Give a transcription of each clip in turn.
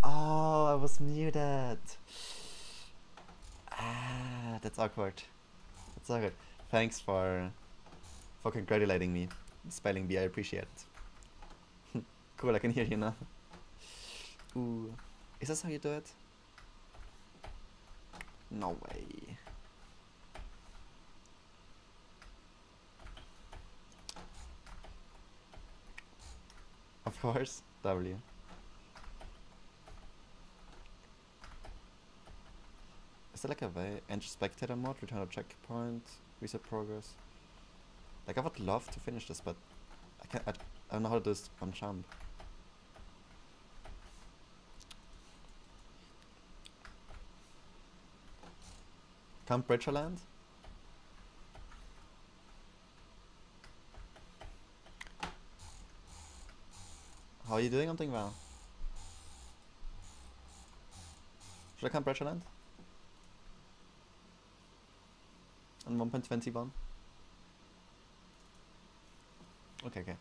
Oh, I was muted. Ah, that's awkward. That's awkward. Thanks for congratulating me. Spelling bee, I appreciate it. Cool, I can hear you now. Ooh. Is this how you do it? No way. Of course. W. Is there like a way? Enter spectator mode, return a checkpoint, reset progress. Like I would love to finish this, but I can't. I don't know how to do this on jump. Come Bridgerland? How are you doing? I'm doing well. Should I come Bridgerland? On 1.21? Okay, okay.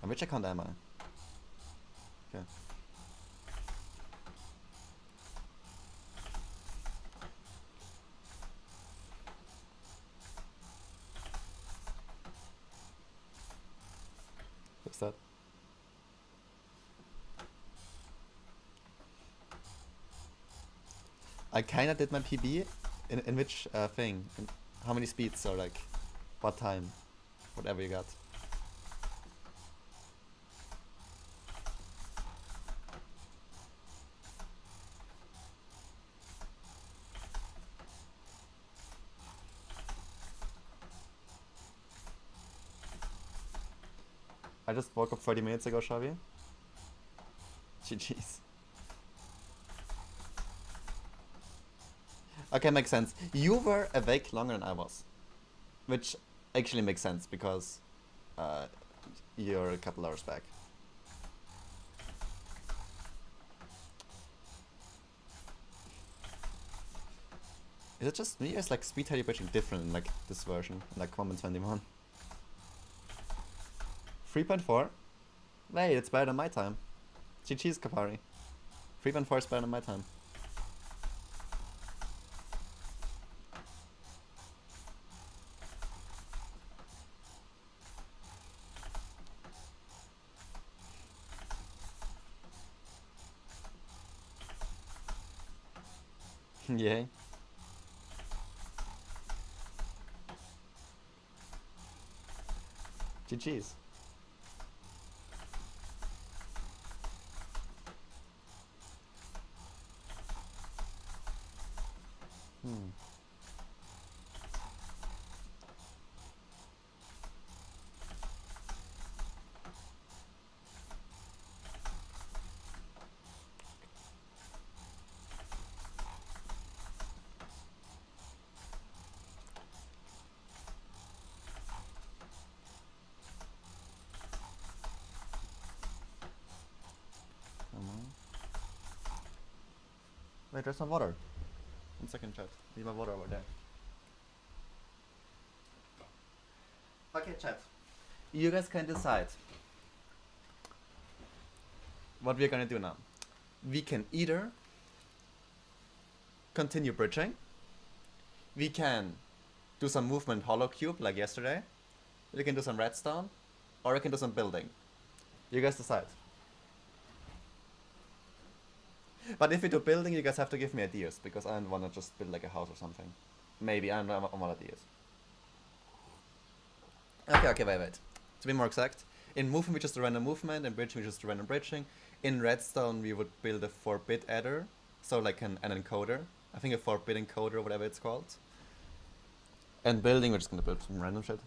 On which account am I? Okay. What's that? I kinda did my PB. In which thing? In how many speeds or like what time? Whatever you got. I just woke up 30 minutes ago, Xavi. GG's. Okay, makes sense. You were awake longer than I was. Which actually makes sense because uh, you're a couple hours back. Is it just me or is like speed teddy bridging different in like this version, like 1.21? 3.4? Wait, it's better than my time. GG's Kapari. 3.4 is better than my time. Yay. GG's. Hmm. Wait, there's some water. 1 second, chat. Need my water over there. Okay, chat. You guys can decide what we're gonna do now. We can either continue bridging, we can do some movement hollow cube like yesterday, we can do some redstone, or we can do some building. You guys decide. But if we do building, you guys have to give me ideas because I don't wanna just build like a house or something. Maybe, I don't know, I want ideas. Okay, wait. To be more exact, in movement we just do random movement, in bridging we just do random bridging. In redstone we would build a 4-bit adder, so like an encoder. I think a 4-bit encoder, whatever it's called. And building, we're just gonna build some random shit.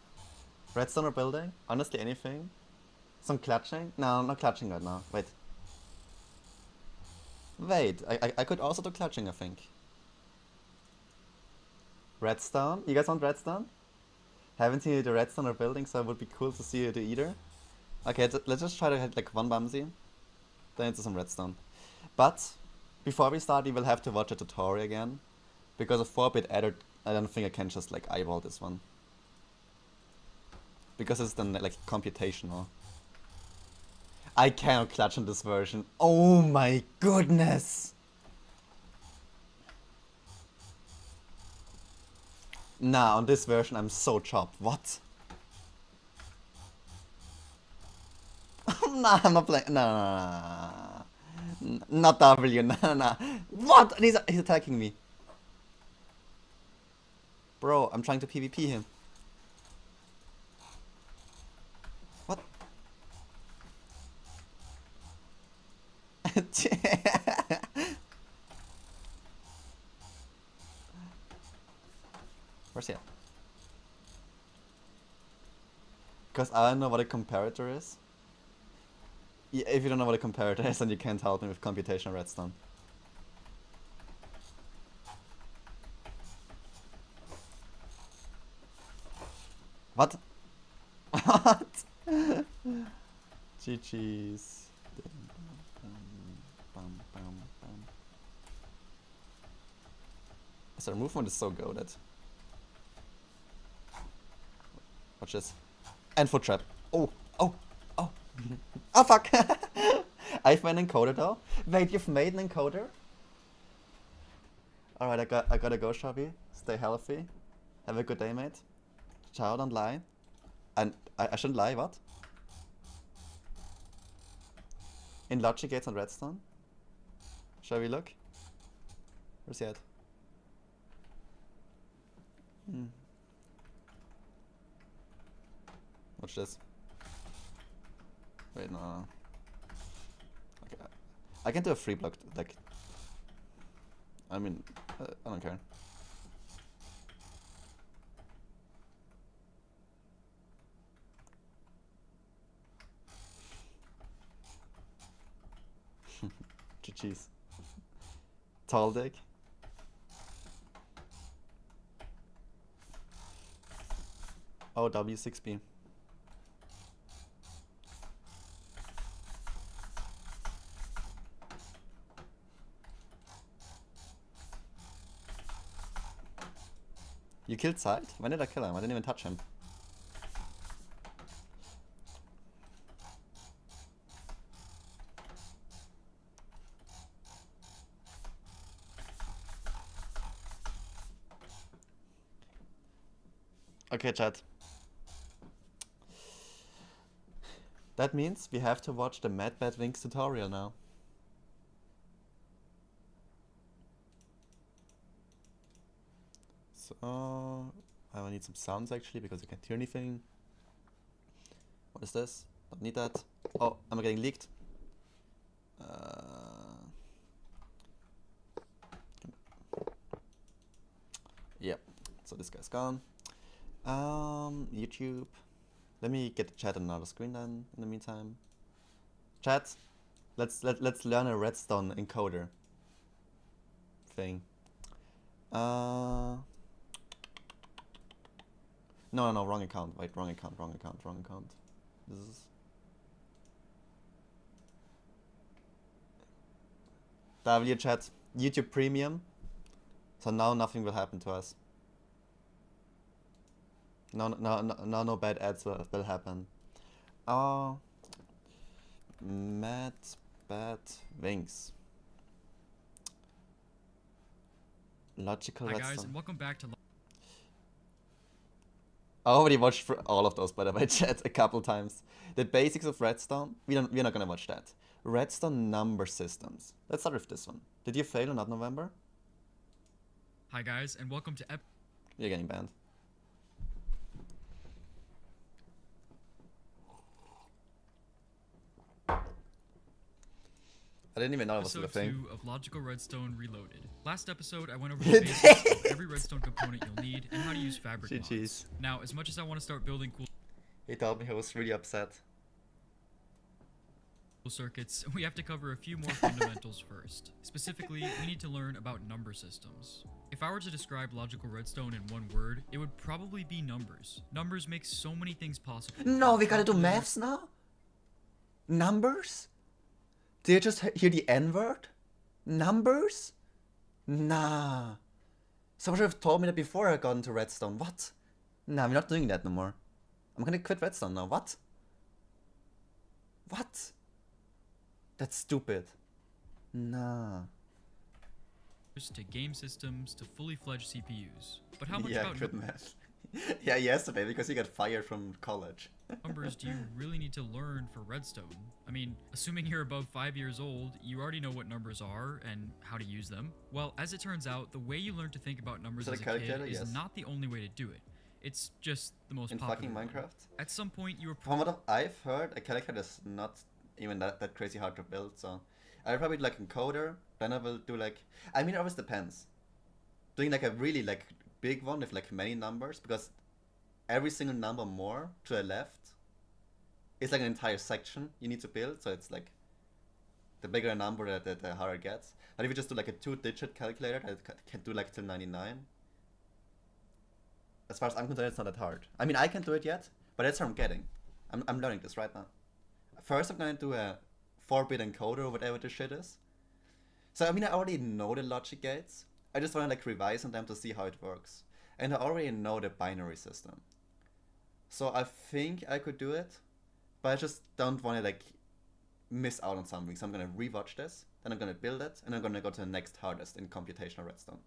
Redstone or building? Honestly, anything. Some clutching? No, not clutching right now. Wait. I could also do clutching, I think. Redstone? You guys want redstone? Haven't seen you do redstone or building, so it would be cool to see you do either. Okay, let's just try to hit like one Bumsy. Then into some redstone. But before we start, we will have to watch a tutorial again. Because a 4-bit adder, I don't think I can just like eyeball this one. Because it's then like computational. I cannot clutch on this version. Oh my goodness! Nah, on this version I'm so chopped. What? Nah, I'm not playing. Nah. Not W, nah. What? He's attacking me. Bro, I'm trying to PvP him. What? Where's he at? Because I don't know what a comparator is. Yeah, if you don't know what a comparator is, then you can't help me with computational redstone. What? What? GG's. So movement is so goated. Watch this. And foot trap. Oh. Oh fuck! I've made an encoder though. Wait, you've made an encoder? Alright, I gotta go, Shabby. Stay healthy. Have a good day, mate. Ciao, don't lie. And I shouldn't lie, what? In logic gates on redstone? Shall we look? Where's he at? Watch this. Wait, no. Okay. I can do a free block, like... I mean, I don't care. GG's. Tall dick. Oh, W6B. You killed Side? When did I kill him? I didn't even touch him. Okay, chat. That means we have to watch the Mad Bad Wings tutorial now. So, I will need some sounds actually because I can't hear anything. What is this? Don't need that. Oh, am I getting leaked? Yep. So this guy's gone. YouTube. Let me get the chat on another screen then. In the meantime, chat. Let's learn a redstone encoder thing. No, wrong account. Wait, wrong account. This is... W chat. YouTube Premium. So now nothing will happen to us. No bad ads will happen. Mad Bad Wings. Logical Hi redstone. guys, and welcome back to... I already watched all of those, by the way, chat, a couple times. The basics of redstone, we're not gonna watch that. Redstone number systems. Let's start with this one. Did you fail or not, November? Hi guys, and welcome to... You're getting banned. I didn't even know it was still a thing. Episode 2 of Logical Redstone Reloaded. Last episode, I went over the basics of every redstone component you'll need and how to use fabric mods. Now, as much as I want to start building cool He told me he was really upset. circuits, we have to cover a few more fundamentals first. Specifically, we need to learn about number systems. If I were to describe logical redstone in one word, it would probably be numbers. Numbers make so many things possible. No, we gotta do maths now? Numbers? Did you just hear the N-word? Numbers? Nah. Someone should have told me that before I got into redstone. What? Nah, we're not doing that no more. I'm gonna quit Redstone now. What? What? That's stupid. Nah. To game systems to fully fledged CPUs. But how much Yeah, about quit math. Yeah, yesterday because you got fired from college. numbers do you really need to learn for Redstone? I mean, assuming you're above 5 years old, you already know what numbers are and how to use them. Well, as it turns out, the way you learn to think about numbers Is it as a a kid calculator? is Yes. not the only way to do it. It's just the most In popular fucking one. Minecraft? At some point, you were From what I've heard, a calculator is not even that crazy hard to build, so I'll probably do like encoder, then I will do like, I mean it always depends. Doing like a really like big one with like many numbers, because every single number more to the left is like an entire section you need to build, so it's like the bigger a number the harder it gets. But if you just do like a 2-digit calculator that can do like till 99, as far as I'm concerned, it's not that hard. I mean, I can't do it yet, but that's what I'm getting. I'm learning this right now. First, I'm going to do a 4-bit encoder or whatever this shit is. So, I mean, I already know the logic gates. I just want to like revise on them to see how it works. And I already know the binary system. So I think I could do it, but I just don't want to like miss out on something. So I'm going to rewatch this, then I'm going to build it, and I'm going to go to the next hardest in computational redstone.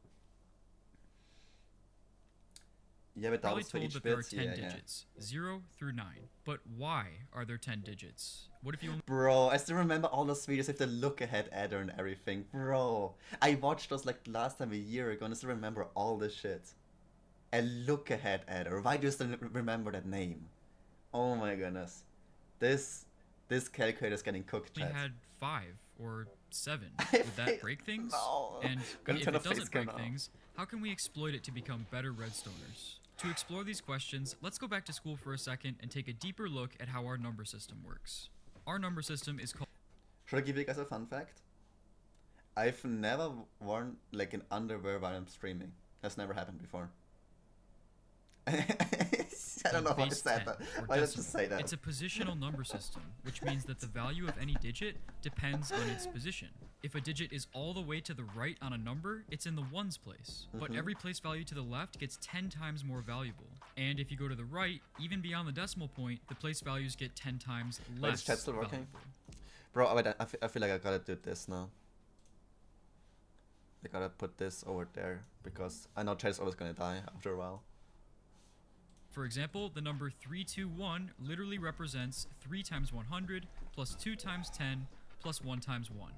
Yeah, but probably doubles for told each that there are bit. 10 Yeah. digits, 0 through 9. But why are there 10 digits? What if you only Bro, I still remember all those videos with the look ahead adder and everything. Bro, I watched those like last time a year ago and I still remember all this shit. A look ahead adder. Why do you still remember that name? Oh my goodness. This calculator is getting cooked, chat. had 5 or 7? I Would that feel- break things? no. And Gonna if turn it a face doesn't cam break now. things, how can we exploit it to become better Redstoners? To explore these questions, let's go back to school for a second and take a deeper look at how our number system works. Our number system is called Should I give you guys a fun fact? I've never worn like an underwear while I'm streaming. That's never happened before. I don't know why I base said 10, that. or Why did I just decimal. say that? It's a positional number system, which means that the value of any digit depends on its position. If a digit is all the way to the right on a number, it's in the ones place. But every place value to the left gets 10 times more valuable. And if you go to the right, even beyond the decimal point, the place values get 10 times Wait, less is chat still working? valuable. Bro, wait, I feel like I gotta do this now. I gotta put this over there because I know chat's always gonna die after a while. For example, the number 321 literally represents 3 times 100 plus 2 times 10 plus 1 times 1.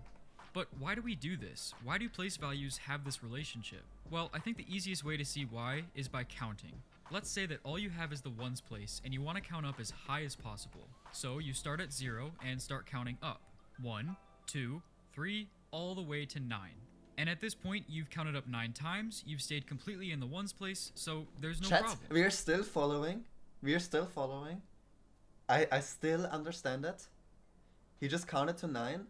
But why do we do this? Why do place values have this relationship? Well, I think the easiest way to see why is by counting. Let's say that all you have is the ones place and you want to count up as high as possible. So you start at 0 and start counting up. 1, 2, 3, all the way to 9. And at this point, you've counted up 9 times, you've stayed completely in the ones place, so there's no Chat, problem. we are still following. We are still following. I still understand it. He just counted to 9.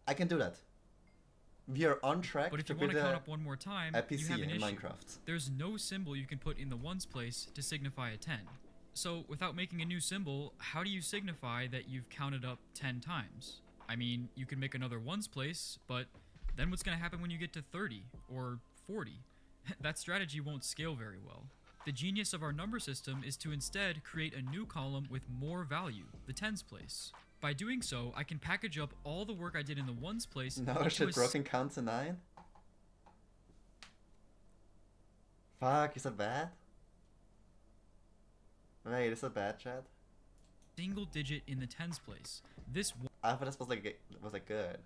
I can do that. We are on track But if to you want build to count up one more time, a you PC have an in issue. Minecraft. There's no symbol you can put in the ones place to signify a 10. So without making a new symbol, how do you signify that you've counted up 10 times? I mean, you can make another ones place, but then what's going to happen when you get to 30 or 40? That strategy won't scale very well. The genius of our number system is to instead create a new column with more value, the tens place. By doing so, I can package up all the work I did in the ones place No into a shit, broken count to 9? Fuck, is that bad? Wait, is that bad, chat? single digit in the tens place. This I thought this was like good.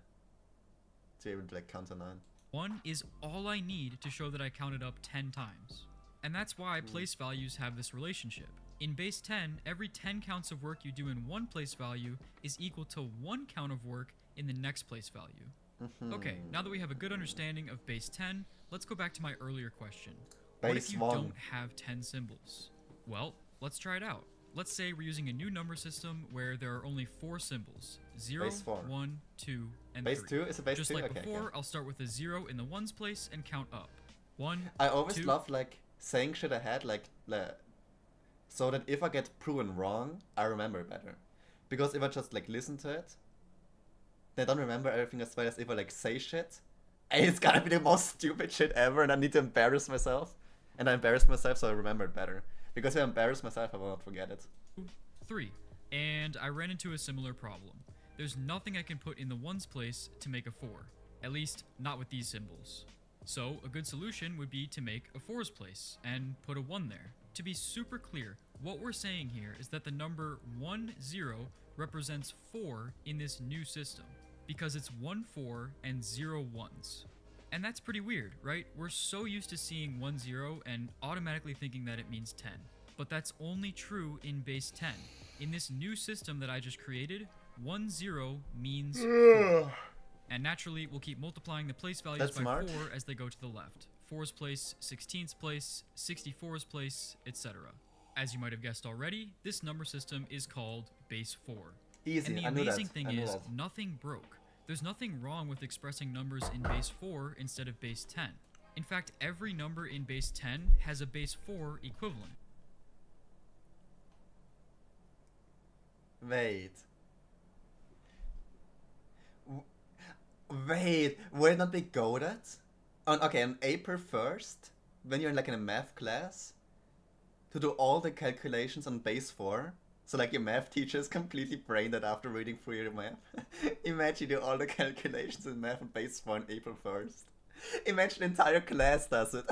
To be able to like count to 9. 1 is all I need to show that I counted up 10 times. And that's why place values have this relationship. In base 10, every 10 counts of work you do in one place value is equal to 1 count of work in the next place value. Okay, now that we have a good understanding of base 10, let's go back to my earlier question. What Base if you 1. don't have 10 symbols? Well, let's try it out. Let's say we're using a new number system where there are only 4 symbols. 0, Base 4. 1, 2, and Base 3. 2? Is it base Just 2? like Okay, before, okay. I'll start with a 0 in the ones place and count up. 1, I always 2, love like saying shit ahead, like so that if I get proven wrong, I remember it better. Because if I just like listen to it, then I don't remember everything as well as if I like say shit. And it's gonna be the most stupid shit ever, and I need to embarrass myself. And I embarrass myself, so I remember it better. Because I embarrass myself, I will not forget it. 3. And I ran into a similar problem. There's nothing I can put in the ones place to make a 4. At least, not with these symbols. So, a good solution would be to make a 4's place, and put a 1 there. To be super clear, what we're saying here is that the number 1, 0 represents 4 in this new system, because it's 1, 4, and 0, 1s. And that's pretty weird, right? We're so used to seeing 1, 0 and automatically thinking that it means 10. But that's only true in base 10. In this new system that I just created, 1, 0 means 4. And naturally, we'll keep multiplying the place values That's by smart. 4 as they go to the left. 4's place, 16's place, 64's place, etc. As you might have guessed already, this number system is called base 4. Easy, And the I knew amazing that. thing I knew is, that. nothing broke. There's nothing wrong with expressing numbers in base 4 instead of base 10. In fact, every number in base 10 has a base 4 equivalent. Wait. Wait, where not they go that? On April 1st, when you're like in a math class, to do all the calculations on base 4. So like your math teacher is completely brain dead after reading through your math. Imagine you do all the calculations in math on base 4 on April 1st. Imagine the entire class does it.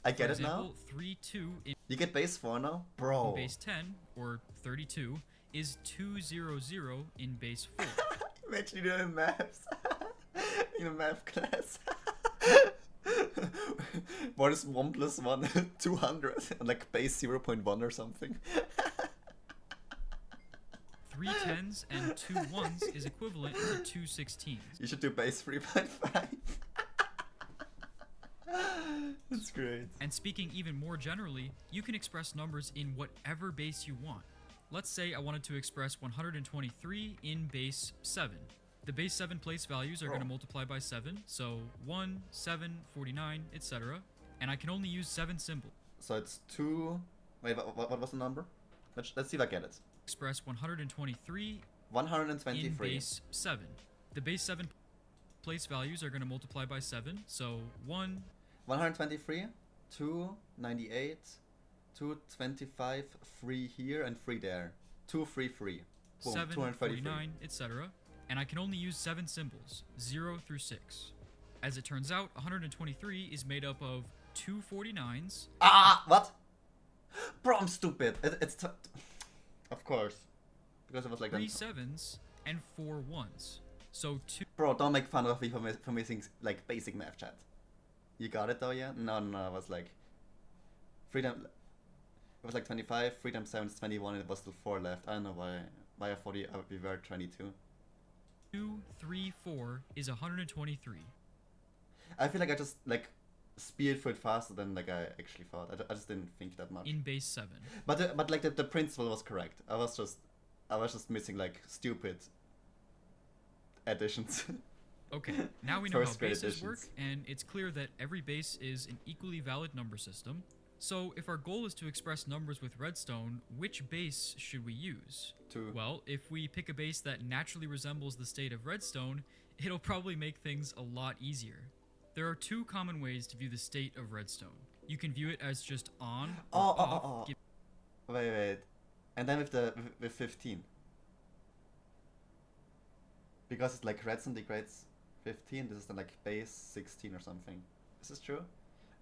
I get For it now? example, 3, 2 in You get base 4 now? Bro. base 10, or 32, is 200 in base 4. Imagine you doing maths in a math class. What is 1 plus 1? 200. Like base 0.1 or something. 3 10s and 2 1s is equivalent to 2 16s. You should do base 3.5. That's great. And speaking even more generally, you can express numbers in whatever base you want. Let's say I wanted to express 123 in base 7. The base 7 place values are going to multiply by 7, so 1, 7, 49, etc. And I can only use 7 symbols. So it's 2... Wait, what was the number? Let's see if I get it. Express 123 123. in base 7. The base 7 place values are going to multiply by 7, so 1, 123, 2, 98, 225, 3 here and 3 there. 2, 3, 3. Boom, 7, 233. 49, etc. And I can only use 7 symbols, 0 through 6. As it turns out, 123 is made up of 2 49s, Ah, what? Bro, I'm stupid. Of course. Because it was like 3 that. 7s, and 4 1s. So 2 Bro, don't make fun of me for missing like basic math chat. You got it though, yeah? No, I was like... It was like 25, 3 times 7 is 21, and it was still 4 left. I don't know why I thought we were 22. 2, 3, 4 is 123. I feel like I just like speared through it faster than like I actually thought. I just didn't think that much. In base 7. But like the principle was correct. I was just missing like stupid additions. Okay, now we know how First grade bases work, additions. and it's clear that every base is an equally valid number system. So if our goal is to express numbers with Redstone, which base should we use? 2. Well, if we pick a base that naturally resembles the state of Redstone, it'll probably make things a lot easier. There are 2 common ways to view the state of Redstone. You can view it as just on or off. Wait. And then with 15. Because it's like redstone degrades 15, this is then like base 16 or something. Is this true?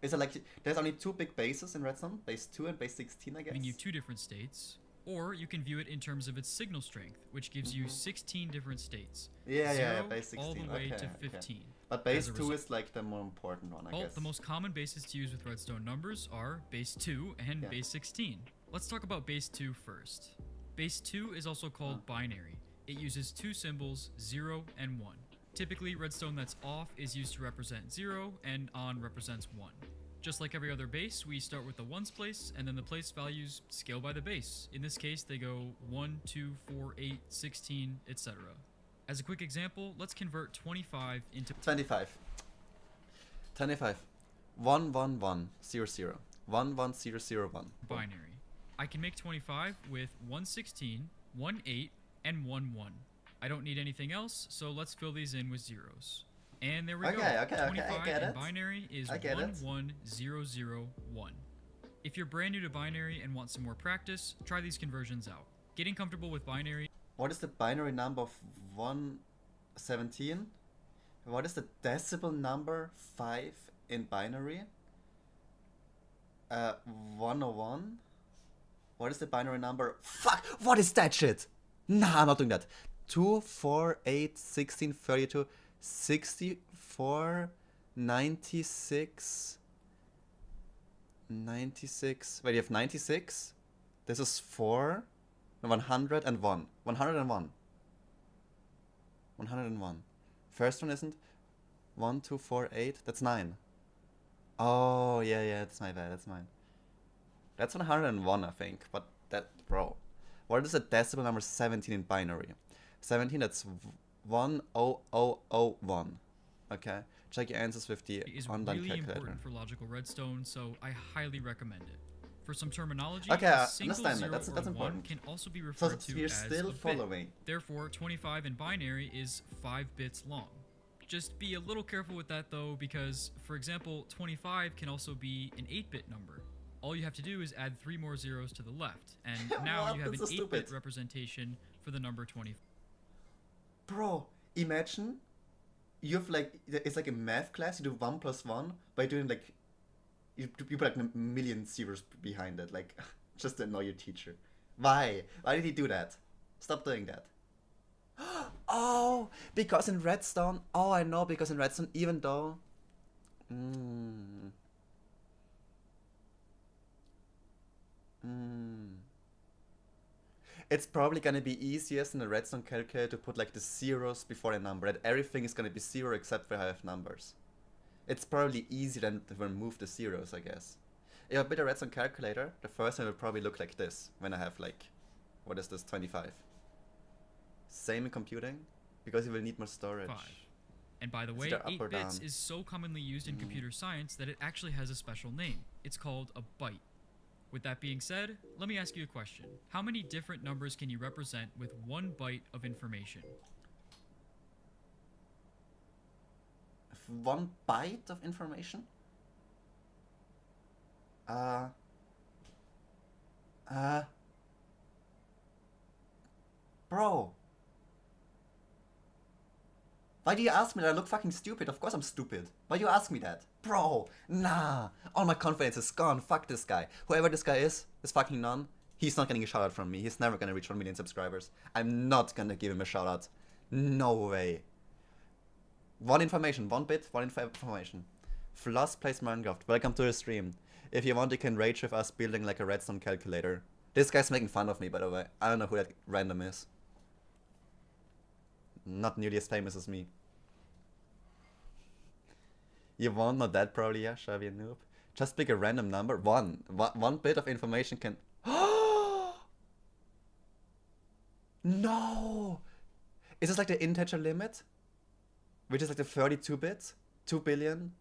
Is it like there's only 2 big bases in redstone? Base 2 and base 16, I guess. Giving you 2 different states. Or you can view it in terms of its signal strength, which gives you 16 different states. Yeah, 0 base 16. all the way okay, to okay. 15. But base As a 2 is like the more important one, I Well, guess. the most common bases to use with Redstone numbers are base 2 and Yeah. base 16. Let's talk about base 2 first. Base 2 is also called binary. It uses 2 symbols, 0 and 1. Typically, redstone that's off is used to represent 0 and on represents 1. Just like every other base, we start with the ones place, and then the place values scale by the base. In this case, they go 1, 2, 4, 8, 16, etc. As a quick example, let's convert 25 into 25. 25. 1, 1, 1, 0, 0. 1, 1, 0, 0, 1. binary. I can make 25 with 116, 1 8, and 1 1. I don't need anything else, so let's fill these in with zeros. And there we go. Okay, I 25 get in it. binary is I get it. 11001. If you're brand new to binary and want some more practice, try these conversions out. Getting comfortable with binary. What is the binary number of 117? What is the decimal number 5 in binary? 101? What is the binary number? Fuck! What is that shit? Nah, I'm not doing that. 2, 4, 8, 16, 32, 64, 96, 96. Wait, you have 96? This is 4, 101. 101. 101. First one isn't 1, 2, 4, 8. That's 9. Oh, yeah, that's my bad. That's mine. That's 101, I think. But that, bro. What is the decimal number 17 in binary? 17, that's 10001. Okay. Check your answers with the is online really calculator. important for logical redstone, so I highly recommend it. For some terminology, Okay, a I single understand zero that. That's or one important. can also be So referred to you're as still a bit. following. Therefore, 25 in binary is 5 bits long. Just be a little careful with that though, because, for example, 25 can also be an 8-bit number. All you have to do is add 3 more zeros to the left, and now What? you have an That's so 8-bit stupid. representation for the number 25. Bro, imagine you have like, it's like a math class, you do 1 plus 1 by doing like, you put like a million zeros behind it, like, just to annoy your teacher. Why? Why did he do that? Stop doing that. Oh, because in Redstone, oh, I know, because in Redstone, even though, it's probably gonna be easiest in the Redstone calculator to put like the zeros before a number, that everything is gonna be 0 except for I have numbers. It's probably easier than to remove the zeros, I guess. If I build a Redstone calculator, the first one will probably look like this when I have like, what is this, 25. Same in computing, because you will need more storage. 5. And by the Is way, it up 8 or bits down? is so commonly used in computer science that it actually has a special name. It's called a byte. With that being said, let me ask you a question. How many different numbers can you represent with 1 byte of information? 1 byte of information? Bro. Why do you ask me that? I look fucking stupid. Of course I'm stupid. Why do you ask me that? Bro, nah. All my confidence is gone. Fuck this guy. Whoever this guy is fucking none. He's not getting a shout out from me. He's never gonna reach 1 million subscribers. I'm not gonna give him a shout out. No way. 1 information, 1 bit, 1 information. Floss plays Minecraft. Welcome to the stream. If you want, you can rage with us building like a redstone calculator. This guy's making fun of me, by the way. I don't know who that random is. Not nearly as famous as me. You won't know that probably, yeah, Shabby and Noob. Just pick a random number. 1. 1 bit of information can... No! Is this like the integer limit? Which is like the 32 bits? 2 billion?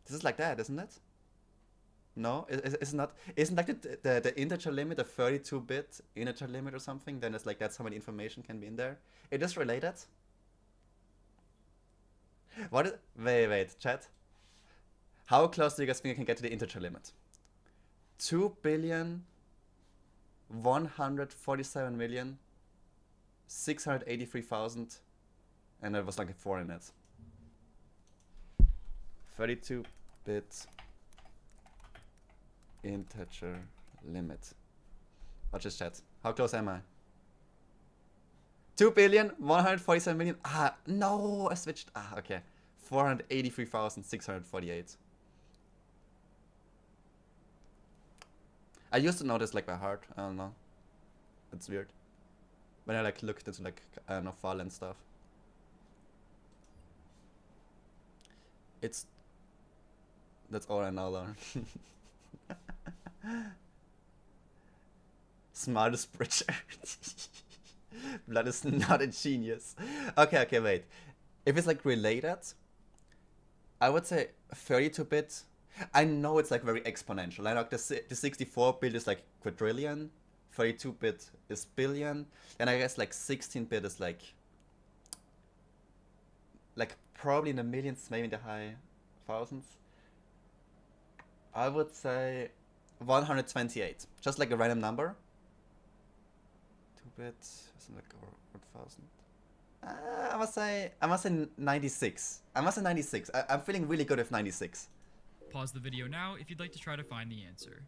This is like that, isn't it? No, it's not. Isn't like the integer limit a 32-bit integer limit or something? Then it's like that's how many information can be in there. It is related. What is? Wait, chat. How close do you guys think I can get to the integer limit? 2,147,683,000, and there was like a 4 in it. 32-bit integer limit. Watch this, chat. How close am I? 2,147,000,000. Ah, no, I switched. Ah, okay. 483,648. I used to know this like by heart. I don't know. It's weird. When I like looked into like, I don't know, file and stuff. That's all I now learn. Smartest bridger. Blood is not a genius. Okay, wait. If it's like related, I would say 32-bit. I know it's like very exponential. I know the 64-bit is like quadrillion, 32-bit is billion, and I guess like 16-bit is like like probably in the millions, maybe in the high thousands. I would say 128. Just like a random number. 2 bits, isn't like over 1,000. I must say 96. I must say 96. I'm feeling really good with 96. Pause the video now if you'd like to try to find the answer.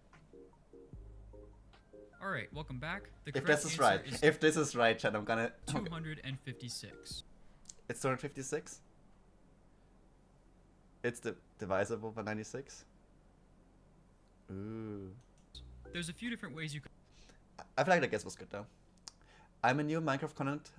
Alright, welcome back. The If correct this is answer right, is if this is right, chat, I'm gonna. 256. It's 256. It's divisible by 96. Ooh. There's a few different ways you could. I feel like the guess was good though. I'm a new Minecraft content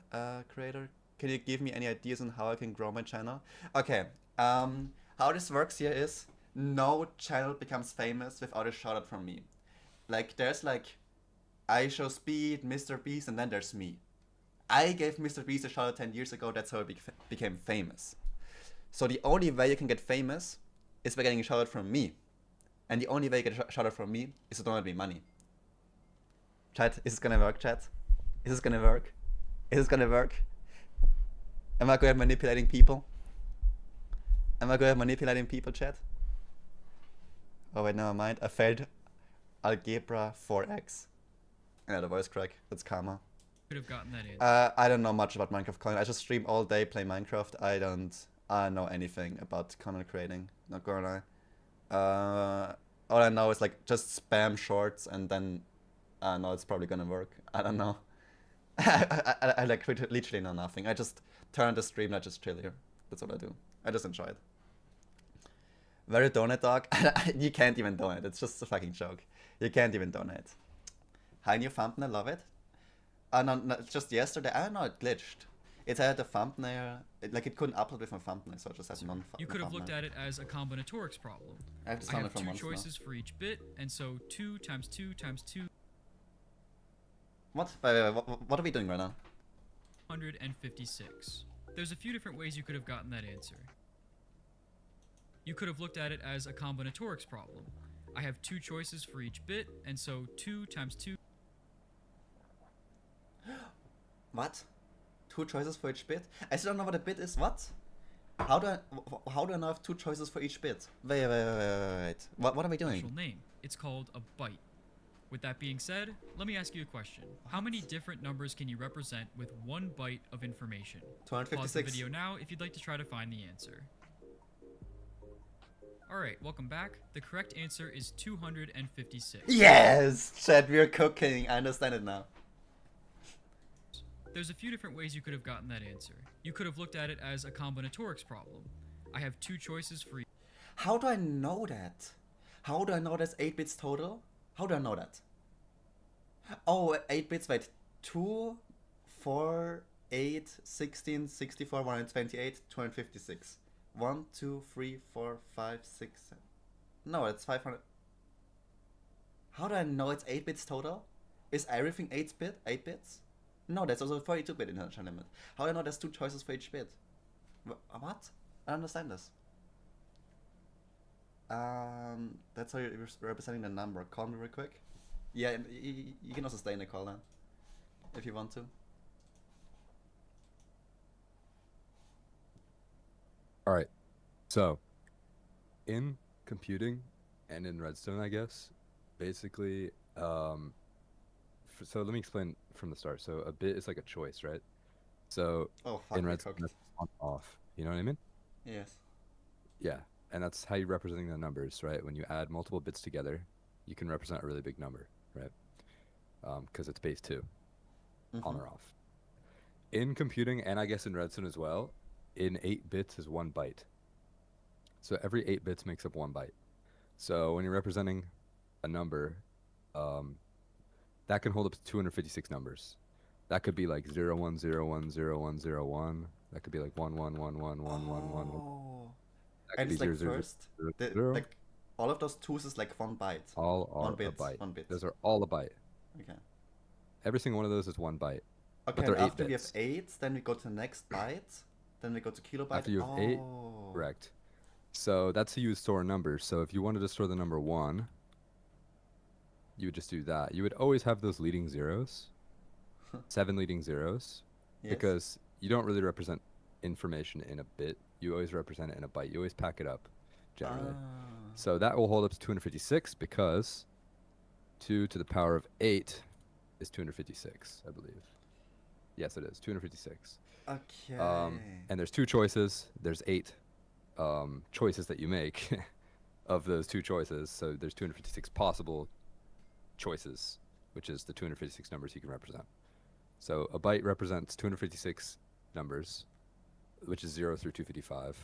creator. Can you give me any ideas on how I can grow my channel? Okay. How this works here is no channel becomes famous without a shout out from me. Like there's like I Show Speed, Mr. Beast, and then there's me. I gave Mr. Beast a shout out 10 years ago. That's how it became famous. So the only way you can get famous is by getting a shout out from me. And the only way you get a shout out from me is to donate me money. Chat, is this gonna work, chat? Is this gonna work? Is this gonna work? Am I good at manipulating people? Am I good at manipulating people, chat? Oh wait, never mind. I failed Algebra 4x. Yeah, the voice crack. That's karma. Could have gotten that answer. I don't know much about Minecraft content. I just stream all day, play Minecraft. I don't know anything about content creating. Not gonna lie. All I know is like just spam shorts and then I know it's probably gonna work. I don't know. I like literally know nothing. I just turn on the stream and I just chill here. That's what I do. I just enjoy it. Very donate dog. You can't even donate. It's just a fucking joke. You can't even donate. Hi, new thumbnail. Love it. No, just yesterday. I don't know. It glitched. It had a thumbnail. It couldn't upload with a thumbnail, so it just had non. You could have looked at it as a combinatorics problem. I have, I have two choices for each bit, and so 2 times 2 times 2. What? Wait, what are we doing right now? 156. There's a few different ways you could have gotten that answer. You could have looked at it as a combinatorics problem. I have two choices for each bit, and so 2 times 2. What? Two choices for each bit? I still don't know what a bit is. What? How do I know I have two choices for each bit? Wait. What are we doing? Special name. It's called a byte. With that being said, let me ask you a question. How many different numbers can you represent with 1 byte of information? 256. Pause the video now if you'd like to try to find the answer. Alright, welcome back. The correct answer is 256. Yes! Chat, we're cooking. I understand it now. There's a few different ways you could have gotten that answer. You could have looked at it as a combinatorics problem. I have two choices for each. How do I know that? How do I know that's 8 bits total? How do I know that? Oh, 8 bits, wait. 2, 4, 8, 16, 64, 128, 256. 1, 2, 3, 4, 5, 6, 7. No, it's 500. How do I know it's 8 bits total? Is everything 8 bits? No, that's also 42-bit international limit. How do I know there's two choices for each bit? What? I don't understand this. That's how you're representing the number. Call me real quick. Yeah, you can also stay in the call now, if you want to. All right. So, in computing and in Redstone, I guess, basically, so let me explain from the start. So a bit is like a choice, right? So Oh, fuck, in we Redstone, cooked. that's on off. You know what I mean? Yes. Yeah. And that's how you're representing the numbers, right? When you add multiple bits together, you can represent a really big number, right? Because it's base 2, on or off. In computing, and I guess in Redstone as well, in 8 bits is 1 byte. So every 8 bits makes up 1 byte. So when you're representing a number, that can hold up to 256 numbers. That could be like 01010101. That could be like 11111111. Oh. That And could it's be like 0000. first, like all of those twos is like 1 byte. All are 1 a bit. byte. 1 bit. Those are all a byte. Okay. Every single one of those is 1 byte. Okay, they're and 8 after we have bits. 8, then we go to the next byte. Then we go to kilobyte. After you have 8, Oh. correct. So that's how you would store numbers. So if you wanted to store the number 1, you would just do that. You would always have those leading zeros, 7 leading zeros, Yes. because you don't really represent information in a bit, you always represent it in a byte. You always pack it up, generally. Ah. So that will hold up to 256 because 2 to the power of 8 is 256, I believe. Yes, it is 256. Okay. And there's two choices. There's 8 choices that you make of those two choices. So there's 256 possible choices, which is the 256 numbers you can represent. So a byte represents 256 numbers, which is 0 through 255,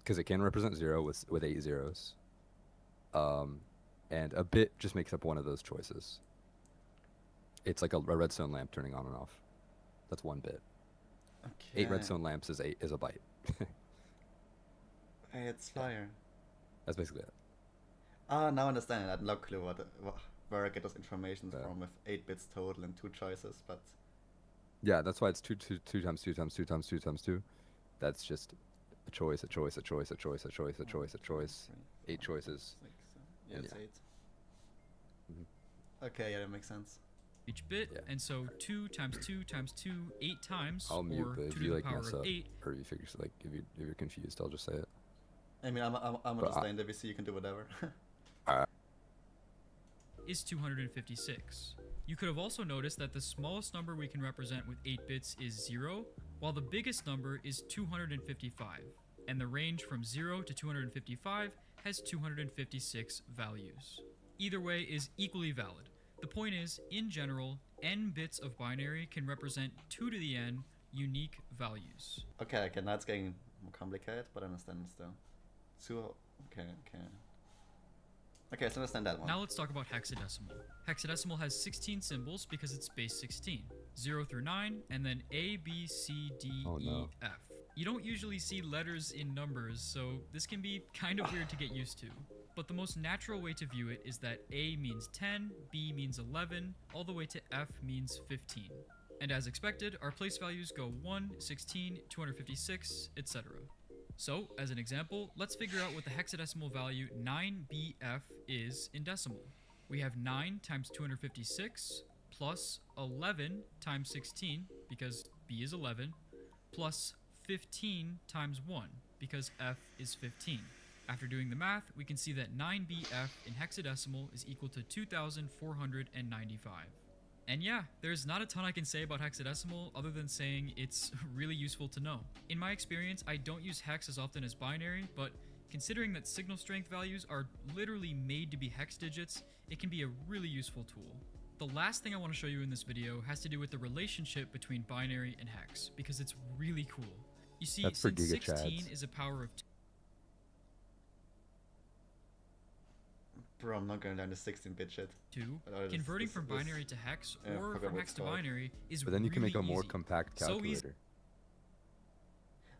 because it can represent 0 with 8 zeros. And a bit just makes up one of those choices. It's like a redstone lamp turning on and off. That's 1 bit. Okay. 8 redstone lamps is a byte. Hey, it's fire. That's basically it. Ah, now I understand. I had no clue where I get those information Yeah. from with 8 bits total and 2 choices, but Yeah, that's why it's 2 times 2 times 2 times 2 times 2. That's just a choice, a choice, a choice, a choice, a choice, a choice, a choice. 8 choices. 6, yeah, And it's yeah. 8. Mhm. Okay, yeah, that makes sense. each bit, Yeah. and so 2 times 2 times 2, 8 times, I'll mute, or but 2 if to you the like power mess of up 8. or you figure like if you're confused, I'll just say it. I mean, I'm But just saying WC, you can do whatever. Is 256. You could have also noticed that the smallest number we can represent with 8 bits is 0, while the biggest number is 255, and the range from 0 to 255 has 256 values. Either way is equally valid. The point is, in general, n bits of binary can represent 2 to the n unique values. Okay, now it's getting more complicated, but I understand still. Okay. Okay, so I understand that one. Now let's talk about hexadecimal. Hexadecimal has 16 symbols because it's base 16, 0 through 9, and then A, B, C, D, Oh, E, no. F. You don't usually see letters in numbers, so this can be kind of weird to get used to. But the most natural way to view it is that A means 10, B means 11, all the way to F means 15. And as expected, our place values go 1, 16, 256, etc. So, as an example, let's figure out what the hexadecimal value 9BF is in decimal. We have 9 times 256 plus 11 times 16, because B is 11, plus 15 times 1, because F is 15. After doing the math, we can see that 9BF in hexadecimal is equal to 2,495. And yeah, there's not a ton I can say about hexadecimal other than saying it's really useful to know. In my experience, I don't use hex as often as binary, but considering that signal strength values are literally made to be hex digits, it can be a really useful tool. The last thing I want to show you in this video has to do with the relationship between binary and hex, because it's really cool. You see, That's for since Giga 16 Chads. is a power of Bro, I'm not gonna learn the 16-bit shit. 2, This- converting this- from this- binary to hex yeah, I or forgot from what hex it's to called. binary is But then you can make a really more easy. compact So easy. calculator.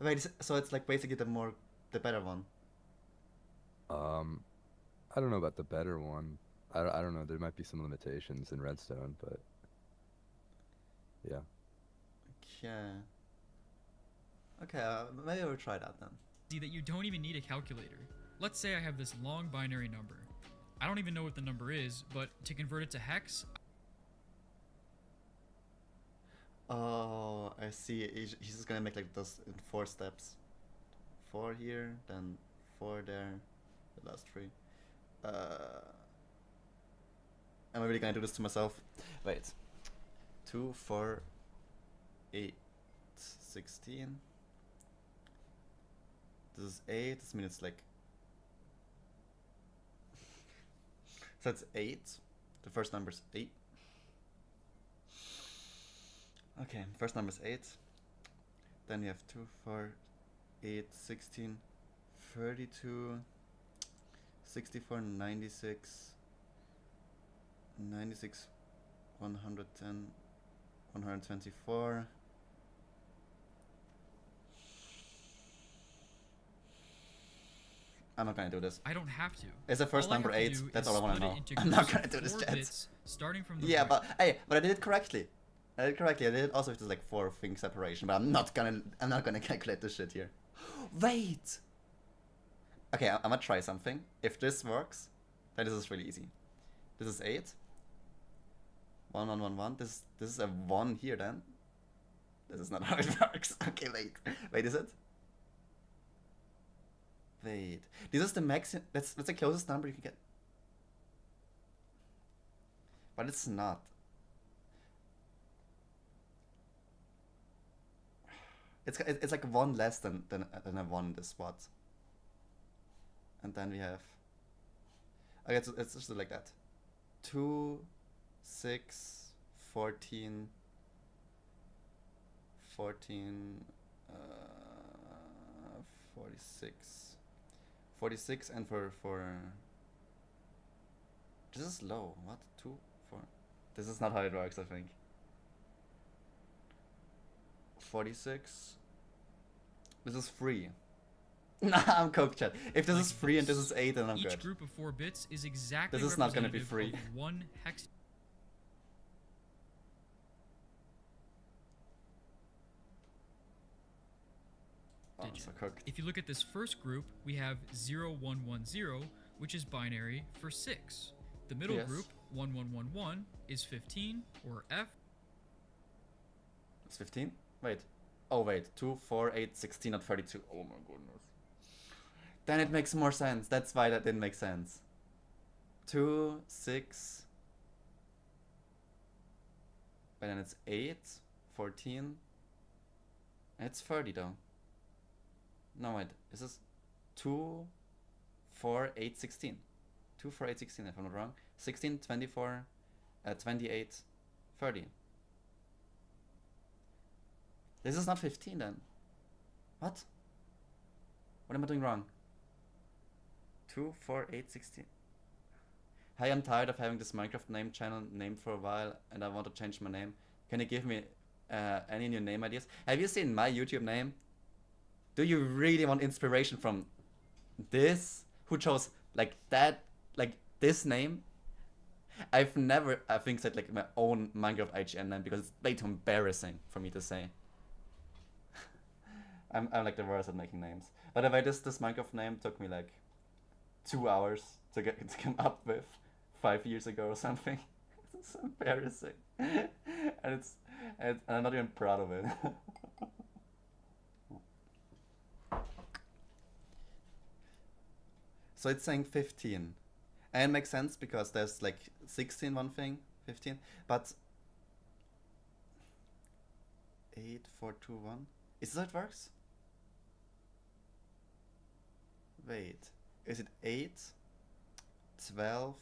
Wait, so it's like basically the better one. I don't know about the better one. I don't know. There might be some limitations in Redstone, but yeah. Okay, maybe we'll try that then. See that you don't even need a calculator. Let's say I have this long binary number. I don't even know what the number is, but to convert it to hex, Oh, I see. He's just gonna make like those in 4 steps. 4 here, then 4 there, the last 3. Am I really gonna do this to myself? Wait. 2, 4, 8, 16. This is 8. This means it's like. So that's 8. The first number is 8. Okay, first number is 8. Then you have 2, 4, 8, 16, 32, 64, 96, 96, 110, 124. I'm not gonna do this. I don't have to. It's the first All I number have to 8. do That's is all I wanna split it know. into I'm not groups gonna of do this, 4 chat. bits, starting from the Yeah, right. but I did it correctly. I did it also with this like 4 thing separation, but I'm not gonna calculate this shit here. Wait. Okay, I'm gonna try something. If this works, then this is really easy. This is 8. 1, 1, 1, 1. This is a 1 here then. This is not how it works. Okay, wait. Wait, is it? Wait. This is the maximum. That's the closest number you can get. But it's not. It's like one less than a one in this spot. And then we have. Okay, it's just like that. 2, 6, 14, 14, 46. 46 and for this is low. What? 2, 4. This is not how it works, I think. 46. This is 3. Nah, I'm cooked, chat. If this is 3 and this is 8, then I'm Each good. group of 4 bits is exactly This is not gonna be representative free. of one hex. Oh, digit. so cooked. If you look at this first group, we have 0110, which is binary for 6. The middle Yes. group, 1111, is 15, or F. It's 15? Wait. Oh, wait. 2, 4, 8, 16, not 32. Oh my goodness. Then it makes more sense. That's why that didn't make sense. 2, 6. But then it's 8, 14. It's 30 though. No, wait. This is 2, 4, 8, 16. 2, 4, 8, 16, if I'm not wrong. 16, 24, 28, 30. This is not 15 then. What? What am I doing wrong? 2, 4, 8, 16. Hi, I'm tired of having this Minecraft name channel named for a while and I want to change my name. Can you give me any new name ideas? Have you seen my YouTube name? Do you really want inspiration from this? Who chose like that, like this name? I've never, I think, said like my own Minecraft IGN name because it's way too embarrassing for me to say. I'm like the worst at making names. By the way, this Minecraft name took me like 2 hours to come up with 5 years ago or something. It's so embarrassing, and I'm not even proud of it. So it's saying 15, and it makes sense because there's like 16 one thing, 15, but 8, 4, 2, 1. Is this how it works? Wait, is it 8, 12,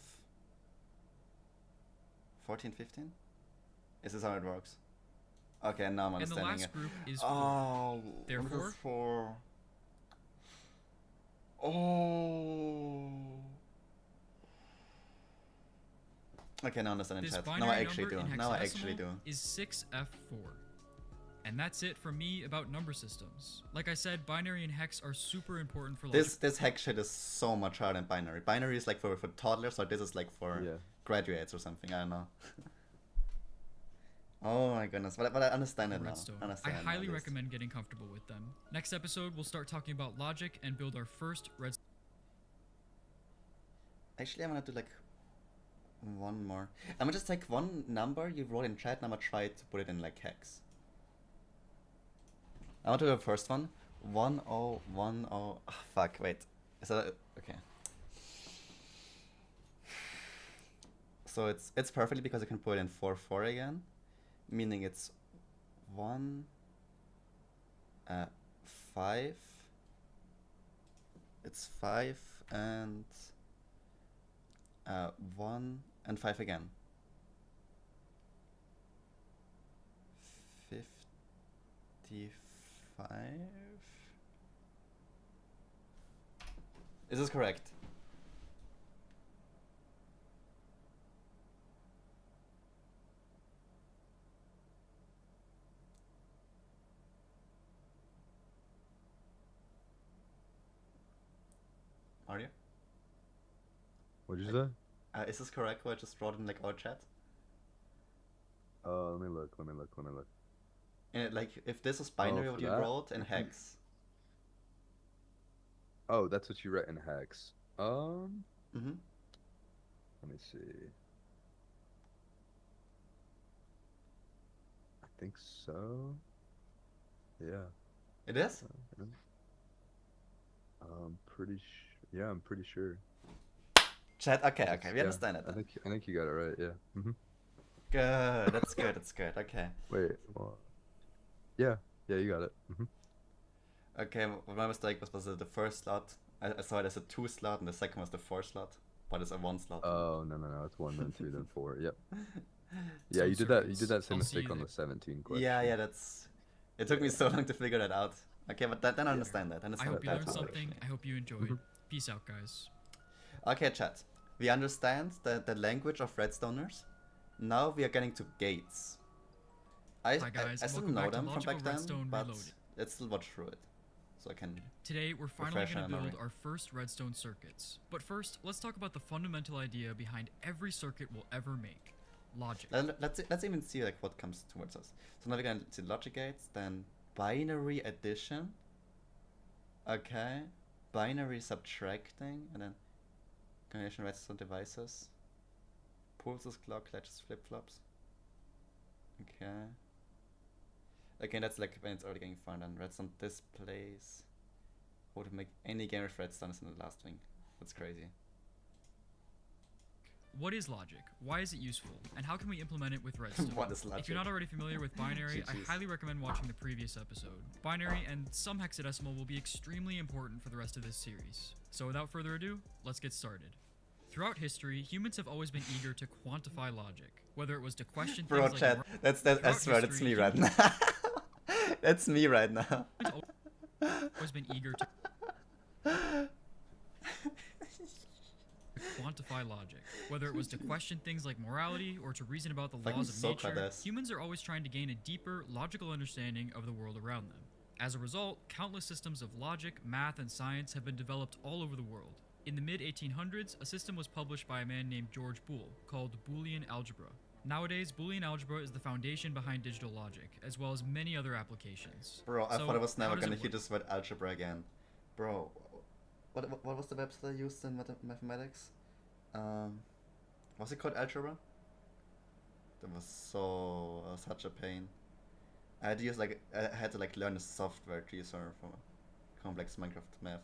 14, 15? Is this how it works? Okay, now I'm And the understanding last it. group is 4. Oh, Therefore- this is 4. Oh. Okay, now I understand in This chat. binary Now I actually number do. in Now I actually do. hexadecimal is 6F4. And that's it from me about number systems. Like I said, binary and hex are super important for logic. This hex shit is so much harder than binary. Binary is like for toddlers, or this is like for Yeah. graduates or something. I don't know. Oh my goodness, but I understand it now. Redstone. I Understand it now, highly at least. recommend getting comfortable with them. Next episode, we'll start talking about logic and build our first redstone. Actually, I'm gonna do like one more. I'm gonna just take one number you wrote in chat and I'm gonna try to put it in like hex. I want to do the first one. 1010. Oh, fuck, wait. Is that okay? So it's perfectly because I can put it in 4 again, meaning it's 1, 5. It's 5 and 1 and 5 again. 55. Is this correct? Are you? What'd you say? Is this correct what I just wrote in like our chat? Let me look. And like if this is binary for what you that? wrote in hex. Oh, that's what you wrote in hex. Mm-hmm. Let me see. I think so. Yeah. It is? Yeah, I'm pretty sure. Chat, okay, we Yeah, understand it I then. think you got it right. Yeah. Good, that's good, that's good, okay. Wait. Well. Yeah. Yeah, you got it. Okay, my mistake was the first slot. I saw it as a 2 slot, and the second was the 4 slot. But it's a 1 slot. Oh no, it's 1 then 2 then 4. Yep. So, Yeah, you did that. You did Circus, that same I'll see mistake you on there. the 17 question. Yeah, that's... It took me so long to figure that out. Okay, but then I understand that. I hope you learned that's something. I hope you enjoyed. Peace out, guys. Okay, chat. We understand the language of Redstoners. Now we are getting to gates. Hi guys, I and still welcome know back to them from Logical back then, Redstone but Reloaded. let's still watch through it. So I can... Today, we're finally Refresh going to my build memory. our first redstone circuits. But first, let's talk about the fundamental idea behind every circuit we'll ever make. Logic. Let's even see like what comes towards us. So now we're going to see logic gates, then binary addition. Okay. Binary subtracting, and then combination redstone devices. Pulses, clock, latches, flip-flops. Okay. Again, that's like when it's already getting fun. And redstone displays. How to make any game with redstone is in the last thing. That's crazy. What is logic? Why is it useful? And how can we implement it with redstone? What is logic? If you're not already familiar with binary, I GGs. highly recommend watching the previous episode. Binary and some hexadecimal will be extremely important for the rest of this series. So without further ado, let's get started. Throughout history, humans have always been eager to quantify logic, whether it was to question Bro, things chat. like I Throughout swear, that's history, me right now. That's me right now. always been eager to quantify logic, whether it was to question things like morality or to reason about the Fucking laws of Socrates. nature. Humans are always trying to gain a deeper, logical understanding of the world around them. As a result, countless systems of logic, math, and science have been developed all over the world. In the mid-1800s, a system was published by a man named George Boole, called Boolean algebra. Nowadays, Boolean algebra is the foundation behind digital logic, as well as many other applications. Bro, I So, thought I was how never does it gonna hear work? this word algebra again. Bro, what was the website I used in mathematics? Was it called algebra? That was such a pain. I had to use I had to learn the software to use for complex Minecraft math.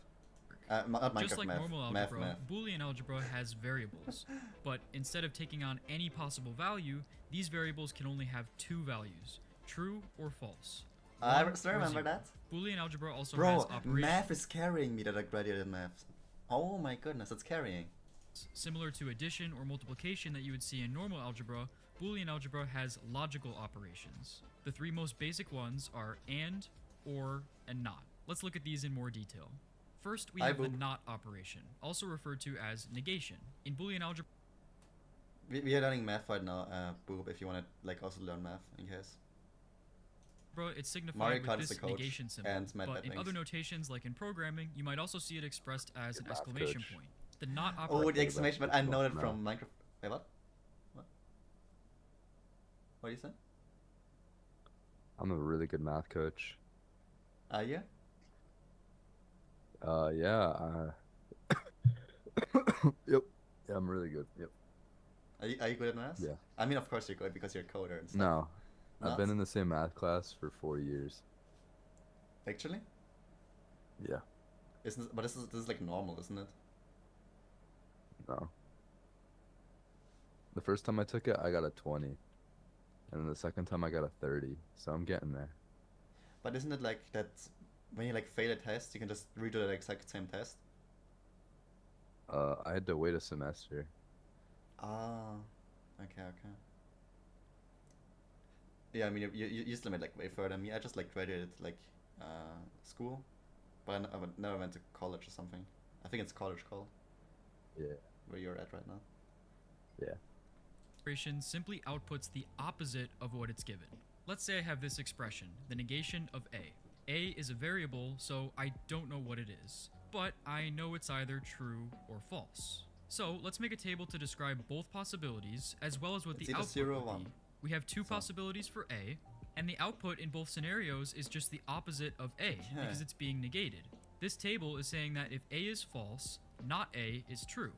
Not Minecraft Just like math. normal math. algebra, Boolean algebra has variables. But instead of taking on any possible value, these variables can only have 2 values, true or false. I 1 still or remember 0. that. Boolean algebra also has Bro, operations math is carrying me that I graduated math. Oh my goodness, it's carrying. similar to addition or multiplication that you would see in normal algebra. Boolean algebra has logical operations. The 3 most basic ones are AND, OR, and NOT. Let's look at these in more detail. First, we Hi, have the Boop. NOT operation, also referred to as negation. In Boolean algebra, We are learning math right now, Boob, if you want to also learn math in case. it's signified Mario with Kart is this the coach, negation symbol, and but in mathematics. other notations like in programming, you might also see it expressed as an Your math exclamation coach. point. The NOT Oh, operation. the exclamation, but I know that No. from Minecraft. Wait, what? What do you say? I'm a really good math coach. Are you? Yeah. Yep. Yeah, I'm really good. Yep. Are you good at math? Yeah. I mean, of course you're good because you're a coder and stuff. No, Not? I've been in the same math class for 4 years. Actually? Yeah. But this is like normal, isn't it? No. The first time I took it, I got a 20. And then the second time I got a 30. So I'm getting there. But isn't it like that when you fail a test, you can just redo the exact same test? I had to wait a semester. Ah, okay. Yeah, I mean, you still made way further than me. I just graduated school, but I never went to college or something. I think it's college called Yeah. where you're at right now. Yeah. Operation simply outputs the opposite of what it's given. Let's say I have this expression, the negation of A. A is a variable, so I don't know what it is, but I know it's either true or false. So let's make a table to describe both possibilities, as well as what It's the either output 0 or would 1. be. We have 2 So- possibilities for A, and the output in both scenarios is just the opposite of A, because it's being negated. This table is saying that if A is false, not A is true,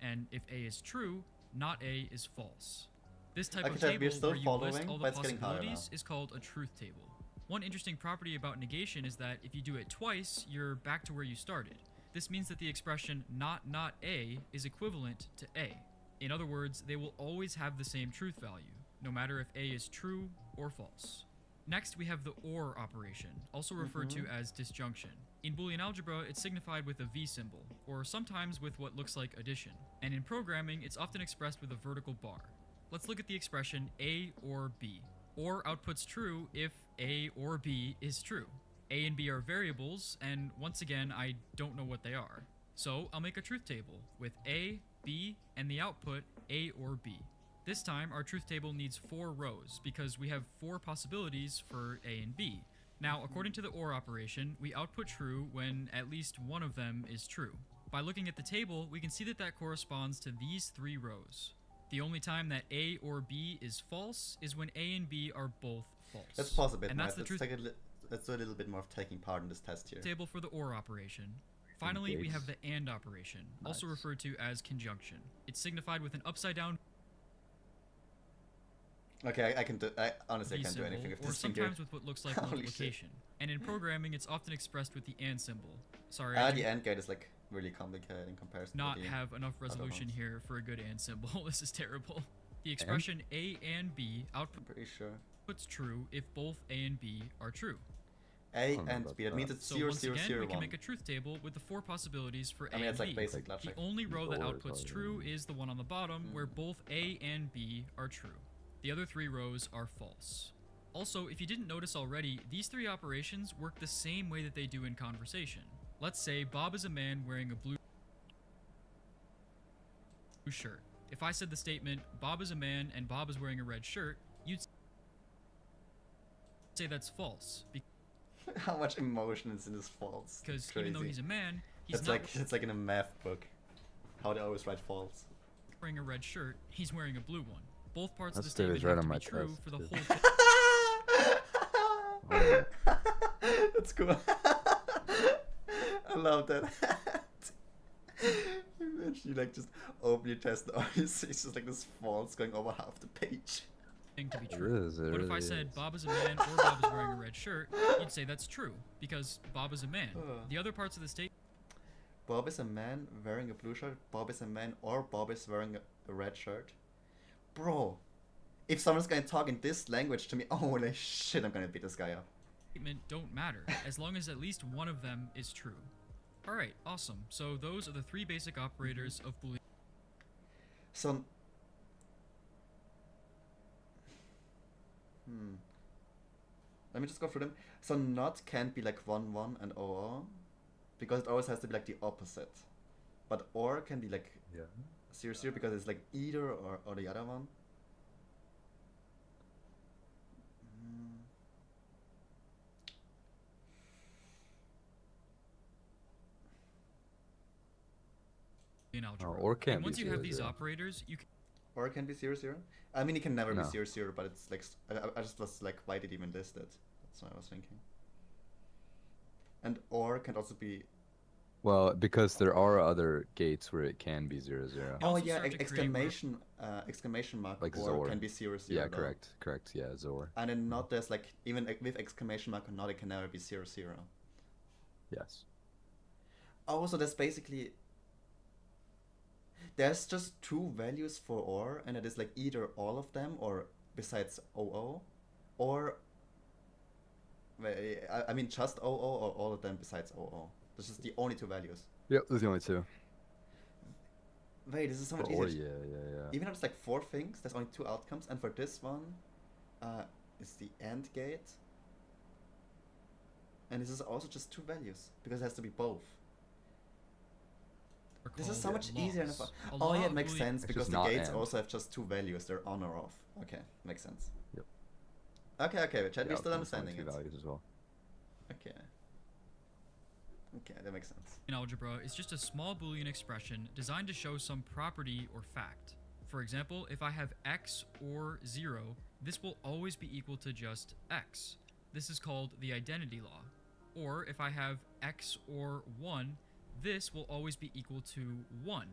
and if A is true, not A is false. This type Okay, of Chad, we're table still where you list following, all but the it's getting harder possibilities now. is called a truth table. One interesting property about negation is that if you do it twice, you're back to where you started. This means that the expression not A is equivalent to A. In other words, they will always have the same truth value, no matter if A is true or false. Next, we have the OR operation, also referred to as disjunction. In Boolean algebra, it's signified with a V symbol, or sometimes with what looks like addition. And in programming, it's often expressed with a vertical bar. Let's look at the expression A or B. OR outputs true if A or B is true. A and B are variables, and once again, I don't know what they are. So I'll make a truth table with A, B, and the output A or B. This time, our truth table needs 4 rows because we have 4 possibilities for A and B. Now, according to the OR operation, we output true when at least one of them is true. By looking at the table, we can see that that corresponds to these 3 rows. The only time that A or B is false is when A and B are both false. Let's pause a bit, and Matt. that's the truth Let's do a little bit more of taking part in this test here. table for the OR operation. Finally, we have the AND operation, also Nice. referred to as conjunction. It's signified with an upside down Okay, I can do. Honestly, V I can't do symbol, anything with or this thing here. sometimes with what looks like Holy shit. multiplication. And in programming, it's often expressed with the AND symbol. Sorry, Ah, I the do AND gate is like really complicated in comparison not to the have enough other resolution ones. here for a good AND symbol. This is terrible. The expression A and B I'm outputs pretty sure. true if both A and B are true. A don't know and about B. That that. means it's So 0, once 0, again, 0, we can 1. make a truth table with the 4 possibilities for A I mean, and it's like B. basic The logic. only row that Or outputs probably- true is the one on the bottom, where both A and B are true. The other 3 rows are false. Also, if you didn't notice already, these 3 operations work the same way that they do in conversation. Let's say Bob is a man wearing a blue shirt. If I said the statement, Bob is a man and Bob is wearing a red shirt, you'd say that's false, How much emotion is in this false? because It's even though crazy. he's a man, he's It's not like in a math book. How they always write false. wearing a red shirt, he's wearing a blue one. Both parts That of the stays statement right have on to my be true chest, for the too. whole That's cool. I love that. Imagine you like just open your test and all you see is just like this false going over half the page. thing to be It true. is. It But if really I said is. Bob is a man or Bob is wearing a red shirt, you'd say that's true, because Bob is a man. The other parts of the statement Bob is a man wearing a blue shirt. Bob is a man or Bob is wearing a red shirt. Bro, if someone's gonna talk in this language to me, holy shit, I'm gonna beat this guy up. don't matter, as long as at least one of them is true. Alright, awesome. So those are the 3 basic operators of Boolean. So, let me just go through them. So not can't be like 1 1 and OR, because it always has to be like the opposite. But OR can be like Yeah. 0 0 because it's like either or the other one. algebra. or can't and be once you have 0, these 0. operators, you can Or it can be 0 0. I mean, it can never No. be 0 0, but it's like I just was like, why did it even list it? That's what I was thinking. And or can also be. Well, because there are other gates where it can be 0 0. You Oh also yeah, start to create exclamation mark Like or Zor. can be 0 0. Yeah, though. correct. Yeah, Zor. And then not there's like even with exclamation mark or not, it can never be 0 0. Yes. Oh, so that's basically there's just 2 values for or, and it is like either all of them or besides OO, or I mean just OO or all of them besides OO. This is the only 2 values. Yep, those are the only 2. Wait, this is so much Or easier. yeah. Even though it's like 4 things, there's only 2 outcomes, and for this one, it's the AND gate. And this is also just 2 values, because it has to be both. are This is so called much easier than laws. A Oh law yeah, it of makes Boolean- sense, It's because just the not gates AND. also have just 2 values, they're on or off. Okay, makes sense. Yep. Okay, but Chad, Yeah, we're still there's only understanding 2 it. values as well. Okay. Okay, that makes sense. In algebra is just a small Boolean expression designed to show some property or fact. For example, if I have x or 0, this will always be equal to just x. This is called the identity law. Or if I have x or 1, this will always be equal to 1.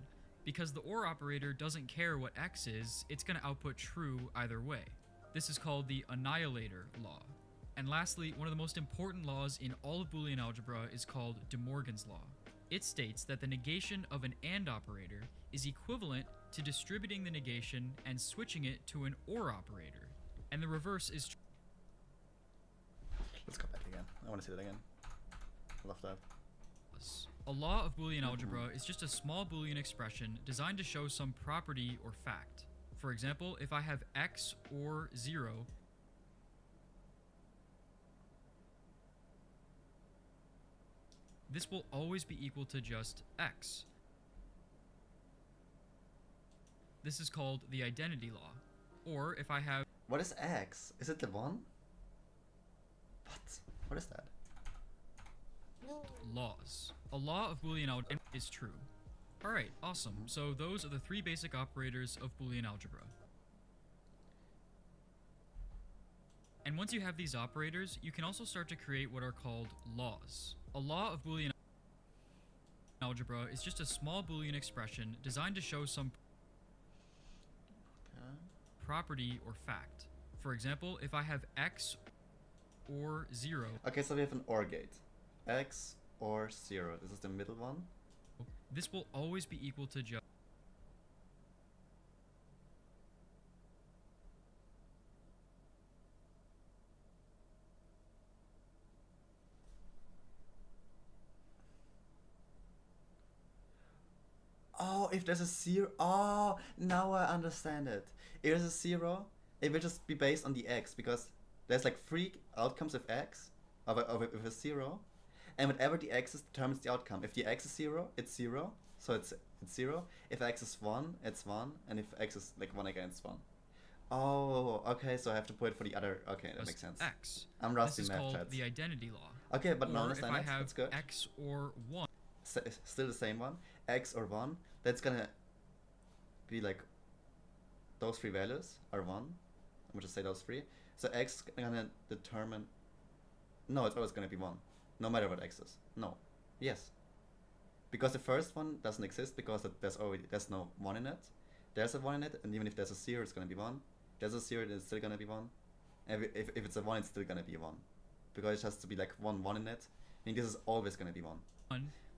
Because the OR operator doesn't care what x is, it's going to output true either way. This is called the annihilator law. And lastly, one of the most important laws in all of Boolean algebra is called De Morgan's law. It states that the negation of an AND operator is equivalent to distributing the negation and switching it to an OR operator. And the reverse is true. Let's go back again. I want to see that again. Love that. A law of Boolean algebra is just a small Boolean expression designed to show some property or fact. For example, if I have x or 0, this will always be equal to just x. This is called the identity law. Or if I have What is x? Is it the 1? What is that? laws. A law of Boolean algebra is true. Alright, awesome. So those are the 3 basic operators of Boolean algebra. And once you have these operators, you can also start to create what are called laws. A law of Boolean algebra is just a small Boolean expression designed to show some property or fact. For example, if I have x or 0, Okay, so we have an OR gate. X or 0. This is the middle one. this will always be equal to just Oh, if there's a 0. Oh, now I understand it. If there's a 0, it will just be based on the x, because there's like 3 outcomes of x, of a 0, and whatever the x is determines the outcome. If the x is 0, it's 0, so it's 0. If x is 1, it's 1, and if x is like 1 again, it's 1. Oh, okay, so I have to put it for the other. Okay, that makes sense. x. I'm This rusty is math called chats. the identity law. Okay, but now I Or if understand I that. have That's good. x or 1, Still the same one, x or 1, that's gonna be like those 3 values are 1. I'm gonna just say those 3. So x is gonna determine. No, it's always gonna be 1, no matter what x is. No, yes, because the first one doesn't exist because there's no 1 in it. There's a 1 in it, and even if there's a 0, it's gonna be 1. There's a 0, it's still gonna be 1. And if it's a 1, it's still gonna be 1, because it has to be like 1 in it. I mean, this is always gonna be 1.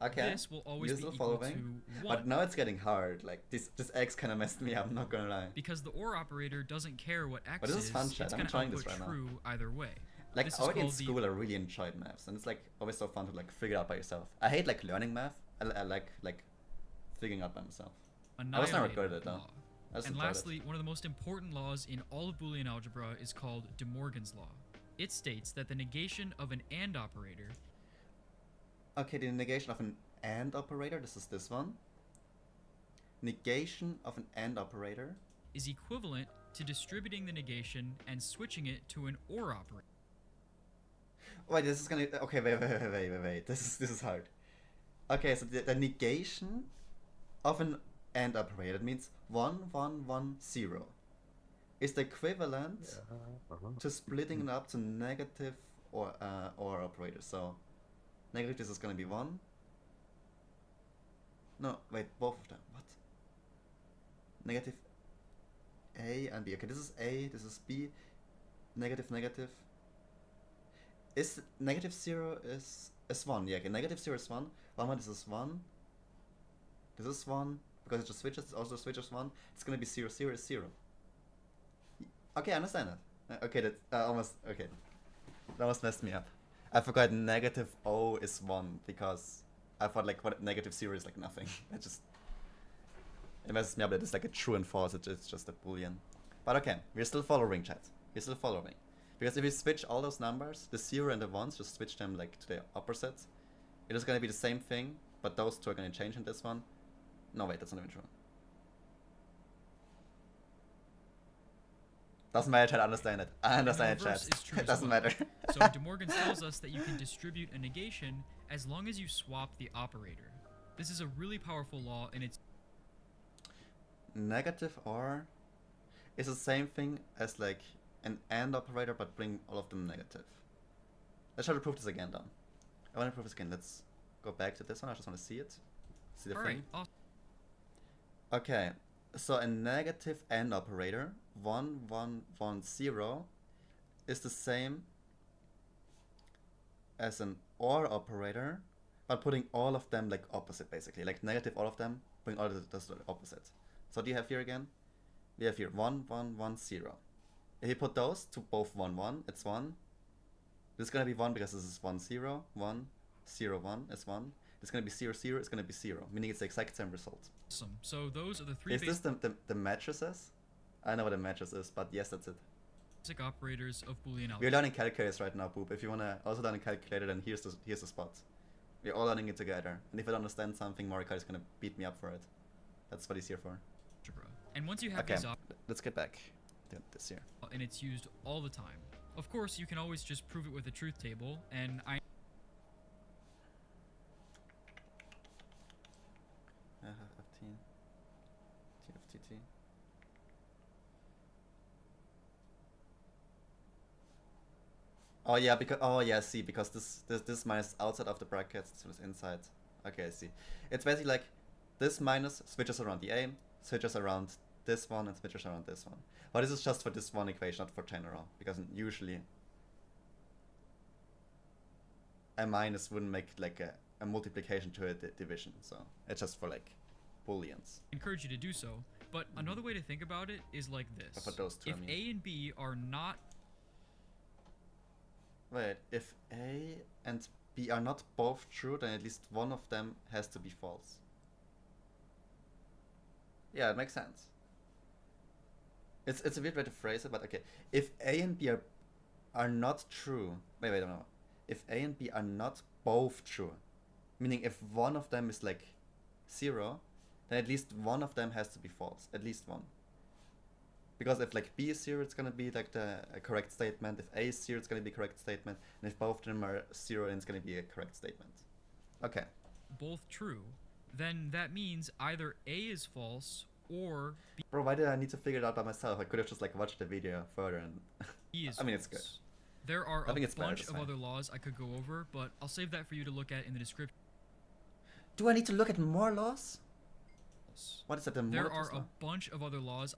Okay, this will always you're be still equal following? to 1. But now it's getting hard. Like this x kind of messed me up. I'm not gonna lie. Because the OR operator doesn't care what x But this is fun, it's chat. I'm going to trying this output right now. true either way. Like This is already in called the school, I really enjoyed maths, and it's like always so fun to like figure it out by yourself. I hate like learning math. I like figuring out by myself. I was never good at it though. law. I just And enjoyed lastly, one of the most important laws in all of Boolean algebra is called De Morgan's law. It states that the negation of an AND operator it. Okay, the negation of an AND operator. This is this one. Negation of an AND operator. is equivalent to distributing the negation and switching it to an OR operator. Wait, this is gonna. Okay, wait. This is hard. Okay, so the negation of an AND operator, that means 1, 1, 1, 0, is the equivalent to splitting it up to negative or operator. So negative, this is gonna be 1. No, wait, both of them. What? Negative A and B. Okay, this is A, this is B. Negative, negative. Is negative 0 is 1. Yeah, okay, negative 0 is 1. 1, this is 1. This is 1. Because it just switches, it also switches 1. It's gonna be 0, 0 is 0. Okay, I understand that. Okay, that almost, okay. That almost messed me up. I forgot negative O is 1 because I thought like what negative 0 is like nothing. It messes me up that it's like a true and false, it's just a boolean. But okay, we're still following, chat. We're still following. Because if we switch all those numbers, the 0 and the 1s, just switch them like to the opposites, it is gonna be the same thing, but those two are gonna change in this one. No, wait, that's not even true. Doesn't matter, chat, I understand it. I understand it, chat. It doesn't matter. So De Morgan tells us that you can distribute a negation as long as you swap the operator. This is a really powerful law, and it's Negative or is the same thing as like an AND operator, but bring all of them negative. Let's try to prove this again, then. I want to prove this again. Let's go back to this one. I just want to see it. See the all thing. right. Awesome. Okay, so a negative AND operator, 1, 1, 1, 0, is the same as an OR operator, but putting all of them like opposite basically, like negative all of them, putting all of those opposite. So what do you have here again? We have here 1, 1, 1, 0. If you put those to both 1, 1, it's 1. This is gonna be 1 because this is 1, 0, 1, 0, 1 is 1. This is gonna be 0, 0, it's gonna be 0, meaning it's the exact same result. Awesome. So those are the three Is this the matrices? I know what a matrix is, but yes, that's it. basic operators of Boolean We're algebra. learning calculus right now, Boop. If you wanna also learn a calculator, then here's the spot. We're all learning it together. And if I don't understand something, Morikawa is gonna beat me up for it. That's what he's here for. And once you have Okay, these let's get back to this here. and it's used all the time. Of course, you can always just prove it with a truth table, and I 15. T of TT. Oh yeah, see, because this minus outside of the brackets, so it's inside. Okay, I see. It's basically like this minus switches around the A, switches around this one, and switches around this one. But this is just for this one equation, not for general, because usually a minus wouldn't make like a multiplication to a division, so it's just for like booleans. encourage you to do so. But another way to think about it is like this. For those two, If I mean. A and B are not Wait, if A and B are not both true, then at least one of them has to be false. Yeah, it makes sense. It's a weird way to phrase it, but okay. If A and B are not true, wait, no. If A and B are not both true, meaning if one of them is like 0, then at least one of them has to be false. At least one. Because if like B is 0, it's gonna be like the correct statement. If A is 0, it's gonna be a correct statement. And if both of them are 0, then it's gonna be a correct statement. Okay. both true, then that means either A is false or Bro, why did I need to figure it out by myself? I could have just like watched the video further and B is I mean, false. it's good. There are I a think it's better bunch this of way. other laws I could go over, but I'll save that for you to look at in the description. Do I need to look at more laws? What is that, the There monotone are a law? bunch of other laws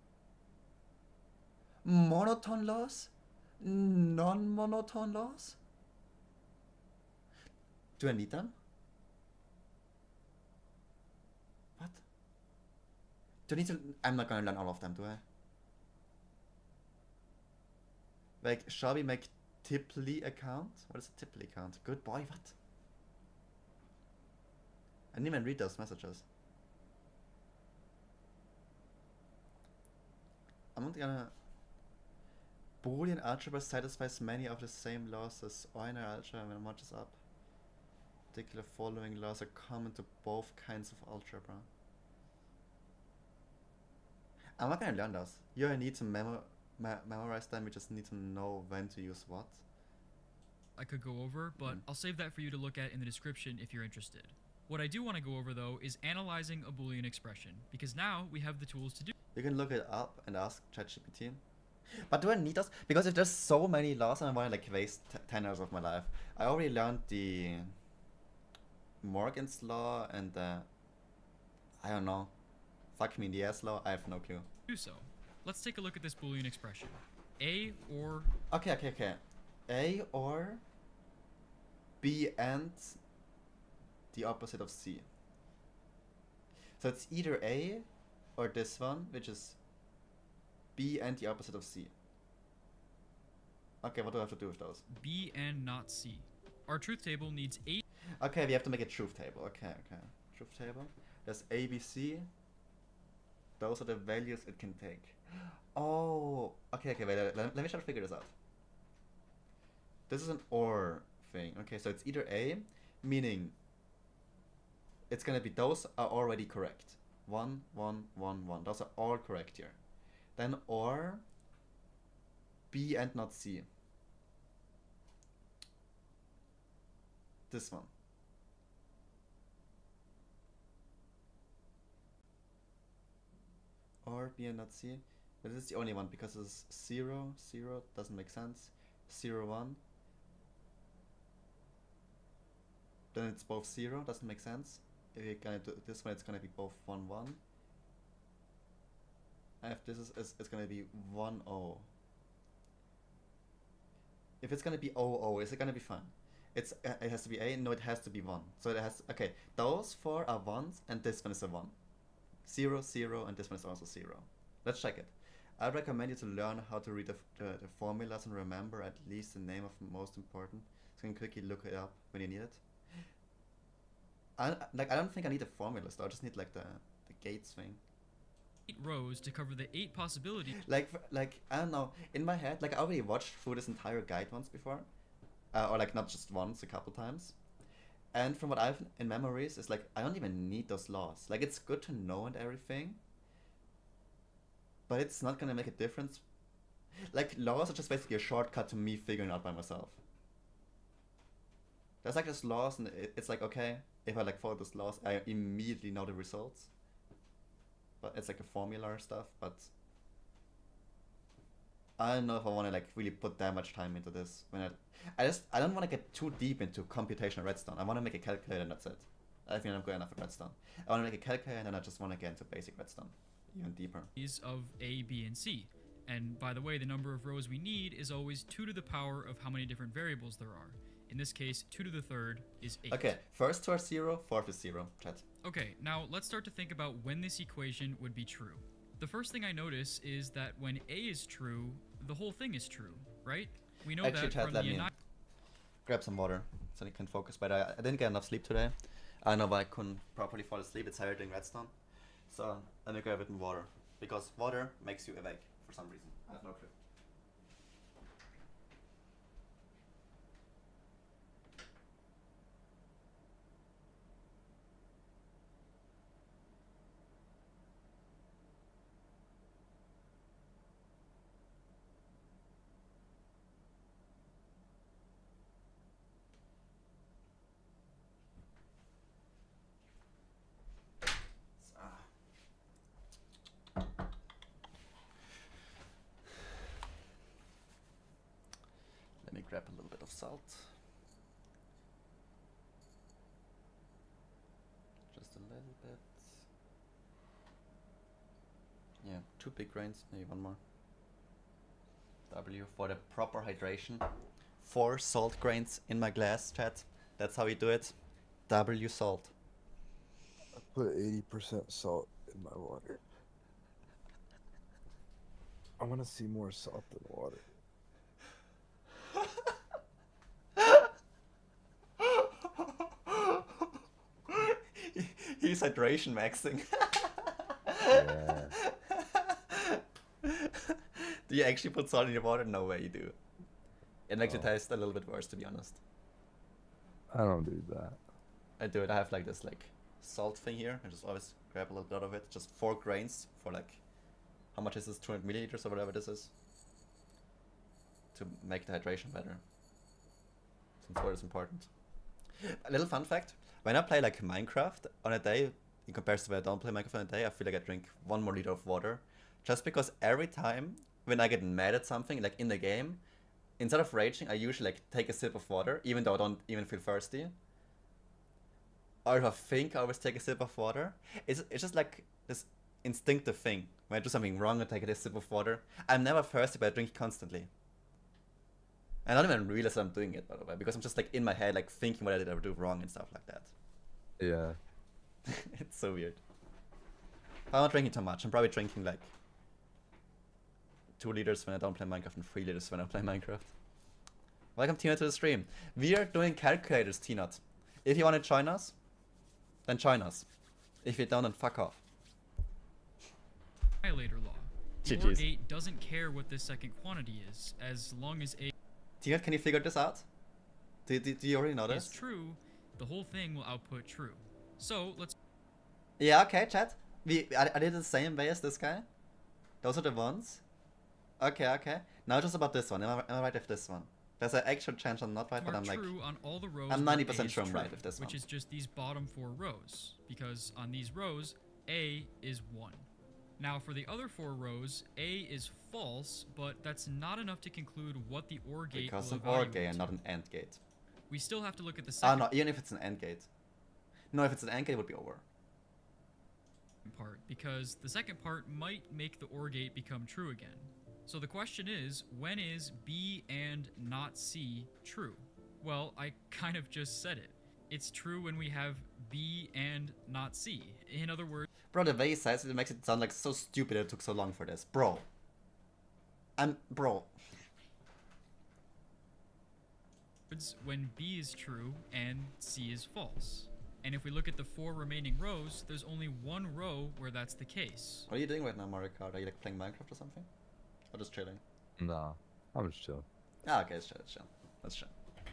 Monotone laws? Non-monotone laws? Do I need them? What? Do I need to... I'm not gonna learn all of them, do I? Like, shall we make Tipley account? What is a Tipley account? Good boy, what? I didn't even read those messages. I'm not gonna... Boolean algebra satisfies many of the same laws as Euler algebra when much is up. Particular following laws are common to both kinds of algebra. I'm not gonna learn those. You don't need to memorize them, you just need to know when to use what. I could go over, but I'll save that for you to look at in the description if you're interested. What I do want to go over though is analyzing a Boolean expression, because now we have the tools to do You can look it up and ask ChatGPT. But do I need those? Because if there's so many laws and I want to like waste 10 hours of my life, I already learned the Morgan's law and I don't know, fuck me in the ass law. I have no clue. so. Let's take a look at this Boolean expression. A or Okay. A or B and the opposite of C. So it's either A or this one, which is B and the opposite of C. Okay, what do I have to do with those? B and not C. Our truth table needs 8 Okay, we have to make a truth table. Okay. Truth table. There's A, B, C. Those are the values it can take. Oh, okay, wait, let me try to figure this out. This is an OR thing. Okay, so it's either A, meaning it's gonna be those are already correct. 1, 1, 1, 1. Those are all correct here. Then OR B and not C. This one. Or B and not C. But this is the only one because it's 0, 0, doesn't make sense. 0, 1. Then it's both 0, doesn't make sense. If you're gonna do this one, it's gonna be both 1, 1. And if this is it's gonna be 1, 0. If it's gonna be 0, 0, is it gonna be fun? it has to be A. No, it has to be 1. So it has, okay, those 4 are 1s, and this one is a 1. 0, 0, and this one is also 0. Let's check it. I recommend you to learn how to read the formulas and remember at least the name of the most important, so you can quickly look it up when you need it. I don't think I need the formulas though. I just need like the gates thing. 8 rows to cover the 8 possibilities. Like I don't know. In my head, like I already watched through this entire guide once before, or like not just once, a couple times. And from what I've in memories, is like I don't even need those laws. Like it's good to know and everything, but it's not gonna make a difference. Like laws are just basically a shortcut to me figuring it out by myself. There's like just laws, and it's like okay, if I like follow those laws, I immediately know the results. But it's like a formula or stuff. But I don't know if I want to like really put that much time into this. When I don't want to get too deep into computational redstone. I want to make a calculator and that's it. I think I'm good enough at redstone. I want to make a calculator and then I just want to get into basic redstone even deeper. Of A, B, and C. And by the way, the number of rows we need is always 2 to the power of how many different variables there are. In this case, 2 to the third is 8. Okay, first 2 are 0, fourth is 0. Chat. Okay, now let's start to think about when this equation would be true. The first thing I notice is that when A is true, the whole thing is true, right? We know Actually, that chat, from let the me grab some water so you can focus. But I didn't get enough sleep today. I don't know why I couldn't properly fall asleep. It's higher doing redstone. So let me grab it in water. Because water makes you awake for some reason. I have no clue. Let me grab a little bit of salt. Just a little bit. Yeah, 2 big grains, maybe 1 more. W for the proper hydration. 4 salt grains in my glass, chat. That's how we do it. W salt. I put 80% salt in my water. I want to see more salt than water. He's hydration maxing. Yeah. Do you actually put salt in your water? No way you do. It makes it taste a little bit worse, to be honest. I don't do that. I do it. I have like this like salt thing here. I just always grab a little bit of it. Just 4 grains for like, how much is this? 200 milliliters or whatever this is. To make the hydration better. Since water is important. A little fun fact. When I play like Minecraft on a day, in comparison to when I don't play Minecraft on a day, I feel like I drink 1 more liter of water. Just because every time when I get mad at something, like in the game, instead of raging, I usually like take a sip of water, even though I don't even feel thirsty. Or if I think I always take a sip of water, it's just like this instinctive thing. When I do something wrong, I take a sip of water. I'm never thirsty, but I drink constantly. I don't even realize that I'm doing it, by the way, because I'm just like in my head, like thinking what I did ever do wrong and stuff like that. Yeah. It's so weird. I'm not drinking too much. I'm probably drinking like 2 liters when I don't play Minecraft and 3 liters when I play Minecraft. Welcome, Tina, to the stream. We are doing calculators, Tina. If you want to join us, then join us. If you don't, then fuck off. Annihilator law. The OR GG's. gate doesn't care what this second quantity is, as long as A Tina, can you figure this out? Do you already know is this? true, the whole thing will output true. So let's Yeah, okay, chat. I did it the same way as this guy. Those are the ones. Okay. Now just about this one. Am I right with this one? There's an actual chance I'm not right, but mark I'm like... true on all the rows. I'm where 90% A is sure I'm true, right with this which one. is just these bottom 4 rows, because on these rows, A is 1. Now for the other 4 rows, A is false, but that's not enough to conclude what the OR gate Because will an OR evaluate gate and to. not an AND gate. We still have to look at the Ah, second no, even if it's an AND gate. No, if it's an AND gate, it would be over. part, because the second part might make the OR gate become true again. So the question is, when is B and not C true? Well, I kind of just said it. It's true when we have B and not C. In other words, Bro, the way he says it makes it sound like so stupid it took so long for this. Bro. Bro. when B is true and C is false. And if we look at the 4 remaining rows, there's only one row where that's the case. What are you doing right now, Mario Kart? Are you like playing Minecraft or something? Or just chilling? Nah, I'm just chill. Ah, okay, it's chill, it's chill. That's chill.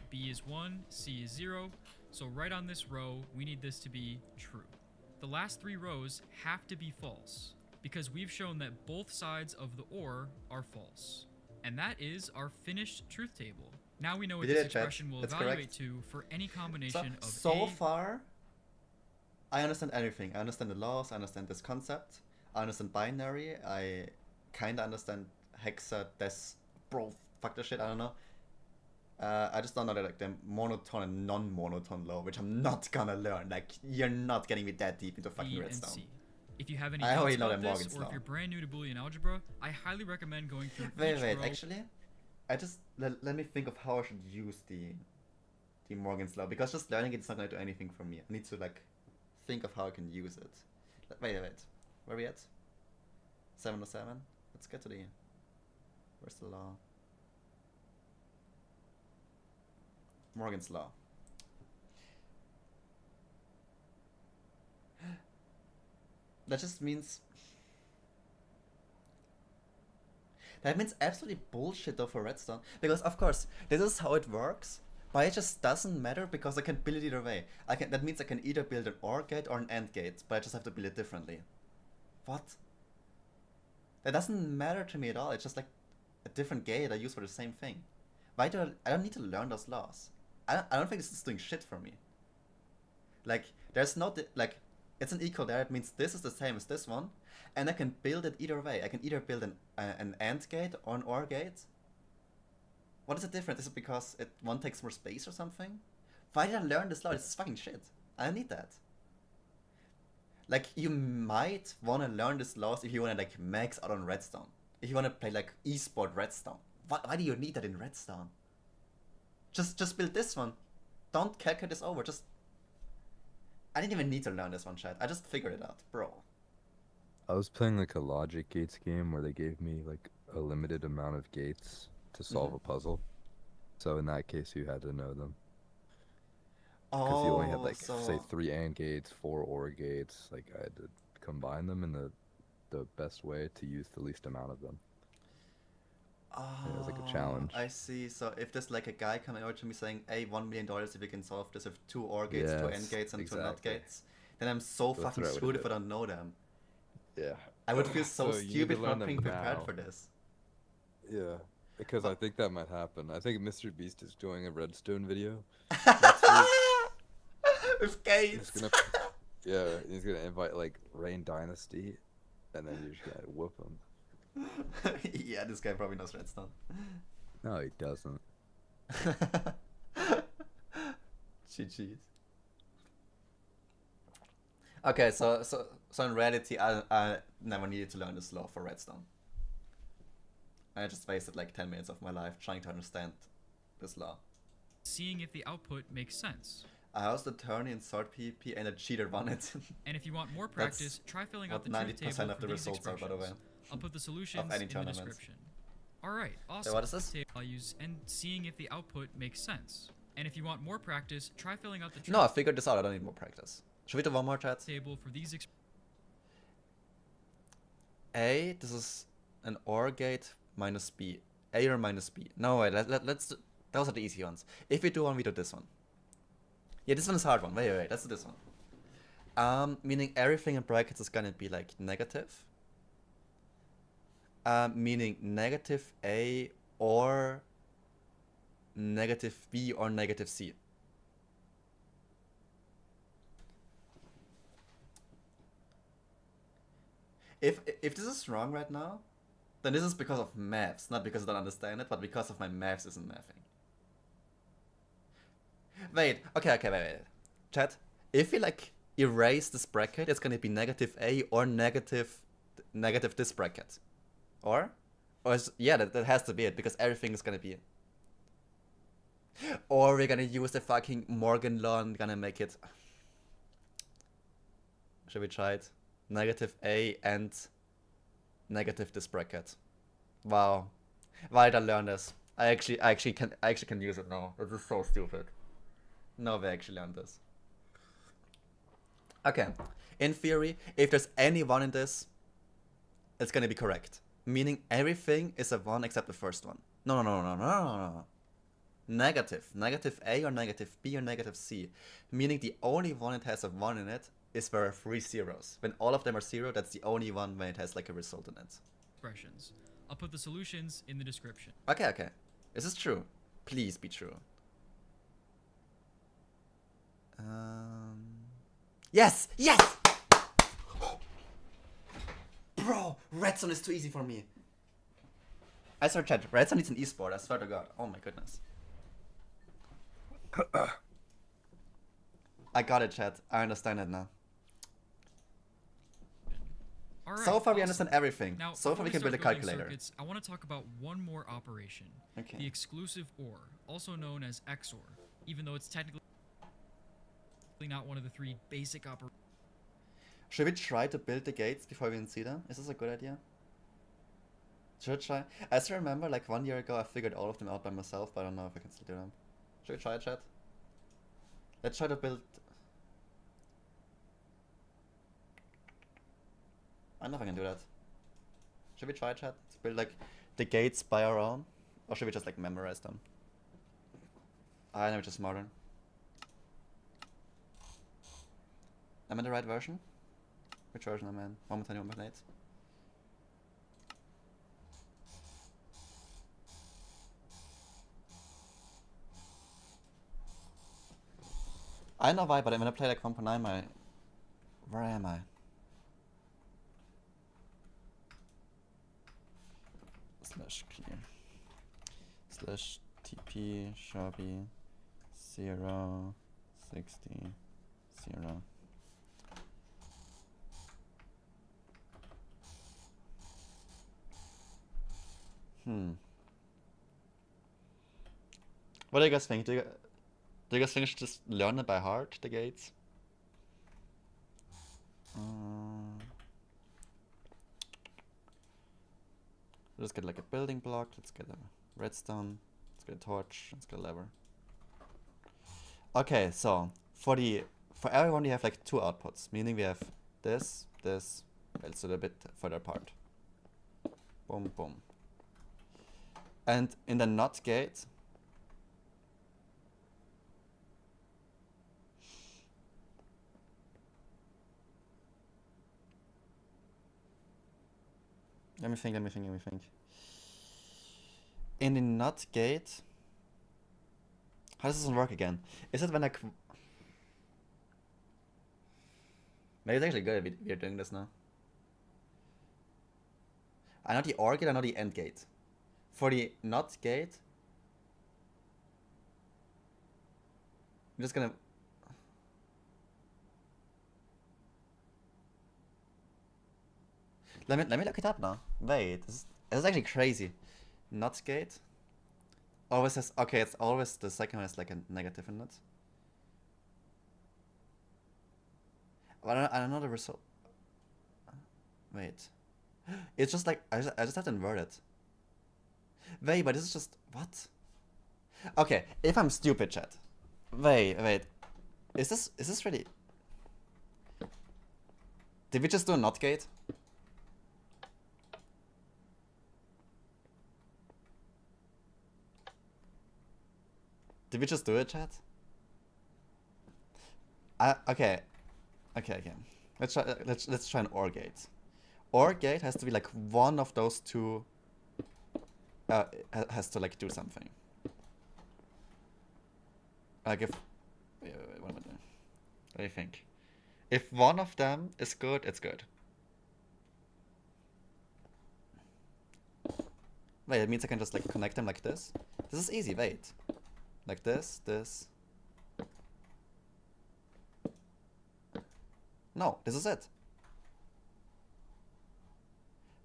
B is 1, C is 0, so right on this row, we need this to be true. The last 3 rows have to be false, because we've shown that both sides of the OR are false. And that is our finished truth table. Now we know what We did this it, chat. expression will That's evaluate correct. to for any combination of So A. far, I understand everything. I understand the laws, I understand this concept, I understand binary, I kinda understand hexa, bro, fuck the shit, I don't know. I just don't know like the monotone and non-monotone law, which I'm not gonna learn. Like, you're not getting me that deep into fucking B, and Redstone. C. If you have any I doubts already know about that this, Morgan's or law. if you're brand new to Boolean algebra, I highly recommend going through Wait, each wait, row. actually, I just let me think of how I should use the Morgan's law, because just learning it's not gonna do anything for me. I need to like think of how I can use it. Wait, where are we at? 707. Let's get to the. Where's the law? Morgan's law. That just means. That means absolutely bullshit though for Redstone. Because of course, this is how it works, but it just doesn't matter because I can build it either way. That means I can either build an OR gate or an AND gate, but I just have to build it differently. What? That doesn't matter to me at all. It's just like a different gate I use for the same thing. Why do I don't need to learn those laws. I don't think this is doing shit for me. Like, there's no, like, it's an equal there. It means this is the same as this one, and I can build it either way. I can either build an AND gate or an OR gate. What is the difference? Is it because one takes more space or something? Why did I learn this law? This is fucking shit. I don't need that. Like, you might want to learn these laws if you want to, like, max out on Redstone. If you want to play, like, esport Redstone. Why do you need that in Redstone? Just build this one. Don't calculate this over. I didn't even need to learn this one, chat. I just figured it out, bro. I was playing like a logic gates game where they gave me like a limited amount of gates to solve a puzzle. So in that case, you had to know them. Because you only had like say 3 AND gates, 4 OR gates. Like I had to combine them in the best way to use the least amount of them. It was like a challenge. I see. So if there's like a guy coming over to me saying, "Hey, $1 million if you can solve this with 2 OR gates, 2 AND Yes, gates, and 2 NOT exactly. gates," then I'm so That's fucking what I would screwed do. if I don't know them. Yeah. I would feel so So you need to stupid for learn not being them prepared now. for this. Yeah. Because I think that might happen. I think Mr. Beast is doing a Redstone video. With He's gates. gonna, yeah, he's gonna invite like Rain Dynasty, and then you're just gonna whoop him. Yeah, this guy probably knows Redstone. No, he doesn't. GG's. Okay, so in reality, I never needed to learn this law for Redstone. I just wasted like 10 minutes of my life trying to understand this law. Seeing if the output makes sense. I housed the attorney in Sword PvP and a cheater won it. And if you want more That's practice, try filling out what the truth 90% table of for the these results are, by the way. expressions. I'll put the solutions any in the tournament. description. Alright, awesome. what is this? Table values and seeing if the output makes sense. And if you want more practice, try filling out the truth No, I figured this out. I don't need more practice. Should we do one more, chat? table for these A, this is an OR gate minus B. A or minus B. No, wait, let's. Those are the easy ones. If we do one, we do this one. Yeah, this one is a hard one. Wait, let's do this one. Meaning everything in brackets is gonna be like negative. Meaning negative A or negative B or negative C. If this is wrong right now, then this is because of maths, not because I don't understand it, but because of my maths isn't mathing. Wait, wait. Chat, if we like erase this bracket, it's gonna be negative A or negative this bracket. Or yeah, that has to be it, because everything is gonna be Or we're gonna use the fucking Morgan law and gonna make it. Should we try it? Negative a and negative this bracket. Wow. Why did I learn this? I actually can use it now. This is so stupid. No, we actually learned this. Okay. In theory, if there's any 1 in this, it's gonna be correct. Meaning everything is a 1 except the first one. No. Negative. Negative A or negative B or negative C. Meaning the only one that has a 1 in it is where there are 3 zeros. When all of them are 0, that's the only one when it has like a result in it. Expressions. I'll put the solutions in the description. Okay. This is true. Please be true. Yes! Bro, Redstone is too easy for me. I swear, chat, Redstone needs an esport, I swear to god. Oh my goodness. I got it, chat. I understand it now. All right, So far we awesome. understand everything. Now, So far before we can start build a building calculator. circuits, I want to talk about one more operation. Okay. The exclusive OR, also known as XOR, even though it's technically not one of the 3 basic operations. Should we try to build the gates before we even see them? Is this a good idea? Should I try? I still remember like 1 year ago I figured all of them out by myself, but I don't know if I can still do them. Should we try it, chat? Let's try to build... I don't know if I can do that. Should we try, chat? To build like the gates by our own? Or should we just like memorize them? I know it's just smarter. Am I in the right version? Which version am I in? 1.20, 1.8? I know why, but I'm gonna play like 1.9, where am I? Slash clear. Slash TP Sharpie 0 60 0. What do you guys think? Do you guys think I should just learn it by heart, the gates? Let's get like a building block, let's get a redstone, let's get a torch, let's get a lever. Okay, so for everyone we have like 2 outputs, meaning we have this, let's do it a bit further apart. Boom, boom. And in the NOT gate, let me think. In the NOT gate, how does this one work again? Is it when I... Maybe it's actually good we're doing this now. I know the OR gate, I know the AND gate. For the NOT gate, I'm just gonna... Let me look it up now. Wait, this is actually crazy. NOT gate always has... Okay, it's always the second one has like a negative in it. But I don't know the result. Wait. It's just like... I just have to invert it. Wait, but this is just... What? Okay, if I'm stupid, chat. Wait. Is this really... Did we just do a NOT gate? Did we just do it, chat? Okay. Let's try an OR gate. OR gate has to be like one of those 2 has to like do something. Like if... Wait, what am I doing? What do you think? If one of them is good, it's good. Wait, it means I can just like connect them like this? This is easy, wait. Like this. No, this is it.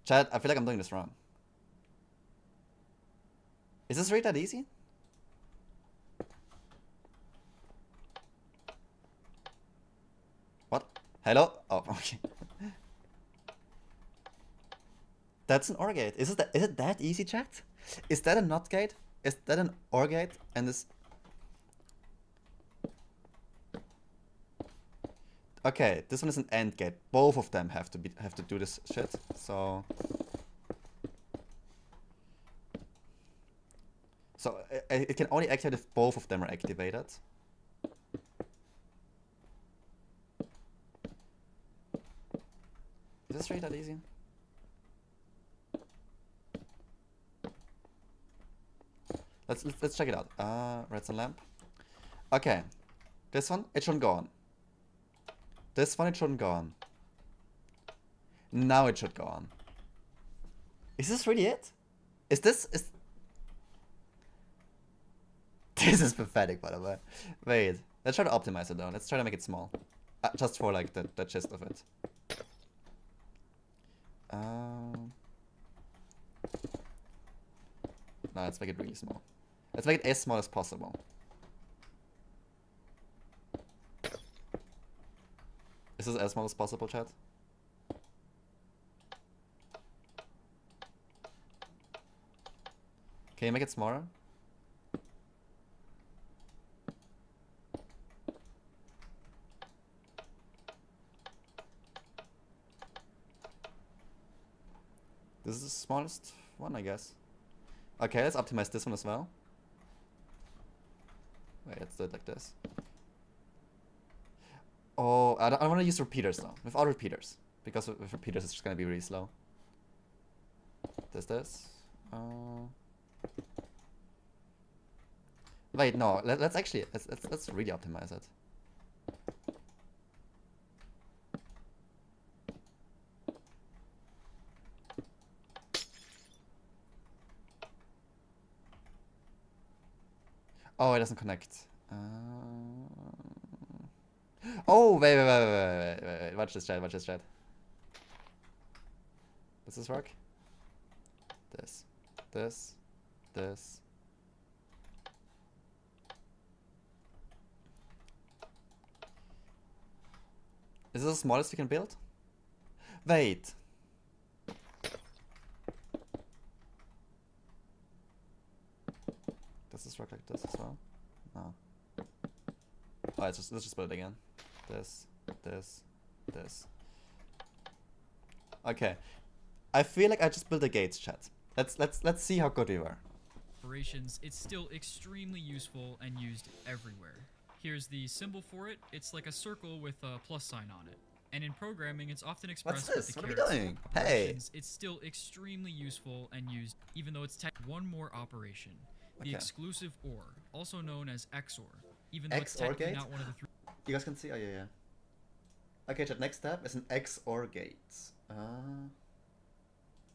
Chat, I feel like I'm doing this wrong. Is this really that easy? Hello? Oh, okay. That's an OR gate. Is it that easy, chat? Is that a NOT gate? Is that an OR gate? And this... Okay, this one is an AND gate. Both of them have to do this shit. So it can only activate if both of them are activated. Is this really that easy? Let's check it out. Redstone lamp. Okay, this one it shouldn't go on. This one it shouldn't go on. Now it should go on. Is this really it? Is this This is pathetic, by the way. Wait, let's try to optimize it though. Let's try to make it small, just for like the gist of it. No, let's make it really small. Let's make it as small as possible. Is this as small as possible, chat? Can you make it smaller? This is the smallest one, I guess. Okay, let's optimize this one as well. Wait, let's do it like this. Oh, I don't want to use repeaters though. Without repeaters. Because with repeaters it's just going to be really slow. This. Wait, no. Let's actually... Let's really optimize it. Oh, it doesn't connect. Oh, wait. Watch this, chat. Does this work? This. Is this the smallest you can build? Wait. Does this work like this as well? No. Oh, let's just build it again. This. Okay. I feel like I just built the gates, chat. Let's see how good we were. Operations, it's still extremely useful and used everywhere. Here's the symbol for it. It's like a circle with a plus sign on it. And in programming, it's often expressed What's this? with the What are we caret doing? symbol. Hey. Operations, it's still extremely useful and used, even though it's one more operation. The Okay. exclusive OR, also known as XOR, even though it's XOR technically gate? not one of the three. You guys can see? Oh, yeah. Okay, chat, next step is an XOR gate.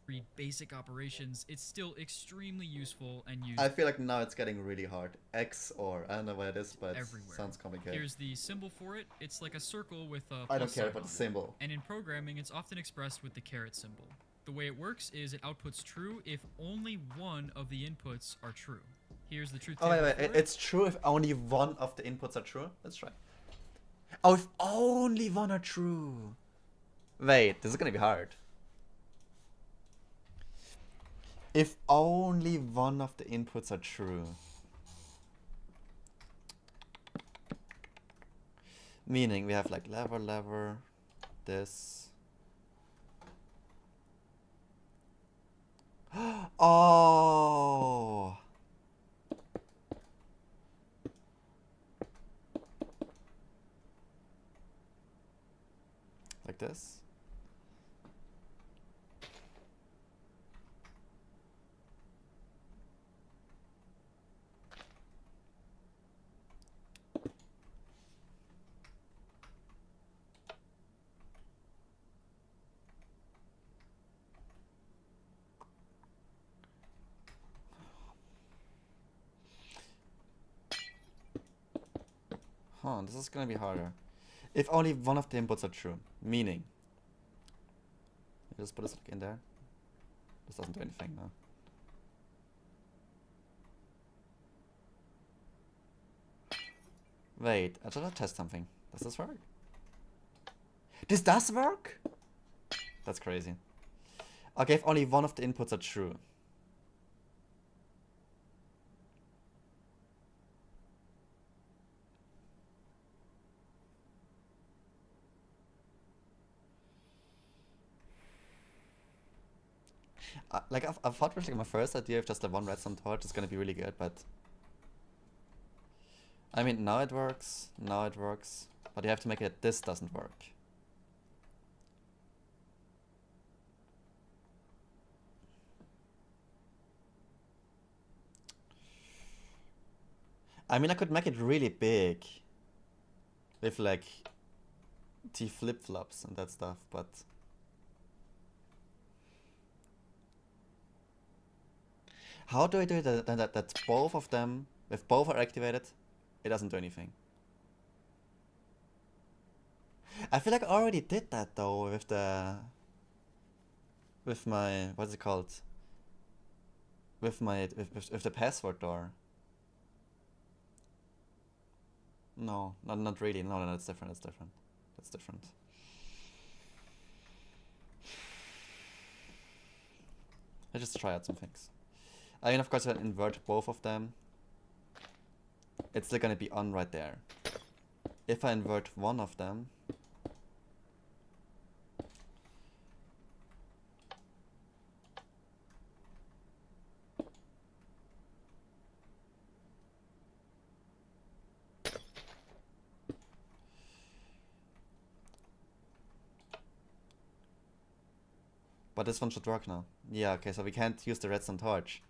Three basic operations, it's still extremely useful and used I feel like now it's getting really hard. XOR. I don't know what it is, but everywhere. sounds complicated. Here's the symbol for it. It's like a circle with a plus I don't care sign about the on it. symbol. And in programming, it's often expressed with the caret symbol. The way it works is it outputs true if only one of the inputs are true. Here's the truth Oh, table wait. for it. It's true if only one of the inputs are true? Let's try. Oh, if only one are true. Wait, this is gonna be hard. If only one of the inputs are true. Meaning we have like lever, this. Oh! Like this. Huh, this is gonna be harder. If only one of the inputs are true. Meaning. Just put this like in there. This doesn't do anything now. Wait, I just want to test something. Does this work? This does work? That's crazy. Okay, if only one of the inputs are true. Like, I thought like my first idea of just the one redstone torch is gonna be really good, but... I mean, now it works, but you have to make it this doesn't work. I mean, I could make it really big with like T flip-flops and that stuff, but how do I do it that both of them, if both are activated, it doesn't do anything? I feel like I already did that though with my, what's it called? With the password door. No, not really. No, that's different. That's different. Let's just try out some things. I mean, of course, if I invert both of them, it's still gonna be on right there. If I invert one of them, but this one should work now. Yeah, okay, so we can't use the redstone torch.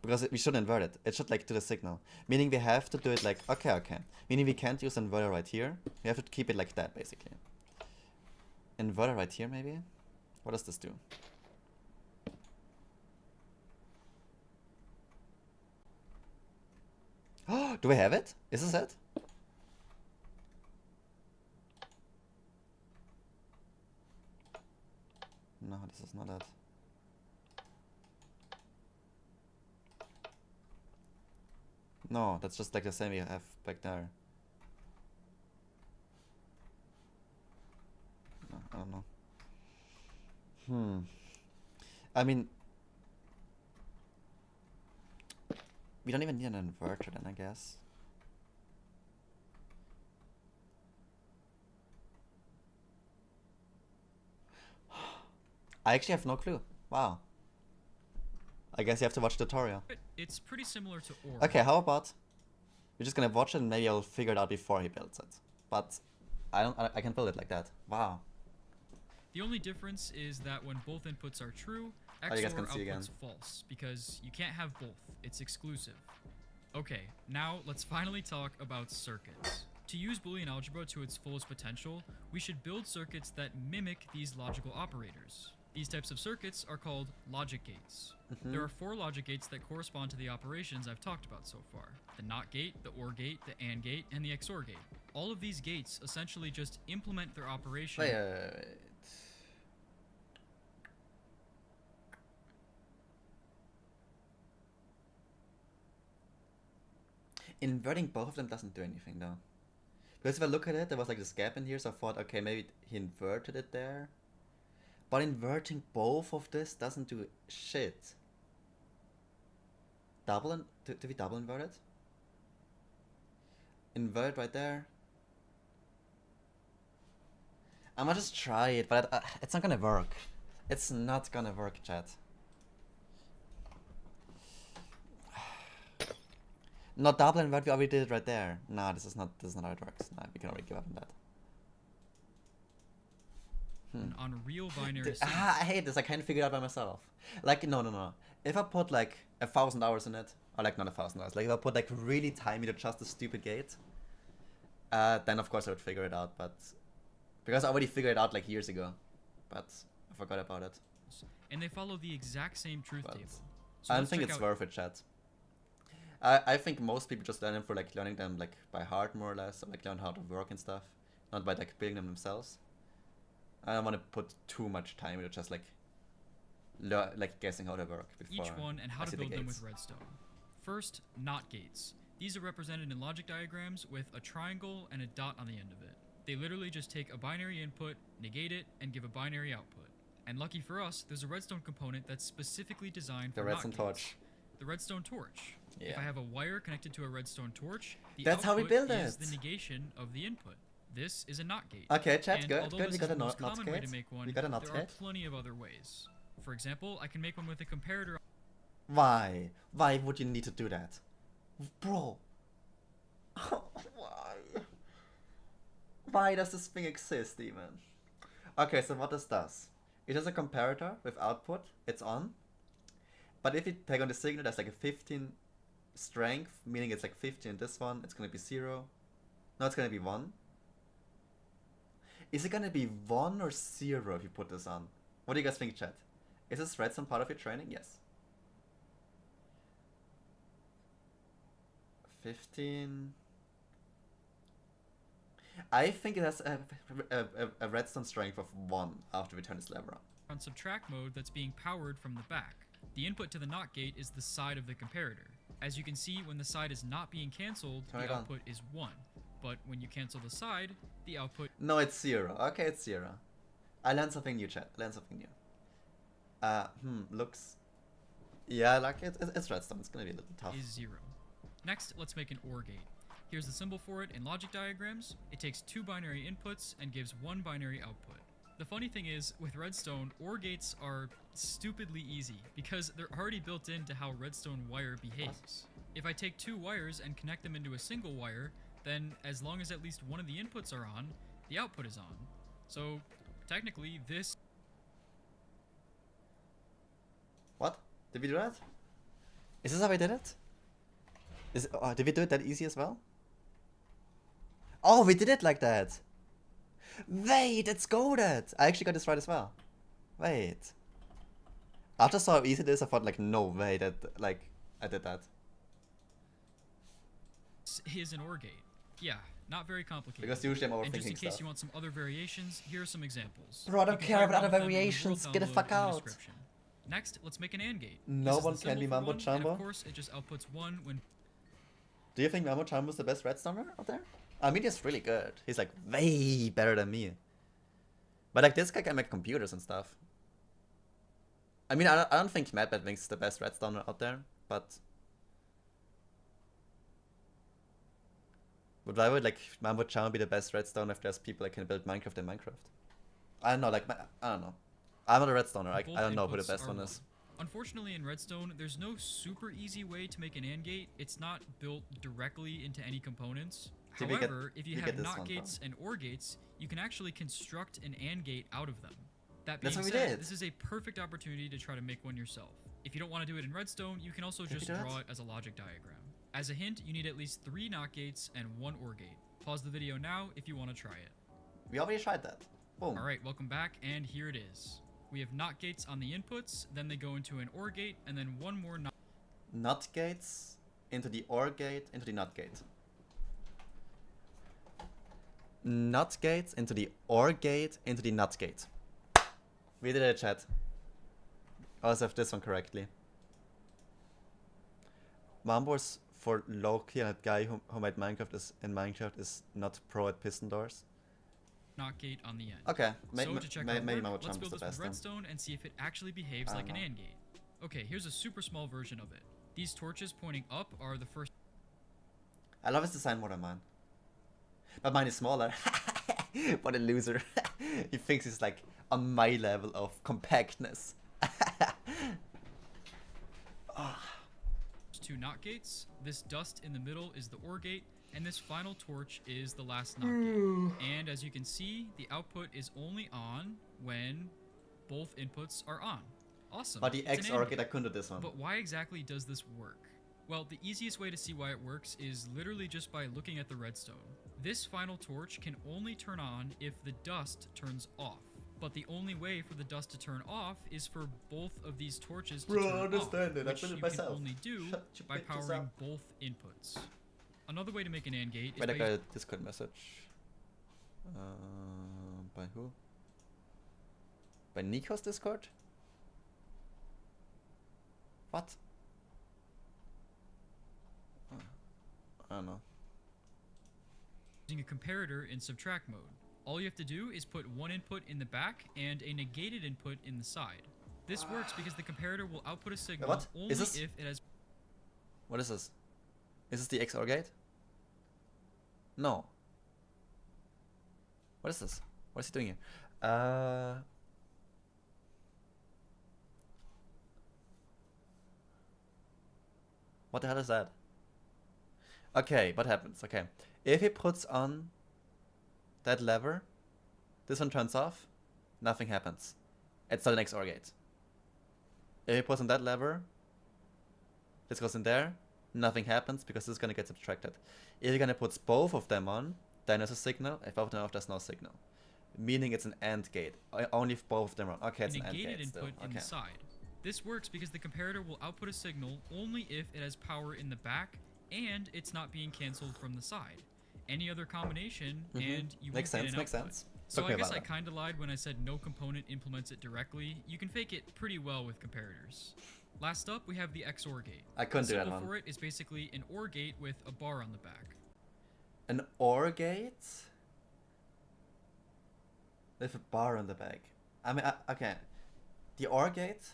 Because we should invert it. It should like do the signal. Meaning we have to do it like, okay. Meaning we can't use inverter right here. We have to keep it like that, basically. Inverter right here, maybe? What does this do? Oh, do we have it? Is this it? No, this is not it. No, that's just like the same we have back there. No, I don't know. I mean, we don't even need an inverter then, I guess. I actually have no clue. Wow. I guess you have to watch the tutorial. It's pretty similar to OR. Okay, how about we're just gonna watch it and maybe I'll figure it out before he builds it. But I can build it like that. Wow. The only difference is that when both inputs are true, Oh, you guys XOR can see again. outputs false, because you can't have both. It's exclusive. Okay, now let's finally talk about circuits. To use Boolean algebra to its fullest potential, we should build circuits that mimic these logical operators. These types of circuits are called logic gates. There are 4 logic gates that correspond to the operations I've talked about so far. The NOT gate, the OR gate, the AND gate, and the XOR gate. All of these gates essentially just implement their operation. Wait. Inverting both of them doesn't do anything though. Because if I look at it, there was like this gap in here, so I thought, okay, maybe he inverted it there. But inverting both of this doesn't do shit. Do we double invert it? Invert right there. I'm gonna just try it, but it's not gonna work. It's not gonna work, chat. Not double invert, we already did it right there. Nah, this is not how it works. Nah, we can already give up on that. On real binary Dude, signals. I hate this. I can't figure it out by myself. Like, no. If I put like 1,000 hours in it, or like not 1,000 hours, like if I put like really time into just a stupid gate, then of course I would figure it out. But because I already figured it out like years ago, but I forgot about it. And they follow the exact same truth But table. So I don't let's think check it's out- worth it, chat. I think most people just learn them for like learning them like by heart more or less, or like learn how to work and stuff, not by like building them themselves. I don't want to put too much time into just like guessing how they work before each one and how I to see the build them gates. with redstone. First, NOT gates. These are represented in logic diagrams with a triangle and a dot on the end of it. They literally just take a binary input, negate it, and give a binary output. And lucky for us, there's a redstone component that's specifically designed The for redstone NOT gates. torch. The redstone torch. If Yeah. I have a wire connected to a redstone torch, the That's how we output build is it. the negation of the input. This is a NOT gate. Okay, chat, And good, although good. this We is got a the most not common way gate. to make one, We got a not there are gate. plenty of other ways. For example, I can make one with a comparator. Why? Why would you need to do that? Bro. Why? Why does this thing exist even? Okay, so what this does? It has a comparator with output, it's on. But if you take on the signal, there's like a 15 strength, meaning it's like 15 in this one, it's gonna be 0. No, it's gonna be 1. Is it gonna be 1 or 0 if you put this on? What do you guys think, chat? Is this redstone part of your training? Yes. 15. I think it has a redstone strength of 1 after we turn this lever on. On subtract mode that's being powered from the back. The input to the NOT gate is the side of the comparator. As you can see, when the side is not being cancelled, Turn it the on. output is 1. But when you cancel the side, the output No, it's 0. Okay, it's 0. I learned something new, chat. I learned something new. Looks... Yeah, like it's redstone. It's gonna be a little tough. is 0. Next, let's make an OR gate. Here's the symbol for it in logic diagrams. It takes 2 binary inputs and gives 1 binary output. The funny thing is, with redstone, OR gates are stupidly easy because they're already built into how redstone wire behaves. If I take 2 wires and connect them into a single wire, then as long as at least one of the inputs are on, the output is on. So technically this What? Did we do that? Is this how we did it? Did we do it that easy as well? Oh, we did it like that! Wait, it's goated! I actually got this right as well. Wait. After I saw how easy it is, I thought like, no way that, like, I did that. is an OR gate. Yeah, not very complicated. Because usually I'm And just in overthinking case stuff. you want some other variations, here are some examples. Bro, I don't You can care play about around other with them in the variations. world Get the download fuck in out. description. Next, let's make an AND gate. No This is one the can be symbol for Mambo one, and Jumbo. of course, it just outputs 1 when Do you think Mambo Jumbo is the best redstoner out there? I mean, he's really good. He's like way better than me. But like this guy can make computers and stuff. I mean, I don't think MadBad is the best redstoner out there, but why would like Mambo Jumbo be the best redstone if there's people that can build Minecraft in Minecraft? I don't know, like I don't know. I'm not a redstoner. I both don't know who the inputs best are one 1. is. Unfortunately, in Redstone, there's no super easy way to make an AND gate. It's not built directly into any components. Did we get- However, if you we have get this NOT one gates and OR gates, you can actually construct an AND gate out of them. That being That's what we said, did. this is a perfect opportunity to try to make one yourself. If you don't want to do it in Redstone, you can also Did we just do that? draw it as a logic diagram. As a hint, you need at least 3 NOT gates and 1 OR gate. Pause the video now if you want to try it. We already tried that. Boom. Alright, welcome back, and here it is. We have NOT gates on the inputs, then they go into an OR gate, and then 1 more NOT NOT gates into the OR gate into the NOT gate. NOT gates into the OR gate into the NOT gate. We did it, chat. I also have this one correctly. Mambo's for Loki, and that guy who made Minecraft is not pro at piston doors. NOT gate on the end. Okay, So to check how maybe it Mambo works, let's Jumbo is build the this best with then. redstone and see if it actually behaves I like don't an know. AND gate. Okay, here's a super small version of it. These torches pointing up are the first I love his design more than mine. But mine is smaller. What a loser. He thinks he's like on my level of compactness. 2 NOT gates. This dust in the middle is the OR gate, and this final torch is the last NOT gate. And as you can see, the output is only on when both inputs are on. Awesome. But the It's an XOR AND gate, I couldn't do this one. But why exactly does this work? Well, the easiest way to see why it works is literally just by looking at the redstone. This final torch can only turn on if the dust turns off. But the only way for the dust to turn off is for both of these torches to Bro, turn I understand off, it. I which built it you myself. can only do Shut your by bitches powering up. both inputs. Another way to make an AND gate is Wait, I by got a Discord message. By who? By Nico's Discord? What? I don't know. using a comparator in subtract mode. All you have to do is put one input in the back and a negated input in the side. This works because the comparator will output a signal what? only Is this? if it has... What is this? Is this the XOR gate? No. What is this? What is he doing here? What the hell is that? Okay, what happens? Okay. If he puts on that lever, this one turns off, nothing happens. It's not an XOR gate. If he puts on that lever, this goes in there, nothing happens because this is going to get subtracted. If you're going to put both of them on, then there's a signal. If both of them off, there's no signal. Meaning it's an AND gate. Only if both of them are on. Okay, it's an AND gate negated still. input in the side. This works because the comparator will output a signal only if it has power in the back and it's not being cancelled from the side. Any other combination and you won't get an output. Makes sense. So Okay, I guess I valid. kind of lied when I said no component implements it directly. You can fake it pretty well with comparators. Last up, we have the XOR gate. I couldn't The do that symbol one. for it is basically an OR gate with a bar on the back. An OR gate with a bar on the back. I mean, okay. The OR gate,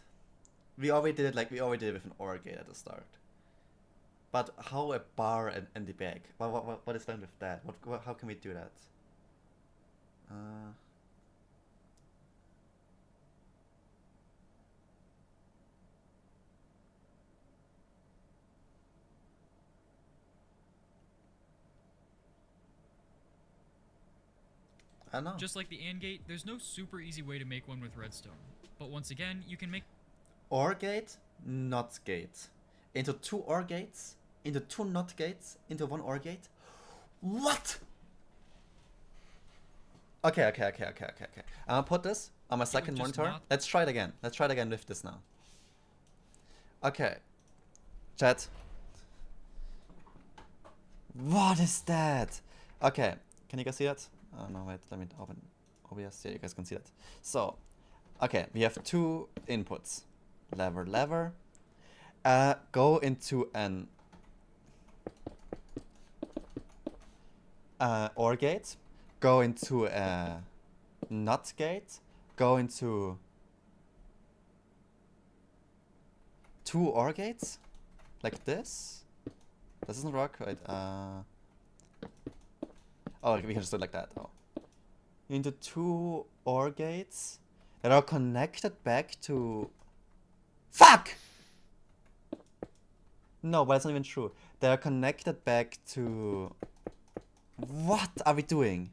we already did it with an OR gate at the start. But how a bar and the back? What is done with that? How can we do that? I don't know. Just like the AND gate, there's no super easy way to make one with redstone. But once again, you can make OR gate, NOT gate. Into two OR gates, into two NOT gates, into one OR gate. What? Okay. I'm gonna put this on my second just monitor. not- Let's try it again. Let's try it again with this now. Okay. Chat. What is that? Okay. Can you guys see that? Oh no, wait. Let me open OBS. Yeah, you guys can see that. So, okay. We have two inputs. Lever. Go into an OR gate. Go into a NOT gate. Go into two OR gates. Like this. This doesn't work, right? Oh, we can just do it like that. Oh. Into two OR gates that are connected back to... Fuck! No, but that's not even true. They are connected back to... What are we doing?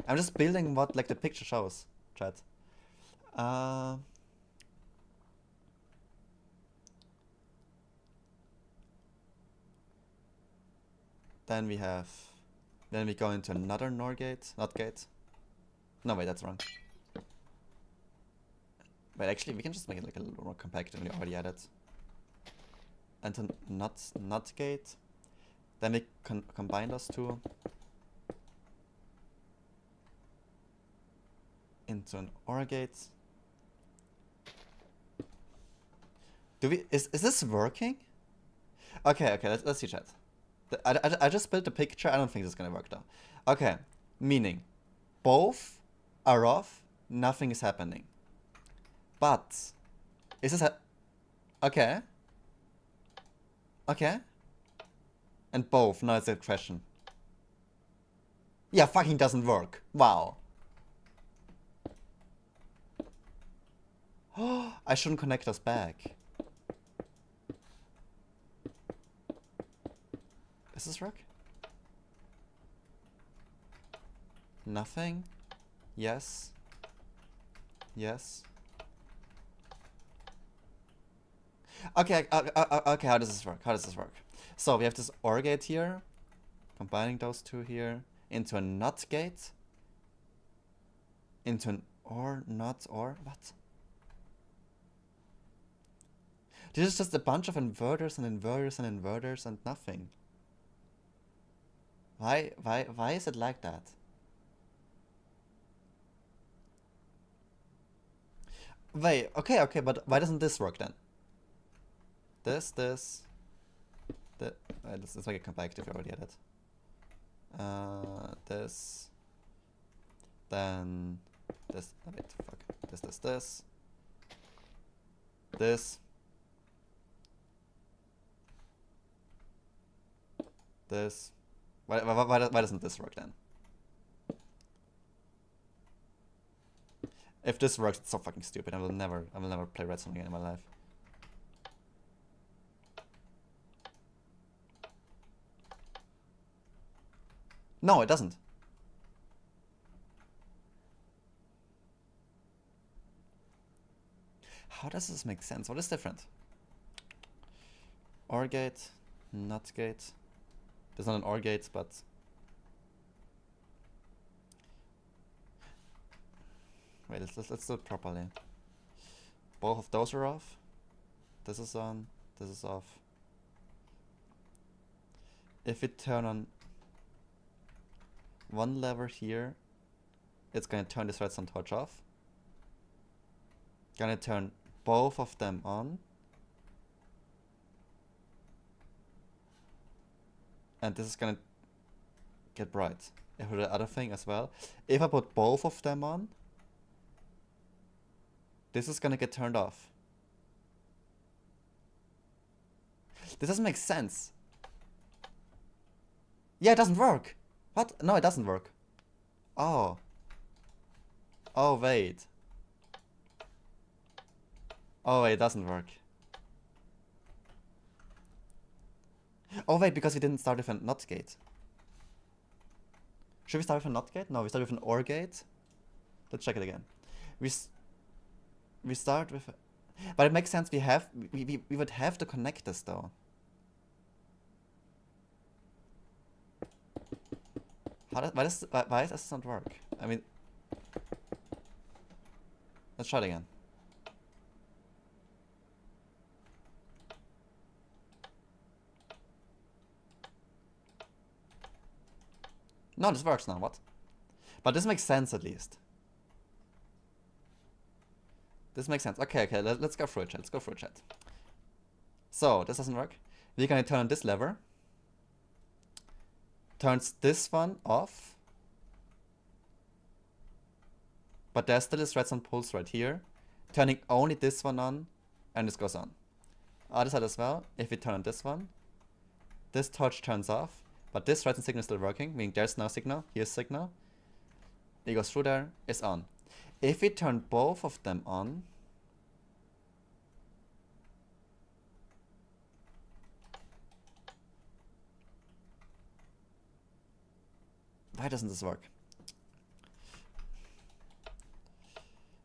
I'm just building what like the picture shows, chat. Then we go into another NOR gate, NOT gate. No, wait, that's wrong. Wait, actually, we can just make it like a little more compact than we already had it. And then NOT gate. Then we combine those two into an OR gate. Is this working? Okay, let's see chat. I just built the picture. I don't think this is gonna work though. Okay, meaning both are off, nothing is happening. But is this okay? Okay. And both, now it's a question. Yeah, fucking doesn't work. Wow. I shouldn't connect us back. Does this work? Nothing? Yes. Yes. Okay, okay, how does this work? So we have this OR gate here, combining those two here, into a NOT gate, into an OR, NOT, OR, what? This is just a bunch of inverters and inverters and inverters and nothing. Why is it like that? Wait, okay, but why doesn't this work then? Let's make it compact if you already had it. this. Then this. Oh, wait, fuck. This. This. This. Why doesn't this work then? If this works, it's so fucking stupid. I will never play Redstone again in my life. No, it doesn't. How does this make sense? What is different? OR gate, NOT gate. There's not an OR gate, but wait, let's do it properly. Both of those are off. This is on. This is off. If we turn on one lever here, it's gonna turn this redstone torch off. Gonna turn both of them on. And this is gonna get bright. If I do the other thing as well. If I put both of them on, this is gonna get turned off. This doesn't make sense. Yeah, it doesn't work. What? No, it doesn't work. Oh. Oh, wait. Oh, wait, it doesn't work. Oh, wait, because we didn't start with a NOT gate. Should we start with a NOT gate? No, we start with an OR gate. Let's check it again. We start with a... But it makes sense, we would have to connect this, though. Why does this not work? I mean... Let's try it again. No, this works now, what? But this makes sense at least. This makes sense. Okay, let's go through it, chat. Let's go through it, chat. So, this doesn't work. We're gonna turn on this lever. Turns this one off. But there still is redstone pulse right here. Turning only this one on, and this goes on. Other side as well, if we turn on this one, this torch turns off. But this redstone signal is still working, meaning there's no signal, here's signal. It goes through there, it's on. If we turn both of them on, why doesn't this work?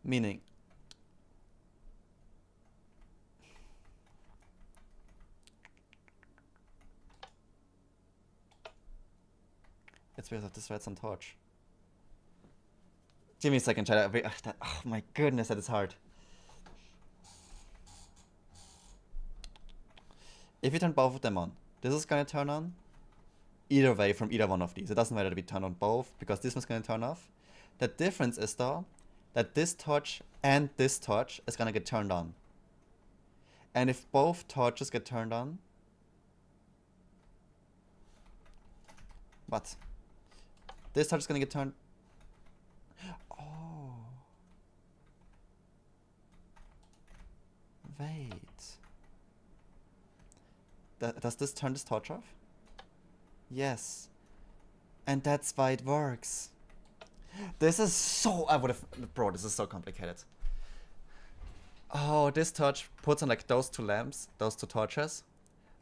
Meaning, it's because of this redstone torch. Give me a second, chat. Oh my goodness, that is hard. If you turn both of them on, this is gonna turn on either way from either one of these. It doesn't matter that we turn on both, because this one's gonna turn off. The difference is though, that this torch and this torch is gonna get turned on. And if both torches get turned on, what? This torch is gonna get turned. Oh. Wait. Does this turn this torch off? Yes. And that's why it works. This is so... I would have... Bro, this is so complicated. Oh, this torch puts on like those two lamps, those two torches.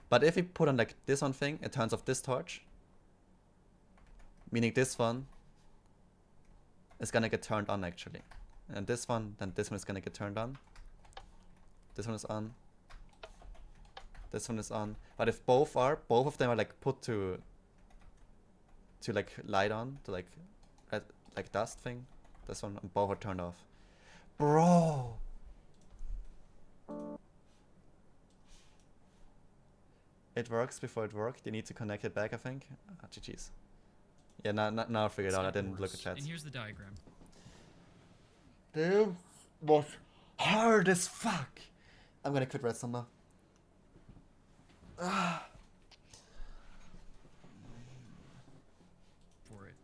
But if we put on like this one thing, it turns off this torch. Meaning this one is gonna get turned on actually. And this one, then this one is gonna get turned on. This one is on. This one is on. But if both of them are like put to like light on, to like dust thing, this one, and both are turned off. Bro! It works before it worked. You need to connect it back, I think. GG's. Yeah, now I figured it out. I didn't look at chat. And here's the diagram. This was hard as fuck. I'm gonna quit redstone now. For it.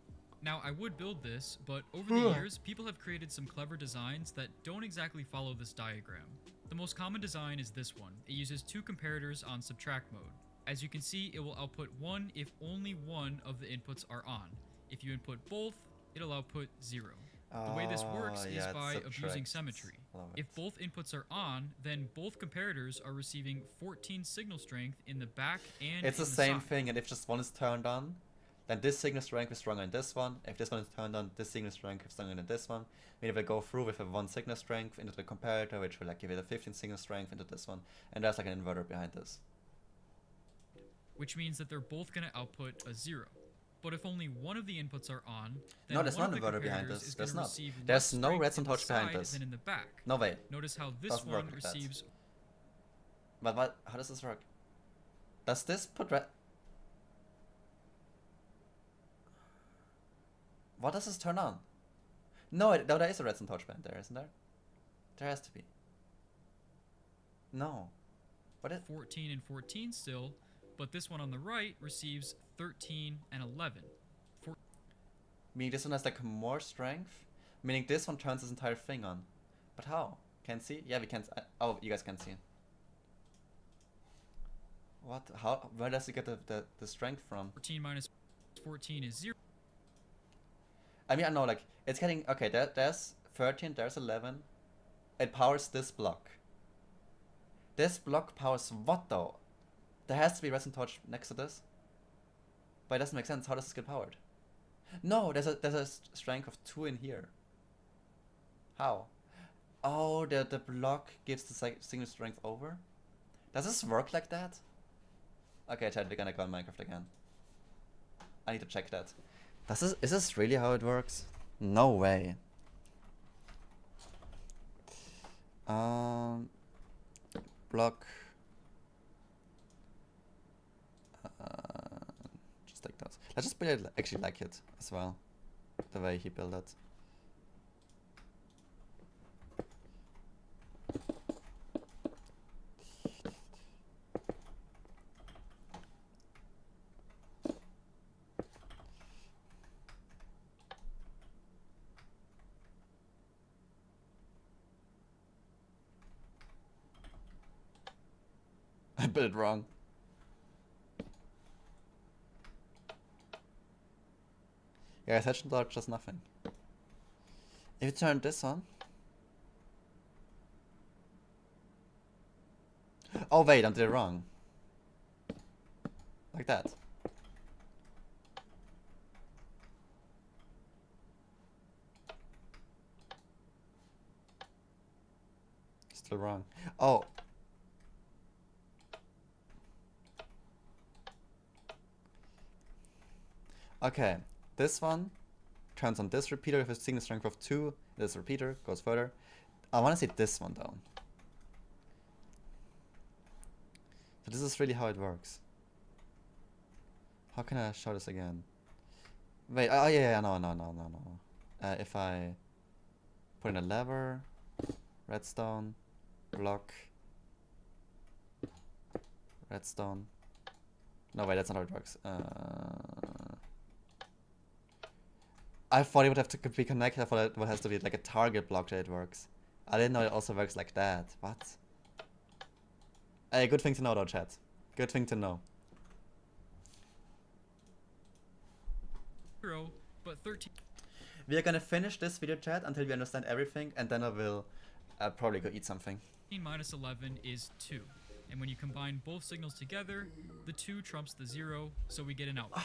Now, I would build this, but over the years, people have created some clever designs that don't exactly follow this diagram. The most common design is this one. It uses two comparators on subtract mode. As you can see, it will output 1 if only one of the inputs are on. If you input both, it'll output 0. The way this works is yeah, it by abusing subtracts. symmetry. Love If it. both inputs are on, then both comparators are receiving 14 signal strength in the back and It's in the same side. thing, and if just one is turned on, then this signal strength is stronger than this one. If this one is turned on, this signal strength is stronger than this one. Meaning we'll go through with a 1 signal strength into the comparator, which will like give it a 15 signal strength into this one, and there's like an inverter behind this. Which means that they're both going to output a 0. But if only one of the inputs are on, then No, there's one not of the an inverter behind comparators this. is There's going to not. receive There's less no strength redstone in the torch behind side this. than in the back. No way. Notice how this Doesn't work one like that. receives But what? How does this work? Does this put red? What does this turn on? No, no, there is a redstone torch band there, isn't there? There has to be. No. What is? 14 and 14 still, but this one on the right receives 13 and 11. Meaning this one has like more strength. Meaning this one turns this entire thing on. But how? Can't see? Yeah, we can't. Oh, you guys can't see. What? How? Where does it get the strength from? 14 minus 14 is 0. I mean, I know, like, it's getting... Okay, there's 13, there's 11. It powers this block. This block powers what, though? There has to be redstone torch next to this. But it doesn't make sense. How does this get powered? No, there's a strength of 2 in here. How? Oh, the block gives the single strength over? Does this work like that? Okay, chat, we're gonna go on Minecraft again. I need to check that. Is this really how it works? No way. Block. Just like that. Let's just build it actually like it as well. The way he built it. I built it wrong. Yeah, Ascension Torch does nothing. If you turn this on... Oh wait, I did it wrong. Like that. Still wrong. Oh. Okay, this one turns on this repeater with a single strength of 2. This repeater goes further. I want to see this one though. So this is really how it works. How can I show this again? Wait, oh yeah, no. If I put in a lever, redstone, block, redstone. No, wait, that's not how it works. I thought it would have to be connected. I thought it has to be like a target block that it works. I didn't know it also works like that. What? Hey, good thing to know though, chat. Good thing to know. 0, but 13 We are gonna finish this video chat until we understand everything, and then I will probably go eat something. minus 11 is 2. And when you combine both signals together, the 2 trumps the 0, so we get an output.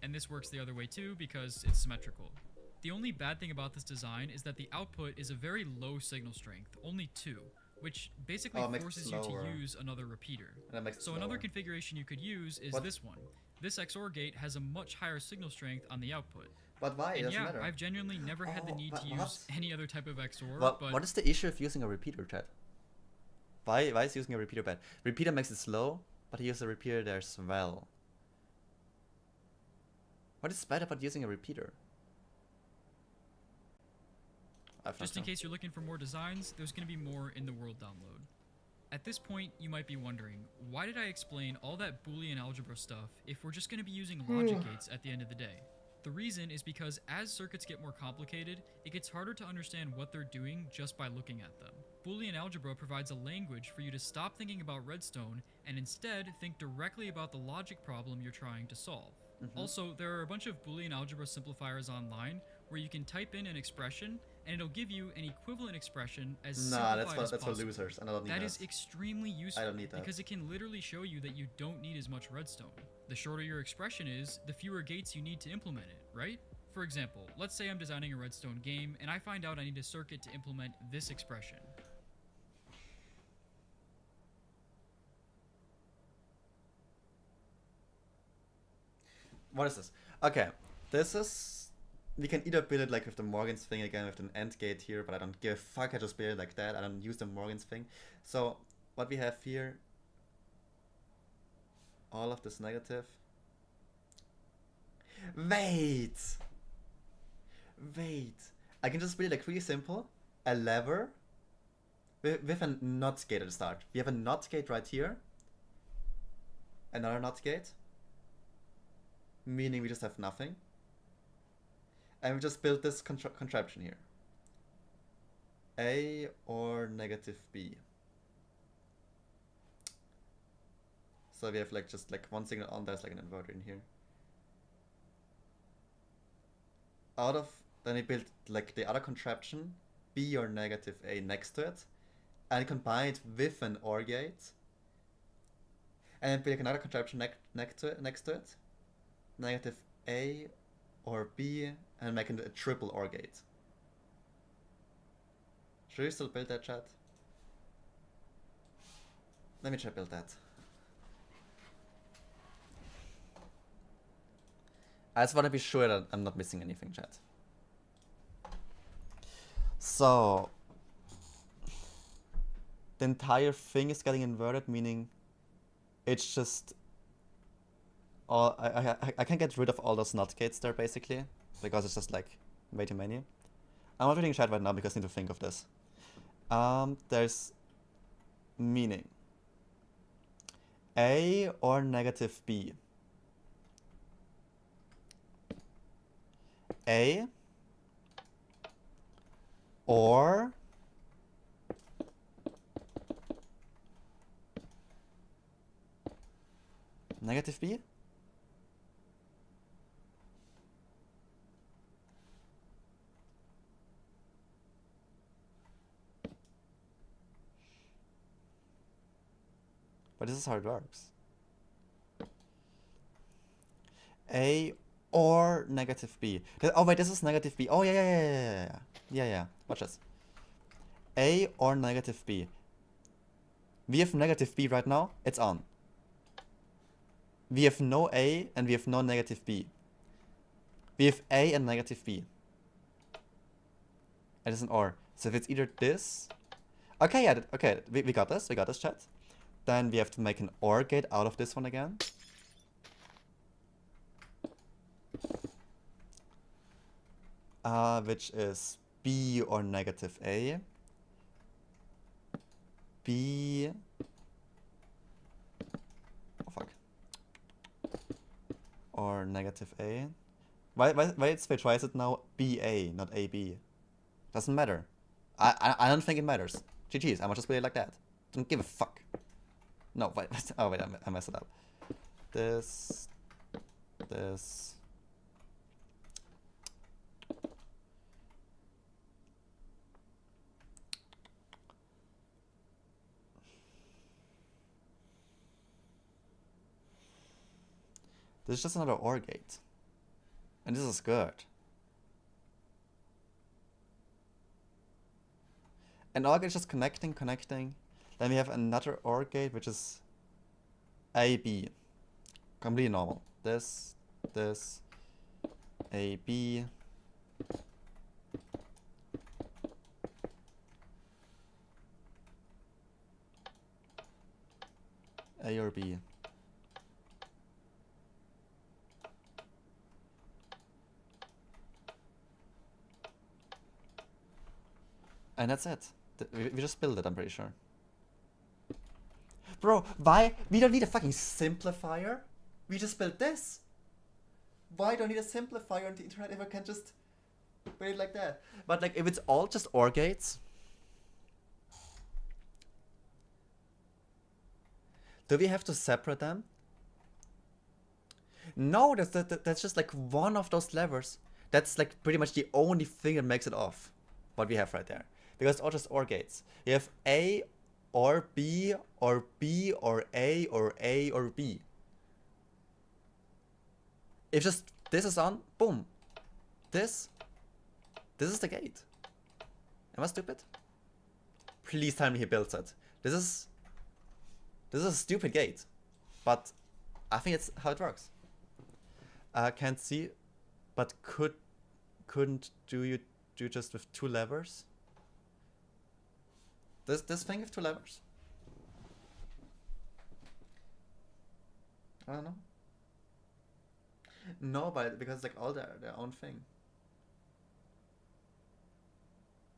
And this works the other way too because it's symmetrical. The only bad thing about this design is that the output is a very low signal strength, only 2, which basically Oh, it makes it forces you slower. to use another repeater. And that makes it So another slower. configuration you could use is What? this one. This XOR gate has a much higher signal strength on the output. But why? It And doesn't yeah, matter. I've genuinely never had the Oh, need but to use what? any other type of XOR, What, but what is the issue of using a repeater, chat? Why is using a repeater bad? Repeater makes it slow, but he uses a repeater there as well. What is bad about using a repeater? I've just in case you're looking for more designs, there's going to be more in the world download. At this point, you might be wondering, why did I explain all that Boolean algebra stuff if we're just going to be using logic gates at the end of the day? The reason is because as circuits get more complicated, it gets harder to understand what they're doing just by looking at them. Boolean algebra provides a language for you to stop thinking about redstone and instead think directly about the logic problem you're trying to solve. Also, there are a bunch of Boolean algebra simplifiers online where you can type in an expression and it'll give you an equivalent expression as Nah, simplified as that's for possible. losers, and I don't need that. That is extremely useful I don't need that. because it can literally show you that you don't need as much redstone. The shorter your expression is, the fewer gates you need to implement it, right? For example, let's say I'm designing a redstone game and I find out I need a circuit to implement this expression. What is this? Okay, this is... We can either build it like with the Morgan's thing again with an AND gate here, but I don't give a fuck, I just build it like that. I don't use the Morgan's thing. So, what we have here... All of this negative. Wait! Wait! I can just build it like really simple. A lever with a NOT gate at the start. We have a NOT gate right here. Another NOT gate. Meaning we just have nothing. And we just build this contraption here. A or negative B. So we have like just like one signal on, there's like an inverter in here. Out of, then we build like the other contraption, B or negative A next to it. And combine it with an OR gate. And then build another contraption next to it. Negative A or B, and make it a triple OR gate. Should we still build that, chat? Let me try build that. I just want to be sure that I'm not missing anything, chat. So the entire thing is getting inverted, meaning it's just all I can get rid of all those NOT gates there basically, because it's just like way too many. I'm not reading chat right now because I need to think of this. There's meaning A or negative B. A or negative B? But this is how it works. A or negative B. Oh wait, this is negative B. Oh yeah. Watch this. A or negative B. We have negative B right now. It's on. We have no A and we have no negative B. We have A and negative B. It is an OR. So if it's either this... Okay, yeah, okay, we got this, chat. Then we have to make an OR gate out of this one again. Which is B or negative A. B... Oh fuck. Or negative A. Wait, switch, why is it now BA, not AB? Doesn't matter. I don't think it matters. GG's, I might just play it like that. Don't give a fuck. No, wait, oh wait, I messed it up. This... This is just another OR gate. And this is good. And OR gate is just connecting. Then we have another OR gate, which is AB. Completely normal. This, AB. A or B. And that's it. We just build it, I'm pretty sure. Bro, why? We don't need a fucking simplifier. We just built this. why do I need a simplifier on the internet if I can just build it like that? But like, if it's all just OR gates, do we have to separate them? No, that's just like one of those levers. That's like pretty much the only thing that makes it off. What we have right there. Because it's all just OR gates. You have A or B or B or A or A or B. If just this is on, boom. This is the gate. Am I stupid? Please tell me he built it. This is a stupid gate. But I think it's how it works. Can't see, but couldn't do just with 2 levers? This thing have 2 levers? I don't know. No, but because like all their own thing.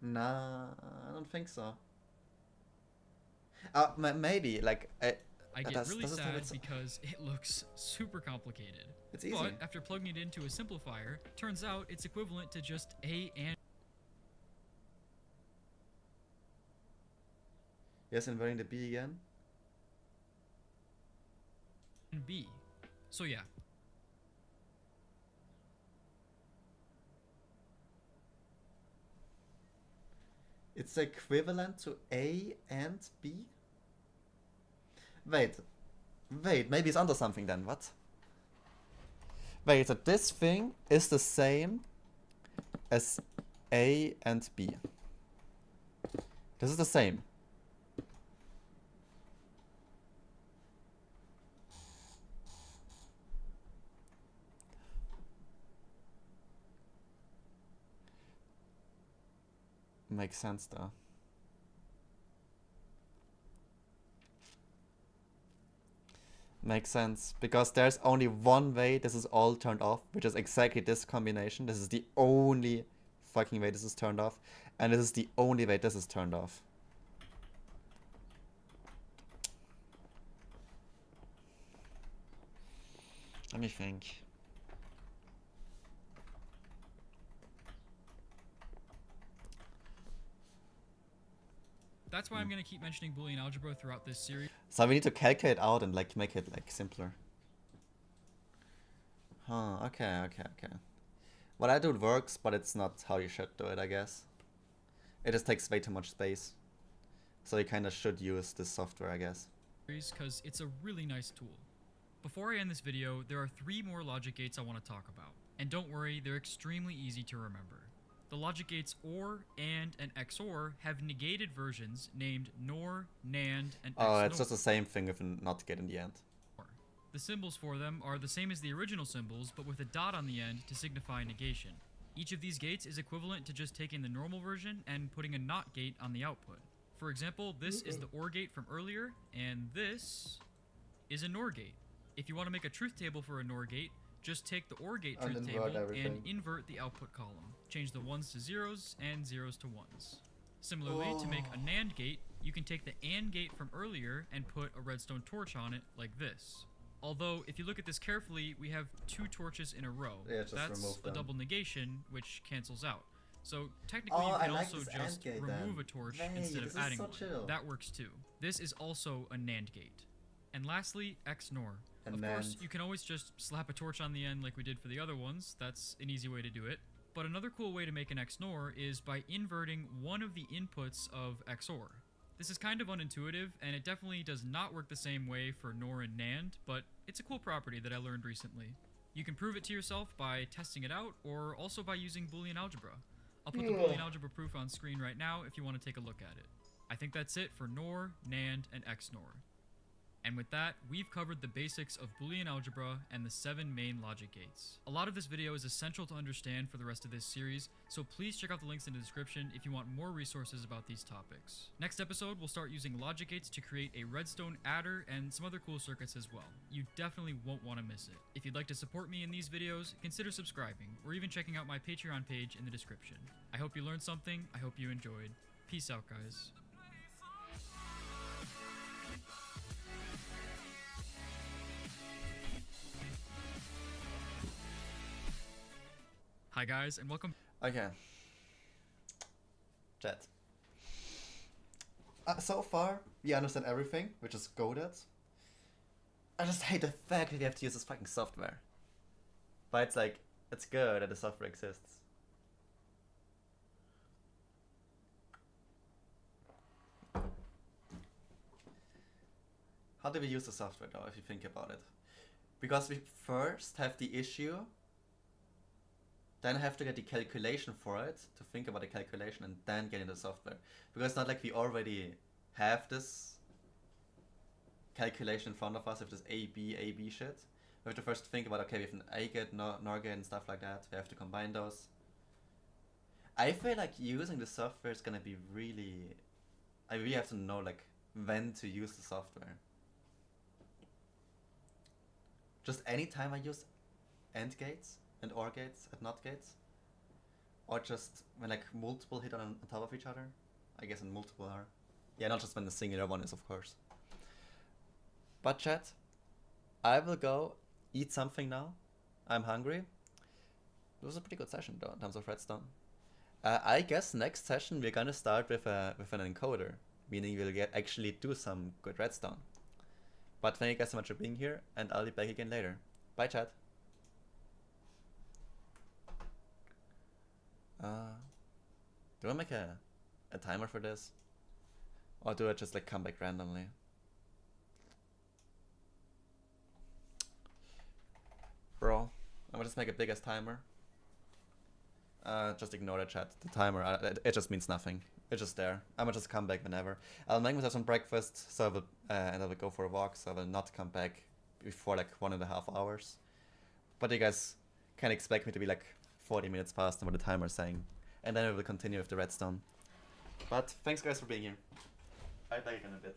Nah, I don't think so. Maybe like I get does really it have sad its- because it looks super complicated. It's easy. But after plugging it into a simplifier, turns out it's equivalent to just A and Yes, inverting the B again. B. So yeah, It's equivalent to A and B? Wait, maybe it's under something then, what? Wait, so this thing is the same as A and B. This is the same. Makes sense though. Makes sense, because there's only one way this is all turned off, which is exactly this combination. This is the only fucking way this is turned off, and this is the only way this is turned off. Let me think. that's why I'm gonna keep mentioning Boolean algebra throughout this series. So we need to calculate out and like make it like simpler. Huh, okay. What I do works, but it's not how you should do it, I guess. It just takes way too much space. So you kinda should use this software, I guess. Because it's a really nice tool. Before I end this video, there are 3 more logic gates I want to talk about. And don't worry, they're extremely easy to remember. The logic gates OR, AND, and XOR have negated versions named NOR, NAND, and XNOR. Oh, it's just the same thing with a not gate in the end. The symbols for them are the same as the original symbols, but with a dot on the end to signify negation. Each of these gates is equivalent to just taking the normal version and putting a NOT gate on the output. For example, this is the OR gate from earlier, and this is a NOR gate. If you want to make a truth table for a NOR gate, just take the OR gate And truth invert table everything. and invert the output column. Change the 1s to 0s and 0s to 1s. Similarly, to make a NAND gate, you can take the AND gate from earlier and put a redstone torch on it like this. Although, if you look at this carefully, we have 2 torches in a row. Yeah, just That's remove a them. double negation, which cancels out. So technically, Oh, you I can like also this just AND gate remove then. a torch Hey, instead this of is adding so one. chill. That works too. This is also a NAND gate. And lastly, XNOR. And Of course, NAND. you can always just slap a torch on the end like we did for the other ones. That's an easy way to do it. But another cool way to make an XNOR is by inverting one of the inputs of XOR. This is kind of unintuitive, and it definitely does not work the same way for NOR and NAND, but it's a cool property that I learned recently. You can prove it to yourself by testing it out, or also by using Boolean algebra. I'll put the Boolean algebra proof on screen right now if you want to take a look at it. I think that's it for NOR, NAND, and XNOR. And with that, we've covered the basics of Boolean algebra and the 7 main logic gates. A lot of this video is essential to understand for the rest of this series, so please check out the links in the description if you want more resources about these topics. Next episode, we'll start using logic gates to create a redstone adder and some other cool circuits as well. You definitely won't want to miss it. If you'd like to support me in these videos, consider subscribing, or even checking out my Patreon page in the description. I hope you learned something, I hope you enjoyed. Peace out, guys. Hi guys, and welcome. Okay. Chat. So far, we understand everything, which is goaded. I just hate the fact that we have to use this fucking software. But it's like, it's good that the software exists. How do we use the software though, if you think about it? Because we first have the issue, then have to get the calculation for it, to think about the calculation, and then get into the software. Because it's not like we already have this calculation in front of us with this A, B shit. We have to first think about, okay, we have an A gate, NOR gate, and stuff like that. We have to combine those. I feel like using the software is gonna be really... I really have to know, like, when to use the software. Just any time I use AND gates and OR gates and NOT gates? Or just when like multiple hit on top of each other? I guess when multiple are. Yeah, not just when the singular one is, of course. But chat, I will go eat something now. I'm hungry. It was a pretty good session though in terms of redstone. I guess next session we're gonna start with an encoder, meaning we'll actually do some good redstone. But thank you guys so much for being here, and I'll be back again later. Bye, chat. Do I make a timer for this? Or do I just like come back randomly? Bro, I'm gonna just make a biggest timer. Just ignore the chat. The timer, it just means nothing. It's just there. I'm gonna just come back whenever. I'll make myself some breakfast, so I will, and I will go for a walk, so I will not come back before like 1.5 hours. But you guys can expect me to be like 40 minutes past what the timer is saying. And then we will continue with the redstone. But thanks guys for being here. I'll be back in a bit.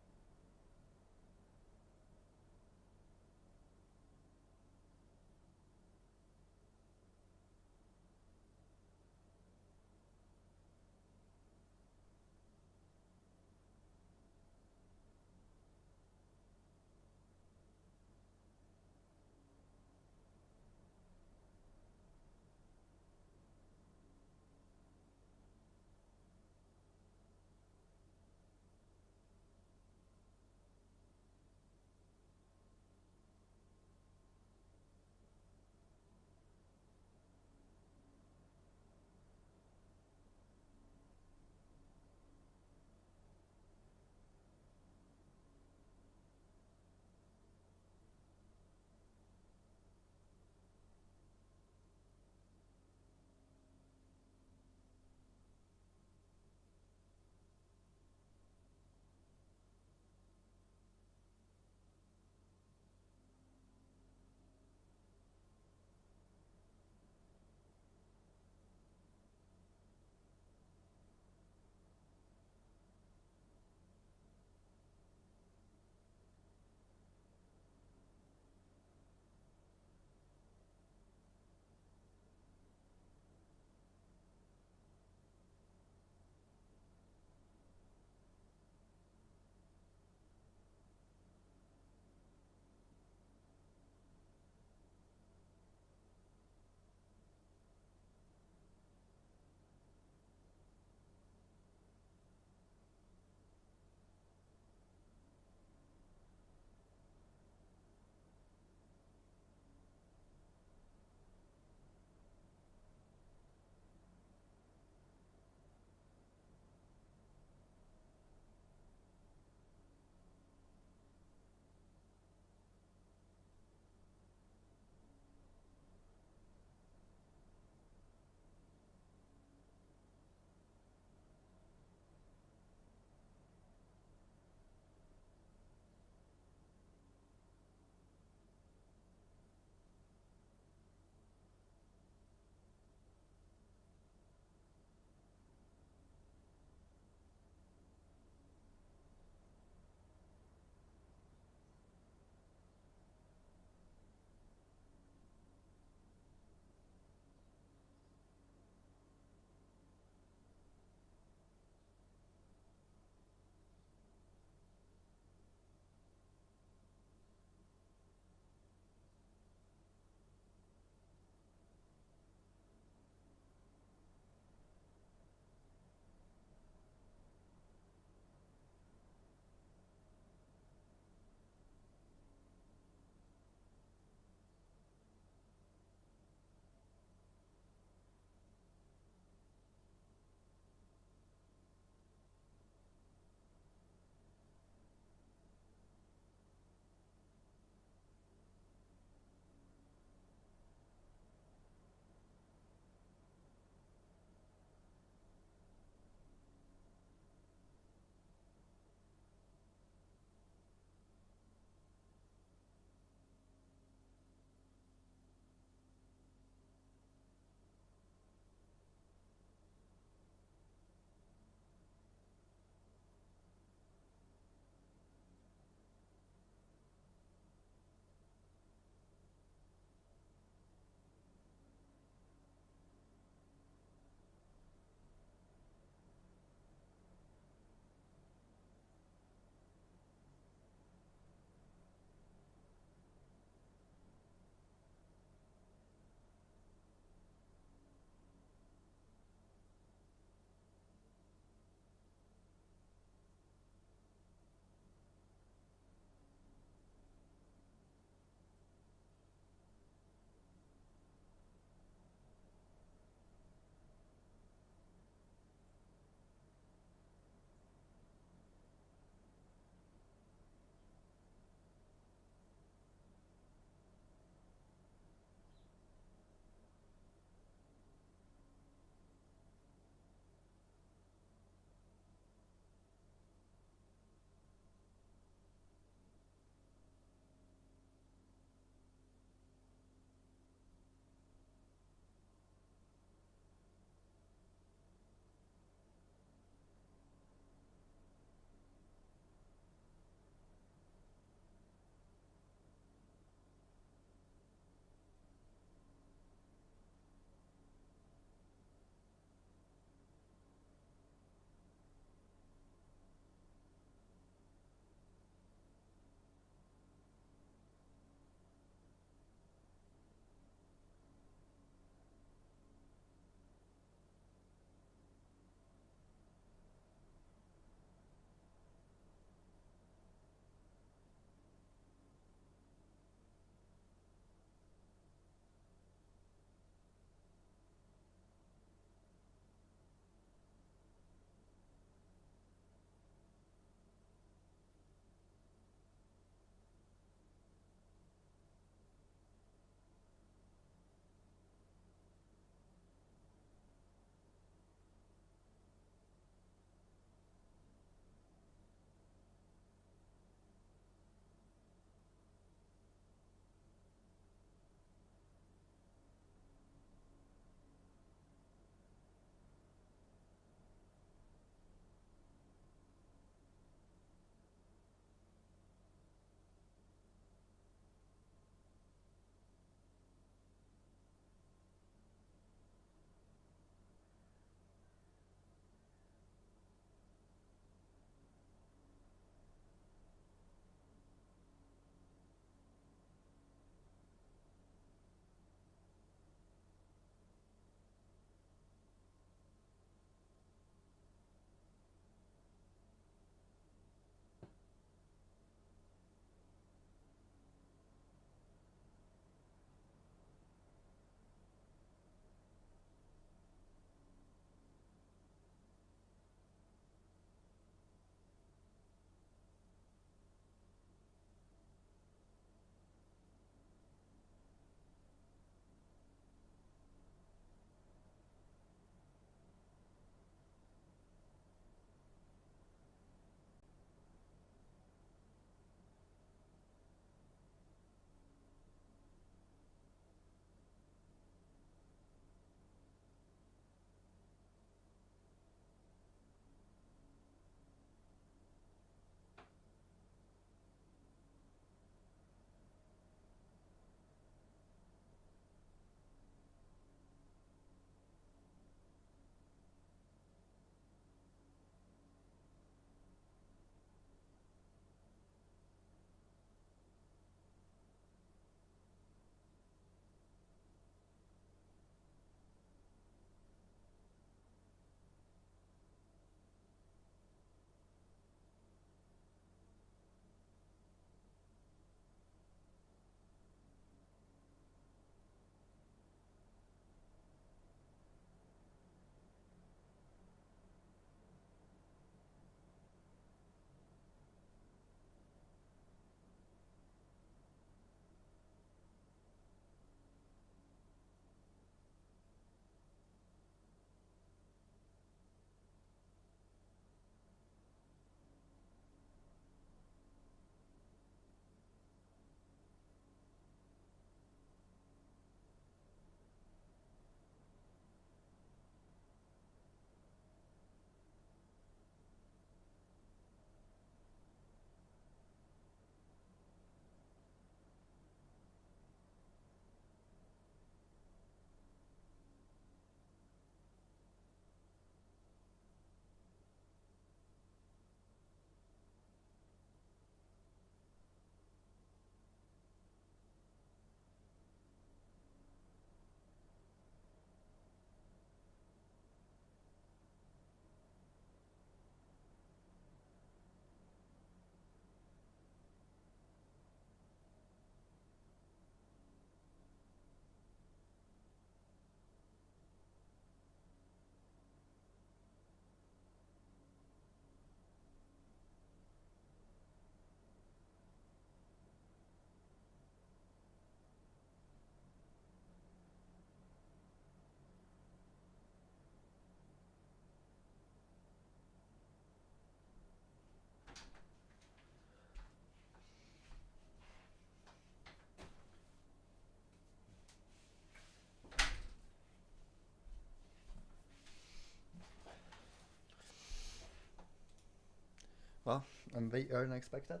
Well, I'm way earlier than expected.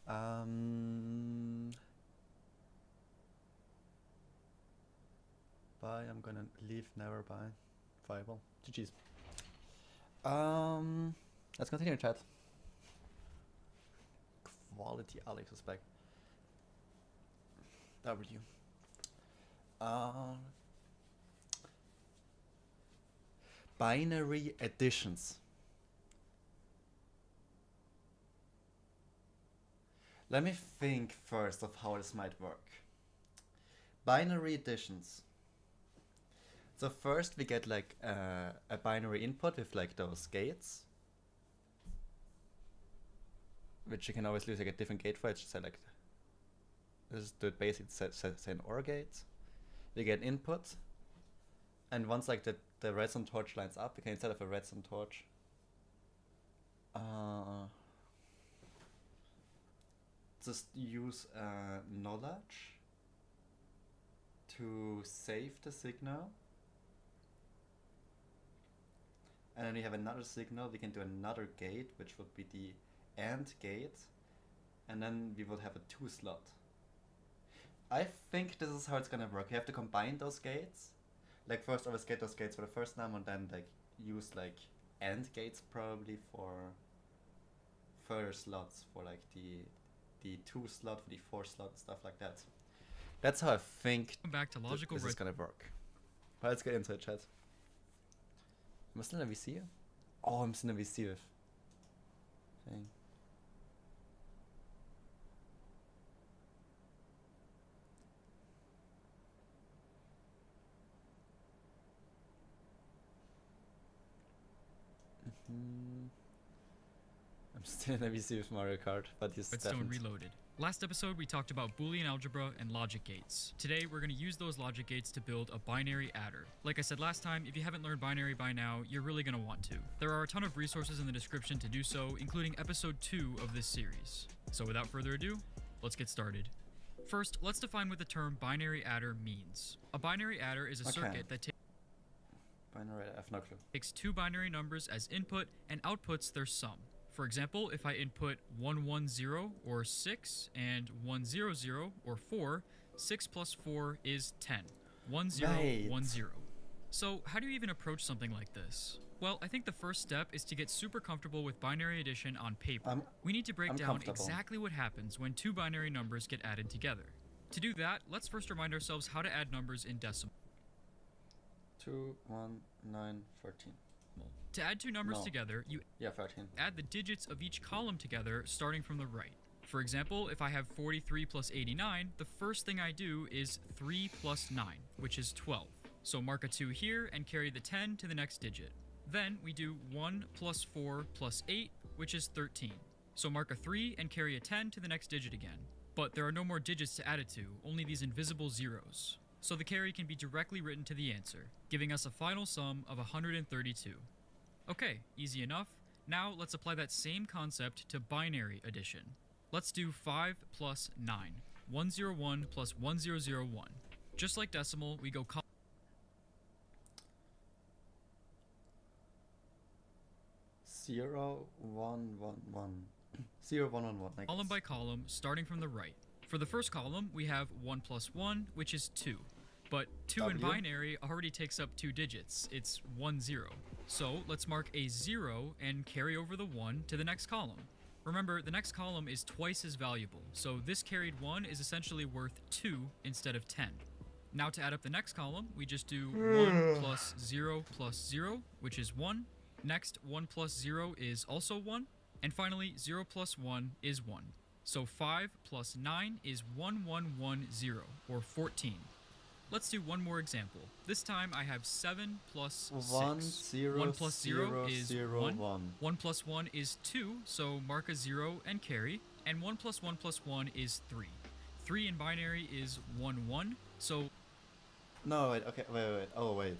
Bye. I'm gonna leave. Never. Bye. Fireball. GG's. Let's continue chat. Quality Alex is back. W. Binary additions. Let me think first of how this might work. Binary additions. So first we get like a binary input with like those gates, which you can always use like a different gate for. It's just like, let's do it basic, say an OR gate. We get input, and once like the redstone torch lines up, we can, instead of a redstone torch, just use knowledge to save the signal. And then we have another signal, we can do another gate, which would be the AND gate, and then we would have a 2 slot. I think this is how it's gonna work. You have to combine those gates. Like first always get those gates for the first time, and then like use like AND gates probably for further slots, for like the 2 slot, for the 4 slot, stuff like that. That's how I think Back to logical this is gonna work. But let's get into it, chat. Am I still in a VC? Oh, I'm still in a VC with thing. I'm still in a VC with Mario Kart, but he's Redstone Reloaded. Last episode, we talked about Boolean algebra and logic gates. Today, we're going to use those logic gates to build a binary adder. Like I said last time, if you haven't learned binary by now, you're really going to want to. There are a ton of resources in the description to do so, including episode 2 of this series. So without further ado, let's get started. First, let's define what the term binary adder means. A binary adder is a circuit that binary, I have no clue. takes 2 binary numbers as input and outputs their sum. For example, if I input 110 or 6 and 100 or 4, 6 plus 4 is 10. 1010. So how do you even approach something like this? Well, I think the first step is to get super comfortable with binary addition on paper. We need to break down exactly what happens when 2 binary numbers get added together. To do that, let's first remind ourselves how to add numbers in decimal. 2, 1, 9, 14. To add 2 numbers together, you 13. add the digits of each column together, starting from the right. For example, if I have 43 plus 89, the first thing I do is 3 plus 9, which is 12. So mark a 2 here and carry the 10 to the next digit. Then we do 1 plus 4 plus 8, which is 13. So mark a 3 and carry a 10 to the next digit again. But there are no more digits to add it to, only these invisible zeros. So the carry can be directly written to the answer, giving us a final sum of 132. Okay, easy enough. Now let's apply that same concept to binary addition. Let's do 5 plus 9. 101 plus 1001. Just like decimal, we go 0, 1, 1, 1. 0, 1, 1, 1. column by column, starting from the right. For the first column, we have 1 plus 1, which is 2. But 2 in binary already takes up 2 digits. It's 1, 0. So let's mark a 0 and carry over the 1 to the next column. Remember, the next column is twice as valuable, so this carried 1 is essentially worth 2 instead of 10. Now to add up the next column, we just do 1 plus 0, which is 1. Next, 1 plus 0 is also 1. And finally, 0 plus 1 is 1. So 5 plus 9 is 1110, or 14. Let's do one more example. This time I have 7 plus 6. 1 plus 0 is 1. 1 plus 1 is 2, so mark a 0 and carry. And 1 plus 1 plus 1 is 3. 3 in binary is 1, 1, so... No, wait, okay, wait. Oh, wait.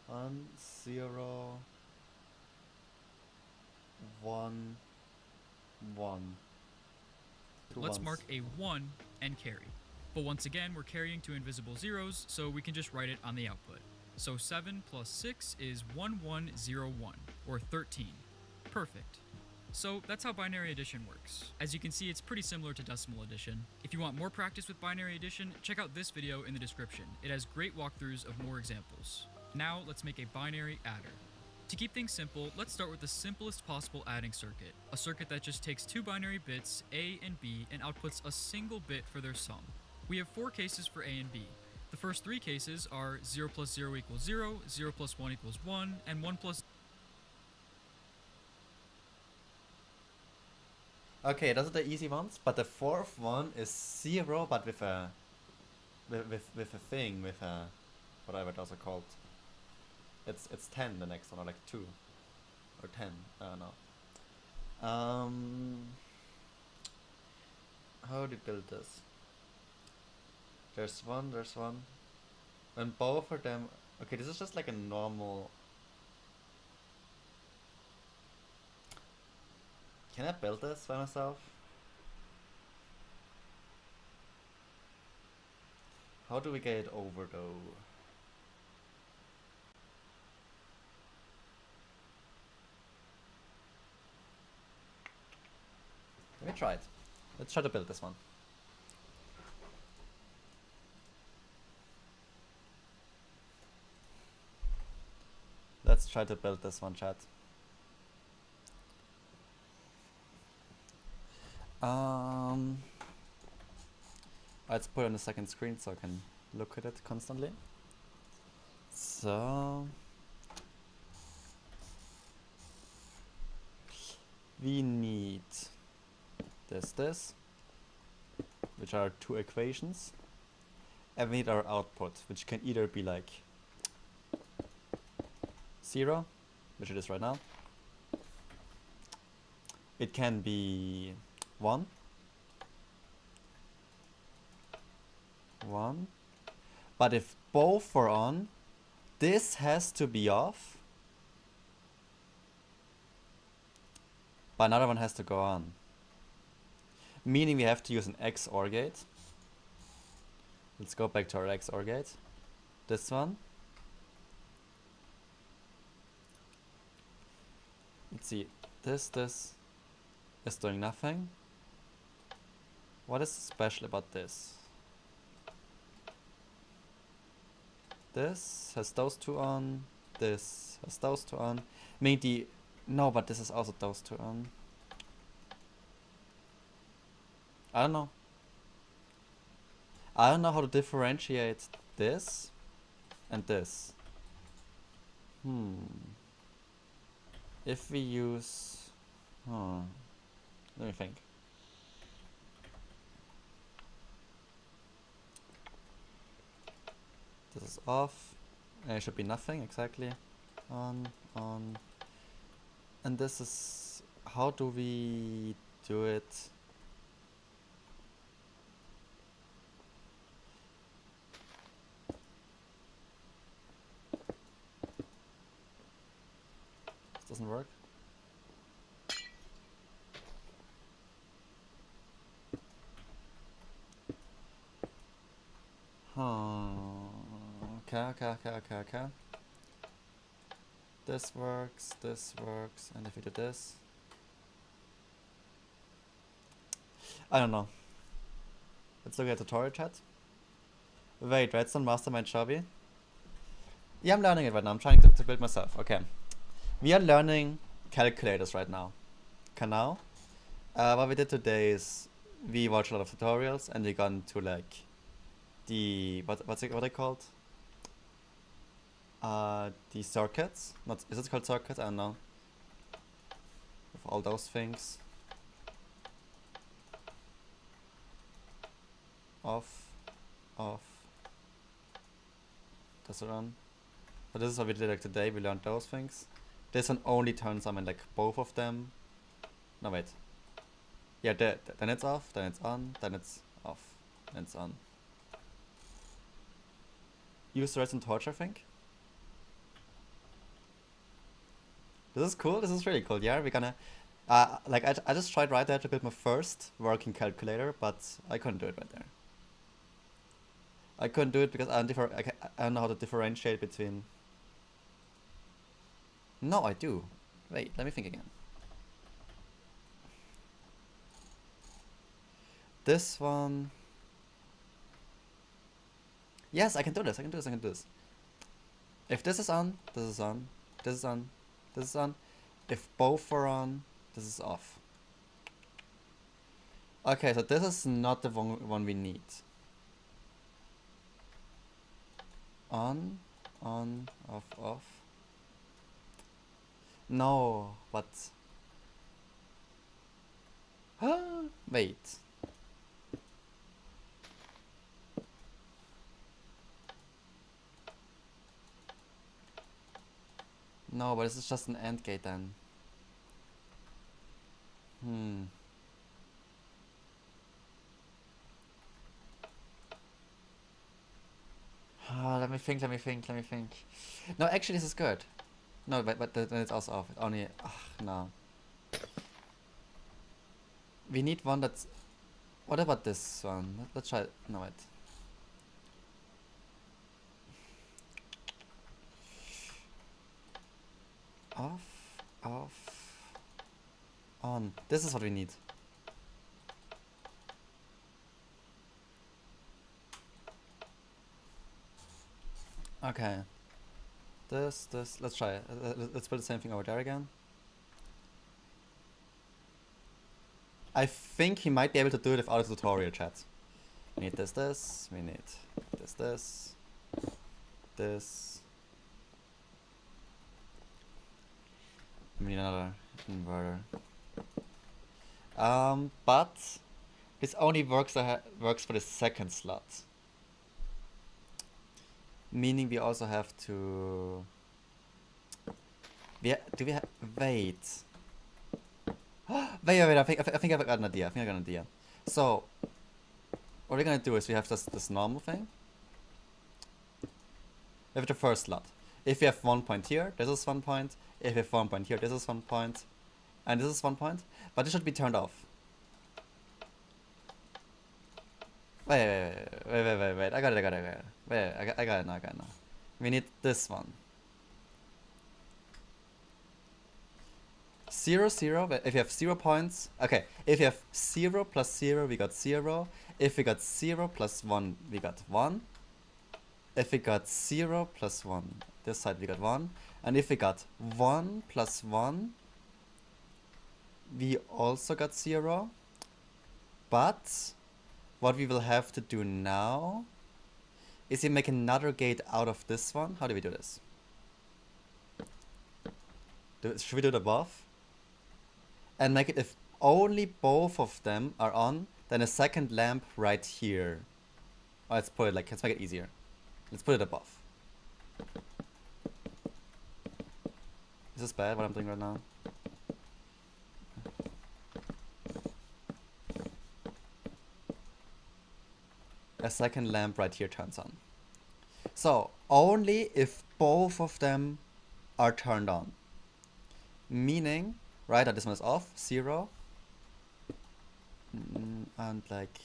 1, 0, 1, 1. Let's mark a 1 and carry. But once again, we're carrying 2 invisible zeros, so we can just write it on the output. So 7 plus 6 is 1101, or 13. Perfect. So that's how binary addition works. As you can see, it's pretty similar to decimal addition. If you want more practice with binary addition, check out this video in the description. It has great walkthroughs of more examples. Now let's make a binary adder. To keep things simple, let's start with the simplest possible adding circuit. A circuit that just takes two binary bits, A and B, and outputs a single bit for their sum. We have 4 cases for A and B. The first 3 cases are 0 plus 0 equals 0, 0 plus 1 equals 1, and 1 plus... Okay, those are the easy ones, but the fourth one is 0, but with a with a thing, with a whatever those are called. It's 10 the next one, or like 2 or 10. I don't know. How do you build this? There's one. And both of them. Okay, this is just like a normal. Can I build this by myself? How do we get it over though? Let me try it. Let's try to build this one. Let's try to build this one, chat. Let's put it on the second screen so I can look at it constantly. So we need this, which are 2 equations, and we need our output, which can either be like 0, which it is right now. It can be 1, but if both are on, this has to be off, but another one has to go on. Meaning we have to use an XOR gate. Let's go back to our XOR gate. This one. Let's see. This is doing nothing. What is special about this? This has those 2 on. This has those 2 on. Maybe no, but this is also those 2 on. I don't know. I don't know how to differentiate this and this. If we use... let me think. This is off. And it should be nothing, exactly. On. And this is... How do we do it? Doesn't work. Okay. This works, and if we do this... I don't know. Let's look at the tutorial chat. Wait, Redstone Mastermind Shabby? Yeah, I'm learning it right now. I'm trying to build myself. Okay. We are learning calculators right now. Okay, now, what we did today is we watched a lot of tutorials and we got into like the what are they called? The circuits. Not is it called circuits? I don't know. With all those things. Off. Does it on? But this is what we did like today. We learned those things. This one only turns on when like both of them. No wait. Yeah, then it's off, then it's on, then it's off, then it's on. Use the redstone torch, I think. This is cool. This is really cool. Yeah, we're gonna. Like I just tried right there to build my first working calculator, but I couldn't do it right there. I couldn't do it because I don't know how to differentiate between. No, I do. Wait, let me think again. this one. Yes, I can do this. I can do this. I can do this. If this is on, this is on. This is on. This is on. If both are on, this is off. Okay, so this is not the one we need. On, off, off. No, but... Wait. No, but this is just an AND gate then. Let me think, let me think, let me think. No, actually this is good. No, but then it's also off. Only, no. We need one that's... What about this one? Let's try... No, wait. Off, off, on. This is what we need. Okay. This, let's try it. Let's put the same thing over there again. I think he might be able to do it without a tutorial, chat. We need this, we need this. We need another inverter. But this only works for the second slot. Meaning we also have to... wait. wait, I think I've got an idea. So, what we're gonna do is we have this normal thing. We have the first slot. If we have 1 point here, this is 1 point. If we have 1 point here, this is 1 point. And this is 1 point. But this should be turned off. Wait. I got it. Wait, I got it now. We need this one. 0, 0. If you have 0 points. Okay, if you have 0 plus 0, we got 0. If we got 0 plus 1, we got 1. If we got 0 plus 1, this side we got 1. And if we got 1 plus 1, we also got 0. But what we will have to do now is we make another gate out of this one. How do we do this? Should we do it above? And make it if only both of them are on, then a second lamp right here. Oh, let's make it easier. Let's put it above. Is this bad, what I'm doing right now? A second lamp right here turns on. So, only if both of them are turned on. Meaning, right, that this one is off, 0. And like...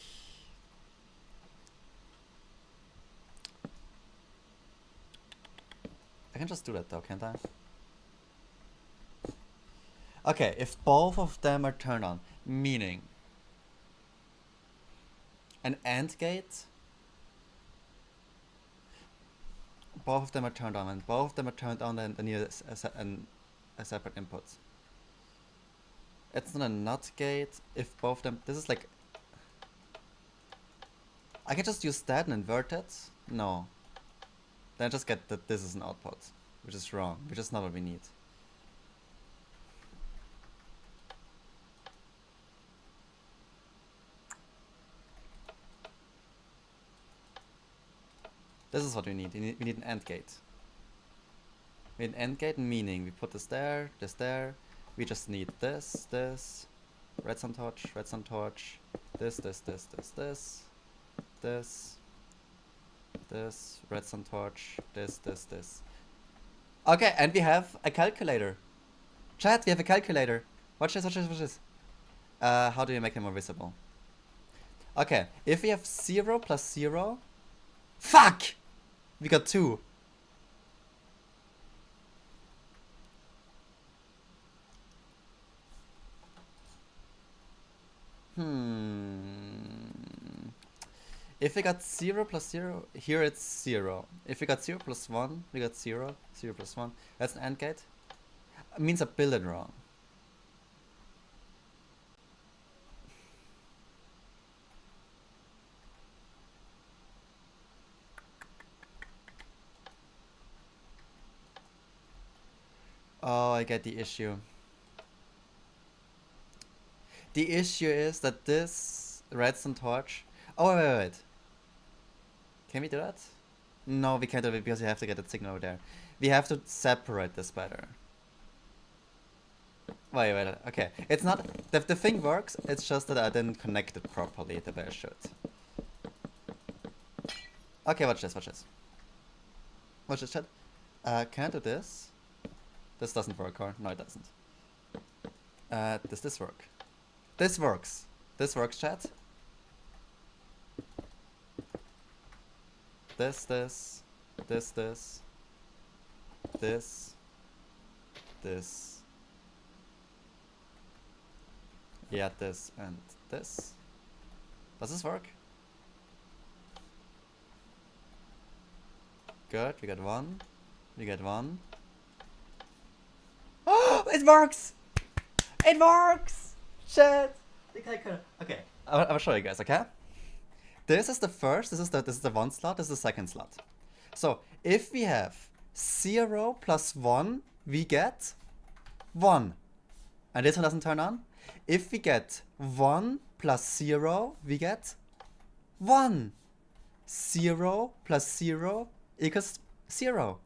I can just do that though, can't I? Okay, if both of them are turned on, meaning an AND gate, both of them are turned on, and both of them are turned on, then they need a separate input. It's not a NOT gate if both of them... This is like... I can just use that and invert it? No. Then I just get that this is an output, which is wrong, which is not what we need. This is what we need. We need an AND gate. We need an AND gate, meaning we put this there, this there. We just need this, redstone torch, this, redstone torch, this. Okay, and we have a calculator. Chat, we have a calculator. Watch this. How do you make it more visible? Okay, if we have 0 plus 0... Fuck! We got 2. If we got 0 plus 0, here it's 0. If we got 0 plus 1, we got 0. 0 plus 1. That's an AND gate. It means I built it wrong. Oh, I get the issue. The issue is that this redstone torch... Oh, wait. Can we do that? No, we can't do it because you have to get that signal over there. We have to separate this better. Wait, okay. It's not... The thing works, it's just that I didn't connect it properly the way I should. Okay, watch this. Watch this, chat. Can I do this? This doesn't work, or? No, it doesn't. Does this work? This works. This works, chat. This. Yeah, this and this. Does this work? Good, we got one. We get one. Oh, it works! It works! Shit! Okay, I'll show you guys, okay? This is the first, this is the one slot, this is the second slot. So, if we have 0 plus 1, we get 1. And this one doesn't turn on. If we get 1 plus 0, we get 1. 0 plus 0 equals 0.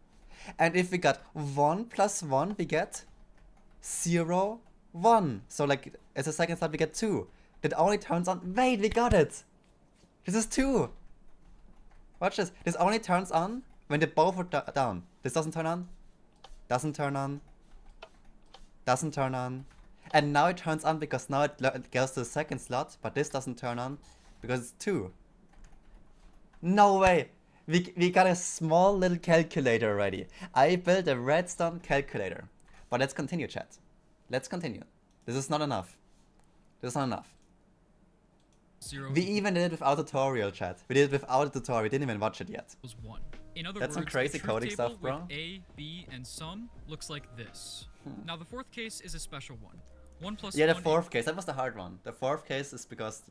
And if we got 1 plus 1, we get 0, 1. So like, as a second slot, we get 2. That only turns on... Wait, we got it! This is 2. Watch this. This only turns on when they both are down. This doesn't turn on. Doesn't turn on. Doesn't turn on. And now it turns on because now it goes to the second slot, but this doesn't turn on because it's 2. No way! We got a small little calculator already. I built a redstone calculator. But let's continue, chat. Let's continue. This is not enough. This is not enough. 0 We even did it without tutorial, chat. We did it without a tutorial. We didn't even watch it yet. equals 1. In other That's some words, crazy the truth coding table stuff, bro. with A, B, and sum looks like this. Now the fourth case is a special one. 1 plus Yeah, the 1 fourth case. That was the hard one. The fourth case is because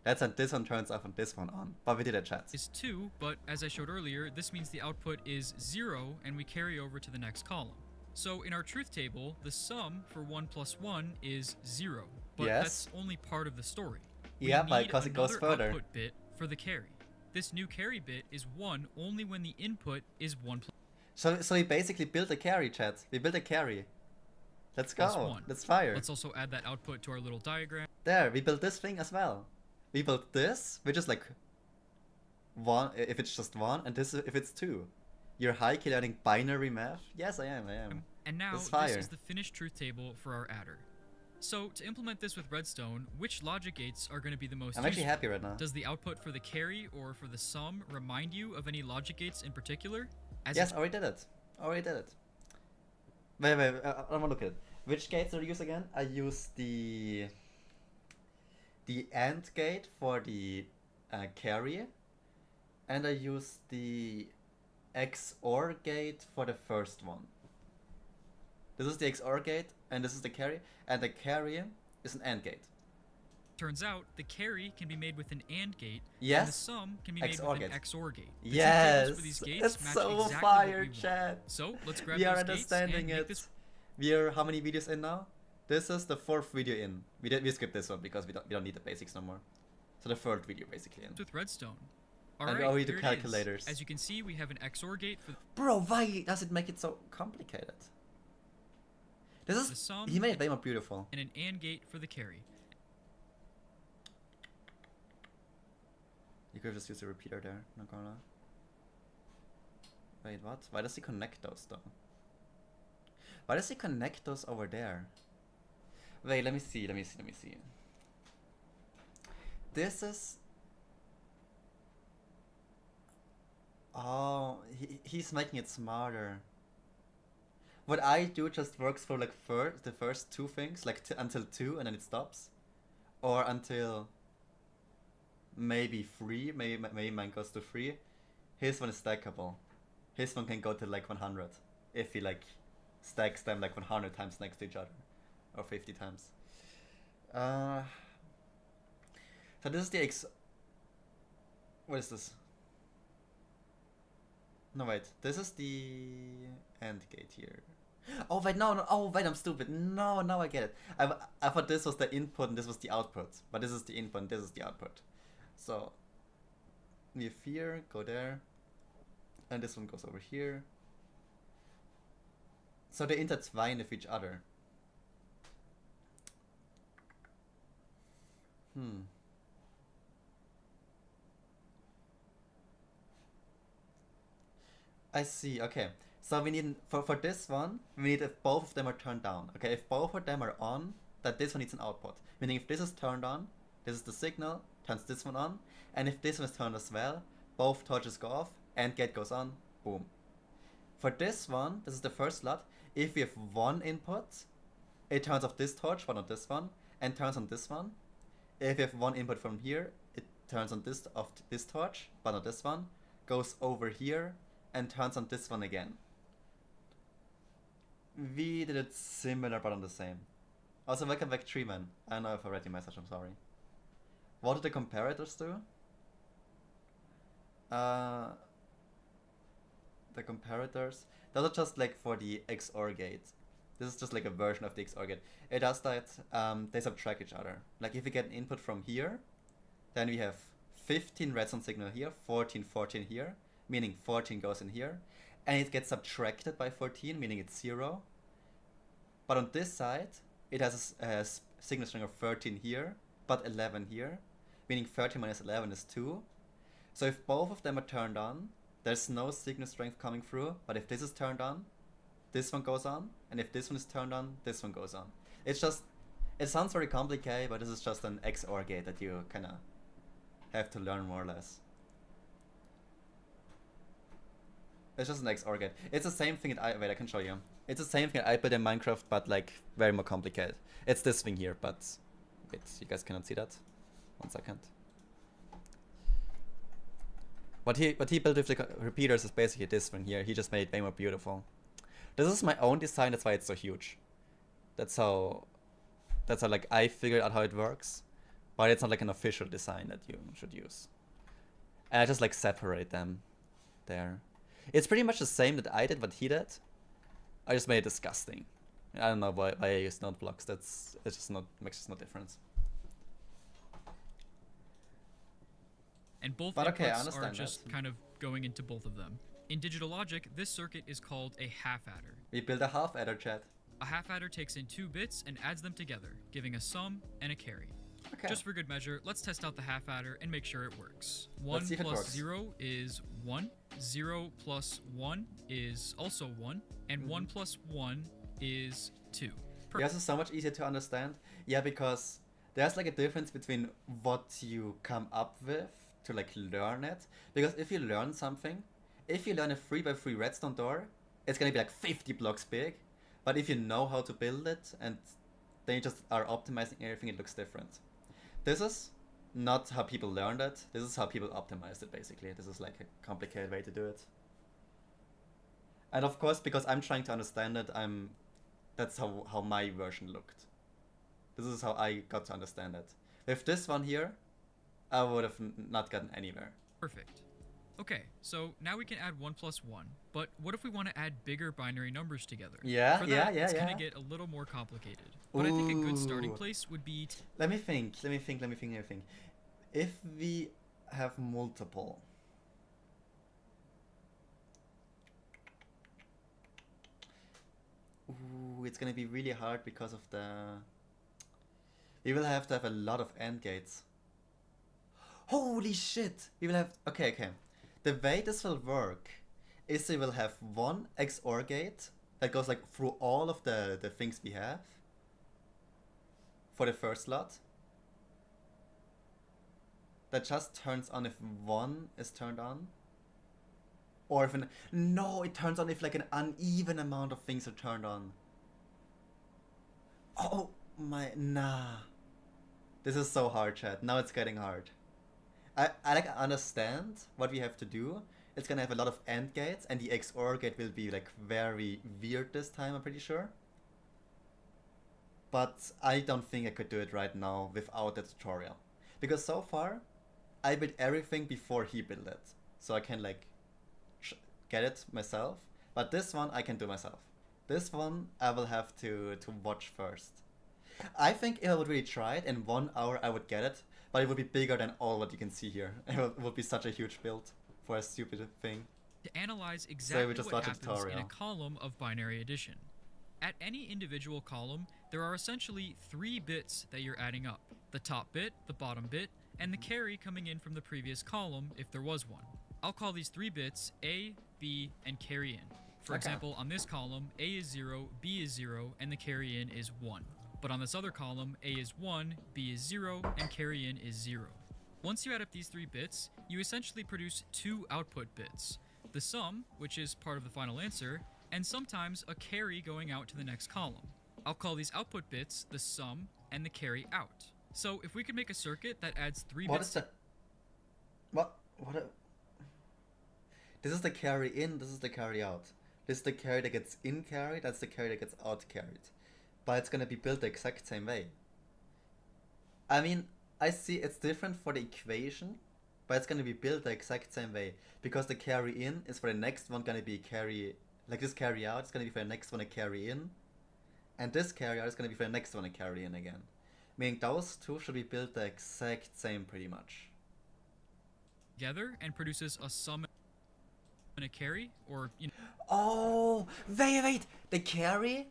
that's when this one turns off and this one on. But we did it, chat. is 2, but as I showed earlier, this means the output is 0 and we carry over to the next column. So in our truth table, the sum for 1 plus 1 is 0, but Yes. that's only part of the story. Yeah, but need because it goes another further. output bit for the carry. This new carry bit is 1 only when the input is 1 So we basically built a carry, chat. We built a carry. Let's plus go. 1. Let's fire. Let's also add that output to our little diagram. There, we built this thing as well. We built this, which is like 1 if it's just 1, and this if it's 2. You're high-key learning binary math? Yes, I am. And now That's this fire. is the finished truth table for our adder. So to implement this with Redstone, which logic gates are going to be the most I'm actually useful? happy right now. Does the output for the carry or for the sum remind you of any logic gates in particular? As Yes, I already did it. Wait, I want to look at it. Which gates do I use again? I use the AND gate for the carry, and I use the XOR gate for the first one. This is the XOR gate, and this is the carry, and the carry is an AND gate. Turns out, the carry can be made with an AND gate, and the Yes, sum can be made XOR with an gate. XOR gate. The two Yes, tables for these gates it's match so exactly fire, what we chat. want. So let's grab We are those gates and understanding make it. this We are how many videos in now? This is the 4th video in. We skipped this one because we don't need the basics no more. So the 3rd video basically in. with Redstone. And we Alright, already do here it is. calculators. As you can see, we have an XOR gate for Bro, why does it make it so complicated? This the is sum he made it way more beautiful. and an AND gate for the carry. You could have just used a repeater there, not gonna lie. Wait, what? Why does he connect those though? Why does he connect those over there? Wait, let me see. This is... Oh, he's making it smarter. What I do just works for like the first 2 things, like until 2 and then it stops. Or until... maybe 3, maybe mine goes to 3. His one is stackable. His one can go to like 100 if he like stacks them like 100 times next to each other, or 50 times. So this is the what is this? No, wait, this is the AND gate here. Oh wait, no, oh wait, I'm stupid. No, now I get it. I thought this was the input and this was the output, but this is the input and this is the output. So we have here, go there, and this one goes over here. So they intertwine with each other. I see, okay. So we need, for this one, we need if both of them are turned down. Okay, if both of them are on, that this one needs an output. Meaning if this is turned on, this is the signal, turns this one on. And if this one is turned as well, both torches go off, AND gate goes on, boom. For this one, this is the first slot, if we have one input, it turns off this torch, but not this one, and turns on this one. If we have one input from here, it turns on this torch, but not this one, goes over here, and turns on this one again. We did it similar but not the same. Also, welcome back, Treeman. I don't know if I read your message, I'm sorry. What do the comparators do? The comparators, those are just like for the XOR gate. This is just like a version of the XOR gate. It does that, they subtract each other. Like if we get an input from here, then we have 15 redstone signal here, 14 here, meaning 14 goes in here, and it gets subtracted by 14, meaning it's 0. But on this side, it has a signal string of 13 here, but 11 here, meaning 13 minus 11 is 2. So if both of them are turned on, there's no signal strength coming through, but if this is turned on, this one goes on, and if this one is turned on, this one goes on. It's just, it sounds very complicated, but this is just an XOR gate that you kind of have to learn more or less. It's just an XOR gate. It's the same thing that wait, I can show you. It's the same thing I built in Minecraft, but like very more complicated. It's this thing here, but wait, you guys cannot see that. 1 second. What he built with the repeaters is basically this thing here. He just made it way more beautiful. This is my own design, that's why it's so huge. That's how like I figured out how it works, but it's not like an official design that you should use. And I just like separate them there. It's pretty much the same that I did, what he did. I just made it disgusting. I don't know why I used node blocks. It's just not, makes just no difference. And both But okay, I inputs understand are just that. kind of going into both of them. In digital logic, this circuit is called a half adder. We build a half adder, chat. A half adder takes in 2 bits and adds them together, giving a sum and a carry. Okay. Just for good measure, let's test out the half adder and make sure it works. 1 Let's see if it plus works. 0 is 1, 0 plus 1 is also 1, and 1 plus 1 is 2. Yeah, Perfect. this is so much easier to understand. Yeah, because there's like a difference between what you come up with to like learn it. Because if you learn something, if you learn a 3x3 redstone door, it's gonna be like 50 blocks big. But if you know how to build it and then you just are optimizing everything, it looks different. This is not how people learned it. This is how people optimized it, basically. This is like a complicated way to do it. And of course, because I'm trying to understand it, that's how my version looked. This is how I got to understand it. With this one here, I would have not gotten anywhere. Perfect. Okay, so now we can add 1 plus 1, but what if we want to add bigger binary numbers together? Yeah, For yeah, that, yeah, it's yeah. gonna get a little more complicated. But I think a good starting Ooh. place would be Let me think. If we have multiple. Ooh, it's gonna be really hard because of the... We will have to have a lot of AND gates. Holy shit! We will have... Okay. The way this will work is we will have one XOR gate that goes like through all of the things we have for the first slot. That just turns on if one is turned on. Or if no, it turns on if like an uneven amount of things are turned on. Oh my, nah. This is so hard, chat. Now it's getting hard. I like understand what we have to do. It's gonna have a lot of AND gates, and the XOR gate will be like very weird this time, I'm pretty sure. But I don't think I could do it right now without the tutorial. Because so far, I built everything before he built it. So I can like get it myself. But this one I can do myself. This one I will have to watch first. I think if I would really try it, in 1 hour I would get it. But it would be bigger than all what you can see here. It would be such a huge build for a stupid thing. To analyze we exactly just what watch a happens in a tutorial. column of binary addition. At any individual column, there are essentially 3 bits that you're adding up. The top bit, the bottom bit, and the carry coming in from the previous column if there was one. I'll call these 3 bits A, B, and carry in. For Okay. example, on this column, A is 0, B is 0, and the carry in is 1. But on this other column, A is 1, B is 0, and carry in is 0. Once you add up these 3 bits, you essentially produce 2 output bits. The sum, which is part of the final answer, and sometimes a carry going out to the next column. I'll call these output bits the sum and the carry out. So if we could make a circuit that adds 3 What bits is the... This is the carry in, this is the carry out. This is the carry that gets in carried, that's the carry that gets out carried. But it's gonna be built the exact same way. I mean, I see it's different for the equation, but it's gonna be built the exact same way. Because the carry in is for the next one gonna be carry... Like this carry out is gonna be for the next one a carry in. And this carry out is gonna be for the next one a carry in again. Meaning those two should be built the exact same pretty much. together and produces a sum and a carry, or Oh, wait! The carry?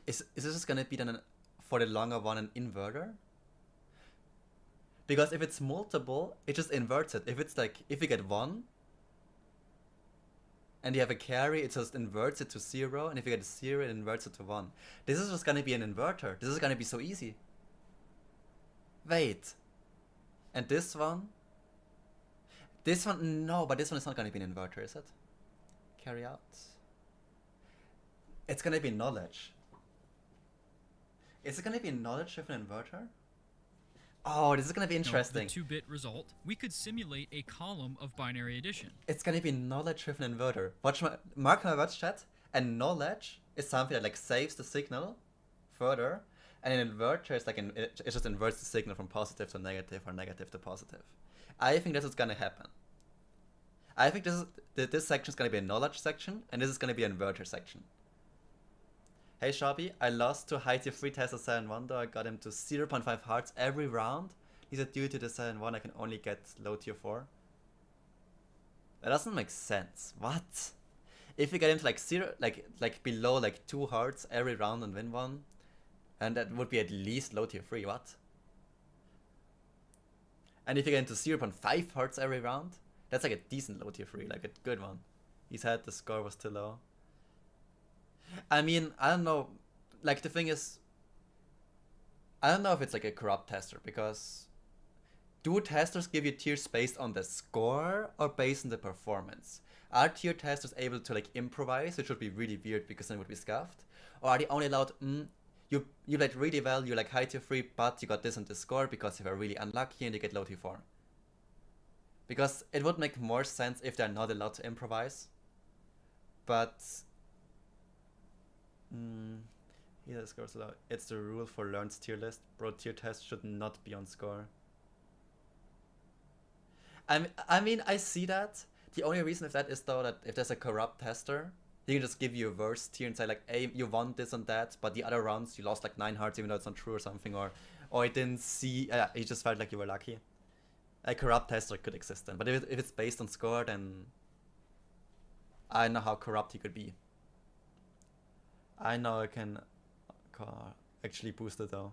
Is this just gonna be then for the longer one an inverter? Because if it's multiple, it just inverts it. If it's like, if you get 1, and you have a carry, it just inverts it to 0, and if you get a 0, it inverts it to 1. This is just gonna be an inverter. This is gonna be so easy. Wait. And this one? This one, no, but this one is not gonna be an inverter, is it? Carry out. It's gonna be knowledge. Is it gonna be knowledge with an inverter? Oh, this is gonna be interesting. the 2-bit result, we could simulate a column of binary addition. It's gonna be knowledge with an inverter. Mark my words, chat. And knowledge is something that like saves the signal further, and an inverter is like it just inverts the signal from positive to negative or negative to positive. I think this is gonna happen. I think this section is gonna be a knowledge section, and this is gonna be an inverter section. Hey Sharpie, I lost to high tier 3 tester 7-1 though. I got him to 0.5 hearts every round. He said due to the 7-1 I can only get low tier 4. That doesn't make sense. What? If you get him to like 0, like below like 2 hearts every round and win one, and that would be at least low tier 3, what? And if you get into 0.5 hearts every round, that's like a decent low tier 3, like a good one. He said the score was too low. I mean, I don't know, like the thing is, I don't know if it's like a corrupt tester, because do testers give you tiers based on the score or based on the performance? Are tier testers able to like improvise, which would be really weird because then it would be scuffed? Or are they only allowed, you played really well, you're like high tier 3, but you got this and this score because you were really unlucky and you get low tier 4? Because it would make more sense if they're not allowed to improvise. But yeah, the score's allowed. It's the rule for Learn's tier list. Bro, tier test should not be on score. I mean, I see that. The only reason of that is though that if there's a corrupt tester, he can just give you a worse tier and say like, hey, you won this and that, but the other rounds you lost like 9 hearts even though it's not true or something, or I didn't see, he just felt like you were lucky. A corrupt tester could exist then, but if it's based on score, then I don't know how corrupt he could be. I know I can actually boost it though.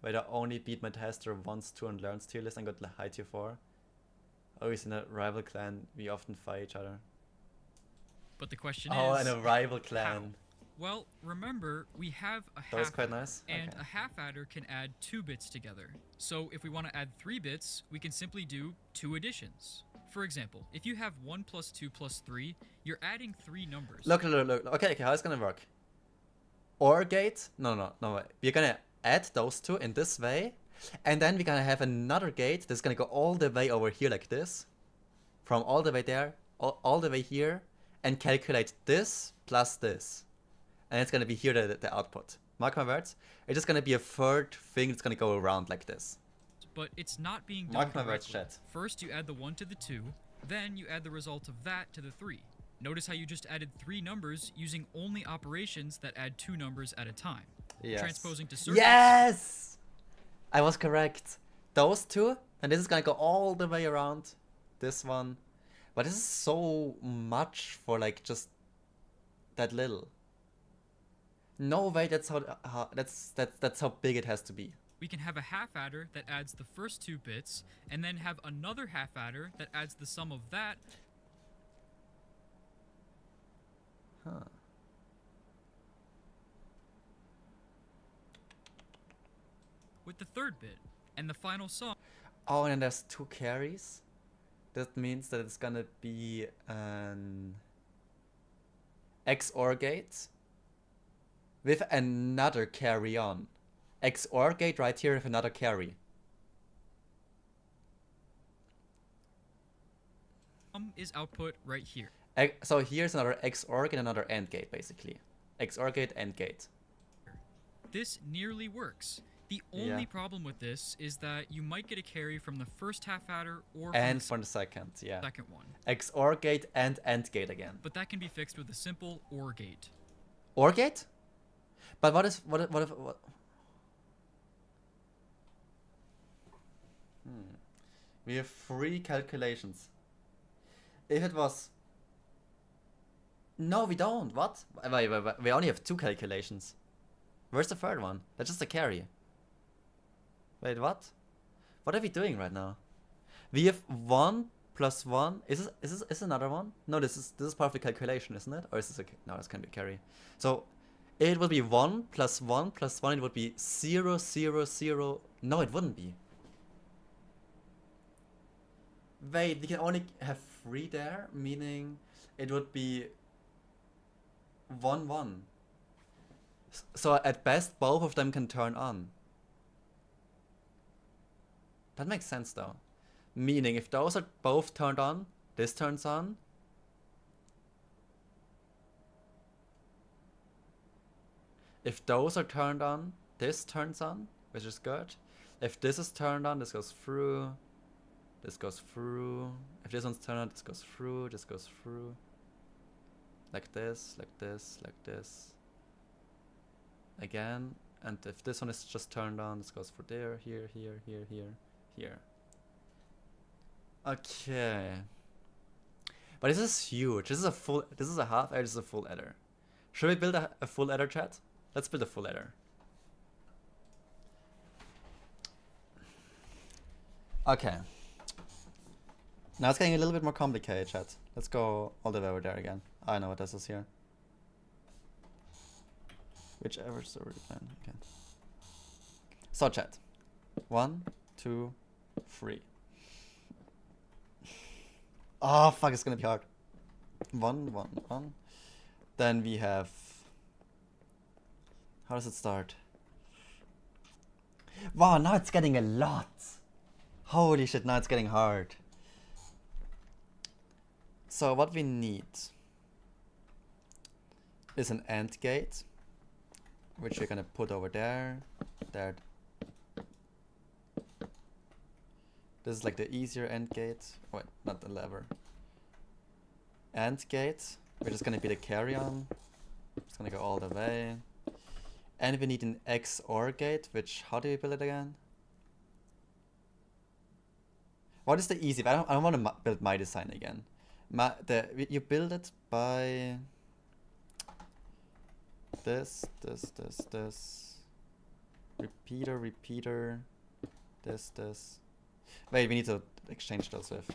Wait, I only beat my tester once to on Learn's tier list and got high tier 4. Oh, he's in a rival clan. We often fight each other. but the question Oh, is, in a rival how? clan. Well, remember, we have a That was half quite adder, nice. and Okay. a half adder can add 2 bits together. So if we want to add 3 bits, we can simply do 2 additions. For example, if you have 1 plus 2 plus 3, you're adding 3 numbers. Look. Okay, how it's gonna work? OR gate? No, way. We're gonna add those two in this way, And then we're gonna have another gate that's gonna go all the way over here like this. From all the way there, all the way here, and calculate this plus this. And it's gonna be here the output. Mark my words. It's just gonna be a third thing that's gonna go around like this. But it's not being done Mark my words, directly. chat. First, you add the 1 to the 2, then you add the result of that to the 3. Notice how you just added 3 numbers using only operations that add 2 numbers at a time. Yes. Transposing to circuits. Yes! I was correct. Those two, and this is gonna go all the way around this one. But this is so much for like just that little. No way that's that's how big it has to be. We can have a half adder that adds the first 2 bits, and then have another half adder that adds the sum of that. Huh. With the third bit, and the final sum. Oh, and then there's 2 carries. That means that it's gonna be an XOR gate with another carry on. XOR gate right here with another carry. Is output right here. So here's another XOR gate and another AND gate, basically. XOR gate, AND gate. This nearly works. The only Yeah. problem with this is that you might get a carry from the first half adder or And from for the second, the yeah. second one. XOR gate and AND gate again. But that can be fixed with a simple OR gate. OR gate? But what if what? We have 3 calculations. If it was... No, we don't. What? Wait, we only have 2 calculations. Where's the third one? That's just a carry. Wait, what? What are we doing right now? We have 1 plus 1. Is this another one? No, this is part of the calculation, isn't it? Or is this a... No, this can be a carry. So it would be 1 plus 1 plus 1. It would be 0, 0, 0. No, it wouldn't be. Wait, we can only have 3 there, meaning it would be 1, 1. So at best, both of them can turn on. That makes sense though. Meaning if those are both turned on, this turns on. If those are turned on, this turns on, which is good. If this is turned on, this goes through. This goes through. If this one's turned on, this goes through. This goes through. Like this, like this, like this. Again. And if this one is just turned on, this goes for there, here, here, here, here, here. Okay. But this is huge. This is a full. This is a half adder. This is a full adder. Should we build a full adder, chat? Let's build a full adder. Okay. Now it's getting a little bit more complicated, chat. Let's go all the way over there again. I know what this is here. Whichever is already planned. Okay. So chat. 1, 2, 3. Oh fuck, it's gonna be hard. 1, 1, 1. Then we have... How does it start? Wow, now it's getting a lot. Holy shit, now it's getting hard. So what we need is an AND gate, which we're gonna put over there. There. This is like the easier AND gate. Oh, wait, not the lever. AND gate, which is gonna be the carry on. It's gonna go all the way. And we need an XOR gate, which, how do you build it again? What is the easy? I don't want to build my design again. You build it by this, repeater, this. Wait, we need to exchange those with.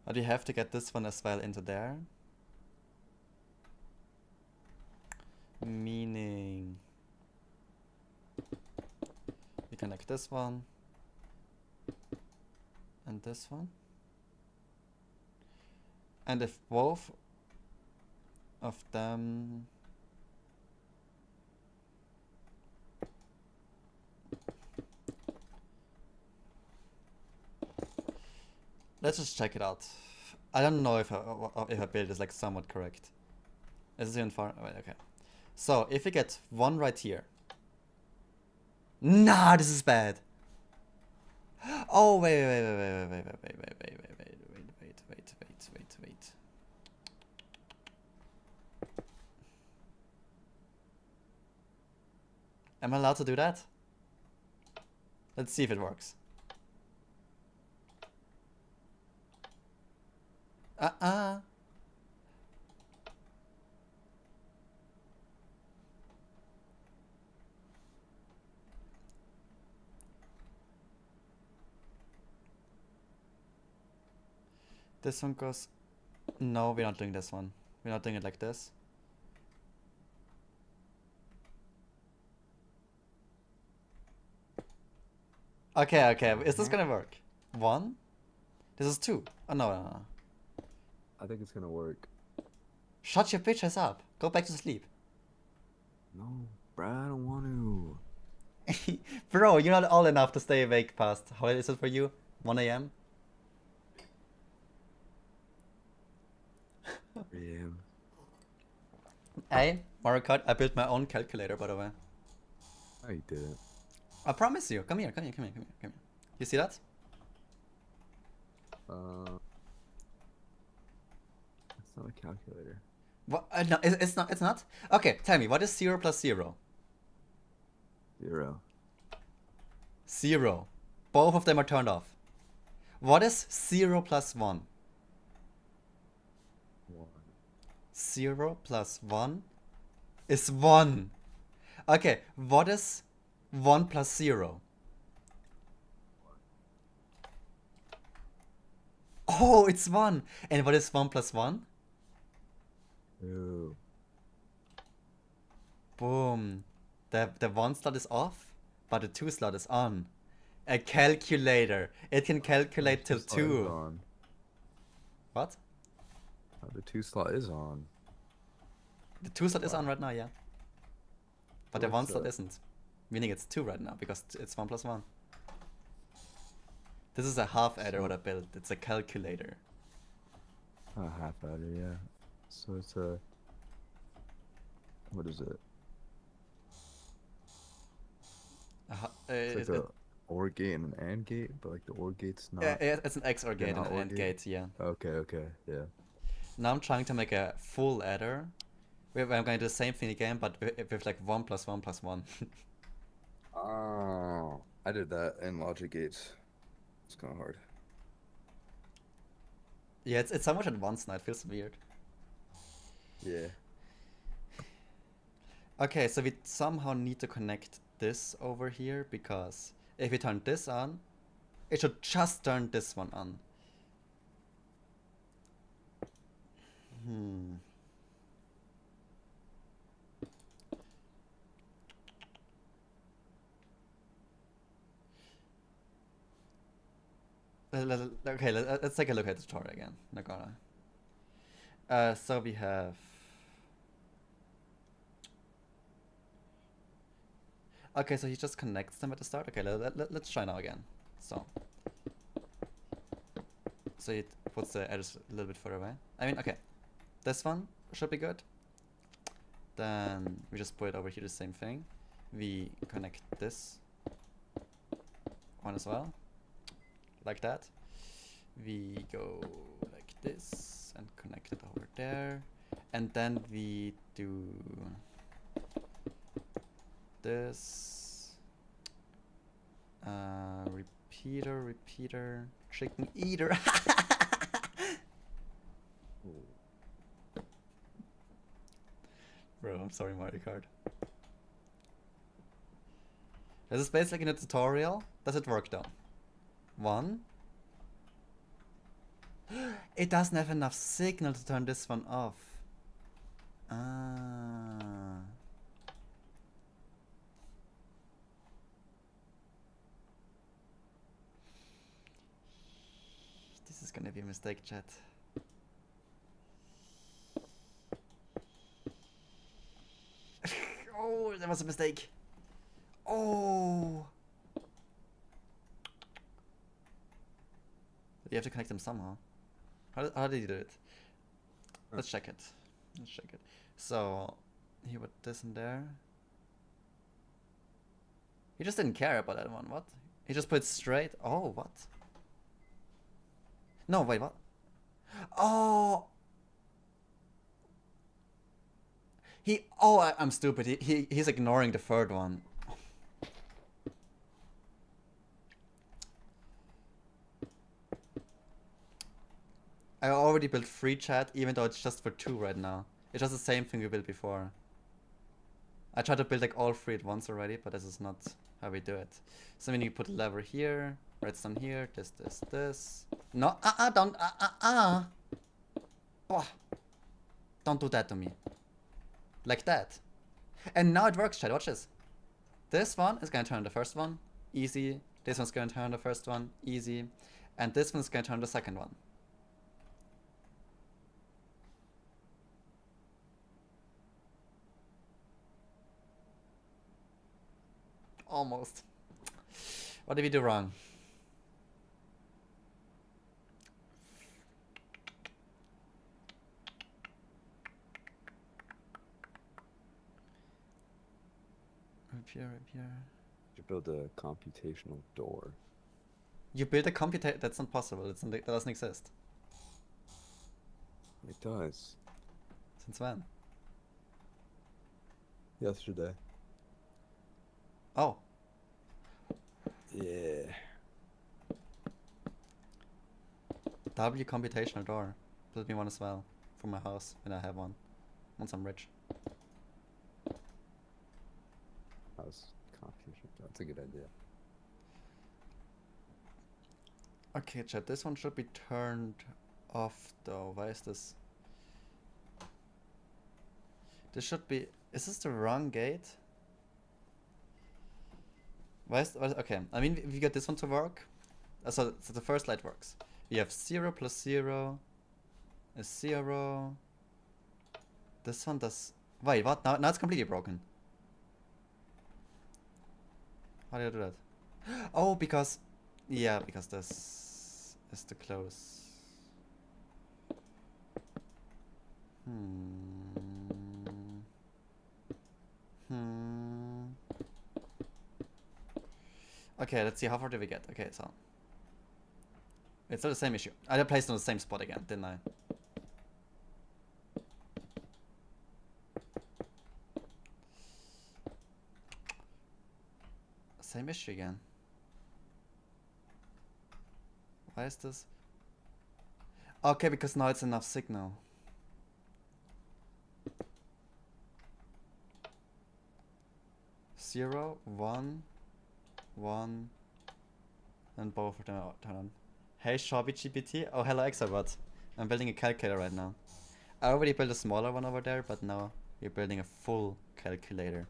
But we have to get this one as well into there. Meaning we connect this one. and this one. And if both of them let's just check it out. I don't know if I build is like somewhat correct. Is this even far? Wait, okay. So if we get one right here. Nah, this is bad. Oh wait. Am I allowed to do that? Let's see if it works. This one goes... No, we're not doing this one. We're not doing it like this. Okay. Is this gonna work? 1? This is 2. Oh, no. I think it's gonna work. Shut your bitches up. Go back to sleep. No, bruh, I don't want to. Bro, you're not old enough to stay awake past... How late is it for you? 1 a.m.? 3 a.m. Hey, Mario Kart, I built my own calculator, by the way. No, you didn't. I promise you. Come here. You see that? It's not a calculator. What? No, it's not. Okay, tell me, what is 0 plus 0? 0. 0. Both of them are turned off. What is 0 plus 1? 1. 0 plus 1 is 1. Okay, what is 1 plus 0? Oh, it's 1. And what is 1 plus 1? 2. Boom. The 1 slot is off, but the 2 slot is on. A calculator. It can calculate till 2. On. What? Oh, the 2 slot is on. The 2 slot is on right now, yeah. But the 1 What's slot that? isn't. Meaning it's 2 right now, because it's 1 plus 1. This is a half adder what I built. It's a calculator. A half adder, yeah. So it's a... What is it? It's like a OR gate and an AND gate, but like the OR gate's not... it's an XOR gate and not an OR AND gate, yeah. Okay, yeah. Now I'm trying to make a full adder. I'm going to do the same thing again, but with like 1 plus 1 plus 1. Oh, I did that in logic gates. It's kind of hard. Yeah, it's so much at once now, it feels weird. Yeah. Okay, so we somehow need to connect this over here, because if we turn this on, it should just turn this one on. Okay, let's take a look at the tutorial again. Not gonna. So we have... Okay, so he just connects them at the start. Okay, let's try now again. So it puts the edges a little bit further away. I mean, okay, this one should be good. Then we just put it over here, the same thing. We connect this one as well, like that. We go like this and connect it over there. And then we do this. Repeater, chicken eater. Bro, I'm sorry, Mario Kart. This is basically in a tutorial. Does it work though? 1. It doesn't have enough signal to turn this one off. Ah. is gonna be a mistake, chat. Oh, that was a mistake. Oh. You have to connect them somehow. How did you do it? Let's check it. Let's check it. So, he put this in there. He just didn't care about that one. What? He just put it straight. Oh, what? No, wait, what? Oh. I'm stupid. He's ignoring the third one. I already built 3 chat, even though it's just for 2 right now. It's just the same thing we built before. I tried to build like all 3 at once already, but this is not how we do it. So when you put a lever here, redstone here, this. No, don't, Oh, don't do that to me. Like that. And now it works, chat, watch this. This one is gonna turn the first one, easy. This one's gonna turn the first one, easy. And this one's gonna turn the second one. Almost. What did we do wrong? Repair. You build a computational door. You build a computer. That's not possible. That doesn't exist. It does. Since when? Yesterday. Oh. Yeah. W computational door. Build me one as well. For my house when I have one. Once I'm rich. House computational. That's a good idea. Okay, chat. This one should be turned off though. Why is this? This should be. Is this the wrong gate? Okay, I mean, if you get this one to work, so the first light works. You have 0 plus 0 is 0. This one does. Wait, what? Now it's completely broken. How do you do that? Oh, because. Yeah, because this is to close. Okay, let's see how far did we get. Okay, so it's still the same issue. I placed it on the same spot again, didn't I? Same issue again. Why is this? Okay, because now it's enough signal. Zero, 1, 1, and both of them are turned on. Hey, Shobby GPT. Oh, hello, Exabot. I'm building a calculator right now. I already built a smaller one over there, but now we're building a full calculator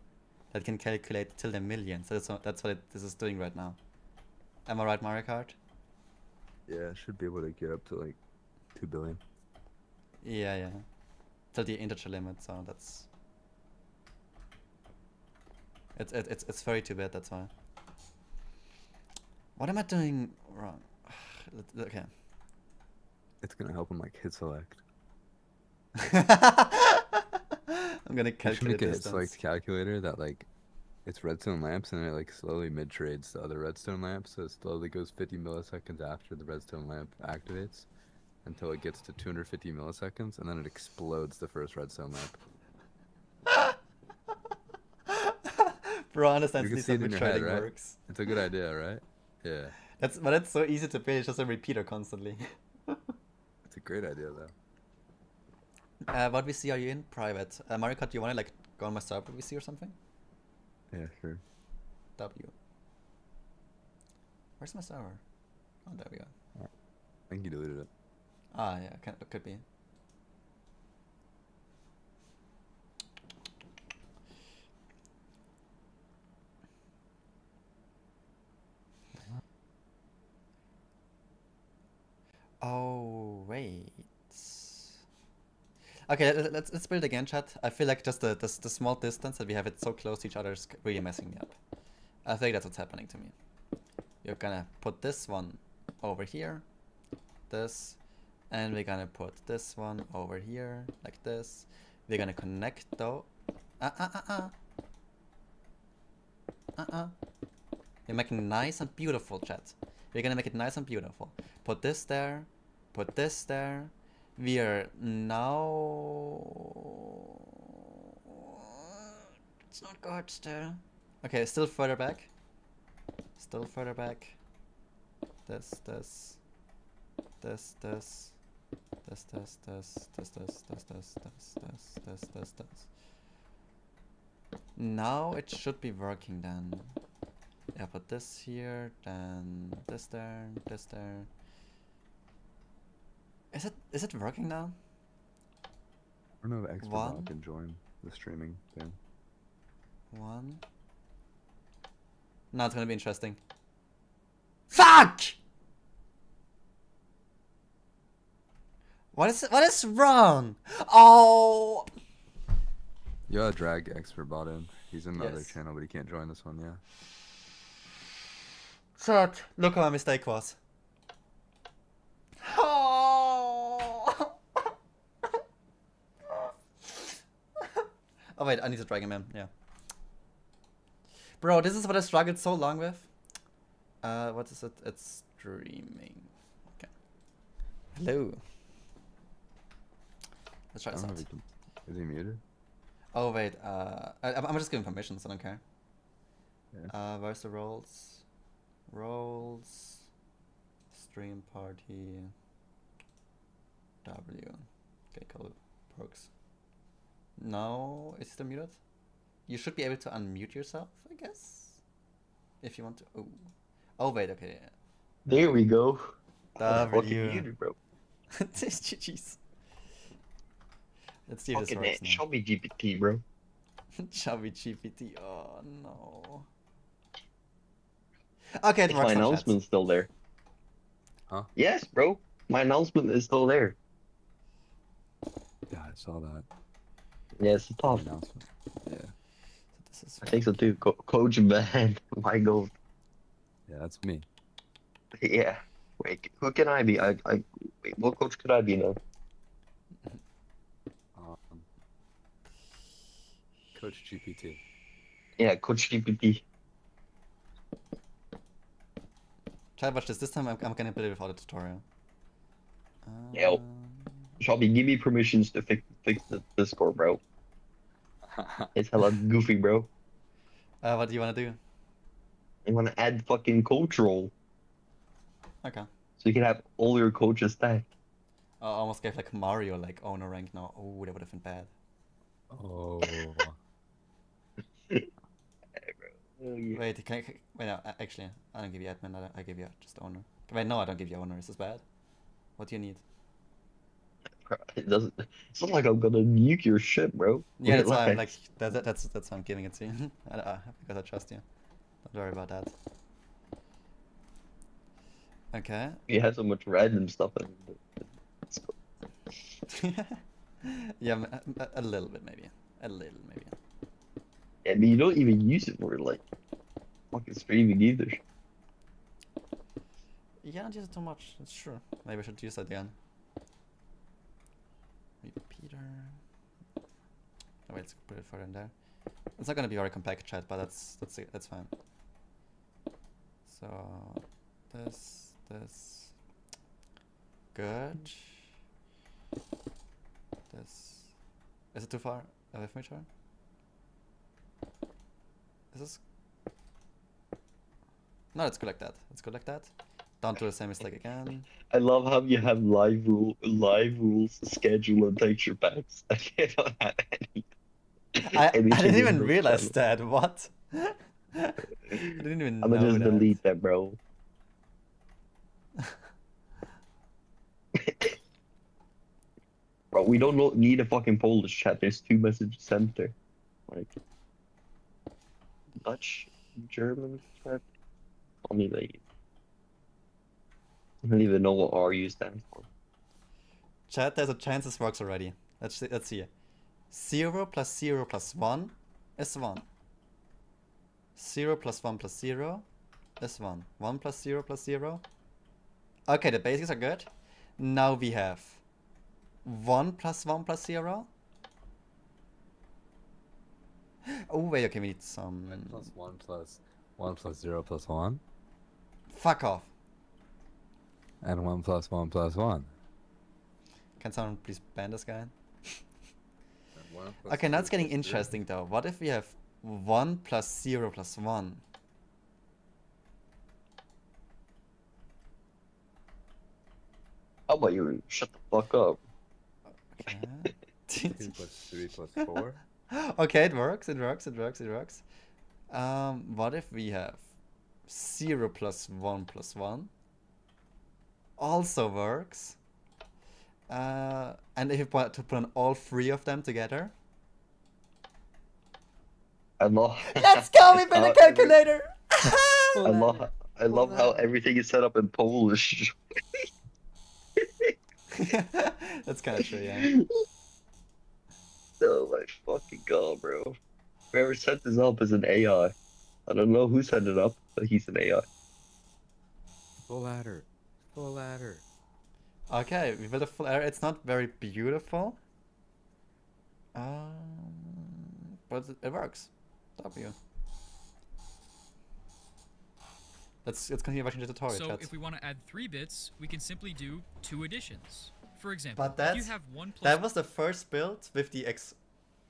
that can calculate till the million. So that's what this is doing right now. Am I right, Mario Kart? Yeah, should be able to get up to like 2 billion. Yeah. Till the integer limit, so that's... It's 32 bit, that's why. What am I doing wrong? Okay. It's gonna help him like hit select. I'm gonna You should calculate make a hit distance. select calculator that like it's redstone lamps and it like slowly mid trades the other redstone lamps, so it slowly goes 50 milliseconds after the redstone lamp activates until it gets to 250 milliseconds, and then it explodes the first redstone lamp. Bro, honestly, You can that's see it how in your head, trading right? works. It's a good idea, right? Yeah. But that's so easy to build, it's just a repeater constantly. It's a great idea though. What VC are you in? Private. Mario Kart, do you wanna like go on my server VC or something? Yeah, sure. W. Where's my server? Oh, there we go. I think you deleted it. Ah, yeah, could be. Oh wait. Okay, let's build again, chat. I feel like just the small distance that we have it so close to each other is really messing me up. I think that's what's happening to me. You're gonna put this one over here, this, and we're gonna put this one over here, like this. We're gonna connect though. You're making nice and beautiful, chat. We're gonna make it nice and beautiful. Put this there, put this there. We are now... It's not good still. Okay, still further back. Still further back. This, this. This, this. This, this, this, this, this, this, this, this, this, this, this. Now it should be working then. Yeah, put this here, then this there, this there. Is it working now? I don't know if One. Xbox can join the streaming thing. One. Now it's gonna be interesting. Fuck! What is wrong? Oh! You gotta drag Expert Bot in. He's in the other Yes. channel, but he can't join this one, yeah. Chat, look what my mistake was. Oh! Oh wait, I need to drag him in, yeah. Bro, this is what I struggled so long with. What is it? It's streaming. Okay. Hello. Let's try I this don't know out. if he can... Is he muted? Oh wait, I'm just giving permissions, I don't care. Yeah. Where's the roles? Roles. Stream party. W. Okay, call perks. No, it's still muted. You should be able to unmute yourself, I guess. If you want to. Oh, oh wait, okay. There we go. I'm fucking W. muted, bro. GG's. Let's see if this Fucking works now. show me GPT, bro. Chubby GPT. Oh no. Okay, it Is works my now, chat. announcement still there? Huh? Yes, bro. My announcement is still there. Yeah, I saw that Yes, it's tough. announcement. Yeah. This is I think so too. Coach man, my goal. Yeah, that's me. Yeah. Wait, who can I be? Wait, what coach could I be now? Coach GPT. Yeah, Coach GPT. Try to watch this. This time I'm gonna build it without a tutorial. Yo. Shelby, give me permissions to fix the Discord, bro. It's hella goofy, bro. What do you wanna do? I want to add fucking coach role Okay. so you can have all your coaches stacked. I almost gave like Mario like owner rank now. Oh, that would have been bad. Oh. Oh, yeah. Wait, wait? No, actually, I don't give you admin. I give you just owner. Wait, no, I don't give you owner. Is this bad? What do you need? It doesn't. It's not like I'm gonna nuke your shit, bro. Yeah, that's why I'm like Relax. that's why I'm giving it to you. Because I trust you. Don't worry about that. Okay. You have so much random stuff in it. Yeah, a little bit maybe. A little maybe. I mean, you don't even use it for like fucking streaming either. Yeah, I don't use it too much. That's true. Maybe I should use that again. Repeater. Oh wait, let's put it further in there. It's not gonna be very compact, chat, but that's fine. So this. Good. This. Is it too far away from each other? Is this? No, it's good like that. It's good like that. Don't do the same mistake again. I love how you have live rules, schedule, and texture packs. I don't have any. I anything didn't in even this realize channel. that. What? I didn't even I'm know gonna just that. delete that, bro. Bro, we don't need a fucking Polish chat. There's 2 messages sent there. Like Dutch, German chat. Only like I don't even know what RU stands for. Chat, there's a chance this works already. Let's see. 0 plus 0 plus 1 is 1. 0 plus 1 plus 0 is 1. 1 plus 0 plus 0. Okay, the basics are good. Now we have 1 plus 1 plus 0. Oh, wait, okay, we need some... 1 plus 1 plus 0 plus 1. Fuck off. And 1 plus 1 plus 1. Can someone please ban this guy? And 1 plus Okay, now 0 it's getting plus 0. interesting though. What if we have 1 plus 0 plus 1? How about you shut the fuck up? Okay. 2 plus 3 plus 4. Okay, it works, it works, it works, it works. What if we have 0 plus 1 plus 1? Also works. And if you want to put on all three of them together. I love. Let's go, we made a calculator! I love how everything is set up in Polish. That's kind of true, yeah. Oh my fucking god, bro. Whoever set this up is an AI. I don't know who set it up, but he's an AI. Full ladder. Full ladder. Okay, we built a full area. It's not very beautiful. But it works. W. Let's continue watching the tutorial. So chat. if we want to add 3 bits, we can simply do 2 additions. For example, But if you that's- have 1 plus That was the first build with the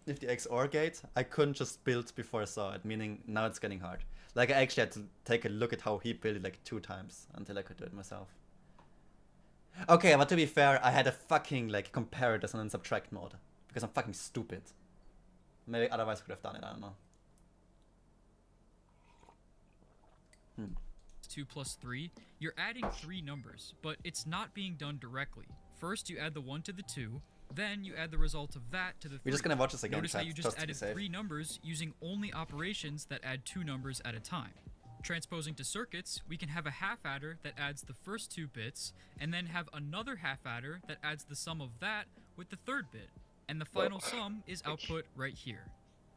XOR gate. I couldn't just build before I saw it, meaning now it's getting hard. Like I actually had to take a look at how he built it like 2 times until I could do it myself. Okay, but to be fair, I had a fucking like compare this and subtract mode because I'm fucking stupid. Maybe otherwise I could have done it. I don't know. 2 plus 3, you're adding 3 numbers, but it's not being done directly. First, you add the 1 to the 2, then you add the result of that to the 3. We're just gonna watch this again. Notice how chat, you just to be added safe. 3 numbers using only operations that add 2 numbers at a time. Transposing to circuits, we can have a half adder that adds the first 2 bits, and then have another half adder that adds the sum of that with the third bit. And the final sum is output right here.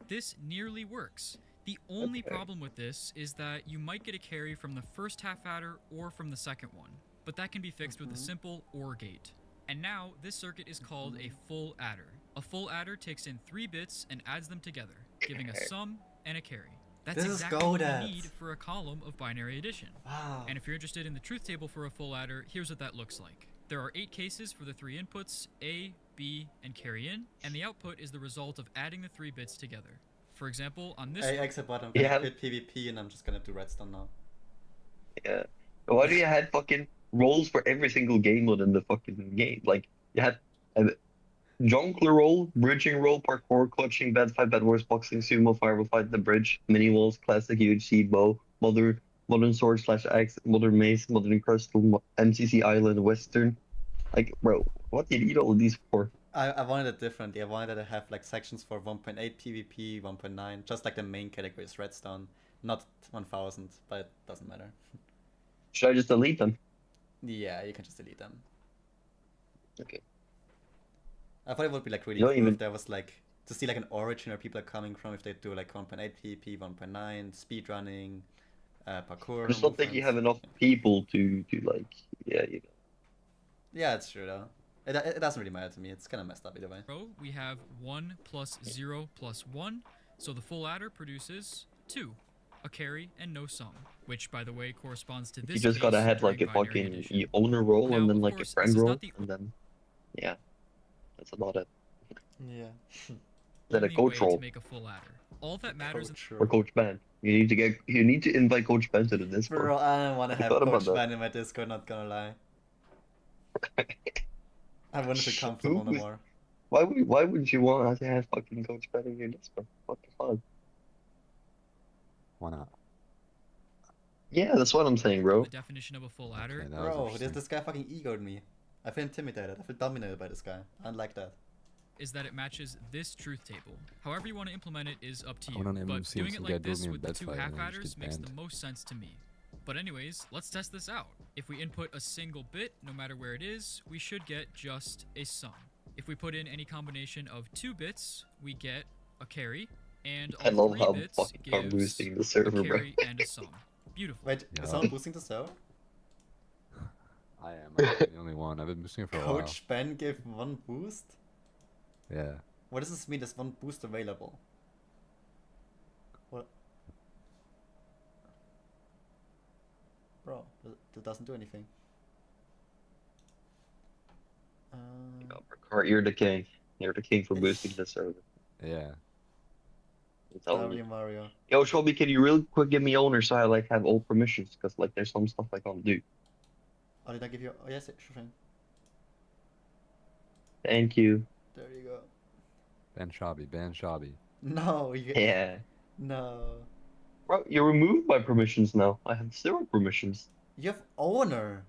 This nearly works. The only problem with this is that you might get a carry from the first half adder or from the second one, but that can be fixed with a simple OR gate. And now this circuit is called a full adder. A full adder takes in 3 bits and adds them together, giving a sum and a carry. That's This is exactly what Godad. you need for a column of binary addition. Wow. And if you're interested in the truth table for a full adder, here's what that looks like. There are 8 cases for the 3 inputs, A, B, and carry in, and the output is the result of adding the 3 bits together. For example, on this I one, exit bot. I'm Yeah. gonna quit PvP and I'm just gonna do redstone now. Yeah. Why do you have fucking roles for every single game mode in the fucking game? Like you had a jongleur role, bridging role, parkour, clutching, bad fight, bad wars, boxing, sumo, fireball fight, the bridge, mini walls, classic, UHC, bow, modern sword slash axe, modern mace, modern crystal, MCC island, western. Like, bro, what do you need all of these for? I wanted it differently. I wanted to have like sections for 1.8 PvP, 1.9, just like the main categories, redstone, not 1000, but it doesn't matter. Should I just delete them? Yeah, you can just delete them. Okay. I thought it would be like really You cool don't even- if there was like to see like an origin where people are coming from if they do like 1.8 PvP, 1.9, speedrunning, parkour. I just don't think you have enough people to like, yeah, you know. Yeah, it's true though. It doesn't really matter to me. It's kind of messed up either way. row, we have 1 plus 0 plus 1, so the full adder produces 2, a carry and no sum, which by the way corresponds to this You just gotta case have like a during binary fucking addition. owner role Now, and then of like a course, friend this is role, not the and then yeah, that's about it. Yeah. Then a only coach way role to make a full adder. All that matters or Coach Ben. You need to invite Coach Ben to the Discord. Bro, I don't want to I have thought about Coach that. Ben in my Discord, not gonna lie. I wouldn't feel comfortable no Who's- more. Why wouldn't you want to have fucking Coach Ben in your Discord? What the fuck? Why not? Yeah, that's what I'm saying, bro. the definition of a full adder. Okay, that was Bro, interesting. this guy fucking egoed me. I feel intimidated. I feel dominated by this guy. I don't like that. Is that it matches this truth table. However you want to implement it is up to I you, went on but MMC doing and it some guy like drove this me in with the bed 2 fight half and I just adders get makes the banned. most sense to me. But anyways, let's test this out. If we input a single bit, no matter where it is, we should get just a sum. If we put in any combination of 2 bits, we get a carry, and I all love 3 how bits fucking I'm gives boosting the a server, bro. carry and a sum. Beautiful. Wait, Yeah. is someone boosting the server? I am. I'm the only one. I've been boosting it for a while. Coach Ben gave 1 boost? Yeah. What does this mean? There's 1 boost available. What? Bro, that doesn't do anything. You're the king. You're the king for boosting the server. Yeah. I'm telling you. Mario. Yo, Shelby, can you real quick give me owner so I like have all permissions? Cause like there's some stuff I can't do. Oh, did I give you? Oh, yes, sure thing. Thank you. There you go. Ban Shabby. Ban Shabby. No, you. Yeah. No. Bro, you removed my permissions now. I have 0 permissions. You have owner.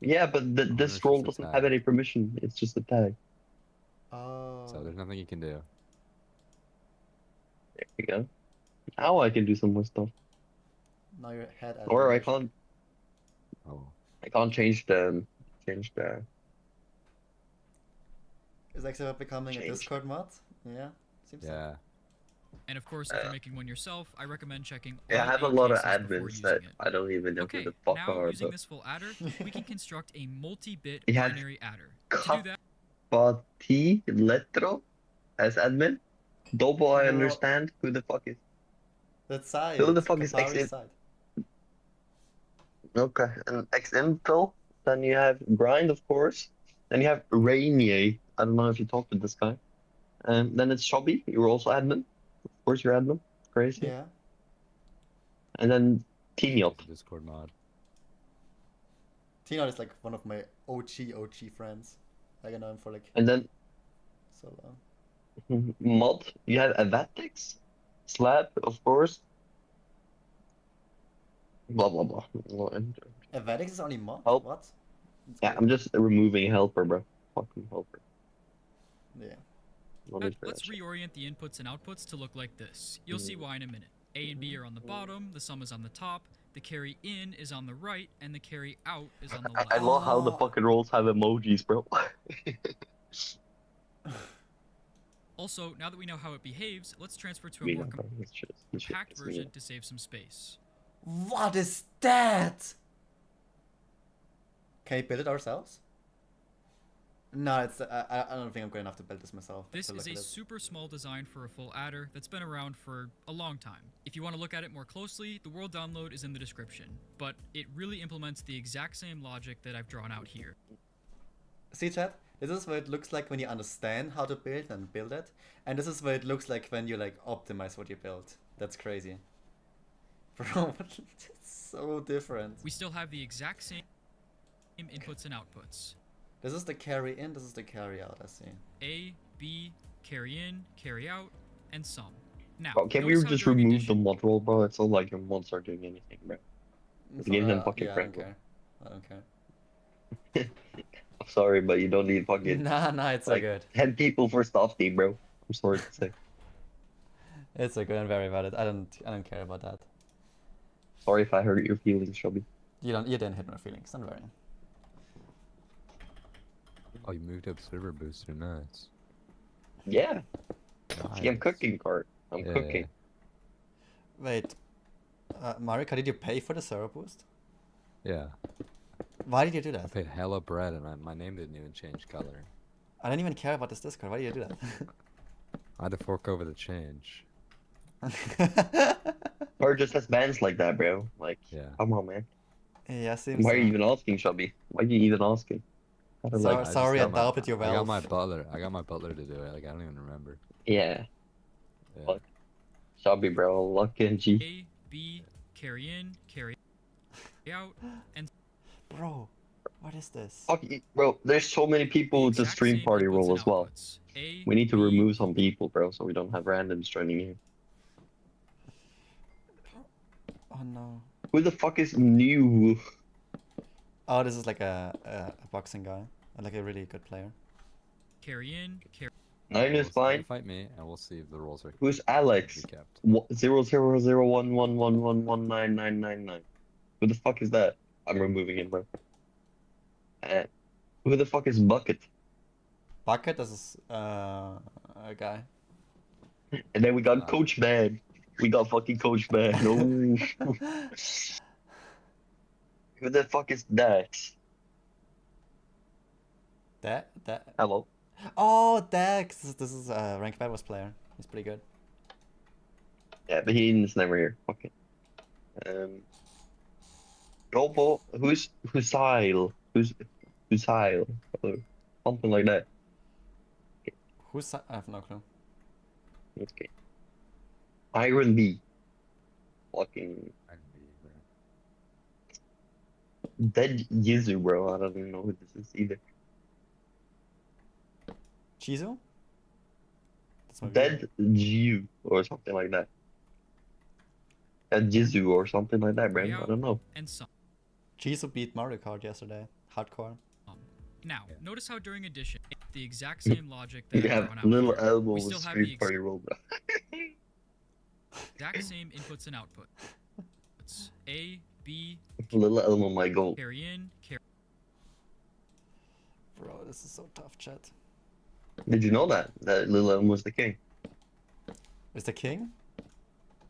Yeah, but this Owner's role just a doesn't have tag. any permission. It's just a tag. Oh. So there's nothing you can do. There you go. Now I can do some more stuff. Now your head. Or I animation. Oh. can't change the. Is Exo becoming a Change. Discord mod? Yeah. Seems so. Yeah. And of course, if you're making one yourself, I recommend checking Yeah, I all have a 8 lot of cases before admins using that it. I don't even know Okay, who the fuck now are. using But this full adder, we can construct a multi-bit You have binary adder. To do that, Pati Letro as admin. Double, I No. understand. Who the fuck is? That's side. Who the fuck is Kapari's Exit? side. Okay, and Xintel. Then you have Grind, of course. Then you have Rainier. I don't know if you talked to this guy. And then it's Shobby. You're also admin. Of course, you're admin. Crazy. Yeah. And then Tiniot. The Discord mod. Tina is like one of my OG friends. Like I know him for like And then so long. Mod. You have Avatix. Slab, of course. Blah, blah, blah. Avadix is only mod? Help. What? That's Yeah, weird. I'm just removing helper, bro. Fucking helper. Yeah. No need for let's that shit. reorient the inputs and outputs to look like this. You'll see why in a minute. A and B are on the bottom, the sum is on the top, the carry in is on the right, and the carry out is on the left. I love how the Oh. fucking rolls have emojis, bro. Also, now that we know how it behaves, let's transfer to a You more know, bro, it's just- it's just- compact it's me. version to save some space. What is that? Can we build it ourselves? No, it's I don't think I'm good enough to build this myself. This to is look a at it. super small design for a full adder that's been around for a long time. If you want to look at it more closely, the world download is in the description, but it really implements the exact same logic that I've drawn out here. See, chat? This is what it looks like when you understand how to build and build it, and this is what it looks like when you like optimize what you build. That's crazy, bro. It's so different. We still have the exact same inputs and outputs. This is the carry in. This is the carry out. I see. A, B, carry in, carry out, and sum. Now, Bro, can we notice how just during remove the addition- mod roll, bro? It's not like your mods are doing anything, bro. Give them fucking yeah, I don't credit. care. I don't care. I'm sorry, but you don't need fucking Nah, it's so like good. 10 people for staff team, bro. I'm sorry to say. It's so good and very valid. I don't care about that. Sorry if I hurt your feelings, Shelby. You didn't hit my feelings. Don't worry. Oh, you moved up server booster. Nice. Yeah. See, I'm Nice. cooking, Cart. I'm Yeah. cooking. Wait, Marika, did you pay for the server boost? Yeah. Why did you do I that? paid hella bread and my name didn't even change color. I don't even care about this Discord. Why did you do I had to fork over the change. that? Cart just has bands like that, bro. Like, Yeah. come on, man. Yeah, seems. Why are so. you even asking, Shelby? Why are you even asking? I don't Sorry- like, I sorry, just I got my- doubted your I got my wealth. butler. I got my butler to do it. Like I don't even remember. yeah. Yeah. Fuck. Shelby, bro. Luck and G. A, B, carry in, carry out, and Bro, what is this? Fuck, bro. There's so many people with the exact stream same party inputs role and as well. outputs. A, We need to B, remove some people, bro, so we don't have randoms joining in. Oh no. Who the fuck is new? Oh, this is like a boxing guy, like a really good player. carry in, carry Nine is fine. Fight me, and we'll see if the rolls are Who's Alex? be kept. 0001111199999. Who the fuck is that? I'm removing him, bro. Who the fuck is Bucket? Bucket, this is a guy. And then we got Coach Man. We got fucking Coach Man. No. Who the fuck is that? That. Hello. Oh, Dex. This is a ranked Bad Wars player. He's pretty good. Yeah, but he's never here. Okay. Robo. Who's Husail? Husail? Or something like that. I have no clue. Okay. Iron B. Fucking Dead Yizu, bro. I don't even know who this is either. Chizu? That's my Dead Jiu or something like that. Dead Jizu or something like that, bro. I don't know. And some. Chizu beat Mario Kart yesterday. Hardcore. Now, notice how during addition, the exact same logic that You I've have drawn out little here, elbow we with still have the Street Party roll, bro. exact same inputs and output. It's A, B, Little elbow, my goal. carry in, carry. Bro, this is so tough, chat. Did you know that? That Little Elmo was the king. Is the king?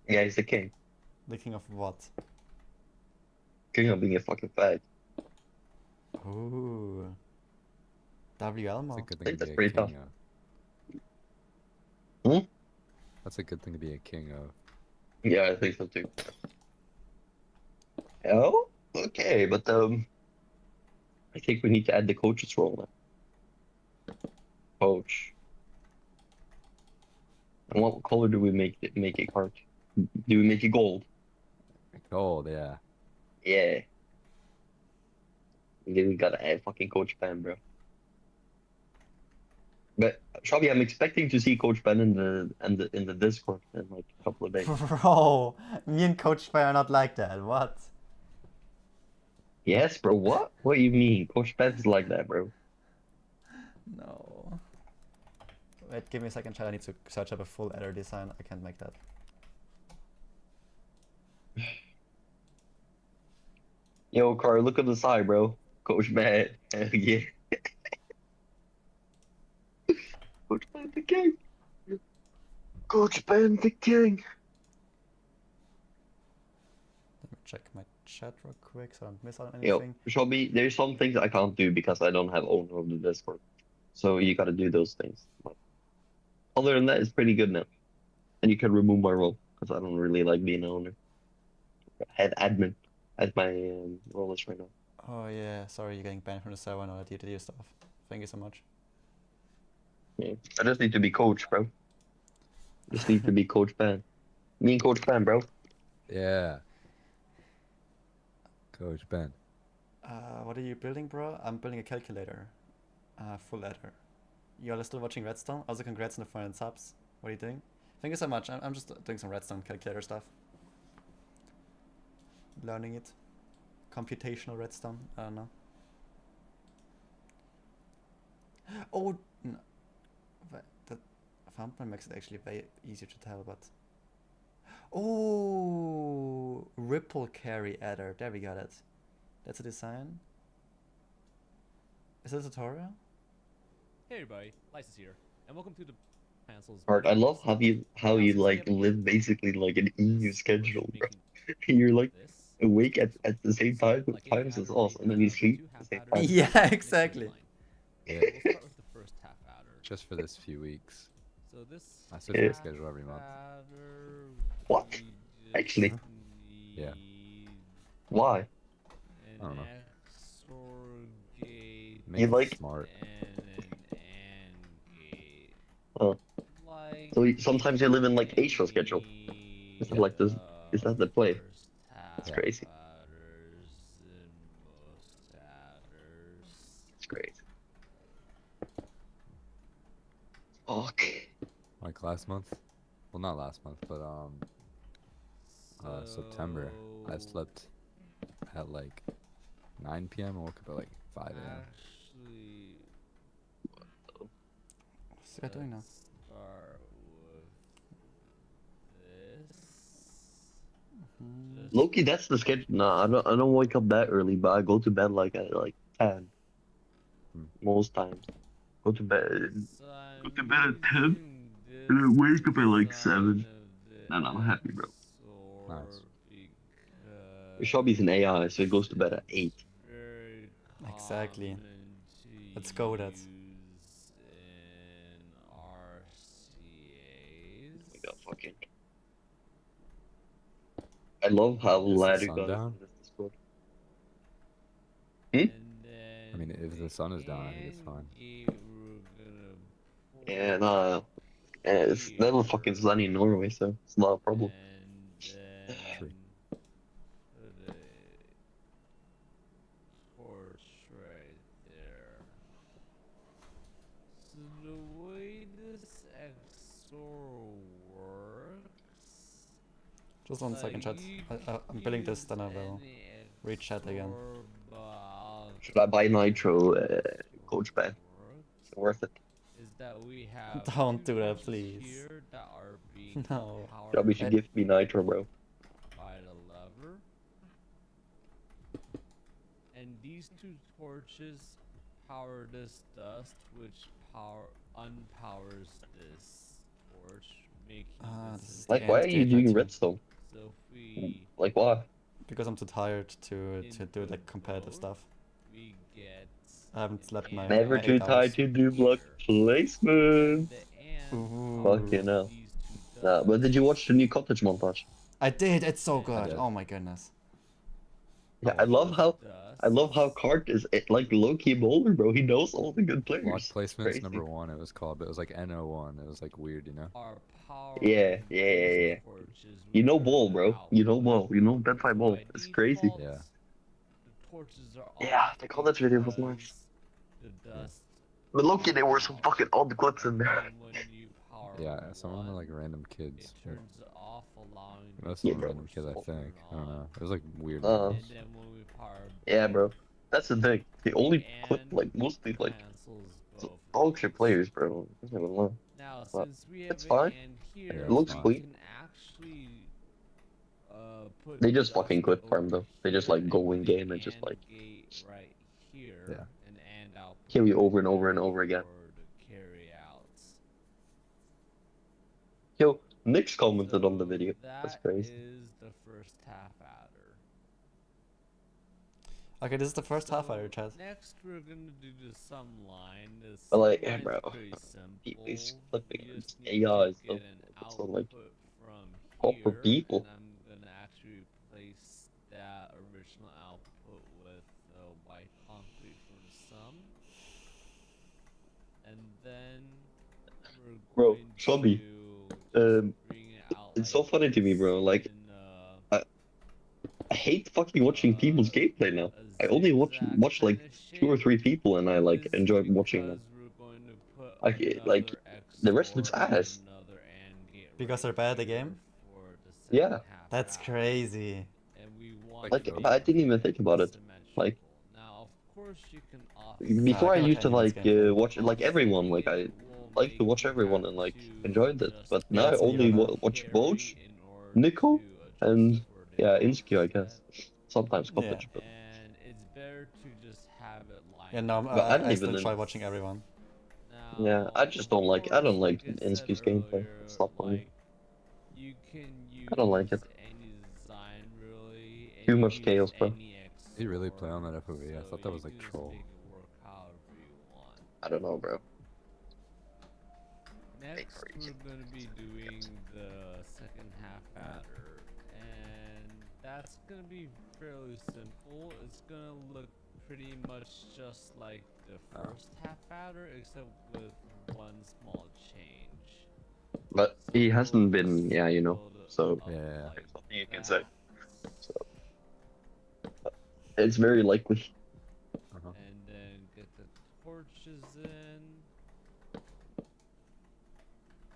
Yeah, he's the king. The king of what? King of being a fucking fag. Ooh. W. That's Elmo. a good I thing think to that's be a pretty king tough. of. Hmm? That's a good thing to be a king of. Yeah, I think so too. Oh, okay, but I think we need to add the coach's role now. Coach. And what color do we make it card? Do we make it gold? Gold, yeah. Yeah. Then we gotta add fucking Coach Ben, bro. But Shabby, I'm expecting to see Coach Ben in the Discord in like a couple of days. Bro, me and Coach Fire are not like that. What? Yes, bro. What? What do you mean? Coach Ben's like that, bro. No. Wait, give me a second, chat. I need to search up a full error design. I can't make that. Yo, Car, look at the side, bro. Coach Ben. Hell yeah. Coach Ben the king. Coach Ben the king. Let me check my chat real quick so I don't miss out on Yo, anything. Shabby, there's some things I can't do because I don't have owner of the Discord. So you gotta do those things. But other than that, it's pretty good now. And you can remove my role because I don't really like being an owner. Head admin as my role is right now. Oh yeah, sorry, you're getting banned from the server and all that DTD stuff. Thank you so much. Yeah. I just need to be coach, bro. Just need to be Coach Ben. Me and Coach Ben, bro. Yeah. Coach Ben. What are you building, bro? I'm building a calculator. Full ladder. You all are still watching Redstone? Also, congrats on the 400 subs. What are you doing? Thank you so much. I'm just doing some Redstone calculator stuff. Learning it. Computational Redstone. I don't know. Oh, no. The thumbnail makes it actually very easier to tell, but... Oh, ripple carry adder. There we got it. That's a design. Is that a tutorial? Hey everybody, Lysis here, and welcome to the Hansel's. Art, I love how you like live basically like an EU schedule, bro. You're like awake at the same times as us, and then you sleep at the same time. Yeah, exactly. Yeah. We'll start with the first half adder. Just for this few weeks. So this I switch Yeah. my schedule every month. adder, What? we just Actually? Yeah. need Why? an I don't know. XOR gate Make You it like- smart. and an AND gate. Oh. Like So sometimes you live in like Asian schedule. Is that like this? Is that the play? first It's half crazy. adders and most adders. It's crazy. Okay. Like last month. Well, not last month, but September. I So, slept at like 9 p.m. and woke up at like 5 a.m. Actually, What's this guy doing now? start with this. Hmm. Just Loki, that's the schedule. Nah, I don't wake up that early, but I go to bed like at like 10 Hmm. most times. Go to bed. So Go to I'm bed at 10 using this and then wake up at like son 7. of And I'm happy, bro. dinosaur Nice. Shelby's an because AI, so he goes to bed at 8. it's very Exactly. common to Let's go with that. use in RCAs. We got fucking. I love how Is the Larry sun got down? in this Discord. And then I mean, if the sun is down, I think it's fine. Yeah, nah. Yeah, it's never fucking sunny in Norway, so it's not a problem. And True. then put a torch right there. So the way this XOR works. Just 1 second, chat. I'm building this, then I will read chat again. Should I buy Nitro, Coach Ben? Is it worth it? Is that we have Don't two do that, torches please. here that are being No. Shelby powered should give me Nitro, bro. by the lever. And these two torches power this dust, which unpowers this torch, making Ah, this this is an Like, the why are end you game, doing actually. redstone? So if we Like, why? Because I'm too tired to do input like competitive both, stuff. we get I haven't slept an my Never my too 8 tired hours. to do block placement. The ant Ooh. powers Fucking hell. these two Nah, but did you ducts. watch the new cottage montage? I did. It's so good. did. Oh my goodness. Yeah, Oh, I love Those how I love how dusts Cart is like low-key bowler, bro. He knows all the good Block players. placement's Crazy. number 1. It was called, but it was like NO1. It was like weird, you know. are powered Yeah, with yeah, yeah, these yeah. torches You know which are ball, the bro. You know ball. output. You know Benfire ball. By It's crazy. default, Yeah. the torches are Yeah, off the college video was because nice. the dust But look, there were some out. fucking odd clips in there. And when you power Yeah, some of them are one, like random it kids. but turns off, allowing Most Yeah, of them bro. are random kids, I torches think. to I don't turn know. It was like weird. Uh, on. videos. And then when we power Yeah, both, bro. That's the thing. The only clip, and like mostly like cancels some both. dog shit players, bro. I don't know. Now, But since we have it's fine. an here, Yeah, It looks we clean. can actually put They just dust fucking clip farm over though. They just here like go and in put game and just AND like gate right here Yeah. and AND output kill you over and right over and over again. for the carry outs. Yo, Nick's commented on the So video. That's that crazy. is the first half adder. Okay, this is the first half hour, So chat. next we're gonna do the sum line. The But sum like, line's bro, pretty simple. he's clipping You his just need to AI, get so an it's not like output from proper here, people. and I'm gonna actually replace that original output with white concrete for the sum. And then we're Bro, going Shelby, to bring it out it's so like funny to me, bro. this Like, in, I hate fucking watching people's gameplay now. a I only watch zigzag like kinda 2 or shape. 3 people, and I like This enjoy is watching them. because we're going to put Like, another the rest looks XOR and ass. another AND gate Because right they're bad at the here game? for the second Yeah. half That's adder. crazy. And we want Like, to I didn't make even think about it. Like, symmetrical. Now, of course, you can before I cannot used to handle this like gameplay. watch like everyone. Like, I like to watch everyone and like enjoyed it. But now I that's me only right now. watch Boach, Nico, and yeah, Insky, I guess. Sometimes Yeah. Cottage, but And it's better to just have it lined Yeah, no, But I don't I even still try know. watching everyone. yeah, I just don't like. I don't like I said Insky's gameplay. earlier, It's not for me. like, you can use I don't like it. any design really. and Too you much can chaos, use bro. any Did he really play XOR, on that FOV? I thought that so was you like can just troll. make it work however you want. I don't know, bro. Next, crazy. we're gonna be doing the second half adder, and that's gonna be fairly simple. It's gonna look pretty much just like the Oh. first half adder, except with one small change. But he hasn't been. Yeah, you know. So Yeah, yeah, yeah. there's nothing you can say. So it's very likely. Uh-huh. And then get the torches in.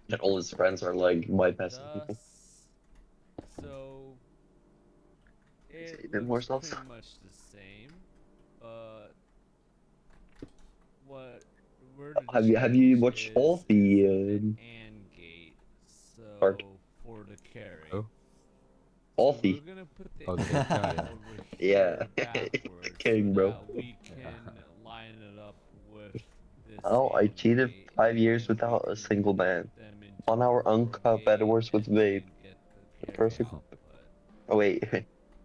That all his friends are like bypassing people. Thus, so Say it them more looks stuff. pretty much the same, but what we're Have you watched all the AND gate? So part? for the carry. Oh. Alfie. We're gonna put the Oh, the king king, yeah. over Yeah. here backwards King, so bro. that we can line it up with this Oh, I cheated gateway, 5 and years then we without a can single put ban. them into On our the uncut Bed Wars with and Vape. then get The the carry perfect. output. Oh wait,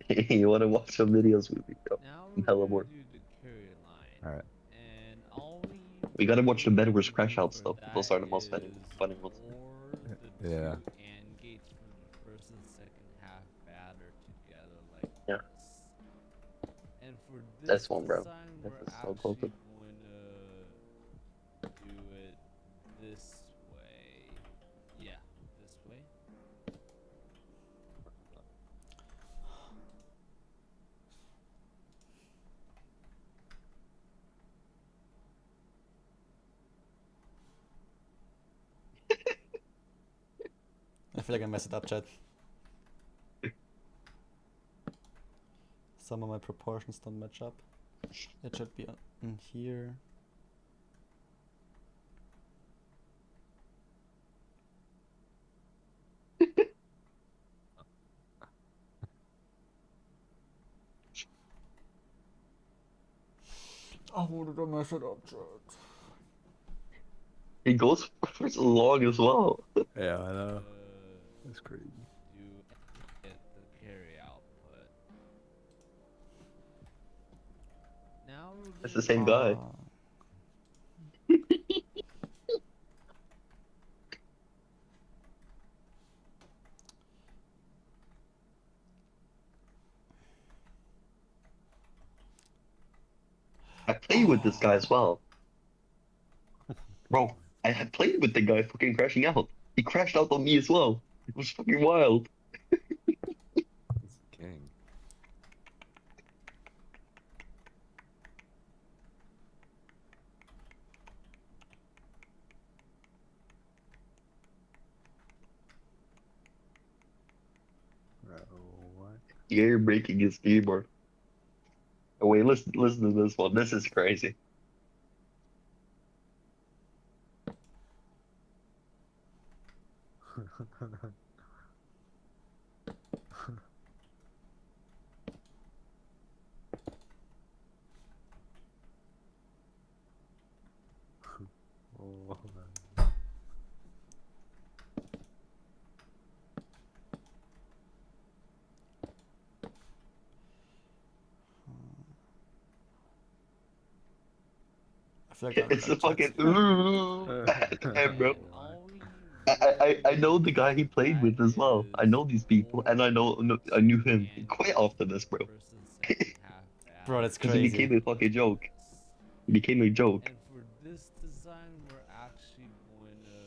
you wanna watch some videos with me, bro? Now I'm we're hella gonna bored. do the carry line. Alright. And all We gotta watch the really Bed Wars need to crash do outs for though. Those that are the most funny is ones. or the Yeah. two AND gates from the first and second half batter together like Yeah. this. And for this This one, bro. design, This we're is so actually cool. going to do it this way. Yeah, this way. I feel like I messed it up, chat. Some of my proportions don't match up. It should be in here. Oh, did I mess it up, chat? It goes for so long as well. Yeah, I know. Uh, That's crazy. do get the carry output. Now we're It's the gonna same guy. I played with this guy as well. Bro, I had played with the guy fucking crashing out. He crashed out on me as well. It was fucking wild. He's king. What? You're breaking his keyboard. Oh wait, listen to this one. This is crazy. Oh, I feel like I'm It's a chat. fucking ooh at the end, bro. And all we I know the guy he played with as well. I know these people, and I knew him quite after this, bro. Bro, that's Because he crazy. became a fucking joke. He became a joke. And for this design, we're actually going to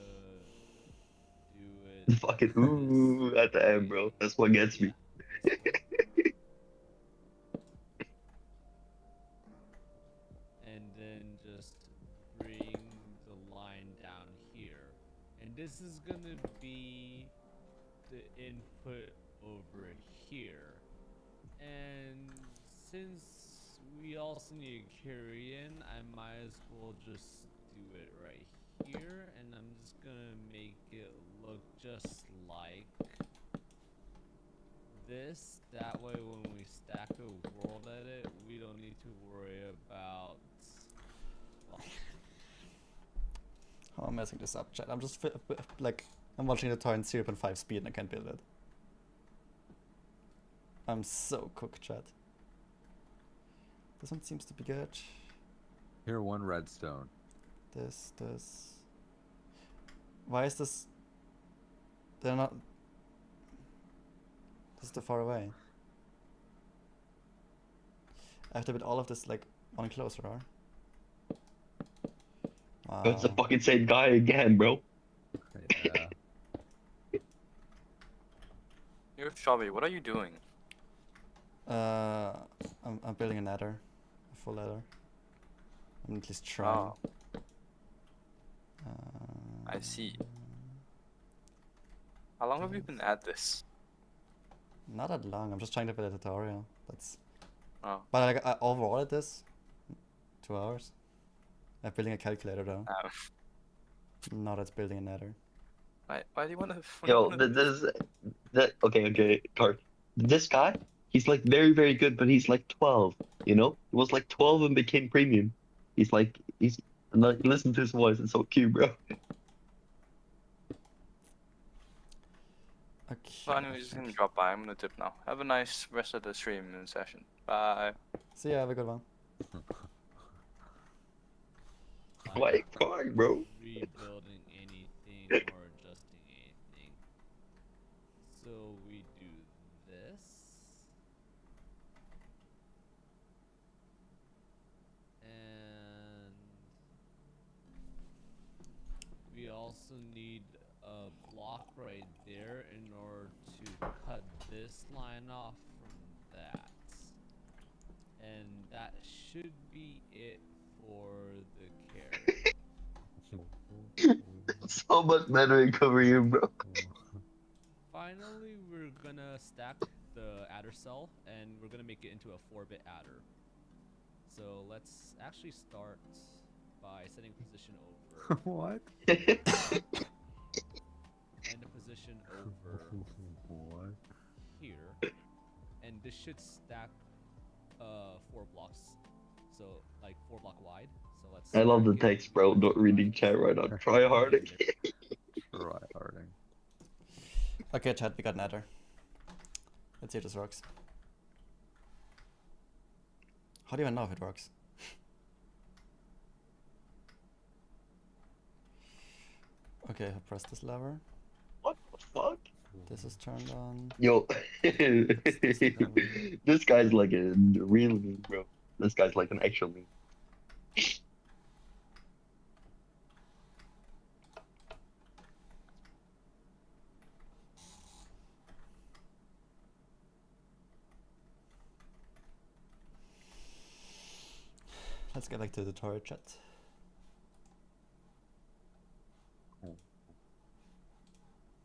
do it. The fucking ooh this at the end, way. bro. That's what gets me. Yeah, this way. And then just bring the line down here. And this is gonna be the input over here. And since we also need a carry in, I might as well just do it right here. And I'm just gonna make it look just like this. That way when we stack a world edit, we don't need to worry about How am I messing this up, chat? I'm just like, I'm watching the torrent 0.5 speed and I can't build it. I'm so cooked, chat. This one seems to be good. here, one redstone. This. Why is this? They're not. This is too far away. I have to put all of this like one closer, or? Wow. It's the fucking same guy again, bro. Yeah. Yo, Shabby, what are you doing? I'm building a nether, a full nether. I'm at least trying. Oh, I see. How long have you been at this? Not that long. I'm just trying to build a tutorial. That's. Oh, But like overall at this, 2 hours. I'm building a calculator though. Not as building a nether. why do you wanna? Yo, this okay, Tart. this guy, he's like very, very good, but he's like 12, you know? He was like 12 and became premium. He's and like listen to his voice, it's so cute, bro. Okay. So anyways, just gonna drop by. I'm gonna dip now. Have a nice rest of the stream and session. Bye. See ya, have a good one. Why crying, bro? Rebuilding anything or adjusting anything. So we do this. And we also need a block right there in order to cut this line off from that. And that should be it for the carry. So much better in cover you, bro. Finally, we're gonna stack the adder cell and we're gonna make it into a 4-bit adder. So let's actually start by setting position over What? and a position over What? here. And this should stack 4 blocks. So like 4 block wide. So let's I love the stack it. text, bro. Not reading chat right now. Try harding. Try harding. Okay, chat, we got an adder. Let's see if this works. How do you even know if it works? Okay, I press this lever. What the fuck? This is turned on. Yo, this guy's like a real meme, bro. This guy's like an actual meme. Let's get back to the tutorial chat.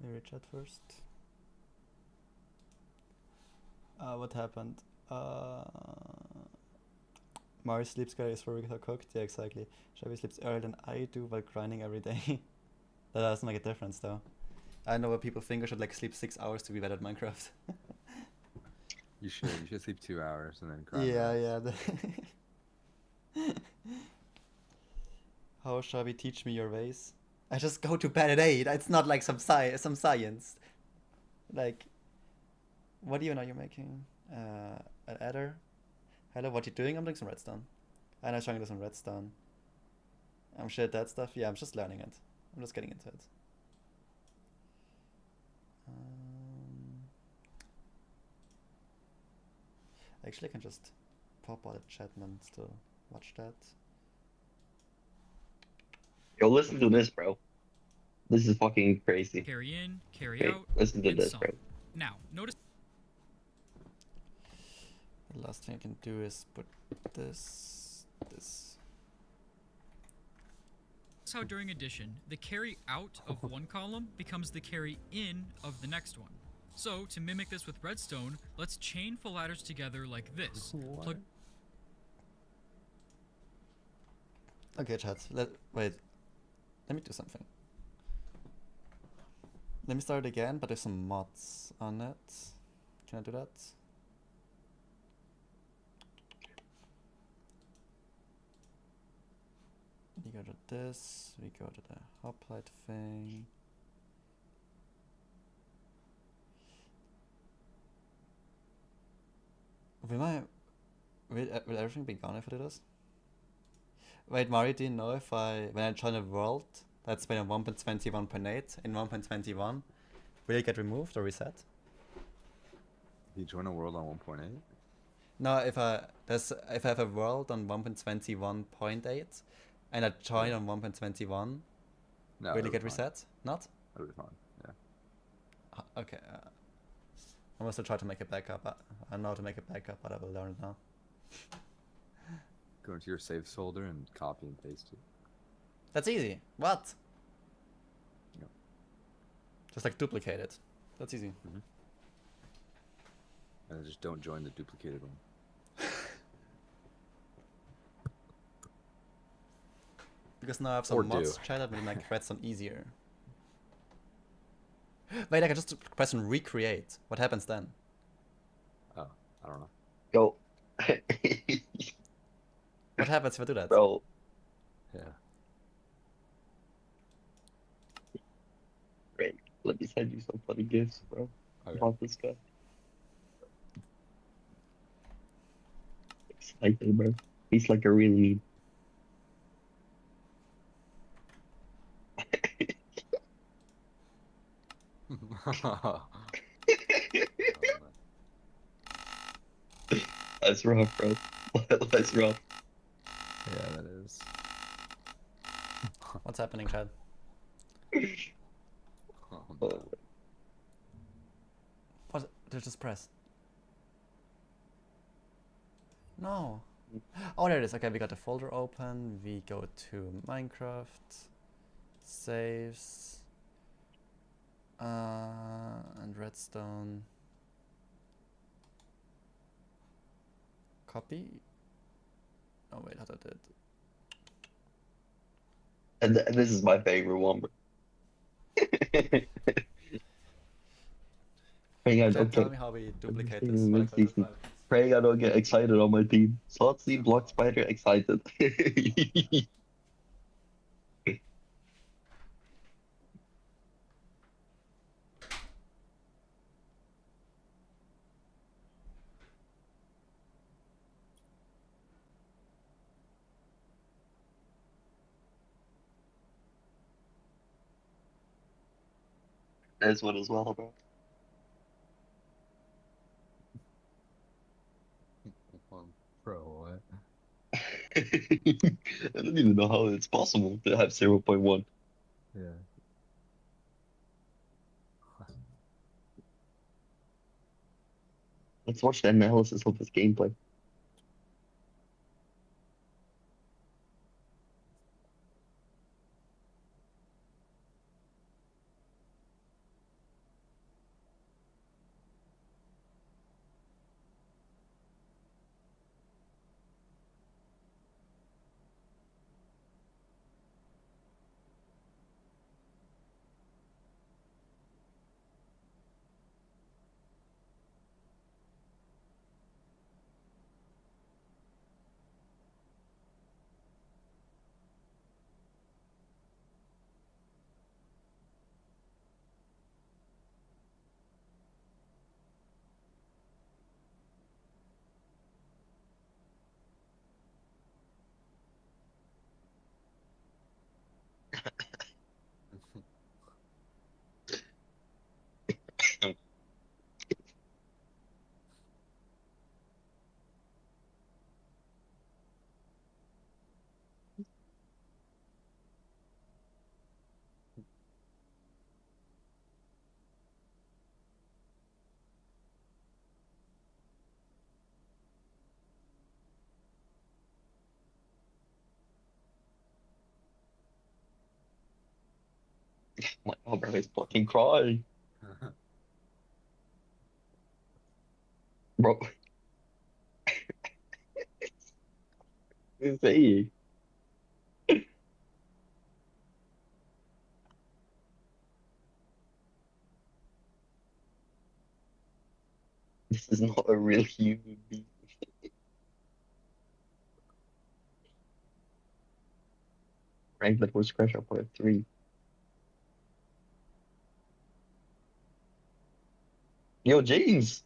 Maybe chat first. What happened? Mars sleeps early is for regular cooked. Yeah, exactly. Shabby sleeps earlier than I do while grinding every day. That doesn't make a difference though. I know what people think I should like sleep 6 hours to be better at Minecraft. You should sleep 2 hours and then grind. Yeah, out. yeah. How shall we teach me your ways? I just go to bed at 8. It's not like some science. Like, what do you know you're making? An adder? Hello, what you doing? I'm doing some redstone. I know I'm trying to do some redstone. I'm shit at that stuff. Yeah, I'm just learning it. I'm just getting into it. Actually, I can just pop out a chat and then still watch that. Yo, listen to this, bro. This is fucking crazy. Carry in, carry Wait, out, listen to and this, some. bro. Now, notice The last thing I can do is put this. how during addition, the carry out of one column becomes the carry in of the next one. So, to mimic this with redstone, let's chain full ladders together like this. Plug Okay, chat. Wait. Let me do something. Let me start it again, but there's some mods on it. Can I do that? We go to this. We go to the hoplite thing. Will everything be gone if I do this? Wait, Mario, do you know if when I join a world that's been in 1.21.8 in 1.21, will it get removed or reset? You join a world on 1.8? No, if I have a world on 1.21.8 and I join on 1.21, No. will it'll it get be fine. reset? Not? It'll be fine. Yeah. Okay. I must try to make a backup. I know how to make a backup, but I will learn it now. Go into your saves folder and copy and paste it. That's easy. What? Yep. Just like duplicate it. That's easy. And then just don't join the duplicated one. Because now I have some Or mods do. chat that will make redstone easier. Wait, I can just press and recreate. What happens then? I don't know. Go. What happens if I do that? Bro, Yeah. great. Let me send you some funny gifts, bro. Okay. About this guy. Excited, bro. He's like a really. That's rough, bro. That's rough. Yeah, that is. What's happening, Chad? Oh, Oh, no. What? Did just press? No. Oh, there it is. Okay, we got the folder open. We go to Minecraft, saves, and redstone. Copy. Oh wait, how did I do it? and this is my favorite one, bro. Praying I Chad, don't tell get me how we duplicate everything this. in mid-season. Praying I don't get excited on my team. Slotsy, Block Spider, excited. There's one as well, bro. Bro, what? I don't even know how it's possible to have 0.1. Yeah. Let's watch the analysis of his gameplay. My oh, bro, he's fucking crying. Bro, he's saying. This is not a real human being. Rank that was crash up for 3. Yo, James!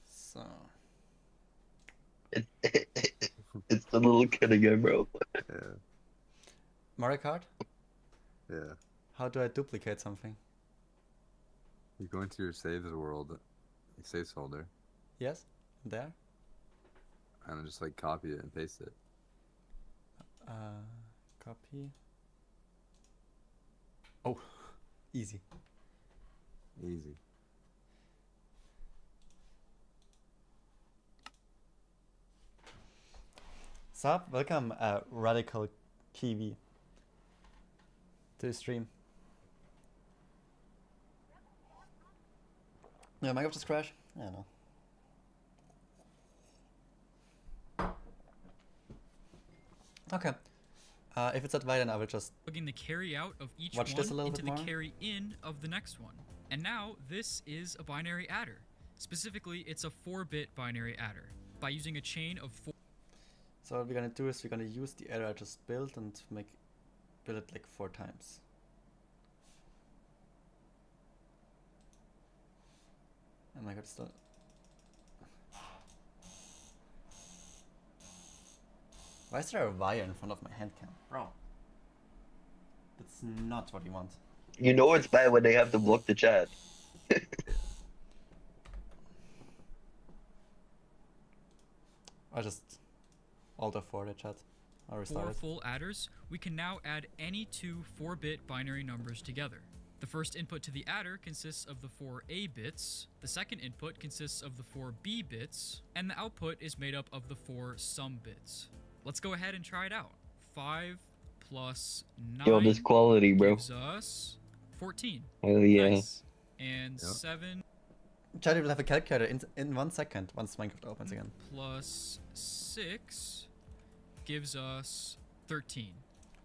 So, It, it's the little kid again, bro. Yeah. Mario Kart? Yeah. How do I duplicate something? You go into your saves world, your saves folder, Yes? There? and then just like copy it and paste it. Copy. Oh. Easy. Easy. Sup? Welcome, Radical Kiwi, to the stream. Yeah, Minecraft just crash? I don't know. Okay. If it's that way, then I will just Plugging the carry out of each watch one this a little into bit the more. carry in of the next one. And now this is a binary adder. Specifically, it's a 4-bit binary adder. By using a chain of 4 So what we're gonna do is we're gonna use the adder I just built and build it like 4 times. And I got still. Why is there a wire in front of my hand cam? Bro. That's not what you want. You know it's bad when they have to block the chat. I just Alt F4 the chat. I'll restart 4 it. full adders, we can now add any 2 4-bit binary numbers together. The first input to the adder consists of the 4 A bits, the second input consists of the 4 B bits, and the output is made up of the 4 sum bits. Let's go ahead and try it out. 5 plus 9 Yo, this quality, bro. gives us 14. Hell yeah. Nice. And Yep. 7 Chat will have a calculator in 1 second once Minecraft opens again. plus 6 gives us 13.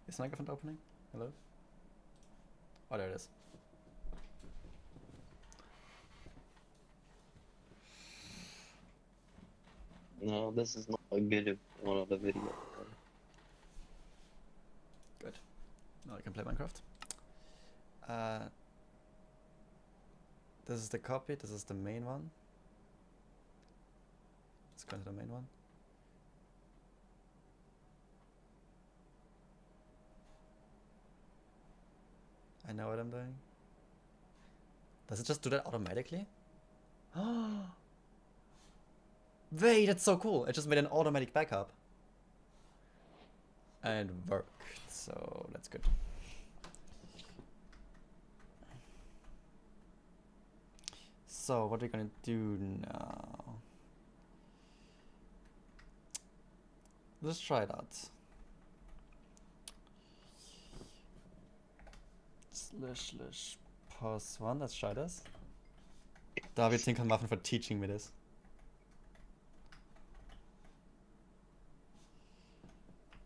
Is Minecraft opening? Hello? Oh, there it is. No, this is not a good one of the video. Good. Now I can play Minecraft. This is the copy, this is the main one. Let's go to the main one. I know what I'm doing. Does it just do that automatically? Wait, that's so cool. It just made an automatic backup. And worked, so that's good. So what are we gonna do now? Let's try it out. Slash pause 1, let's try this. David Tinkelmuffen for teaching me this.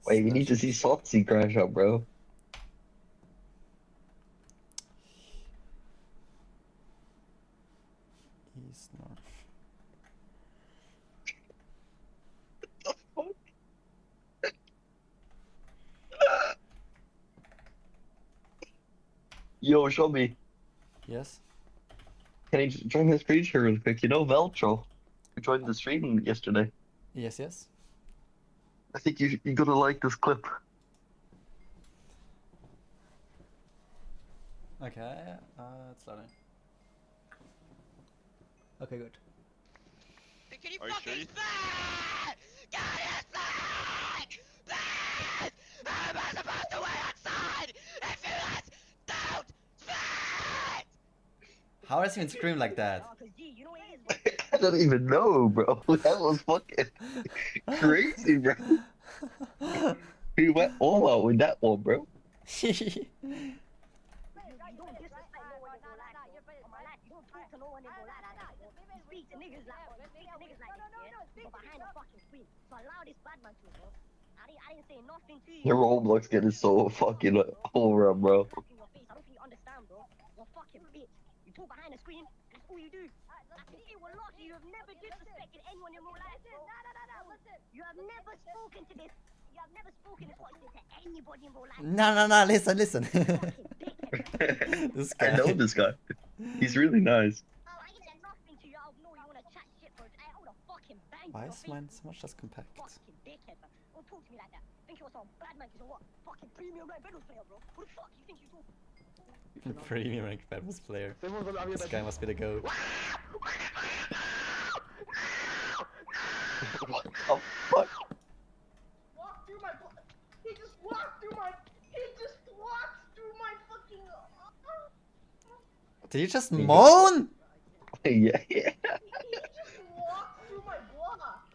Wait, we need to see Sotsy crash out, bro. East, north. Yo, show me. Yes? Can you join the screen share real quick? You know Veltro, who joined the stream yesterday. Yes, yes. I think you're gonna like this clip. Okay, it's loading. Okay, good. Can you Are you fucking sure you- spit? Can you spit? Please! How am I supposed to wait outside if you guys don't spit? How does he even scream like that? I don't even know, bro. That was fucking crazy, bro. He went all out with that one, bro. Your Roblox getting so fucking over, bro. No, listen. This guy. I know this guy. He's really nice. Why is mine so much less compact? Premium rank Bedwars player. This guy must be the GOAT. What the fuck? Walked through my. He just walked through my. He just walked through my fucking. Did you just moan? Yeah, yeah. He just walked through my block.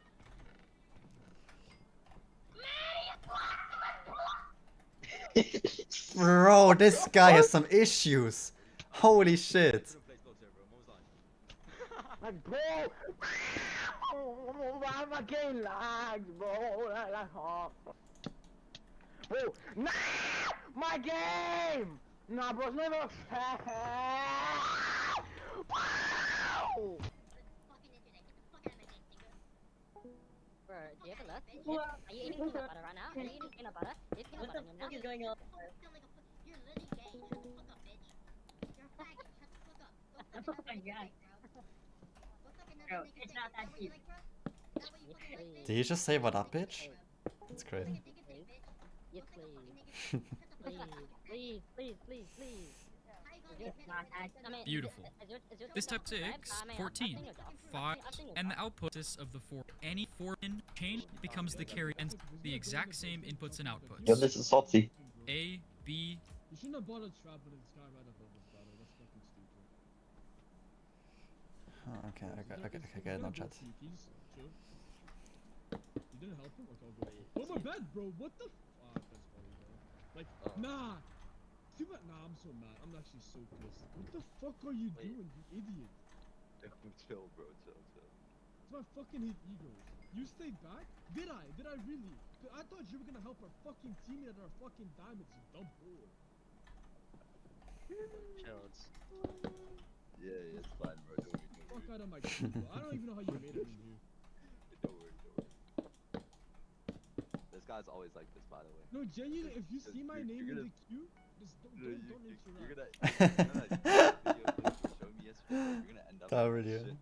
Bro, this guy has some issues. Holy shit. Like, bro. Why am I getting lags, bro? Like, bro, nah, my game. Nah, bro, it's never fair. Bro, do you have a look? Are you eating peanut butter right now? Are you eating peanut butter? Do you have peanut butter in your mouth? What the fuck is going on? You're literally gay. Shut the fuck up, bitch. You're a faggot. Shut the fuck up. Go fuck another nigga like, bro. Go fuck another nigga it's dick. not Is that that what you deep. like, bro? Is that what you fucking like, bitch? Did you just say what up, bitch? That's Suck a crazy. nigga dick, bitch. Yes, Go suck a fucking please. nigga dick. Shut the fuck up. Please, please, please, please. How you gonna It's get not peanut that butter? Beautiful. This type 6, 14, 5, and the output is of the 4. Any 4-pin chain becomes the carry and the exact same inputs and outputs. Yo, this is Sotzi. A, B, You shouldn't have bought a trap in the sky right above this battle. That's fucking stupid. Oh, okay, no chat. You didn't help him? Okay, I'll go. Oh my bad, bro. What the? That's funny, bro. Like, nah. See what? Nah, I'm so mad. I'm actually so pissed. What the fuck are you doing, you idiot? Chill, bro. Chill. It's my fucking hate egos. You stayed back? Did I? Did I really? I thought you were gonna help our fucking teammate at our fucking diamonds, you dumb whore. Yeah, it's fine, bro. Don't worry. Fuck out of my game, bro. I don't even know how you made it in here. Don't worry. This guy's always like this, by the way. No, genuinely, if you see my name in the queue, just don't You're interact. gonna video that you showed me yesterday. You're gonna end up. That like video. shit.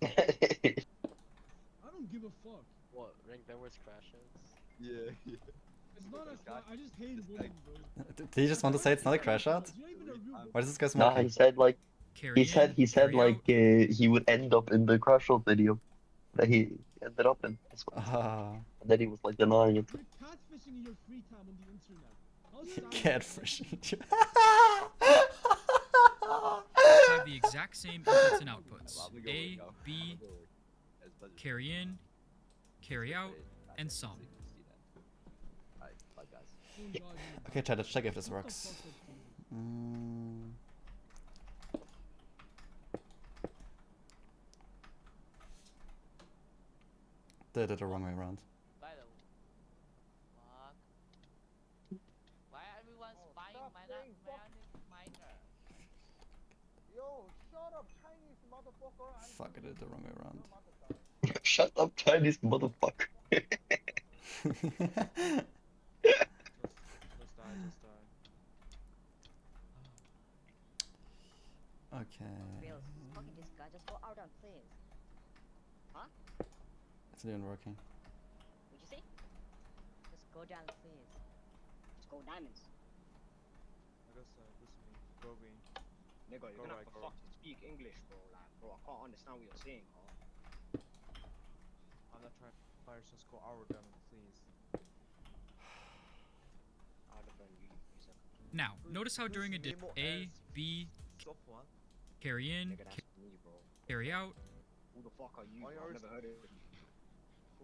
I don't give a fuck. What? Rank Bedwars crashes? Yeah. It's not a guy- I just hate women, bro. Did you just want to say it's not a crash out? You're not even a real Why does this guy Nah, smoking? he said like carry he said carry like out. he would end up in the crash out video that he ended up in. That's what he said. Ah, And then he was like denying it. You're catfishing in your free time on the internet. How sad is catfish. Have the exact same inputs and outputs. Well, I'm gonna go A, work out. B, I'm gonna go work. It's a pleasure. carry in, carry out, and sum. Alright, bye guys. that? Oh, God, you- Okay, chat, let's check if this What the works. fuck is this? Mm. Did it the wrong way around. By the fuck. Why everyone's buying miner? Yo, shut up, Chinese motherfucker. I'm Fuck, I did it the wrong way around. Shut up, Chinese motherfucker. Okay. Bills, fucking this guy, just go out and please. Huh? It's not even working. Would you say? Just go down, please. Just go diamonds. Nigga, you're gonna have to fucking speak English, bro. Like, bro, I can't understand what you're saying, bro. I'm not trying to fire, just go our diamond, please. I'll defend you, you suck. Now, notice how during a dip, A, B, carry in, Nigga, that's me, bro. carry out, Who the fuck are you? Why Bro? are I've never heard of you.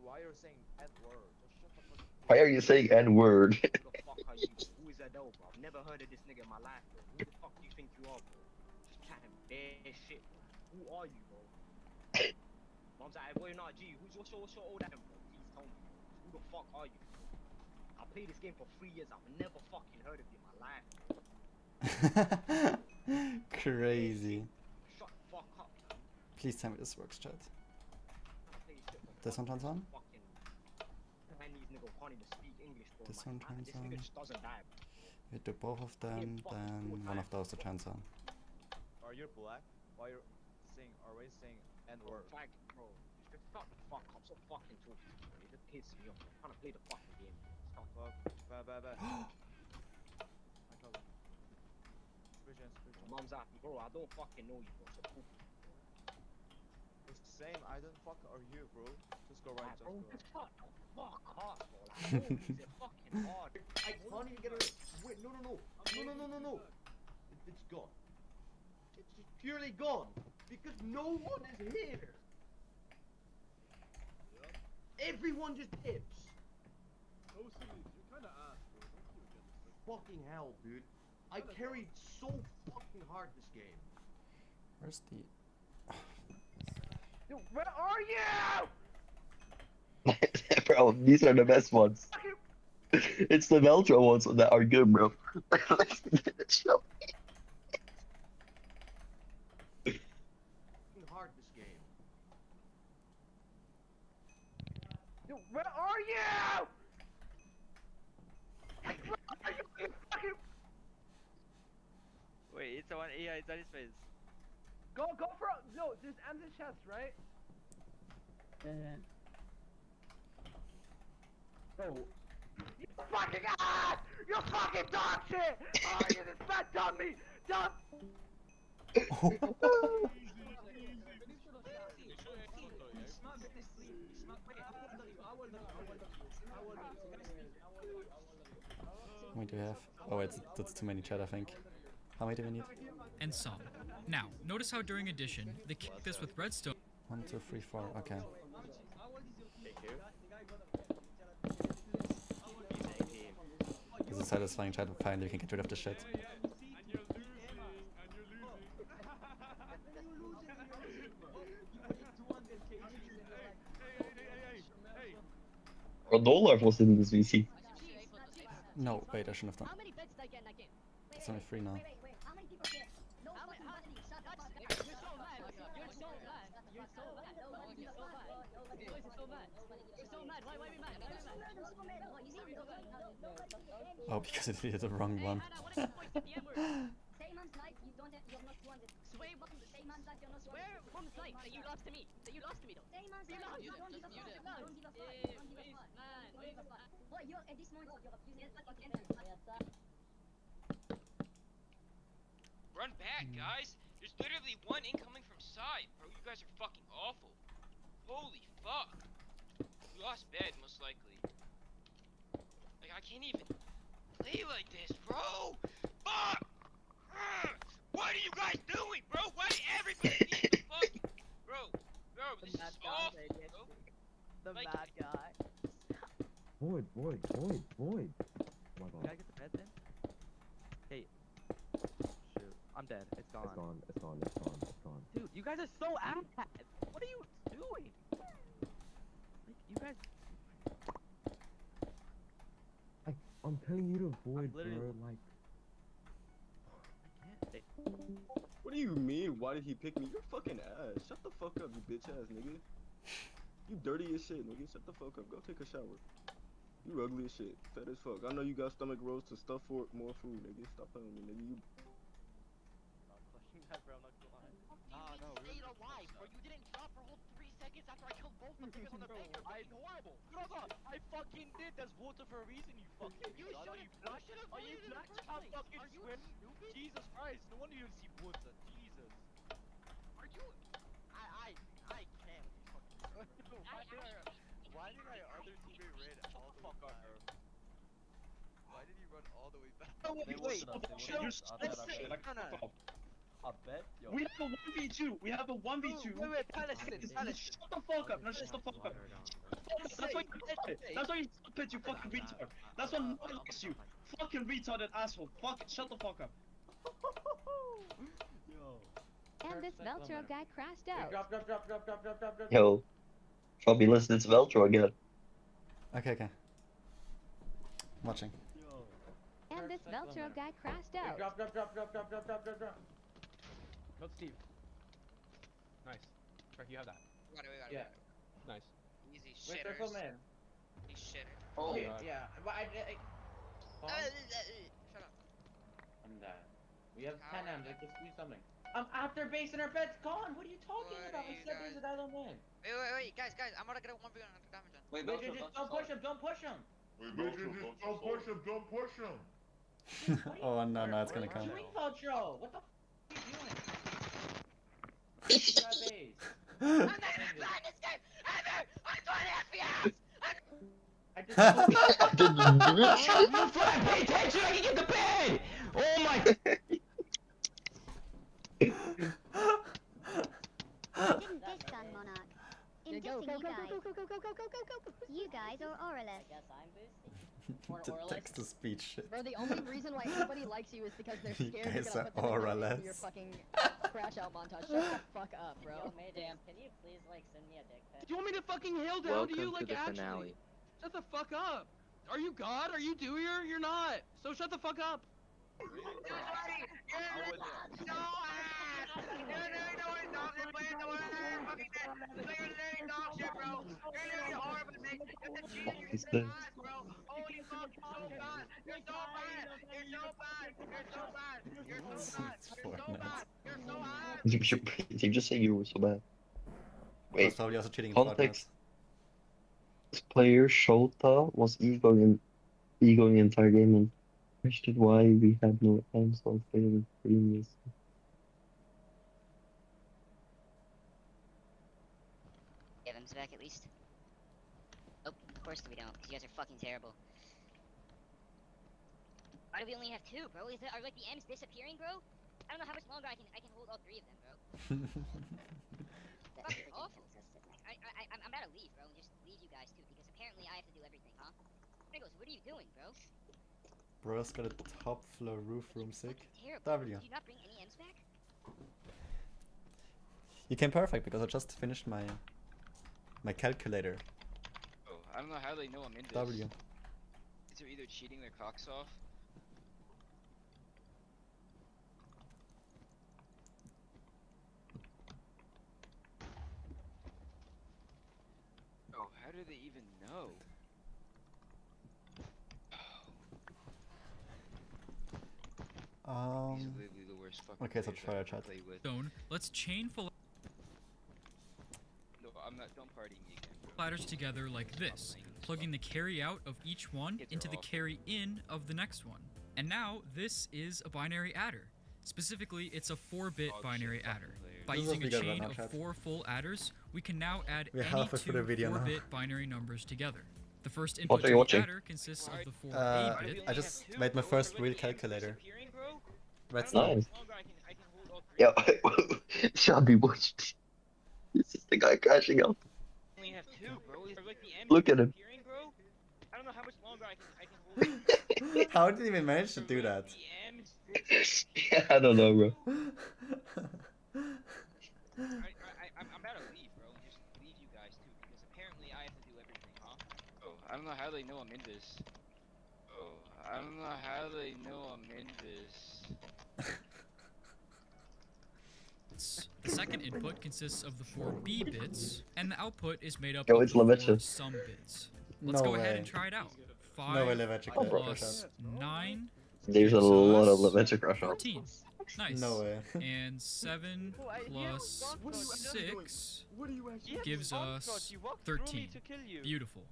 Why are you saying N-word? Just shut the fuck up. Why are you saying N-word? Who the fuck are you? Who is Adele, bro? I've never heard of this nigga in my life, bro. Who the fuck do you think you are, bro? Just chatting bare shit, bro. Who are you, bro? Mom's like, boy, not G. What's your old name, bro? Please tell me. Who the fuck are you? I played this game for 3 years. I've never fucking heard of you in my life. Crazy. Shut the fuck up, man. Please tell me this works, chat. I play shit for This one turns on? fucking Chinese nigga can't even speak English, bro. This Like, one turns this nigga on. just doesn't die, bro. We do both of them, then one of those to turns on. Are you black? Why are you saying, always saying N-word? Fag, bro. Just shut the fuck up. Stop fucking talking, bro. You're just pissing me off. I'm trying to play the fucking game. Stop. Fuck, bad. I call it. Spiritual. My mom's asking, bro. I don't fucking know you, bro. So cool. It's same item. Fuck are you, bro? Just go right. Bro, Just just go. shut the fuck up, bro. Like, no, it's fucking hard. I can't even get it. Wait, no. It's gone. It's just purely gone because no one is here. Everyone just dips. Oh, Silly, you're kind of ass, bro. Don't do it again this time. Fucking hell, dude. I carried so fucking hard this game. Where's the? Dude, where are you? Bro, these are the best ones. It's the Veltro ones that are good, bro. Show. Fucking hard this game. Dude, where are you? Wait, it's the one. Yeah, it's on his face. Go for no. There's M's chest, right? Oh. You fucking ass! You fucking dog shit! Oh, you just fat dummy! Dumb! How many do we have? Oh, that's too many chat, I think. How many do we need? And some. Now, notice how during addition, they kick this with redstone. 1, 2, 3, 4. Okay. This is satisfying chat, but finally you can get rid of the shit. Rodolph was in this VC. No, wait, I shouldn't have done. It's only 3 now. Oh, because it did the wrong one. Run back, guys! There's literally one incoming from side, bro. You guys are fucking awful. Holy fuck. We lost bed, most likely. Like, I can't even play like this, bro! Fuck! What are you guys doing, bro? Why did everybody need to fuck? Bro, this is awful, bro. The Like- bad guy. Void. Oh my Can I god. get the bed then? Hey. Shoot. I'm dead. It's gone. It's gone. Dude, you guys are so ass. What are you doing? Like, you guys. I'm telling you to void, literally- bro. Like, I can't. What do you mean? Why did he pick me? You're fucking ass. Shut the fuck up, you bitch ass nigga. You dirty as shit, nigga. Shut the fuck up. Go take a shower. You ugly as shit. Fat as fuck. I know you got stomach rolls to stuff for more food, nigga. Stop playing with me, nigga. You. Nah, no, really. Alive, bro. You didn't drop for a whole 3 seconds after I killed both the niggas on the bank. You're fucking horrible. Brother, I fucking did. That's water for a reason, you fucking. You should have. Are you black? I'm fucking swear. Jesus Christ. No wonder you don't see water. Jesus. Are you? I can't. Why did I other teammate ran all the way back? Why did he run all the way back? I bet. We have a 1v2. We have a 1v2. Wait, Palace. Shut the fuck up. No, shut the fuck up. That's why you did. That's why you stupid, you fucking retard. That's why no one likes you. Fucking retarded asshole. Fuck, shut the fuck up. And this Veltro guy crashed out. Drop. Yo. Probably listen, it's Veltro again. Okay. Watching. And this Veltro guy crashed out. Drop. Not Steve. Nice. Frank, you have that. We got it. Yeah. Nice. Easy Wait, shitters. circle man. These shitters. Oh, yeah. But Shut up. I'm dead. We have 10 M's. Let's just do something. I'm after base and our bed's gone. What are you talking about? I said there's a dial man. Wait, guys, I'm gonna get a 1v1 damage on. Wait, just don't push him. Don't push him. Don't push him. Oh no, it's gonna come. Doing Veltro. What the f are you doing? That base. I'm not even playing this game ever! I'm 20 FPS! I didn't move for pay attention, I can get the pay! Oh my Didn't this son, Monarch? In dissing you guys are Aurelus. Guess I'm boosty. The text-to-speech shit. Bro, the only reason why anybody likes you is because they're You scared guys you're are gonna put them in Aurelus. your fucking crash out montage. Shut the fuck up, bro. Yo, Mayday, can you please like send me a dick pic? Do you want me to fucking hail down Welcome to you to like the actually? finale. Shut the fuck up. Are you God? Are you doer? You're not. So shut the fuck up. You just say you were so bad. That's Wait, probably also cheating in context. This player Shota was egoing the entire game and questioned why we had no hands on favorite previous. Give him back at least. Oh, of course we don't, 'cause you guys are fucking terrible. Why do we only have two, bro? Are like the M's disappearing, bro? I don't know how much longer I can hold all three of them, bro. Fucking awful. I'm about to leave, bro, and just leave you guys too, because apparently I have to do everything, huh? Pringles, what are you doing, bro? Bro's got a top floor roof room sick. Terrible. W. Did you not bring any M's back? You came perfect because I just finished my calculator. Oh, I don't know how they know I'm in this. W. Is they're either cheating their cocks off. Oh, how do they even know? These are literally the worst fucking Okay, so players try I our ever chat. played with. Zone. Let's chain full No, I'm not. Don't party me again, bro. ladders together like this, plugging the carry out of each one Kids are into the awful. carry in of the next one. And now this is a binary adder. Specifically, it's a 4-bit Dog shit binary fucking adder. players. By This is using a what we got chain right of now, chat. 4 full adders, we can now add We're any halfway through the 2 video now. 4-bit binary numbers together. The first What input are to you the watching? adder consists of the 4 I 8-bit. just made my first real calculator. Right Nice. Yeah, Shabby watched. This is the guy crashing out. Only have two, bro. Are like the M's Look at him. disappearing, bro? I don't know how much longer I can hold. How did you even manage to do that? Yeah, I don't know, bro. I'm about to leave, bro, and just leave you guys too, because apparently I have to do everything, huh? Oh, I don't know how they know I'm in this. Oh, I don't know how they know I'm in this. The second input consists of the 4 B bits, and the output is made up Yo, of it's the 4 Levecha. sum bits. Let's No go ahead way. and try it out. No 5 way, Levecha can plus crush out. 9 There's a gives lot of us Levecha crush out. 14. Nice. No way. And 7 plus 6 gives us 13. Beautiful.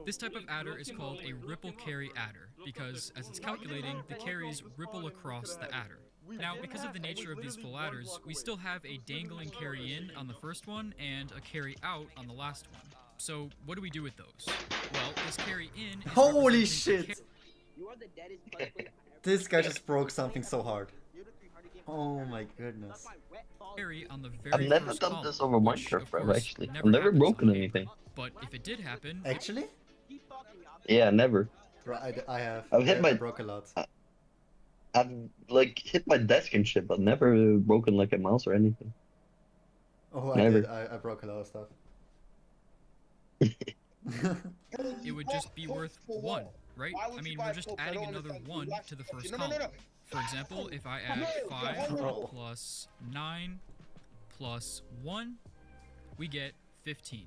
This type of adder is called a ripple carry adder because, as it's calculating, the carries ripple across the adder. Now, because of the nature of these full adders, we still have a dangling carry in on the first one and a carry out on the last one. So, what do we do with those? Well, this carry in is Holy representing the shit! This guy just broke something so hard. Oh my goodness. carry on the very I've never first done column, this over which, Minecraft, of bro, course, actually. I've never never happens broken on game. anything. But if it did happen, Actually? Yeah, never. Bro, I have. I've hit I my- broke a lot. I've like hit my desk and shit, but never broken like a mouse or anything. Oh, I Never. did. I broke a lot of stuff. it would just be worth 1, right? I mean, we're just adding another 1 to the first column. For example, if I add 5 plus 9 plus 1, we get 15.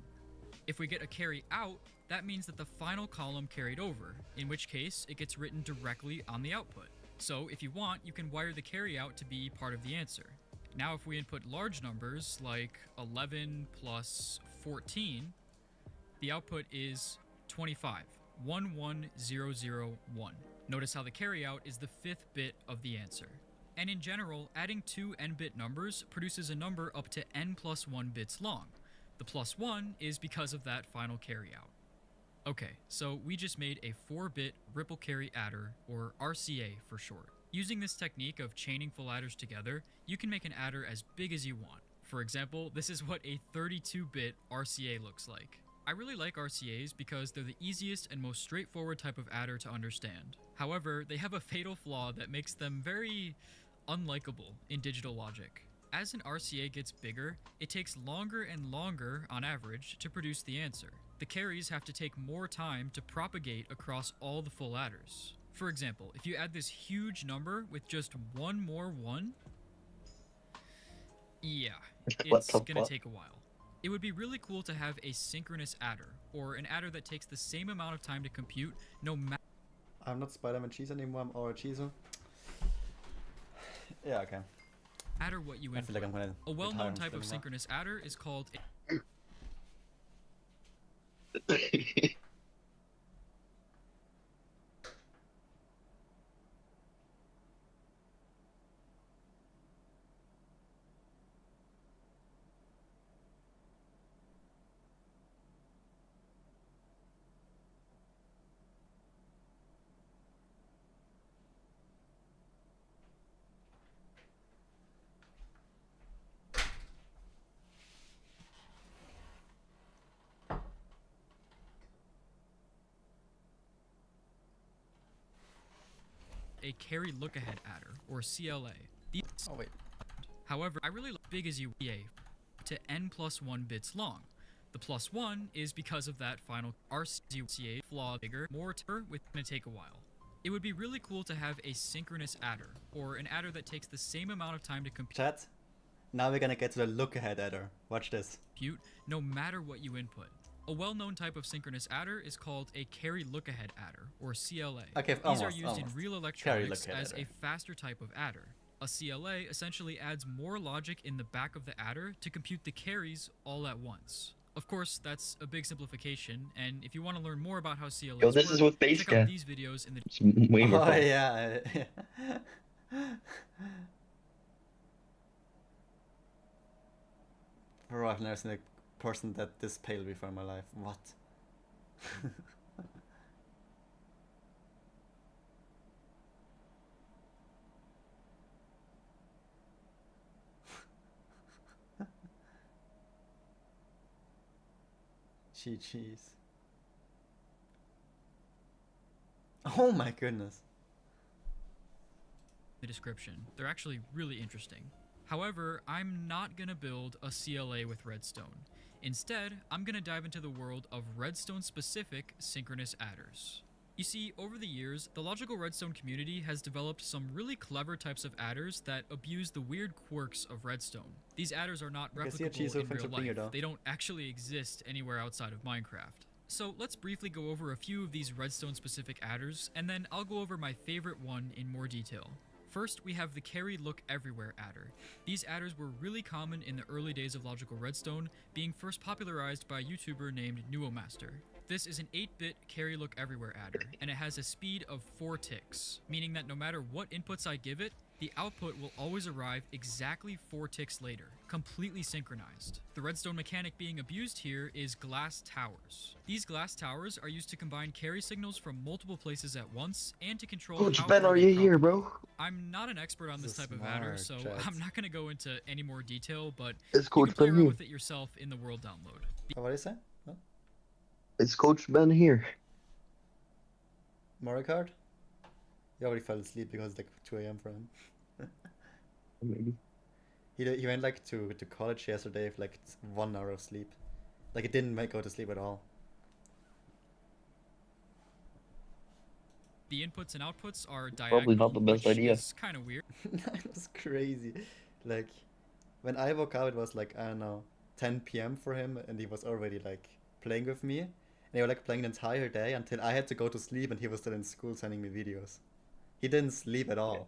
If we get a carry out, that means that the final column carried over, in which case it gets written directly on the output. So if you want, you can wire the carry out to be part of the answer. Now if we input large numbers like 11 plus 14, the output is 25, 11001. Notice how the carryout is the 5th bit of the answer. And in general, adding two n-bit numbers produces a number up to n plus 1 bits long. The plus 1 is because of that final carryout. Okay, so we just made a 4-bit ripple carry adder, or RCA for short. Using this technique of chaining full adders together, you can make an adder as big as you want. For example, this is what a 32-bit RCA looks like. I really like RCAs because they're the easiest and most straightforward type of adder to understand. However, they have a fatal flaw that makes them very unlikable in digital logic. As an RCA gets bigger, it takes longer and longer, on average, to produce the answer. The carries have to take more time to propagate across all the full adders. For example, if you add this huge number with just one more 1, yeah, it's gonna take a while. It would be really cool to have a synchronous adder, or an adder that takes the same amount of time to compute no matter. I'm not Spider-Man Cheese anymore, I'm Aura Cheezo. Yeah, okay. Adder what you I feel like I'm gonna A well-known retire type from of streaming synchronous adder is called a carry look-ahead adder, or CLA. Oh wait. However, I really like big as you to n plus 1 bits long. The plus 1 is because of that final RCA flaw bigger, more with gonna take a while. It would be really cool to have a synchronous adder, or an adder that takes the same amount of time to compute. Chat, now we're gonna get to the look-ahead adder. Watch this. No matter what you input. A well-known type of synchronous adder is called a carry look-ahead adder, or CLA. Okay, These are almost, used in almost. real Carry electronics look-ahead as adder. a faster type of adder. A CLA essentially adds more logic in the back of the adder to compute the carries all at once. Of course, that's a big simplification, and if you want to learn more about how CLAs Yo, this work, is what check Basecamp. out these videos in the It's way more Oh fun. yeah. Bro, I've never seen a person that this pale before in my life. What? Cheese. Oh my goodness. the description. They're actually really interesting. However, I'm not gonna build a CLA with Redstone. Instead, I'm gonna dive into the world of Redstone-specific synchronous adders. You see, over the years, the Logical Redstone community has developed some really clever types of adders that abuse the weird quirks of Redstone. These adders are not Okay, see ya, replicable Chizo. in Thanks real for being here, life. though. They don't actually exist anywhere outside of Minecraft. So let's briefly go over a few of these Redstone-specific adders, and then I'll go over my favorite one in more detail. First, we have the Carry Look Everywhere adder. These adders were really common in the early days of Logical Redstone, being first popularized by a YouTuber named Nuomaster. This is an 8-bit Carry Look Everywhere adder, and it has a speed of 4 ticks, meaning that no matter what inputs I give it, the output will always arrive exactly 4 ticks later, completely synchronized. The redstone mechanic being abused here is glass towers. These glass towers are used to combine carry signals from multiple places at once and to control Coach how Ben, far are they you here, propagate. bro? I'm not an expert on this This is type of adder, smart, so Chad. I'm not going to go into any more detail, but It's you Coach can play Ben around here. with it yourself in the world download. What did you say? What? It's Coach Ben here. Mario Kart? He already fell asleep because it's like 2 a.m. for him. Maybe. He went like to college yesterday with like 1 hour of sleep. Like it didn't go to sleep at all. The inputs and outputs are Probably not diagonal, the best which idea. is kind of weird. That's crazy. Like when I woke up, it was like, I don't know, 10 p.m. for him, and he was already like playing with me. And they were like playing the entire day until I had to go to sleep, and he was still in school sending me videos. He didn't sleep at all.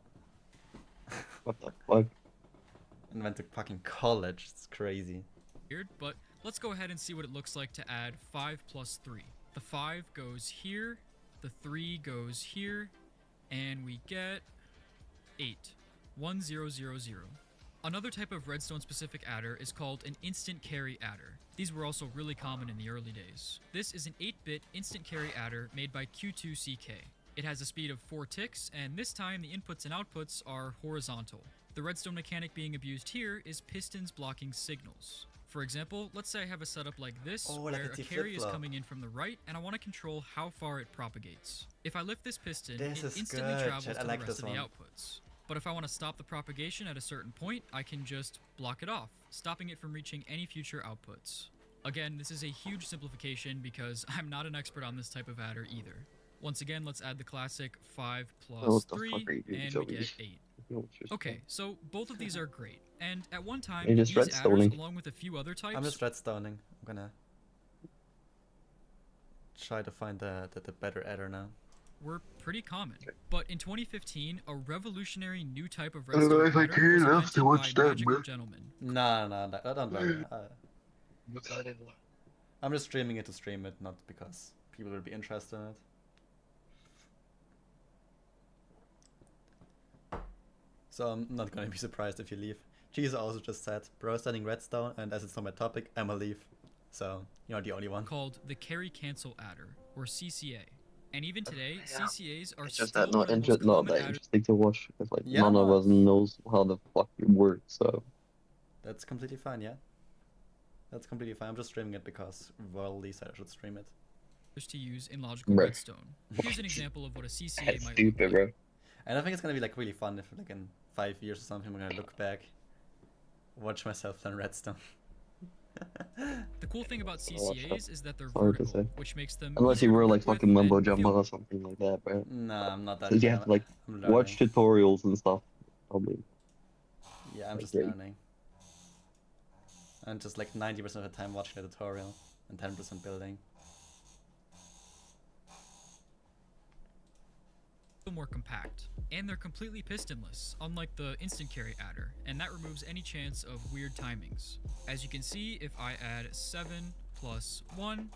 What the fuck? And went to fucking college. It's crazy. Weird, but let's go ahead and see what it looks like to add 5 plus 3. The 5 goes here, the 3 goes here, and we get 8. 1000. Another type of redstone specific adder is called an instant carry adder. These were also really common in the early days. This is an 8-bit instant carry adder made by Q2CK. It has a speed of 4 ticks, and this time the inputs and outputs are horizontal. The redstone mechanic being abused here is pistons blocking signals. For example, let's say I have a setup like this, Oh, like where a a T carry is flip-flop. coming in from the right, and I want to control how far it propagates. If I lift this piston, This it is instantly good, travels chat. I to like the rest this of the one. outputs. But if I want to stop the propagation at a certain point, I can just block it off, stopping it from reaching any future outputs. Again, this is a huge simplification because I'm not an expert on this type of adder either. Once again, let's add the classic 5 Oh, plus what the 3, fuck are you doing, and we Joey? get 8. Okay, so both of these are great, and at one time, You're these just adders, redstoning. along with a few other types, I'm just redstoning. I'm gonna try to find the better adder now. were pretty common. But in 2015, a revolutionary new type of I don't know redstone if I adder can was enough invented to watch by that, Magical man. Gentleman. No, don't worry. I'm just streaming it to stream it, not because people will be interested in it. So I'm not gonna be surprised if you leave. Cheese also just said, bro, studying redstone, and as it's not my topic, I'ma leave. So you're not the only one. Called the Carry Cancel Adder, or CCA. And even today, Yeah. CCAs are It's just still that not one of the most not common that adders. interesting to watch because like Yeah, none of no, us knows how the fuck it works. So That's completely fine, yeah. That's completely fine. I'm just streaming it because Worldly said I should stream it. To use in logical Bruh. redstone. Here's an example of what a CCA that's might stupid, bro. And I think it's gonna be like really fun if like in 5 years or something I'm gonna look back, watch myself learn redstone. The cool thing about CCAs is that they're Hard to vertical, say. which makes them Unless you easier to were work like with fucking mumbo and jumbo feel or something like that, bro. Nah, I'm not that. Because you have to like I'm watch learning. tutorials and stuff. Probably. Yeah, I'm just Okay. learning. And just like 90% of the time watching the tutorial and 10% building. more compact, and they're completely pistonless, unlike the instant carry adder, and that removes any chance of weird timings. As you can see, if I add 7 plus 1,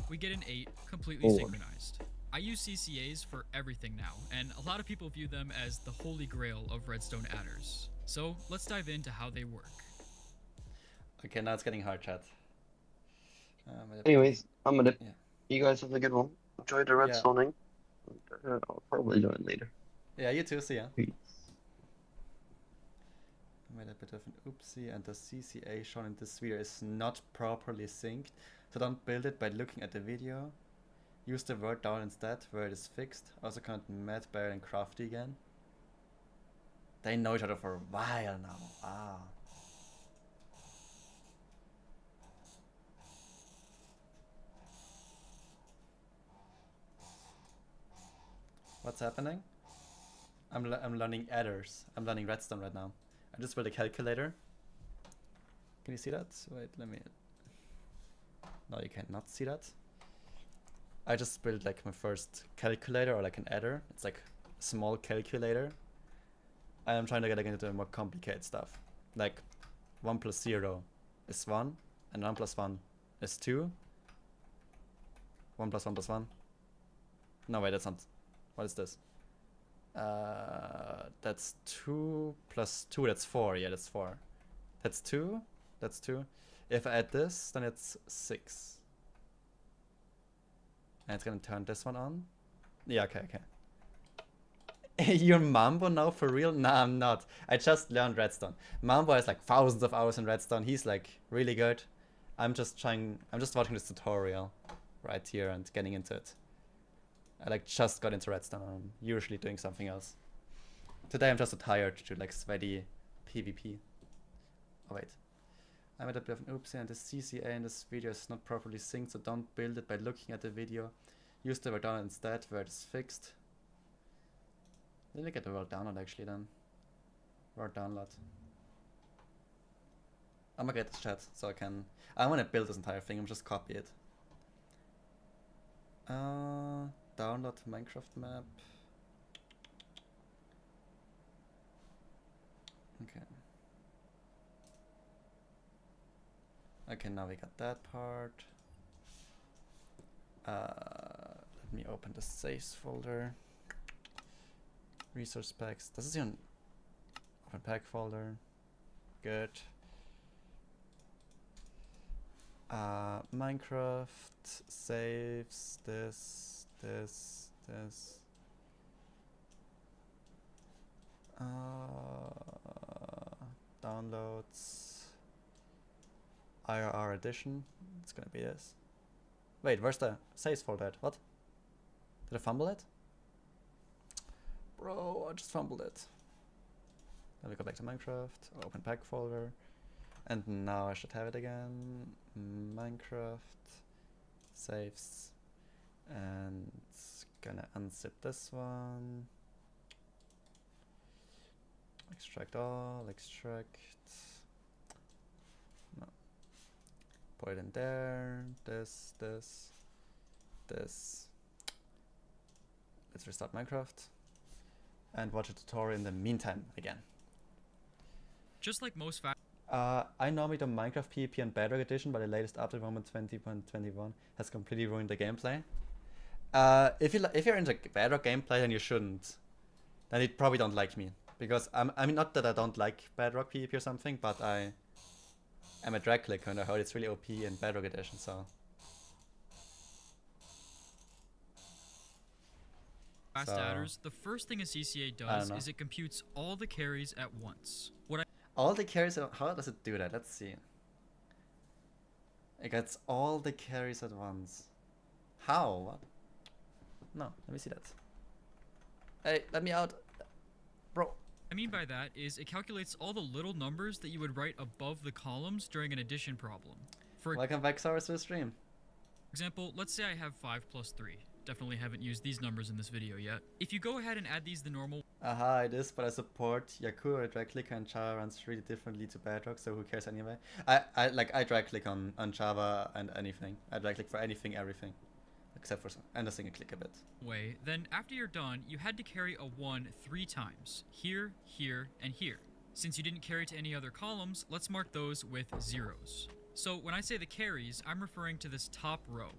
we get an 8, completely synchronized. I use CCAs for everything now, and a lot of people view them as the holy grail of redstone adders. So let's dive into how they work. Okay, now it's getting hard, chat. Anyways, I'm gonna. Yeah. You guys have a good one. Enjoy the redstoning. I'll probably join later. Yeah, you too, see ya. Peace. I made a bit of an oopsie, and the CCA shown in this video is not properly synced, so don't build it by looking at the video. Use the word down instead, where it is fixed. Also count Matt, Bear, and Crafty again. They know each other for a while now. Ah. What's happening? I'm learning adders. I'm learning redstone right now. I just built a calculator. Can you see that? Wait, let me... No, you cannot see that. I just built like my first calculator or like an adder. It's like a small calculator. I am trying to get like, into more complicated stuff. Like 1 plus 0 is 1 and 1 plus 1 is 2. 1 plus 1 plus 1. No, wait, that's not... What is this? That's 2 plus 2, that's 4. Yeah, that's 4. That's 2. That's 2. If I add this, then it's 6. And it's gonna turn this one on. Yeah, okay. You're Mambo now, for real? Nah, I'm not. I just learned redstone. Mambo has like thousands of hours in redstone. He's like really good. I'm just watching this tutorial right here and getting into it. I like just got into redstone. I'm usually doing something else. Today I'm just tired to like sweaty PvP. Oh wait. I made a bit of an oopsie, and the CCA in this video is not properly synced, so don't build it by looking at the video. Use the word download instead, where it is fixed. Let me get the word download actually then. Word download. I'm gonna get this chat so I can... I wanna build this entire thing, I'm just copy it. Download Minecraft map. Okay. Okay, now we got that part. Let me open the saves folder. Resource packs. This is even... Open pack folder. Good. Minecraft saves this. Downloads. IRR edition. It's gonna be this. Wait, where's the saves for that? What? Did I fumble it? Bro, I just fumbled it. Then we go back to Minecraft, open pack folder, and now I should have it again. Minecraft saves, and gonna unzip this one. Extract all, extract. No. Put it in there. This. Let's restart Minecraft and watch a tutorial in the meantime again. Just like most I normally do Minecraft PvP and Bedrock Edition, but the latest update 1.20.21 has completely ruined the gameplay. If you're into Bedrock gameplay, then you shouldn't. Then you probably don't like me, because I mean, not that I don't like Bedrock PvP or something, but I am a drag clicker and I heard it's really OP in Bedrock Edition, so. fast adders, the first thing a CCA does is it computes all the carries at once. All the carries, how does it do that? Let's see. It gets all the carries at once. How? What? No, let me see that. Hey, let me out. Bro. I mean by that is it calculates all the little numbers that you would write above the columns during an addition problem. Welcome back, Saurus, to the stream. For example, let's say I have 5 plus 3. Definitely haven't used these numbers in this video yet. If you go ahead and add these the normal... Aha, it is, but I support Yakura, drag clicker, and Java runs really differently to Bedrock, so who cares anyway? I drag click on Java and anything. I drag click for anything, everything. Except for and a single click a bit. Then after you're done, you had to carry a 1 3 times. Here, here, and here. Since you didn't carry to any other columns, let's mark those with zeros. So when I say the carries, I'm referring to this top row.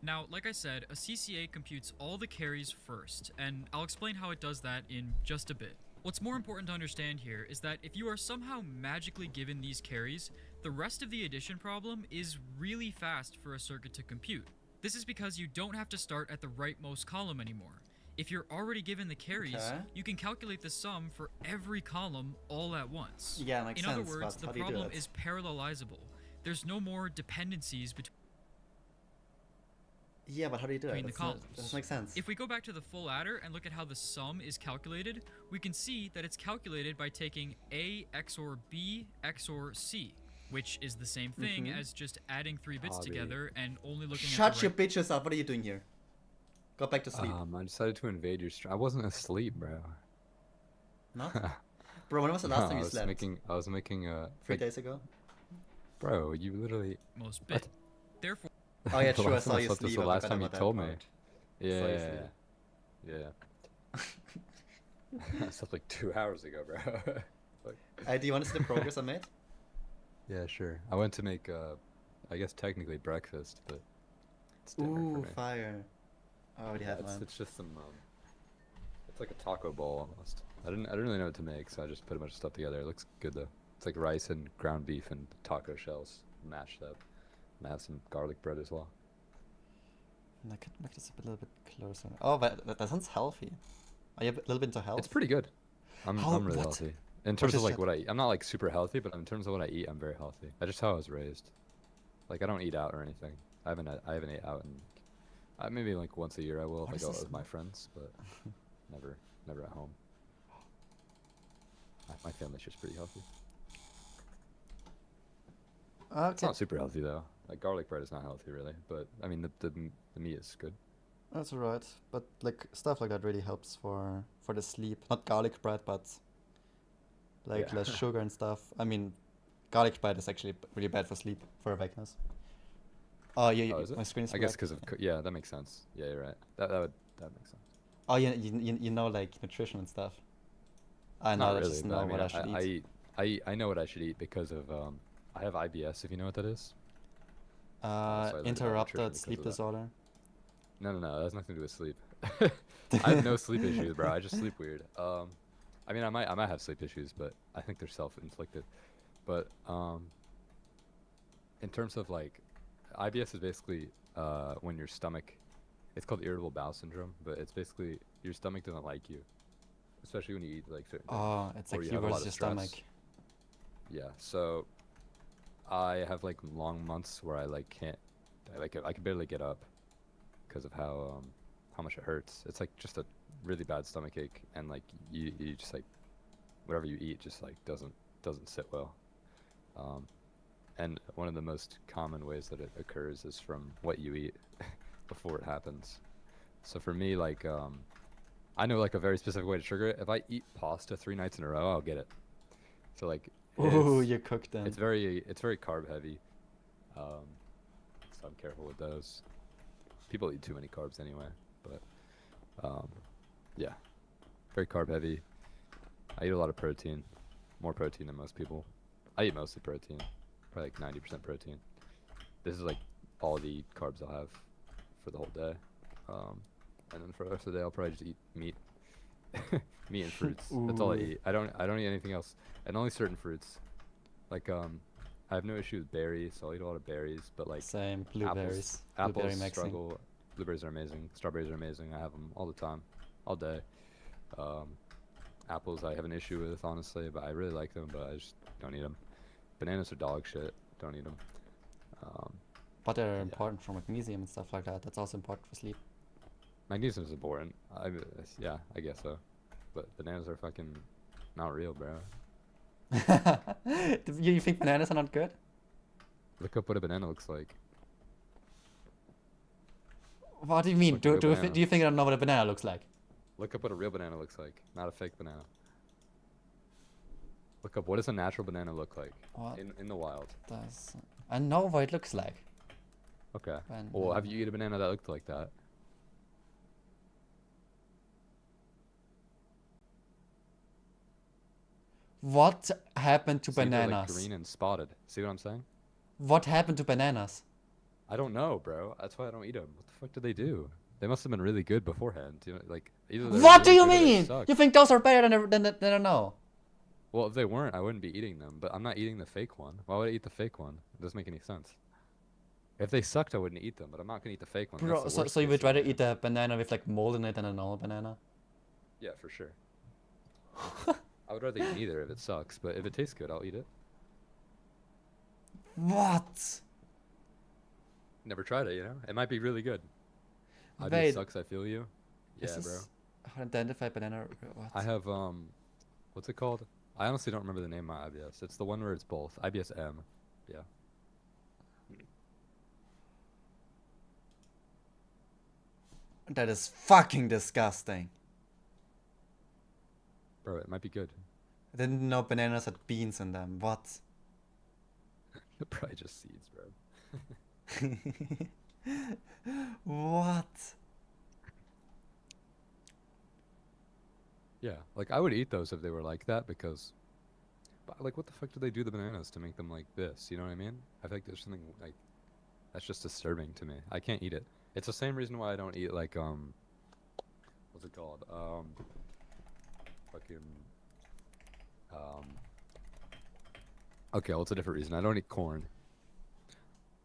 Now, like I said, a CCA computes all the carries first, and I'll explain how it does that in just a bit. What's more important to understand here is that if you are somehow magically given these carries, the rest of the addition problem is really fast for a circuit to compute. This is because you don't have to start at the rightmost column anymore. If you're already given the carries, you can calculate the sum for every column all at once. Yeah, makes sense. In other words, the problem is parallelizable. There's no more dependencies between but how do you do it? the columns. That doesn't make sense. If we go back to the full adder and look at how the sum is calculated, we can see that it's calculated by taking A XOR B XOR C, which is the same thing as just adding 3 bits together and only looking at Shut your bitches up, what are you doing here? Go back to sleep. I decided to invade your stream. I wasn't asleep, bro. No? Bro, when was the last time you slept? I was making 3 days ago? Bro, you literally... Most bit. Therefore... Oh yeah, true, I saw you sleep. This was the last time you told me. Yeah. I slept like 2 hours ago, bro. Do you want to see the progress I made? Yeah, sure. I went to make, I guess technically breakfast, but it's dinner for me. Fire. I already had mine. It's just some, it's like a taco bowl almost. I didn't really know what to make, so I just put a bunch of stuff together. It looks good though. It's like rice and ground beef and taco shells mashed up. And I have some garlic bread as well. I could make this a little bit closer. Oh, but that sounds healthy. Are you a little bit into health? It's pretty good. I'm really healthy. In terms of like what I eat, I'm not like super healthy, but in terms of what I eat, I'm very healthy. That's just how I was raised. Like I don't eat out or anything. I haven't ate out in maybe like once a year I will if I go out with my friends, but never at home. My family's just pretty healthy. Okay. It's not super healthy though. Like garlic bread is not healthy really, but I mean the meat is good. That's alright, but like stuff like that really helps for the sleep. Not garlic bread, but like less sugar and stuff. I mean, garlic bread is actually really bad for sleep, for awakeness. Oh yeah, my screen is. I guess because of that makes sense. Yeah, you're right. That makes sense. Oh yeah, you know like nutrition and stuff. I know. Not really, just know what I should eat. I know what I should eat because of I have IBS, if you know what that is. Interrupted sleep disorder. No, that has nothing to do with sleep. I have no sleep issues, bro. I just sleep weird. I mean, I might have sleep issues, but I think they're self-inflicted. But in terms of like, IBS is basically when your stomach, it's called irritable bowel syndrome, but it's basically your stomach doesn't like you, especially when you eat like certain things. Oh, it's or like you you have a lot versus of your stress. stomach. Yeah, so I have like long months where I like can't, I can barely get up because of how much it hurts. It's like just a really bad stomach ache, and like you just like whatever you eat just like doesn't sit well. And one of the most common ways that it occurs is from what you eat before it happens. So for me, like I know like a very specific way to trigger it. If I eat pasta 3 nights in a row, I'll get it. So like Ooh, you cooked them. it's very carb heavy. So I'm careful with those. People eat too many carbs anyway, but yeah, very carb heavy. I eat a lot of protein, more protein than most people. I eat mostly protein, probably like 90% protein. This is like all the carbs I'll have for the whole day, and then for the rest of the day I'll probably just eat meat, meat and fruits. That's all I Ooh. eat. I don't eat anything else, and only certain fruits. Like I have no issue with berries, so I'll eat a lot of berries. But like Same, blueberries. apples Blueberry mixing. struggle. Blueberries are amazing. Strawberries are amazing. I have them all the time, all day. Apples I have an issue with, honestly, but I really like them, but I just don't eat them. Bananas are dog shit. Don't eat them. But they're important for magnesium and stuff like that. That's also important for sleep. Magnesium is important. Yeah, I guess so. But bananas are fucking not real, bro. You think bananas are not good? Look up what a banana looks like. What do you mean? Look at a Do real you banana. think I don't know what a banana looks like? Look up what a real banana looks like, not a fake banana. Look up what does a natural banana look like What in the wild. does I know what it looks like. Okay. Well, have you eaten a banana that looked like that? What happened to See, they're, like, bananas? green and spotted. See what I'm saying? What happened to bananas? I don't know, bro. That's why I don't eat them. What the fuck did they do? They must have been really good beforehand. You know, like either they're What do really you good or they mean? suck. You think those are better than I know? Well, if they weren't, I wouldn't be eating them. But I'm not eating the fake one. Why would I eat the fake one? It doesn't make any sense. If they sucked, I wouldn't eat them. But I'm not gonna eat the fake one. That's Bro, the so worst you case would rather scenario. eat a banana with like mold in it than a normal banana? Yeah, for sure. I would rather eat neither if it sucks. But if it tastes good, I'll eat it. What? Never tried it, you know? It might be really good. IBS Wait. sucks, I feel you. Is Yeah, this bro. identify banana? What? I have, what's it called? I honestly don't remember the name of my IBS. It's the one where it's both. IBS-M. Yeah. That is fucking disgusting. Bro, it might be good. I didn't know bananas had beans in them. What? Probably just seeds, bro. What? Yeah, like I would eat those if they were like that because, but like what the fuck do they do to the bananas to make them like this? You know what I mean? I feel like there's something like that's just disturbing to me. I can't eat it. It's the same reason why I don't eat like what's it called? Fucking okay, well it's a different reason. I don't eat corn.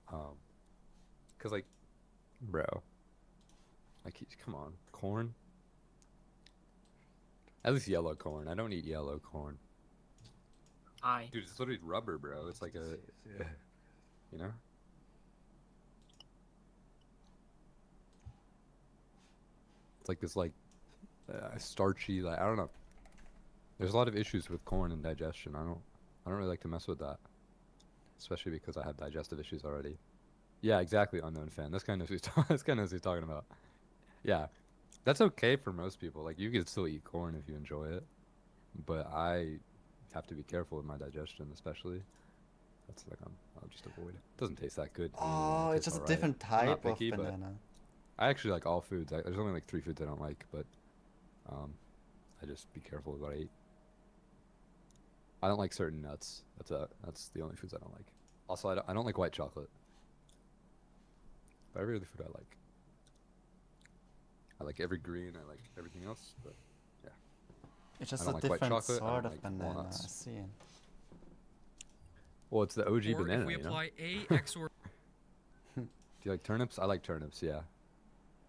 Cause like, bro, like come on, corn. At least yellow corn. I don't eat yellow corn. Hi. Dude, it's literally rubber, bro. It's like a, you know? It's like this, like, starchy, like, I don't know. There's a lot of issues with corn and digestion. I don't really like to mess with that. Especially because I have digestive issues already. Yeah, exactly, unknown fan. This guy knows this guy knows what he's talking about. Yeah. That's okay for most people. Like, you can still eat corn if you enjoy it. But I have to be careful with my digestion, especially. That's like, I'll just avoid it. Doesn't taste that good. Oh, it's just a different I'm not type of picky, but banana. I actually like all foods. There's only like 3 foods I don't like, but I just be careful with what I eat. I don't like certain nuts. That's the only foods I don't like. Also, I don't like white chocolate. But every other food I like. I like every green. I like everything else, but yeah. It's just I don't a like white different chocolate. I sort don't of like banana. walnuts. I see. Well, it's the OG Or banana. if we you know? apply A XOR Do you like turnips? I like turnips. Yeah.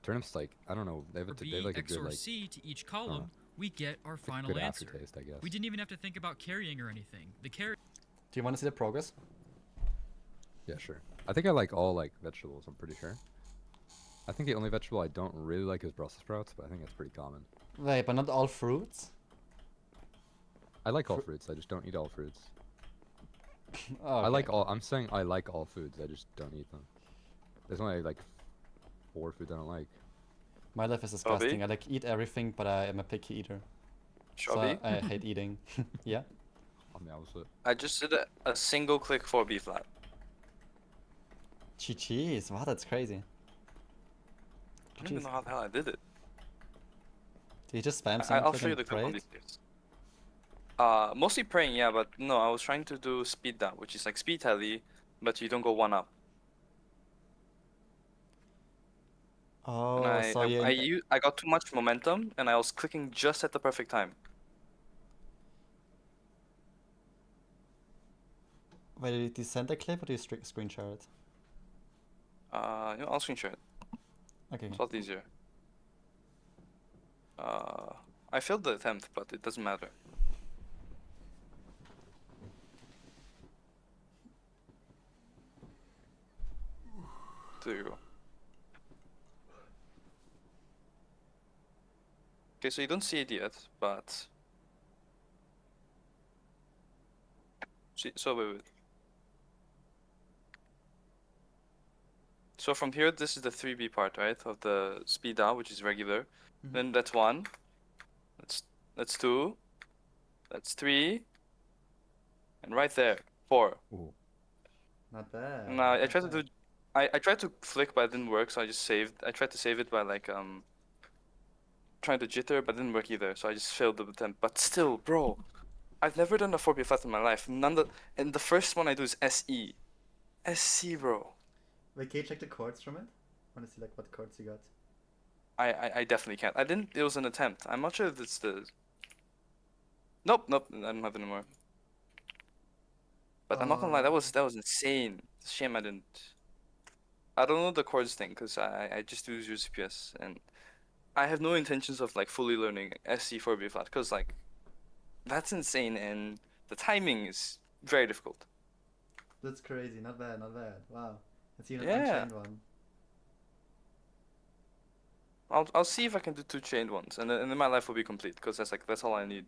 Turnips, like, I don't know. They have, B they have like a good XOR like. C to each column, we get our it's a final good answer. aftertaste, I guess. We didn't even have to think about carrying or anything. The carry. Do you want to see the progress? Yeah, sure. I think I like all like vegetables. I'm pretty sure. I think the only vegetable I don't really like is Brussels sprouts, but I think that's pretty common. Wait, but not all fruits? I like all fruits. I just don't eat all fruits. Oh, I okay. like all. I'm saying I like all foods. I just don't eat them. There's only like 4 foods I don't like. My life is disgusting. I like eat everything, but I am a picky eater. So Shabby? I hate eating. Yeah. I'm the opposite. I just did a single click for B flat. GG's. Wow, that's crazy. I don't even know how the hell I did it. Did you just spam I'll show you the clip on these tips. Mostly praying, yeah, but no, I was trying to do speed down, which is like speed tally, but you don't go 1 up. Oh, And so you... I got too much momentum, and I was clicking just at the perfect time. Wait, do you send a clip or do you screen share it? I'll screen share it. Okay. It's a lot easier. I failed the attempt, but it doesn't matter. There you go. Okay, so you don't see it yet, but... So wait. So from here, this is the 3B part, right? Of the speed down, which is regular. Then that's 1. That's 2. That's 3. And right there, 4. Ooh. Not bad. Now I tried to do... I tried to flick, but it didn't work, so I just saved. I tried to save it by like trying to jitter, but it didn't work either, so I just failed the attempt. But still, bro, I've never done a 4B flat in my life. And the first one I do is SE. SC, bro. Wait, can you check the chords from it? I want to see like what chords you got. I definitely can't. I didn't. It was an attempt. I'm not sure if it's the. Nope. I don't have it anymore. But I'm not gonna lie, that was insane. It's a shame I didn't. I don't know the chords thing because I just use your CPS and I have no intentions of like fully learning SC 4B flat because like that's insane and the timing is very difficult. That's crazy. Not bad. Not bad. Wow. Let's see an Yeah. unchained one. I'll see if I can do 2 chained ones and then my life will be complete because that's all I need.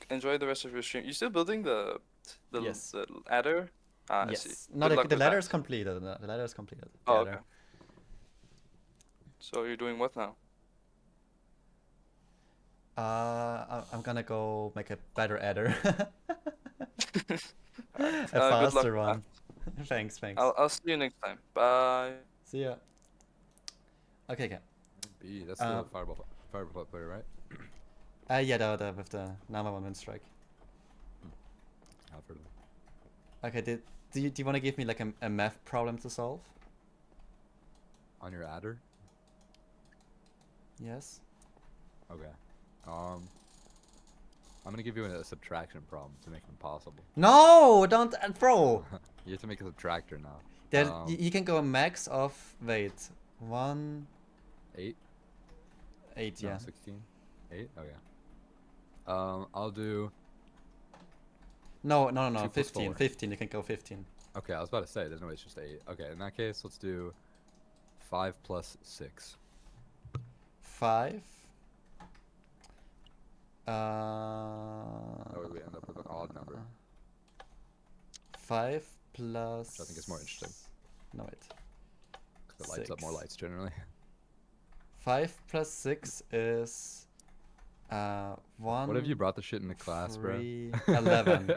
Enjoy the rest of your stream. You still building the Yes. the adder? I see. Yes. No, Good luck the with ladder that. is completed. The ladder is completed. Oh, The okay. adder. So you're doing what now? I'm gonna go make a better adder. A Good luck faster with one. Thanks. I'll see you next time. Bye. See ya. Okay. B, that's the fireball player, right? Yeah, the with the number 1 win strike. I've heard of them. Okay, do you want to give me like a math problem to solve? On your adder? Yes. Okay. I'm gonna give you a subtraction problem to make it impossible. No, don't, bro. You have to make a subtractor now. Then you can go a max of 1. 8. 8, No, yeah. 16. 8. Okay. I'll do. No, 2 plus 15. 4. 15. You can go 15. Okay, I was about to say there's no way it's just 8. Okay, in that case, let's do 5 plus 6. 5. That way we end up with an odd number. 5 plus. Which I think is more interesting. No, wait. Because it lights up more lights generally. 5 plus 6 is 1. What have you brought the shit into class, bro? 3, 11.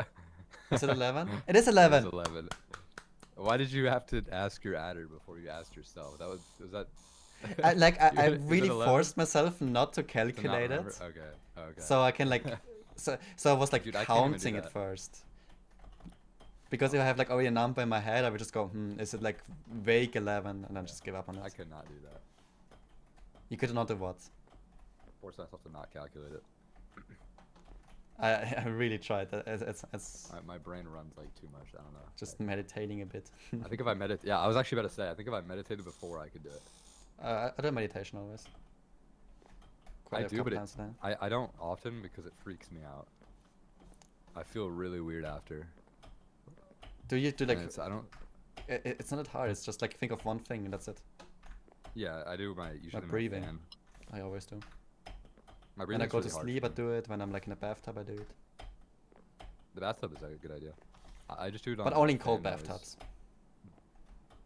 Is it 11? It is 11. It is 11. Why did you have to ask your adder before you asked yourself? Was that? I Is it really 11? forced myself not to calculate it. remember? Okay. So I can like, so I was like Dude, I can't even do counting it that. first. Because if I have like already a number in my head, I would just go, is it like vague 11, and then just give up on it. I could not do that. You could not do what? Force myself to not calculate it. I really tried. It's My brain runs like too much. I don't know. just meditating a bit. I think if I meditate, yeah, I was actually about to say, I think if I meditated before, I could do it. I do meditation always. Quite I a do, couple but times a day. I don't often because it freaks me out. I feel really weird after. Do you do like? And I don't. It's not that hard. It's just like think of one thing and that's it. Yeah, I do usually My breathing. fan. I always do. My When I breathing's go really to hard sleep, for I me. do it. When I'm like in a bathtub, I do it. The bathtub is a good idea. I just do it on. But only in fan cold noise. bathtubs.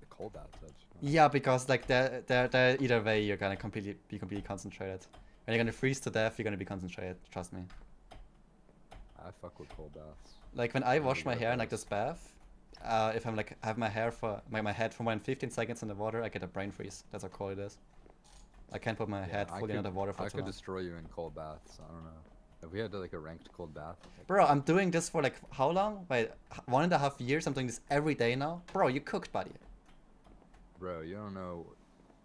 The cold bathtubs. Yeah, because like they're either way you're gonna be completely concentrated. When you're gonna freeze to death, you're gonna be concentrated. Trust me. I fuck with cold baths. Like when I Really wash my good hair in at like this bath, if I'm like have my hair for my head for more than 15 seconds in the water, I get a brain freeze. That's how cold it is. I can't put my head I fully could, under water for I too could long. destroy you in cold baths. I don't know. If we had like a ranked cold bath. Bro, I'm doing this for like how long? Wait, 1.5 years. I'm doing this every day now. Bro, you cooked, buddy. Bro, you don't know.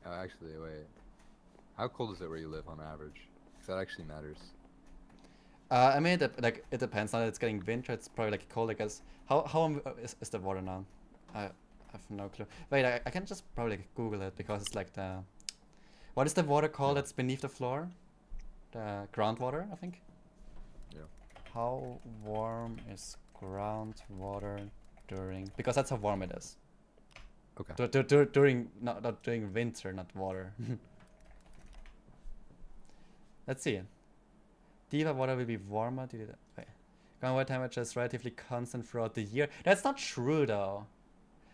Actually, wait. How cold is it where you live on average? 'Cause that actually matters. I mean, it depends. Now that it's getting winter, it's probably like cold. I guess. How is the water now? I have no clue. Wait, I can just probably like, Google it because it's like the. What is the water called that's beneath the floor? The groundwater, I think. Yeah. How warm is groundwater during? Because that's how warm it is. Okay. During not during winter, not water. Let's see. Deeper water will be warmer due to the wait. Groundwater temperature is relatively constant throughout the year. That's not true though,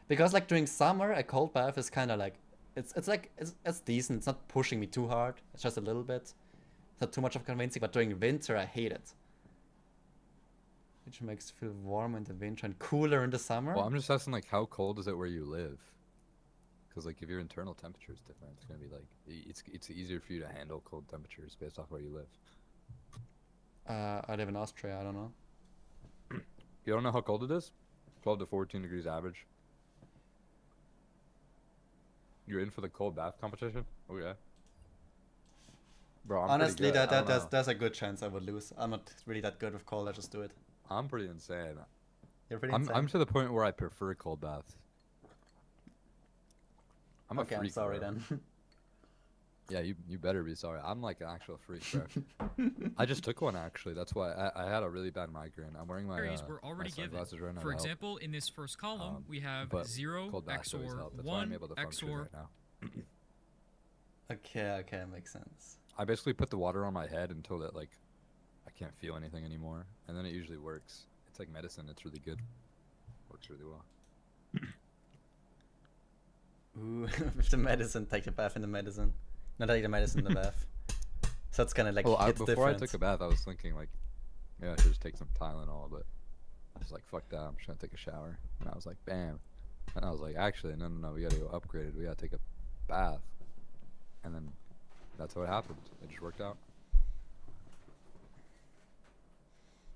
because like during summer, a cold bath is kind of like it's decent. It's not pushing me too hard. It's just a little bit. It's not too much of convincing. But during winter, I hate it. Which makes it feel warm in the winter and cooler in the summer. Well, I'm just asking like how cold is it where you live? Because like if your internal temperature is different, it's gonna be like it's easier for you to handle cold temperatures based off where you live. I live in Austria. I don't know. You don't know how cold it is? 12 to 14 degrees average. You're in for the cold bath competition? Oh yeah. Bro, I'm honestly, pretty good. I don't know. there's a good chance I would lose. I'm not really that good with cold. I just do it. I'm pretty insane. You're pretty I'm insane. to the point where I prefer cold baths. I'm a Okay, I'm freak, sorry bro. then. Yeah, you better be sorry. I'm like an actual freak, bro. I just took one actually. That's why I had a really bad migraine. I'm wearing my Carries were already my given. sunglasses right now For to help. example, in this first column, we have but 0, cold baths always XOR, help. That's why I'm 1, able to function XOR. right now. Okay, makes sense. I basically put the water on my head until it like I can't feel anything anymore, and then it usually works. It's like medicine. It's really good. Works really well. Ooh, with the medicine, take a bath in the medicine. Not take the medicine in the bath. So it's kind of like Well, it's before different. I took a bath, I was thinking like, yeah, I should just take some Tylenol, but I was like, fuck that. I'm just gonna take a shower, and I was like, bam, and I was like, actually, no, we gotta go upgrade it. We gotta take a bath, and then that's how it happened. It just worked out.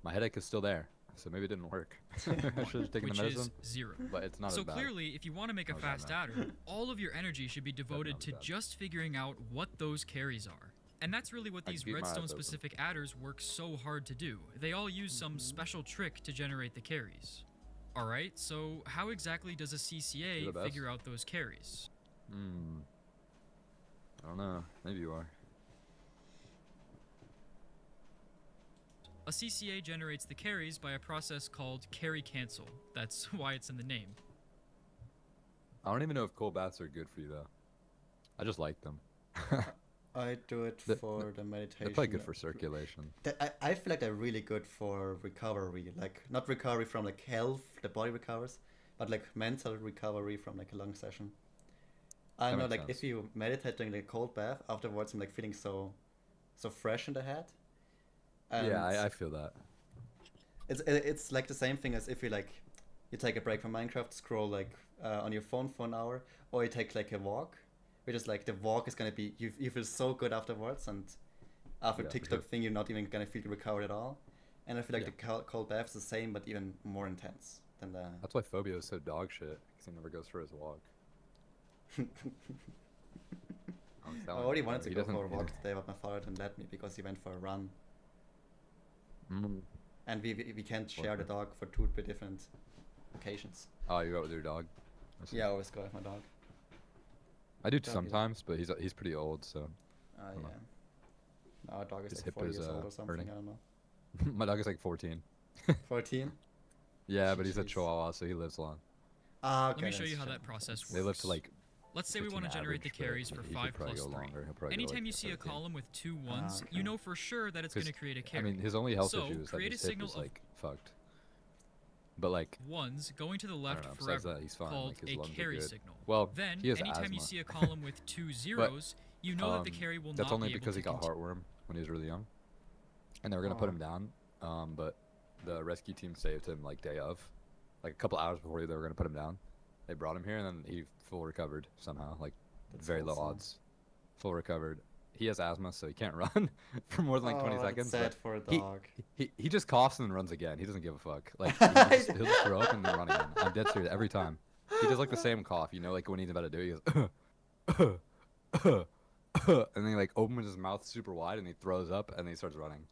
My headache is still there, so maybe it didn't work. I should have taken Which the medicine. is 0. But it's not So as bad. clearly, if you want to make a Not as bad fast now. adder, all of your energy should be devoted to just figuring out what those carries are. And that's really what I these keep my eyes redstone open. specific adders work so hard to do. They all use some special trick to generate the carries. Alright, so how exactly does a You're CCA the best. figure out those carries? I don't know. Maybe you are. A CCA generates the carries by a process called carry cancel. That's why it's in the name. I don't even know if cold baths are good for you though. I just like them. I do it The- for the meditation. They're probably good for circulation. I feel like they're really good for recovery. Like not recovery from like health, the body recovers, but like mental recovery from like a long session. I That know, makes like sense. if you meditate during like a cold bath, afterwards I'm like feeling so fresh in the head. Yeah, And I feel that. it's like the same thing as if you like you take a break from Minecraft, scroll like on your phone for an hour, or you take like a walk, which is like the walk is gonna be you feel so good afterwards, and after Yeah, for TikTok sure. thing you're not even gonna feel recovered at all. And I feel like Yeah. the cold bath is the same, but even more intense than the. That's why Phobia is so dog shit, because he never goes for his walk. I'm I telling already you, wanted bro, to he go doesn't- for a he walk doesn't- today, but my father didn't let me because he went for a run. Mm. And we can't share the Okay. dog for two different occasions. Oh, you go out with your dog? I see. Yeah, I always go with my dog. I do Dog is- sometimes, but he's pretty old, so. Ah, I don't know. yeah. Our dog is His like hip 40 is, years old or something, hurting. I don't know. My dog is like 14. 14? Yeah, but he's a Jeez. Chihuahua, so he lives long. Ah, okay. Let me show that's you how true. that process works. They live to like. Let's say we 15 want to generate the average, but carries for he could 5 probably plus go 3. longer. He'll probably go, Anytime like, you see a 13. column with 2 ones, okay. you know for sure that it's going to 'Cause, create a I carry. mean, his only health So, issue is that create his a hip signal is of like fucked. But like. ones going to the I left don't know, besides forever, that, he's fine. called Like, his a lungs are carry good. signal. Well, Then, he has anytime asthma. you see a column with 2 zeros, you know that the carry will That's not only be able because to he got continue. heartworm when he was really young, and they were gonna put him down. But the rescue team saved him like day of, like a couple hours before they were gonna put him down. They brought him here, and then he full recovered somehow, like That's very low awesome. odds. Full recovered. He has asthma, so he can't run for more than like 20 Oh, that's seconds. sad but for a he- dog. He just coughs and then runs again. He doesn't give a fuck. Like he'll just throw up and then run again. I'm dead serious every time. He does like the same cough, you know, like when he's about to do it, he goes and then he like opens his mouth super wide and he throws up and then he starts running.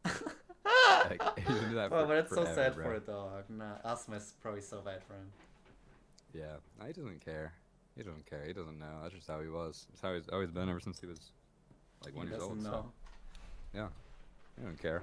Like, he's gonna do that Oh, for, but it's so forever, sad bro. for a dog. Nah, asthma is probably so bad for him. Yeah, no, he doesn't care. He doesn't care. He doesn't know. That's just how he was. That's how he's always been ever since he was like He 1 year old. doesn't So know. yeah, he doesn't care.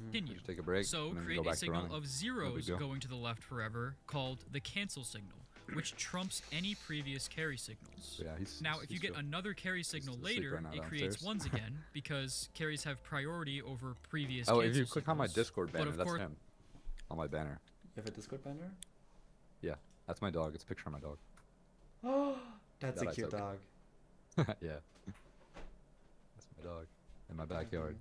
Continue. Just take a break. So and then create go a back to signal running. of No big zeros deal. going to the left forever called the cancel signal, which trumps any previous carry signals. Yeah, he's- now, if you he's get still- another carry signal asleep later, right now it creates downstairs. ones again because carries have priority over previous Oh, cancel if you click on my signals. Discord But banner, of that's course, him. On my banner. You have a Discord banner? Yeah, that's my dog. It's a picture of my dog. Oh, that's That a I cute took. dog. Yeah. That's my dog. In my backyard.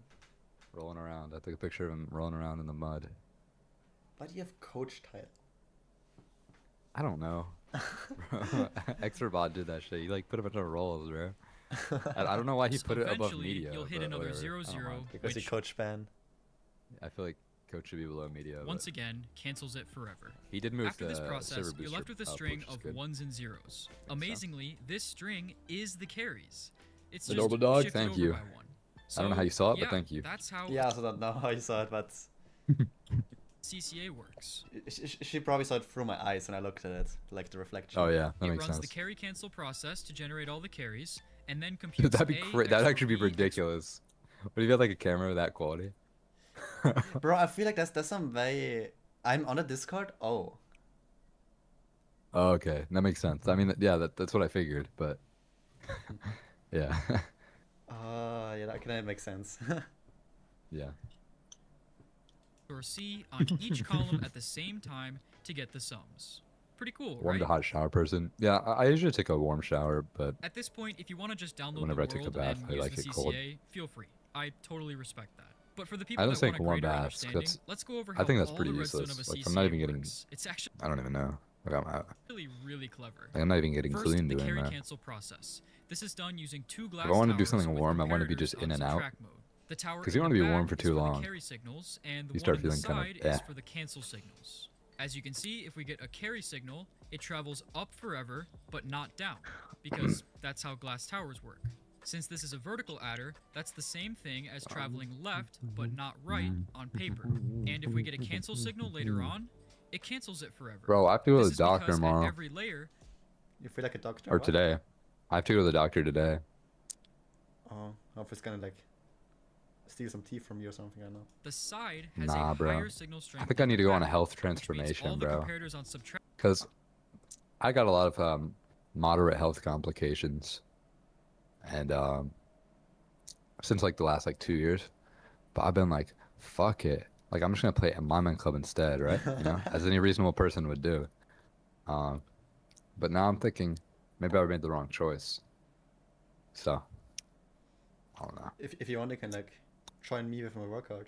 Rolling around. I took a picture of him rolling around in the mud. Why do you have coach title? I don't know. Extrabot did that shit. He like put a bunch of rolls, bro. I don't know why he So put it above eventually, media. you'll hit but another whatever. 0, I don't 0, mind. Because he which- coach ban. I feel like coach should be below media. once but again, cancels it forever. he did move After the this server process, you're booster left with a up, string which is of good. 1s and 0s. sense. Amazingly, this string is the carries. It's The just normal dog? shifted Thank over you. by 1. I don't know how you saw it, but yeah, thank you. That's how Yeah, I also don't know how you saw it, but CCA works. she probably saw it through my eyes when I looked at it, like the reflection. Oh yeah, that It makes runs sense. the carry cancel process to generate all the carries, and then computes That'd be A, that'd XOR actually be B, ridiculous. What if you had like a camera of that quality? Bro, I feel like there's some way. I'm on a Discord. Oh, Oh, okay, that makes sense. I mean, yeah, that's what I figured, but yeah, yeah, that kind of makes sense. yeah. or C on each column at the same time to get the sums. Pretty cool, Warm right? to hot shower person. Yeah, I usually take a warm shower, but At this point, if you want to just download Whenever I the take a world bath, and I use like the it cold. CCA, feel free. I totally respect that. But for the people I don't that take want a warm greater baths. 'cause understanding, That's let's go over how I think that's all pretty the redstone useless. of a Like I'm not CCA even getting. works. It's actually I don't even know. Like I'm really, really clever. Like, I'm not even getting First, clean the doing carry that. cancel process. This is done using 2 glass If I want to do towers something with warm, I want to be comparators just on in and out. subtract mode. The tower Because in you want the to be warm back for is too the long. carry signals, and the You one start on the feeling kind side of is eh. for the cancel signals. As you can see, if we get a carry signal, it travels up forever, but not down, because that's how glass towers work. Since this is a vertical adder, that's the same thing as traveling left, but not right, on paper. And if we get a cancel signal later on, it cancels it forever. Bro, I have to go to This the is doctor because at tomorrow. every layer, You feel like a doctor? Or What? today. I have to go to the doctor today. Oh, I hope it's gonna like steal some teeth from you or something. I don't know. the side has Nah, a bro. higher signal strength. I think I need to go on a than health the back, which means transformation, all the bro. comparators on subtract Because I got a lot of moderate health complications, and since like the last like 2 years, but I've been like, fuck it, like I'm just gonna play at My Man Club instead, right? You know, as any reasonable person would do. But now I'm thinking maybe I made the wrong choice. So I don't know. If you want, you can like join me with my workout.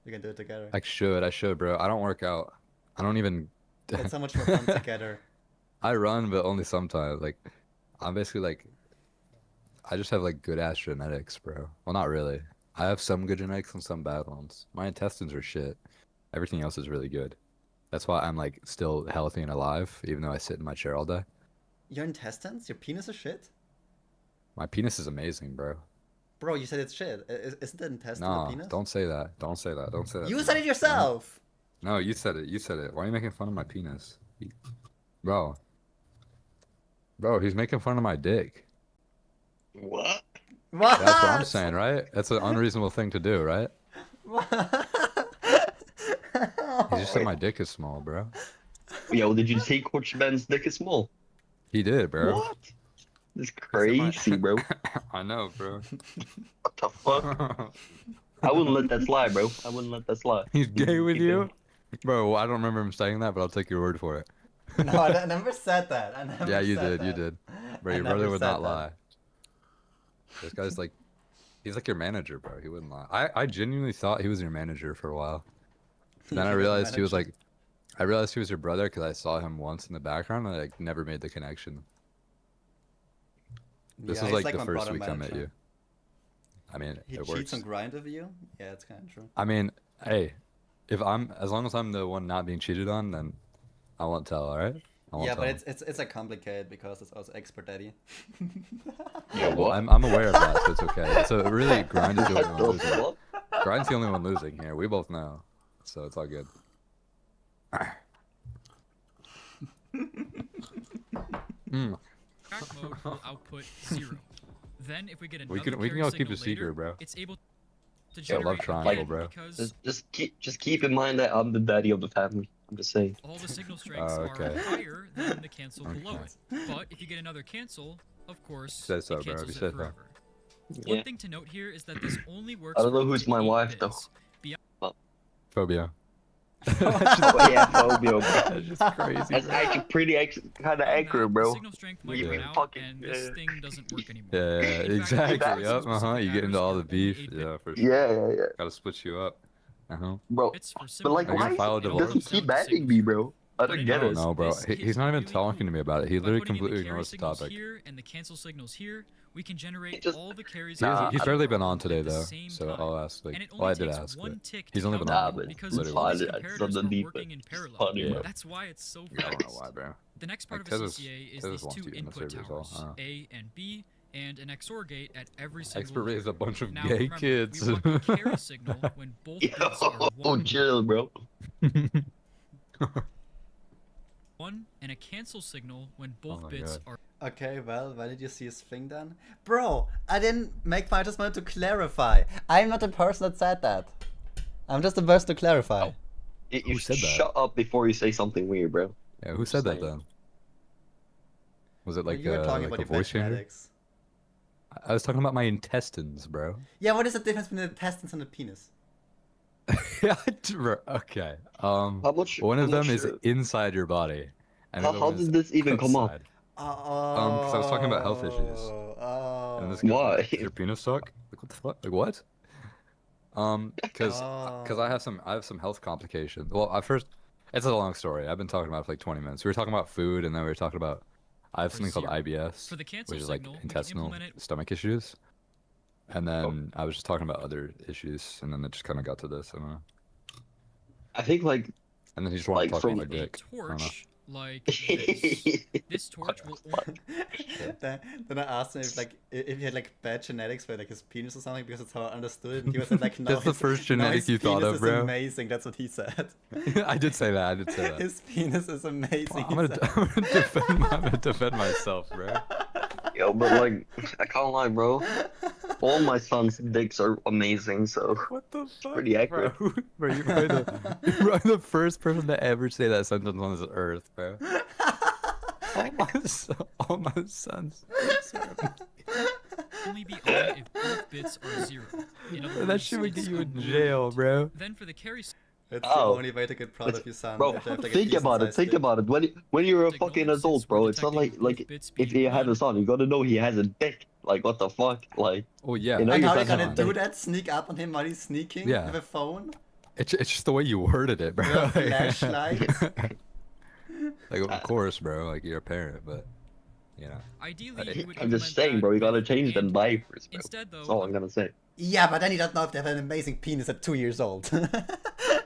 We can do it together. I should, bro. I don't work out. I don't even. It's so much more fun together. I run, but only sometimes. Like, I'm basically like, I just have like good ass genetics, bro. Well, not really. I have some good genetics and some bad ones. My intestines are shit. Everything else is really good. That's why I'm like still healthy and alive, even though I sit in my chair all day. Your intestines? Your penis is shit? My penis is amazing, bro. Bro, you said it's shit. Isn't the intestine No, the penis? don't say that. Don't say that. Don't say that. You said it yourself! No, you said it. You said it. Why are you making fun of my penis? Bro. Bro, he's making fun of my dick. What? What? That's what I'm saying, right? That's an unreasonable thing to do, right? He just said my dick is small, bro. Yo, did you say Coach Ben's dick is small? He did, bro. What? That's crazy, bro. I know, bro. What the fuck? I wouldn't let that slide, bro. I wouldn't let that slide. He's gay with you? Bro, I don't remember him saying that, but I'll take your word for it. No, I never said that. I never Yeah, you said did. You that. did. Bro, I your never brother would said not that. lie. This guy's like, he's like your manager, bro. He wouldn't lie. I genuinely thought he was your manager for a while. Then I You're the realized he was manager. like, I realized he was your brother because I saw him once in the background and I like never made the connection. This Yeah, is he's like the my first brother week I met manager. you. I mean, He it cheats works. on grind with you? Yeah, it's kind of true. I mean, hey, as long as I'm the one not being cheated on, then I won't tell. All right? I won't Yeah, tell but him. it's like complicated because it's also expert daddy. Yeah, well, I'm aware of that, so it's okay. So really, Grind is the only one losing. Grind's the only one losing here. We both know, so it's all good. Track mode will output 0. Then if we get another We can carry all keep signal a secret, later, bro. it's able to Yeah, I love generate triangle, again bro. because Just keep in mind that I'm the daddy of the family. I'm just saying. all the signal strengths okay. are higher than the cancel below Okay. it. But if you get another cancel, of course, Said so, it bro. cancels You it said so. forever. Yeah. One thing to note here is that this only works I don't know for up who's to my 8 wife though. bits. Phobia. Oh yeah, phobia, bro. That's just crazy, That's bro. actually pretty kind of accurate, bro. Signal strength might You run out, fucking and this thing doesn't work anymore. Yeah, In fact, exactly. some Yep. specific You get into adders all are the only beef. 8-bit. Yeah, for Yeah, sure. yeah, yeah. Gotta split you up. Bro, Bits for but like, Are you why gonna file a does he divorce? keep adding me, bro? I don't I get don't it. know, bro. He's not even talking to me about it. He By literally putting in completely the carry ignores the signals topic. here and the cancel signals here, we can generate just- all the carries. He's barely been on at today the though, same so time. I'll ask. Like, And it well, I only did takes ask, one but tick he's to only been count on but because it's all these fine. I just comparators don't are need working it. in It's parallel. funny, bro. That's why it's so I don't know fast. why, bro. The next part Like, of a Tesla's- CCA is Tesla's these wants two you in the input servers all, towers, A and B, and an XOR gate at every single Expert layer. raised a bunch of Now, gay remember, kids. We want a carry signal when both bits are Oh, 1. chill, bro. 1 and a cancel signal when both my bits God. are Okay, well, why did you see his thing then? Bro, I didn't make I just wanted to clarify. I'm not the person that said that. I'm just the person to clarify. You Who said that? shut up before you say something weird, bro. Yeah, who said that saying. then? Was it Well, like, you were talking like about a your voice changer? genetics. I was talking about my intestines, bro. Yeah, what is the difference between the intestines and the penis? Okay. How much? One of how them much, is inside your body. And the How, other how one is did this even come up? outside. Because I was talking about health issues. Oh. And this guy's Why? like, "Does your penis suck?" Like, what the fuck? Like, what? Because I have some health complications. Well, at first, it's a long story. I've been talking about it for like 20 minutes. We were talking about food, and then we were talking about I have something called IBS, For the cancel which is like signal, we can intestinal implement it- stomach issues. And then I was just talking about other issues, and then it just kind of got to this. I don't know. I think like. And then he just wanted Like, to talk from- about my dick. I don't know. torch like this. This torch will Then I asked him if he had like bad genetics for like his penis or something because that's how I understood it. And he was like, no, That's the first genetic his you thought penis of, is bro. amazing. That's what he said. I did say that. I did say that. His penis is amazing. Well, he I'm gonna said. defend myself, bro. Yo, but like, I can't lie, bro. All my son's dicks are amazing, so. What the fuck? Pretty accurate. Bro, you're probably the first person to ever say that sentence on this earth, bro. All my sons. only be on if both bits are 0. In other That words, shit would get it's you in unloaded. jail, bro. Then for the carry It's Oh. the only way to get proud of your son. Bro, You have to have, like, a think about it. decent-sized Think dick. about it. When you're a Signal fucking since adult, we're bro, it's not detecting like both bits if being you have a 1. son, you gotta know he has a dick. Like what the fuck, like. Oh yeah. You know And your how are you son gonna has a do dick. that? Sneak up on him while he's sneaking Yeah. with a phone? It's just the way you worded it, bro. With a flashlight? Like, of course, bro. Like, you're a parent, but, you know. Ideally, you would I'm just implement saying, bro. You that gotta with change them and- diapers, bro. Instead, though, That's all I'm gonna say. Yeah, but then he doesn't know if they have an amazing penis at 2 years old.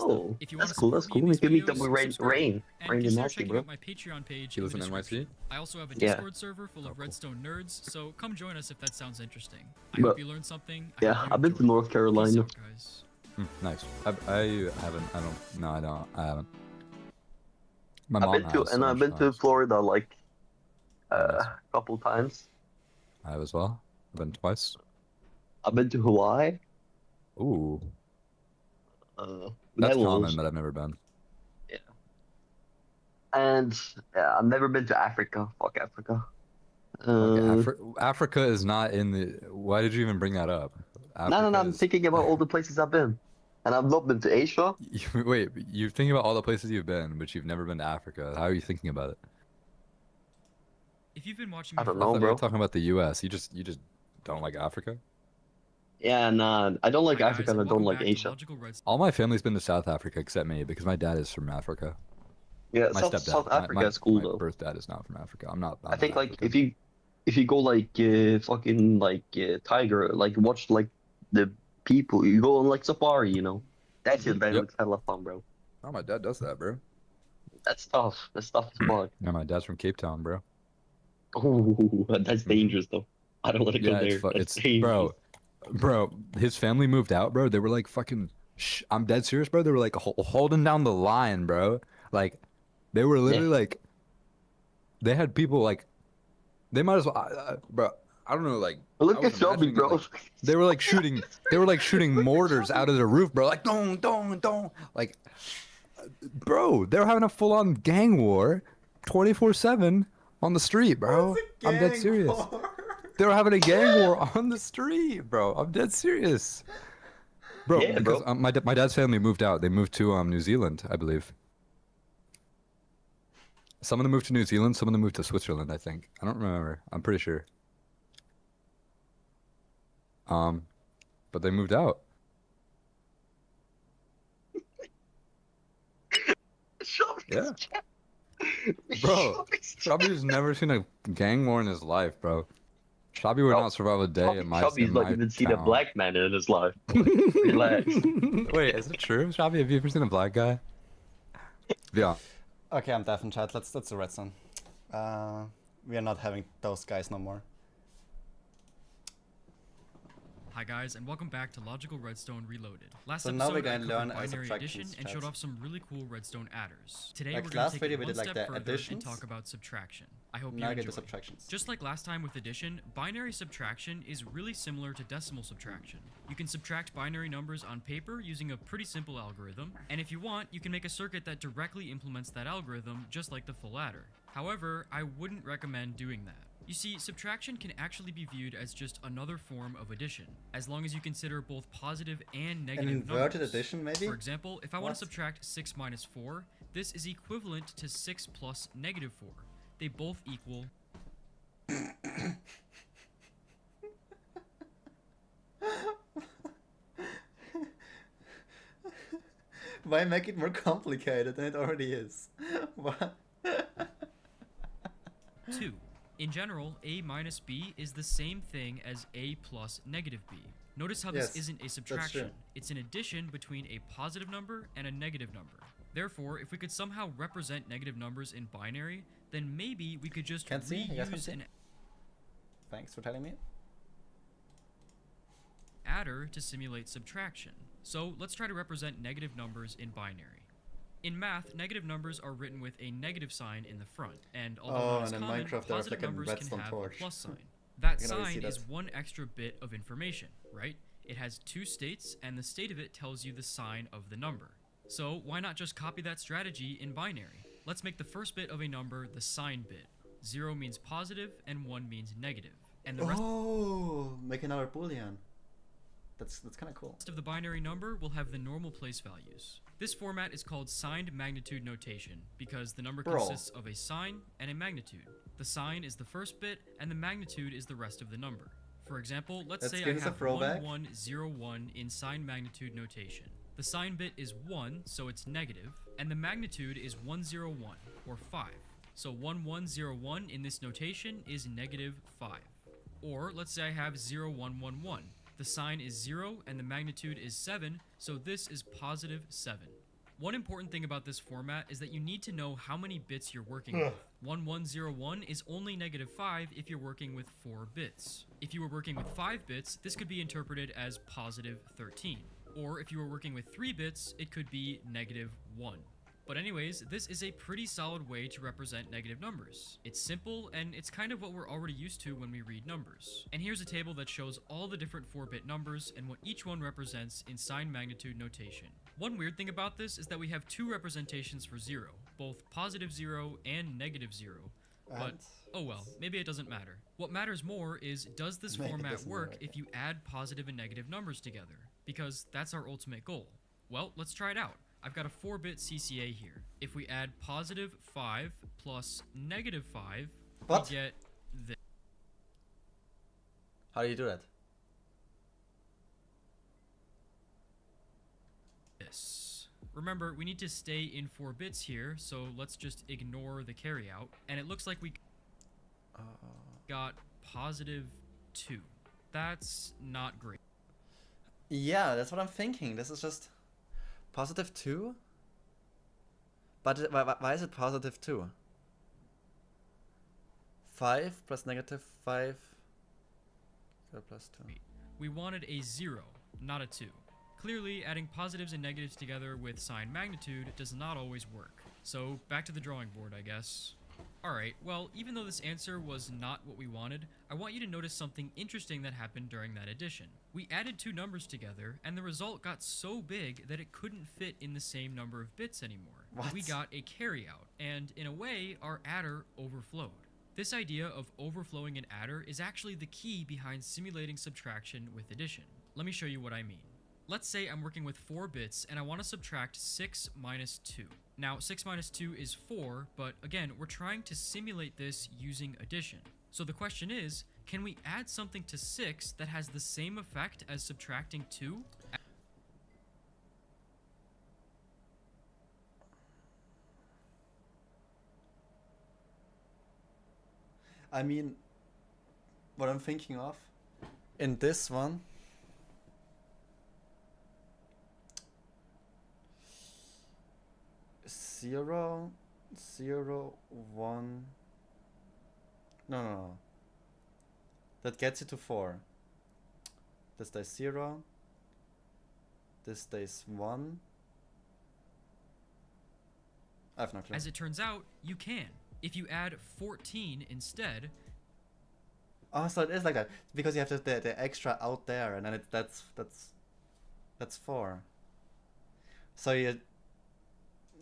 stuff. Oh, If you that's want to cool. That's support cool. me We can in meet these up with videos, Rain. subscribe. Rain. And Rain consider Nasty, checking bro. out my Patreon page You in live the in description. NYC? I also have a Yeah. Discord server full of Redstone nerds, so come join us if that sounds interesting. I But- hope you learned something. I Yeah, hope you I've been to enjoyed. North Peace Carolina. out, guys. Nice. I haven't. I don't. No, I don't. I haven't. My I've mom been to has so and I've much been to times. Florida like Nice. a couple times. I have as well. I've been twice. I've been to Hawaii. Ooh. That's Netherlands. common, but I've never been. And yeah, I've never been to Africa. Fuck Africa. Okay, Africa is not in the. Why did you even bring that up? No. I'm thinking about all the places I've been, and I've not been to Asia. Wait, you're thinking about all the places you've been, but you've never been to Africa. How are you thinking about it? If you've been watching, I don't I know, thought we bro. were talking about the U.S. You just don't like Africa. Yeah, nah. I don't like Hi, Africa, guys, and I and don't welcome like back to Asia. Logical Redstone. All my family's been to South Africa except me because my dad is from Africa. Yeah, My South stepdad, Africa is cool my though. birth dad is not from Africa. I'm not. I think like if you go like fucking like Tiger, like watch like the people, you go on like safari, you know. That shit that looks hella fun, bro. Oh, my dad does that, bro. That's tough. That's tough as fuck. Yeah, my dad's from Cape Town, bro. Oh, that's dangerous though. I don't want to go Yeah, there. it's That's dangerous. bro. His family moved out, bro. They were like fucking. I'm dead serious, bro. They were like holding down the line, bro. Like, they were literally like. They had people like. They might as well, bro. I don't know, like. Look I at was Shelby, imagining it, bro. like, they were like shooting. They were like shooting mortars out of the roof, bro. Like, don't. Like, bro, they were having a full-on gang war, 24/7 on the street, bro. I'm dead serious. They were having a gang war on the street, bro. I'm dead serious. Bro, Yeah, because bro. my dad's family moved out. They moved to New Zealand, I believe. Some of them moved to New Zealand, some of them moved to Switzerland, I think. I don't remember. I'm pretty sure. But they moved out. Yeah. Bro, Shabby's never seen a gang war in his life, bro. Shabby would not survive a day in my Shelby's not even seen a black man in his life. Relax. Wait, is it true? Shabby, have you ever seen a black guy? Yeah. Okay, I'm deaf in chat. Let's do redstone. We are not having those guys no more. Hi guys, and welcome back to Logical Redstone Reloaded. Last So episode now we're I gonna covered learn our binary addition subtractions, and chat. showed off some really cool redstone adders. Today Like we're going last to take video it we one did like step the further additions. and talk about subtraction. I hope Now you get the enjoy. subtractions. Just like last time with addition, binary subtraction is really similar to decimal subtraction. You can subtract binary numbers on paper using a pretty simple algorithm, and if you want, you can make a circuit that directly implements that algorithm just like the full adder. However, I wouldn't recommend doing that. You see, subtraction can actually be viewed as just another form of addition, as long as you consider both positive and negative inverted numbers. addition, maybe? For example, if I want What? to subtract 6 minus 4, this is equivalent to 6 plus negative 4. They both equal... Why make it more complicated than it already is? What? 2. In general, a minus b is the same thing as a plus negative b. Notice how this Yes, isn't a that's subtraction. true. It's an addition between a positive number and a negative number. Therefore, if we could somehow represent negative numbers in binary, then maybe we could just Can't see? You guys can reuse see? an Thanks for telling me. adder to simulate subtraction. So let's try to represent negative numbers in binary. In math, negative numbers are written with a negative sign in the front, and although Oh, not as and in common, Minecraft there was positive like a numbers can redstone have torch. a plus sign. You That can always sign see is that. one extra bit of information, right? It has two states, and the state of it tells you the sign of the number. So why not just copy that strategy in binary? Let's make the first bit of a number the sign bit. 0 means positive, and 1 means negative. And the rest Oh, make another boolean. That's kind of cool. of the binary number will have the normal place values. This format is called signed magnitude notation because the number Bro. consists of a sign and a magnitude. The sign is the first bit and the magnitude is the rest of the number. For example, let's say I give us a have throwback. 1101 in sign magnitude notation. The sign bit is 1, so it's negative, and the magnitude is 101, or 5. So 1101 in this notation is negative 5. Or let's say I have 0111. The sign is 0 and the magnitude is 7, so this is positive 7. One important thing about this format is that you need to know how many bits you're working with. 1101 is only negative 5 if you're working with 4 bits. If you were working with 5 bits, this could be interpreted as positive 13. Or if you were working with 3 bits, it could be negative 1. But anyways, this is a pretty solid way to represent negative numbers. It's simple, and it's kind of what we're already used to when we read numbers. And here's a table that shows all the different 4-bit numbers and what each one represents in sign magnitude notation. One weird thing about this is that we have two representations for 0, both positive 0 and negative 0. But, oh well, maybe it doesn't matter. What matters more is, does this Maybe it format doesn't work matter. if you add positive and negative numbers together? Because that's our ultimate goal. Well, let's try it out. I've got a 4-bit CCA here. If we add positive 5 plus negative 5, What? we get this. How do you do that? Remember, we need to stay in 4 bits here, so let's just ignore the carryout. And it looks like we got positive 2. That's not great. Yeah, that's what I'm thinking. This is just positive 2? But why is it positive 2? 5 plus negative 5 plus 2. We wanted a 0, not a 2. Clearly, adding positives and negatives together with sign magnitude does not always work. So, back to the drawing board, I guess. Alright, well, even though this answer was not what we wanted, I want you to notice something interesting that happened during that addition. We added two numbers together, and the result got so big that it couldn't fit in the same number of bits anymore. What? We got a carryout, and in a way, our adder overflowed. This idea of overflowing an adder is actually the key behind simulating subtraction with addition. Let me show you what I mean. Let's say I'm working with 4 bits and I want to subtract 6 minus 2. Now, 6 minus 2 is 4, but again, we're trying to simulate this using addition. So the question is, can we add something to 6 that has the same effect as subtracting 2? I mean, what I'm thinking of, in this one, zero, 1. No. That gets you to 4. This stays 0. This stays 1. I have no clue. As it turns out, you can. If you add 14 instead, Oh, so it is like that because you have the extra out there, and then that's 4. So you.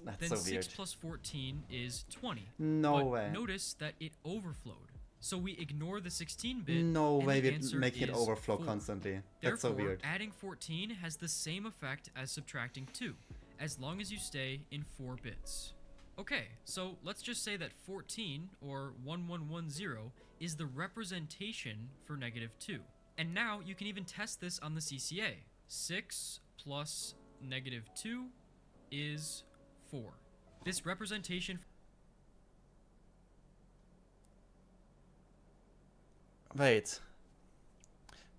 That's then so 6 weird. plus 14 is 20. No But way. notice that it overflowed. So we ignore the 16-bit. No and way the we answer make it is overflow 4. constantly. Therefore, That's so weird. adding 14 has the same effect as subtracting 2, as long as you stay in 4 bits. Okay, so let's just say that 14, or 1110, is the representation for negative 2. And now you can even test this on the CCA. 6 plus negative 2 is 4. This representation... Wait,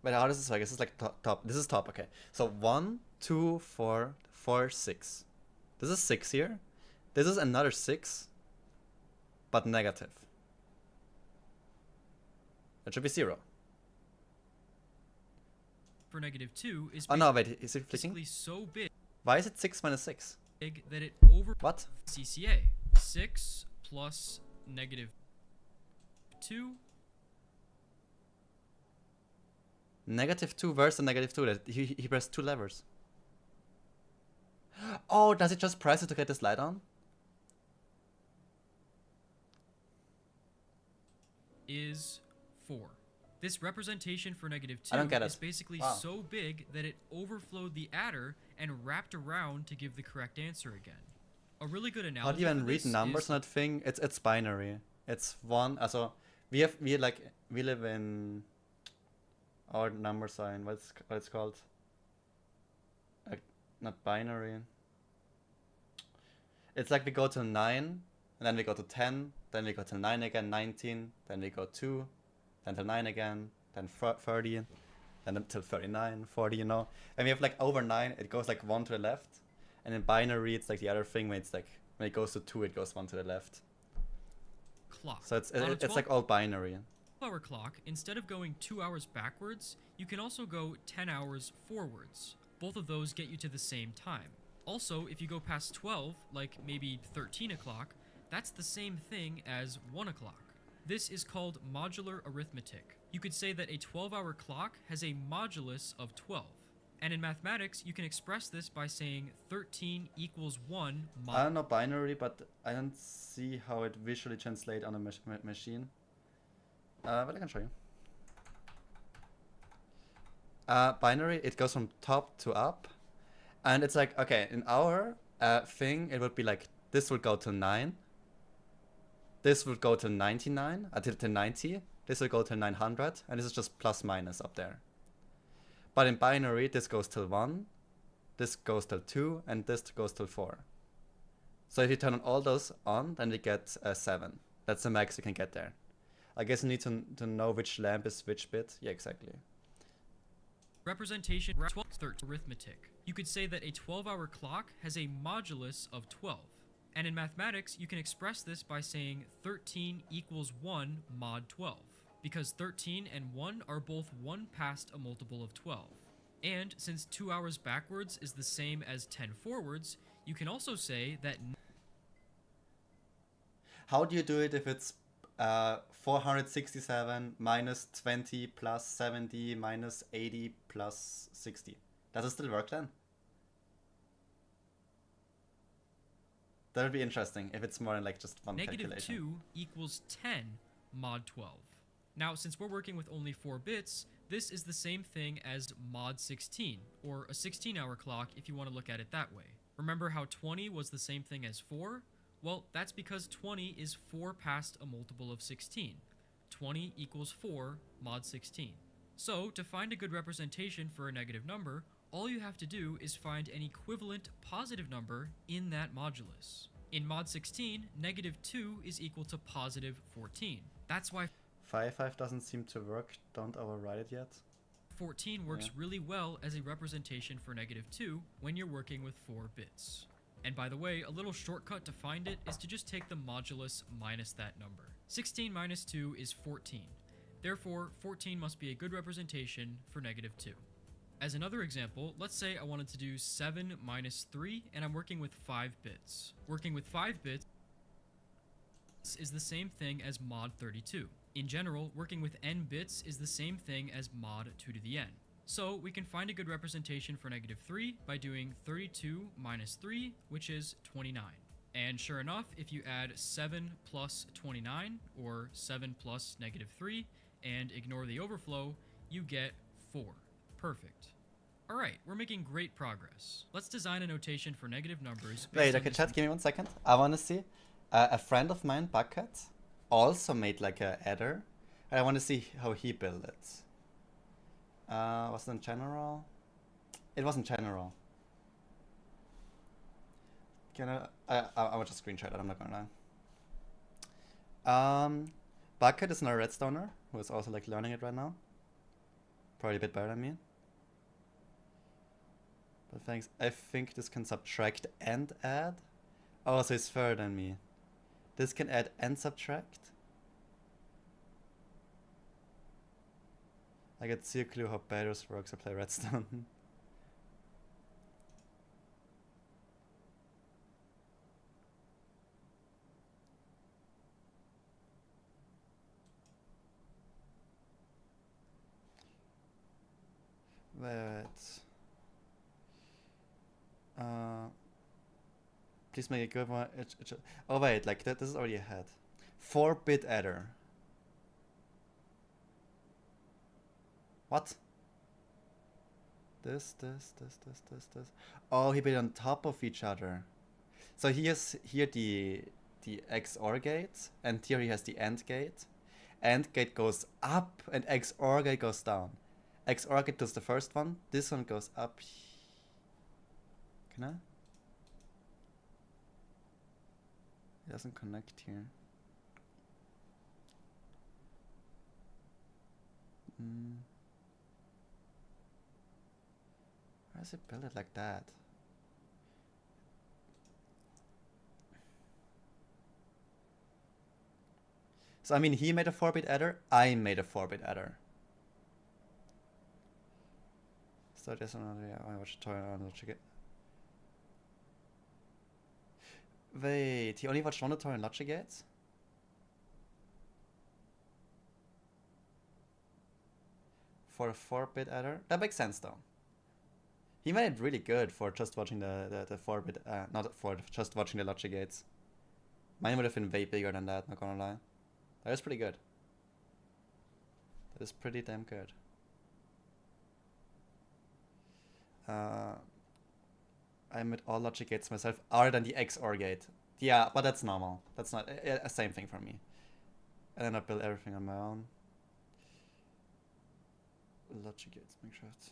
how does this work? This is like top. This is top. Okay, so 1, 2, 4, 4, 6. This is 6 here. This is another 6, but negative. That should be 0. for negative 2 is Oh no, wait, is it basically flicking? so big Why is it 6 minus 6? that it over What? CCA. 6 plus negative 2. Negative 2 versus negative 2. That he pressed 2 levers. Oh, does it just press it to get this light on? Is 4. This representation for negative 2 I don't get is it. basically Wow. so big that it overflowed the adder and wrapped around to give the correct answer again. A really good How analogy do you even for read this numbers is on that thing? It's binary. It's 1. Also, we live in our number sign. What it's called? Not binary. It's like we go to 9, and then we go to 10, then we go to 9 again, 19, then we go 2, then to 9 again, then 30, then until 39, 40, you know. And we have like over 9, it goes like 1 to the left. And in binary, it's like the other thing where it's like, when it goes to 2, it goes 1 to the left. clock. So it's On a it's like all binary. 12-hour clock, instead of going 2 hours backwards, you can also go 10 hours forwards. Both of those get you to the same time. Also, if you go past 12, like maybe 13 o'clock, that's the same thing as 1 o'clock. This is called modular arithmetic. You could say that a 12-hour clock has a modulus of 12. And in mathematics, you can express this by saying 13 equals 1 mod. I don't know binary, but I don't see how it visually translates on a machine. But I can show you. Binary, it goes from top to up. And it's like, okay, in our thing, it would be like, this would go to 9. This would go to 99, until to 90. This will go to 900, and this is just plus minus up there. But in binary, this goes till 1, this goes till 2, and this goes till 4. So if you turn all those on, then we get 7. That's the max you can get there. I guess you need to know which lamp is which bit. Yeah, exactly. Representation 12 arithmetic. You could say that a 12-hour clock has a modulus of 12. And in mathematics, you can express this by saying 13 equals 1 mod 12. Because 13 and 1 are both 1 past a multiple of 12. And since 2 hours backwards is the same as 10 forwards, you can also say that... How do you do it if it's 467 minus 20 plus 70 minus 80 plus 60? Does it still work then? That would be interesting if it's more than like just one Negative calculation. 2 equals 10 mod 12. Now, since we're working with only 4 bits, this is the same thing as mod 16, or a 16-hour clock if you want to look at it that way. Remember how 20 was the same thing as 4? Well, that's because 20 is 4 past a multiple of 16. 20 equals 4 mod 16. So, to find a good representation for a negative number, all you have to do is find an equivalent positive number in that modulus. In mod 16, negative 2 is equal to positive 14. That's why 5 doesn't seem to work. Don't override it yet. 14 works really well as a representation for negative 2 when you're working with 4 bits. And by the way, a little shortcut to find it is to just take the modulus minus that number. 16 minus 2 is 14. Therefore, 14 must be a good representation for negative 2. As another example, let's say I wanted to do 7 minus 3 and I'm working with 5 bits. Working with 5 bits is the same thing as mod 32. In general, working with n bits is the same thing as mod 2 to the n. So we can find a good representation for negative 3 by doing 32 minus 3, which is 29. And sure enough, if you add 7 plus 29, or 7 plus negative 3, and ignore the overflow, you get 4. Perfect. Alright, we're making great progress. Let's design a notation for negative numbers. Wait, okay, chat, give me 1 second. I want to see. A friend of mine, Bucket, also made like a adder. And I want to see how he built it. Was it in general? It wasn't general. Can I will just screenshot it, I'm not gonna lie. Bucket is another redstoner who is also like learning it right now. Probably a bit better than me. But thanks. I think this can subtract and add. Oh, so it's further than me. This can add and subtract. I get zero clue how Bedros works. I play Redstone. Wait. Please make a good one. Oh wait, like that. This is already ahead. 4-bit adder. What? This. Oh, he put it on top of each other. So he has here the XOR gate, and here he has the AND gate. AND gate goes up, and XOR gate goes down. XOR gate does the first one. This one goes up. Can I? It doesn't connect here. Why does it build it like that? So I mean, he made a 4-bit adder, I made a 4-bit adder. So there's another, I watch tutorial on check it. Wait, he only watched one tutorial on logic gates? For a 4-bit adder? That makes sense though. He made it really good for just watching the 4-bit, not for just watching the logic gates. Mine would have been way bigger than that, not gonna lie. That is pretty good. That is pretty damn good. I made all logic gates myself, other than the XOR gate. Yeah, but that's normal. That's not a same thing for me. And then I build everything on my own. Logic gates, make sure it's...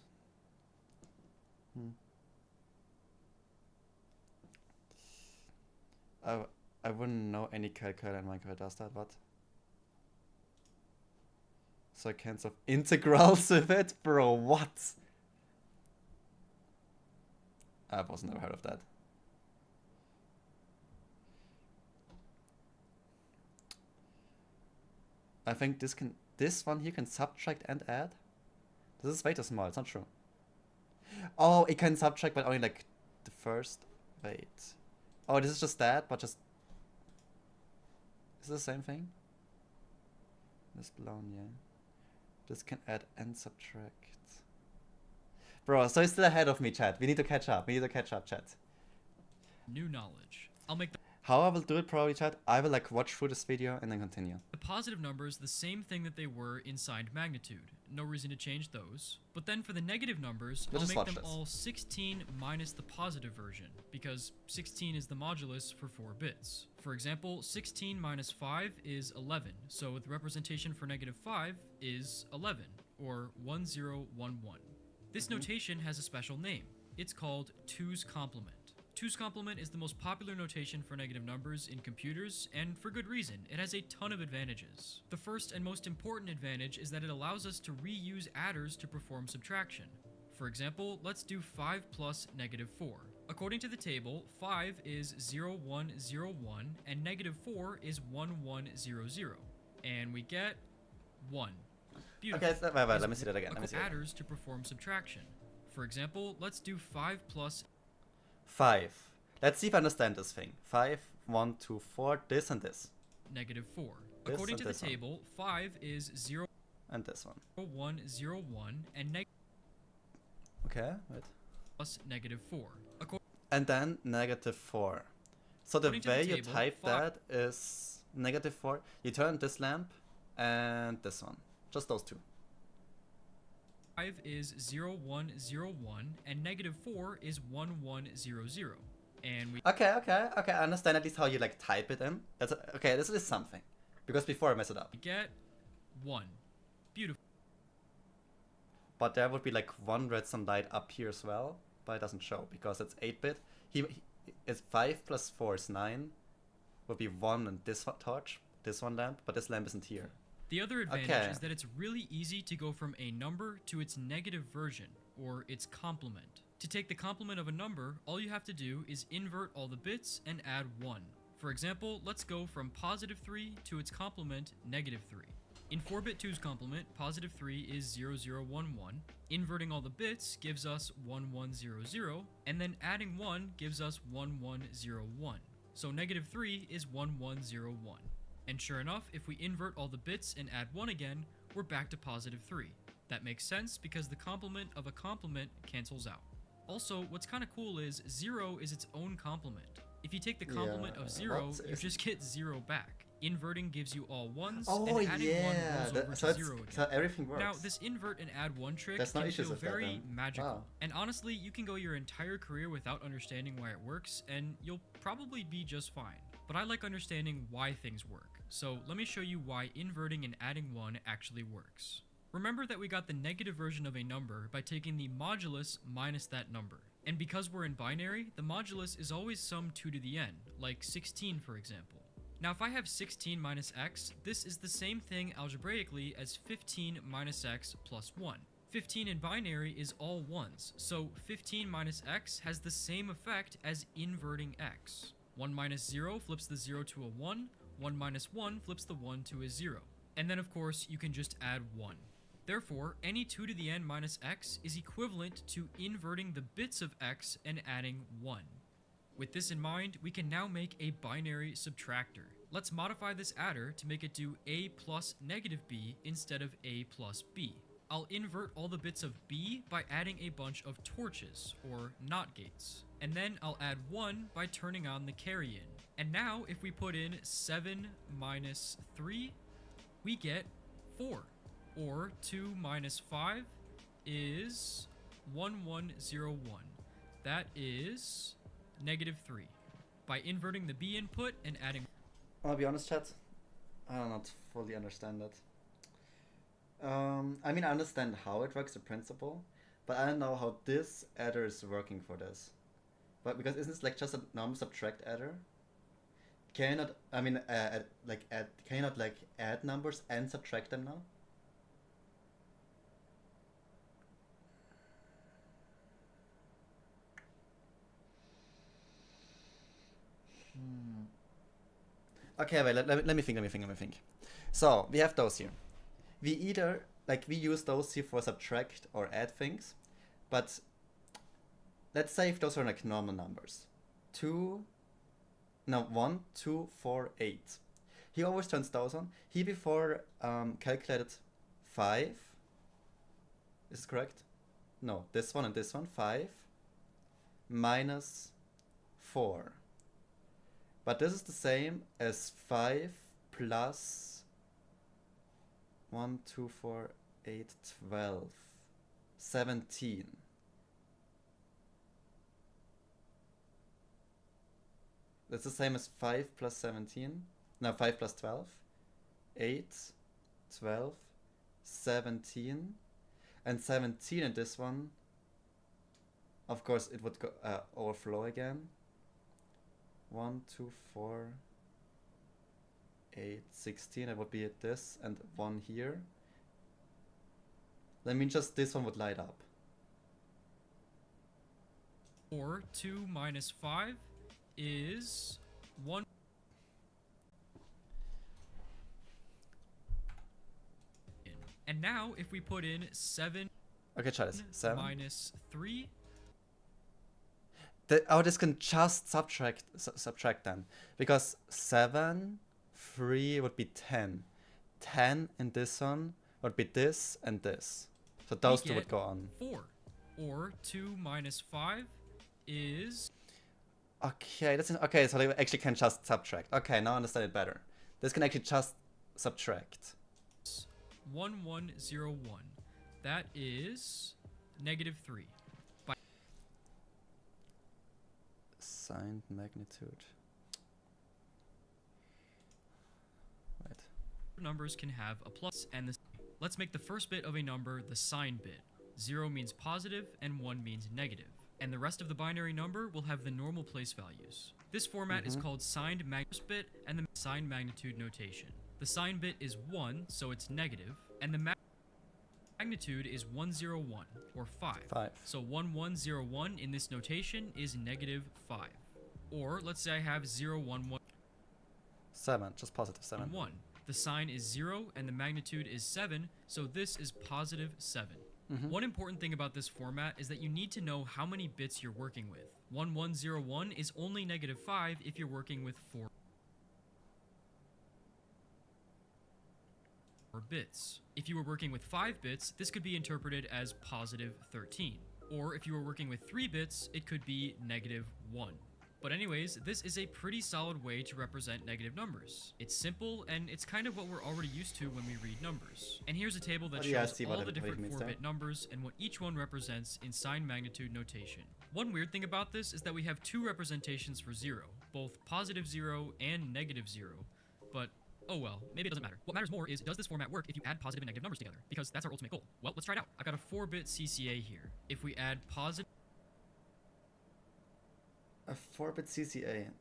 I wouldn't know any calculator in Minecraft does that, what? So I can't solve integrals with it? Bro, what? I've also never heard of that. I think this one here can subtract and add? This is way too small, it's not true. Oh, it can subtract, but only like the first. Wait. Oh, this is just that, but just... Is this the same thing? This blown, yeah. This can add and subtract. Bro, so he's still ahead of me, chat. We need to catch up. We need to catch up, chat. New knowledge. I'll make How I will do it probably, chat, I will like watch through this video and then continue. the positive numbers the same thing that they were in signed magnitude. No reason to change those. But then for the negative numbers, Let's I'll just make watch them this. all 16 minus the positive version, because 16 is the modulus for 4 bits. For example, 16 minus 5 is 11, so the representation for negative 5 is 11, or 1011. This notation has a special name. It's called 2's complement. 2's complement is the most popular notation for negative numbers in computers, and for good reason. It has a ton of advantages. The first and most important advantage is that it allows us to reuse adders to perform subtraction. For example, let's do 5 plus negative 4. According to the table, 5 is 0101 and negative 4 is 1100. And we get 1. Beautiful. Okay, wait, let me see that again. Let me see that. Adders to perform subtraction. For example, let's do 5 plus 5. Let's see if I understand this thing. 5, 1, 2, 4, this and this. negative 4. This According and to the this one. table, 5 is 0 And this one. 101 and negative Okay, wait. plus negative 4. And then negative 4. So the According to the way you table, type five- that is negative 4. You turn this lamp and this one. Just those two. 5 is 0101 and negative 4 is 1100. And we Okay, I understand at least how you like type it in. That's okay, this is something. Because before I mess it up. get 1. Beautiful. But there would be like one redstone light up here as well, but it doesn't show because it's 8-bit. It's 5 plus 4 is 9. Would be 1 and this torch, this one lamp, but this lamp isn't here. The other advantage Okay. is that it's really easy to go from a number to its negative version, or its complement. To take the complement of a number, all you have to do is invert all the bits and add 1. For example, let's go from positive 3 to its complement, negative 3. In 4-bit 2's complement, positive 3 is 0011, inverting all the bits gives us 1100, and then adding 1 gives us 1101. So negative 3 is 1101. And sure enough, if we invert all the bits and add 1 again, we're back to positive 3. That makes sense because the complement of a complement cancels out. Also, what's kind of cool is 0 is its own complement. If you take the complement Yeah, of 0, what you is- just get 0 back. Inverting gives you all 1s, Oh and adding 1 yeah, rolls that- over so to it's- 0 again. so everything works. Now, this invert and add 1 trick There's no can issues feel with that very then. magical. Wow. And honestly, you can go your entire career without understanding why it works, and you'll probably be just fine. But I like understanding why things work, so let me show you why inverting and adding 1 actually works. Remember that we got the negative version of a number by taking the modulus minus that number. And because we're in binary, the modulus is always some 2 to the n, like 16 for example. Now if I have 16 minus x, this is the same thing algebraically as 15 minus x plus 1. 15 in binary is all 1s, so 15 minus x has the same effect as inverting x. 1 minus 0 flips the 0 to a 1, 1 minus 1 flips the 1 to a 0. And then of course you can just add 1. Therefore, any 2 to the n minus x is equivalent to inverting the bits of x and adding 1. With this in mind, we can now make a binary subtractor. Let's modify this adder to make it do a plus negative b instead of a plus b. I'll invert all the bits of b by adding a bunch of torches, or NOT gates. And then I'll add 1 by turning on the carry in. And now, if we put in 7 minus 3, we get 4. Or 2 minus 5 is 1101. That is -3. By inverting the b input and adding... I'll be honest, chat. I do not fully understand that. I mean, I understand how it works, the principle, but I don't know how this adder is working for this. But because isn't this like just a normal subtract adder? Can you not? I mean, can you not like add numbers and subtract them now? Okay, wait, let me think. So, we have those here. We either, we use those here for subtract or add things, but let's say if those are like normal numbers. 1, 2, 4, 8. He always turns those on. He before calculated 5. Is this correct? No, this one and this one. 5 minus 4. But this is the same as 5 plus 1, 2, 4, 8, 12, 17. That's the same as 5 plus 17. No, 5 plus 12. 8, 12, 17. And 17 in this one, of course, it would go overflow again. 1, 2, 4, 8, 16. It would be at this and 1 here. That means just this one would light up. Or 2 minus 5 is 1. And now if we put in 7 Okay, try this. 7 minus 3. This can just subtract then, because 7, 3 would be 10. 10 in this one would be this and this. So those two would go on. 4. Or 2 minus 5 is... Okay, okay, so they actually can just subtract. Okay, now I understand it better. This can actually just subtract. 1101. That is -3. Signed magnitude. Right. Numbers can have a plus and the... Let's make the first bit of a number the sign bit. 0 means positive and 1 means negative. And the rest of the binary number will have the normal place values. This format is called signed magnitude bit and the signed magnitude notation. The sign bit is 1, so it's negative, and the magnitude is 101, or 5. 5. So 1101 in this notation is -5. Or let's say I have 011. 7, just positive 7. 1. The sign is 0 and the magnitude is 7, so this is positive 7. One important thing about this format is that you need to know how many bits you're working with. 1101 is only -5 if you're working with 4 bits. If you were working with 5 bits, this could be interpreted as positive 13. Or if you were working with 3 bits, it could be -1. But anyways, this is a pretty solid way to represent negative numbers. It's simple, and it's kind of what we're already used to when we read numbers. And here's a table that shows all the different 4-bit numbers and what each one represents in sign magnitude notation. One weird thing about this is that we have 2 representations for 0, both positive 0 and negative 0, but oh well, maybe it doesn't matter. What matters more is, does this format work if you add positive and negative numbers together? Because that's our ultimate goal. Well, let's try it out. I've got a 4-bit CCA here. If we add positive... A 4-bit CCA.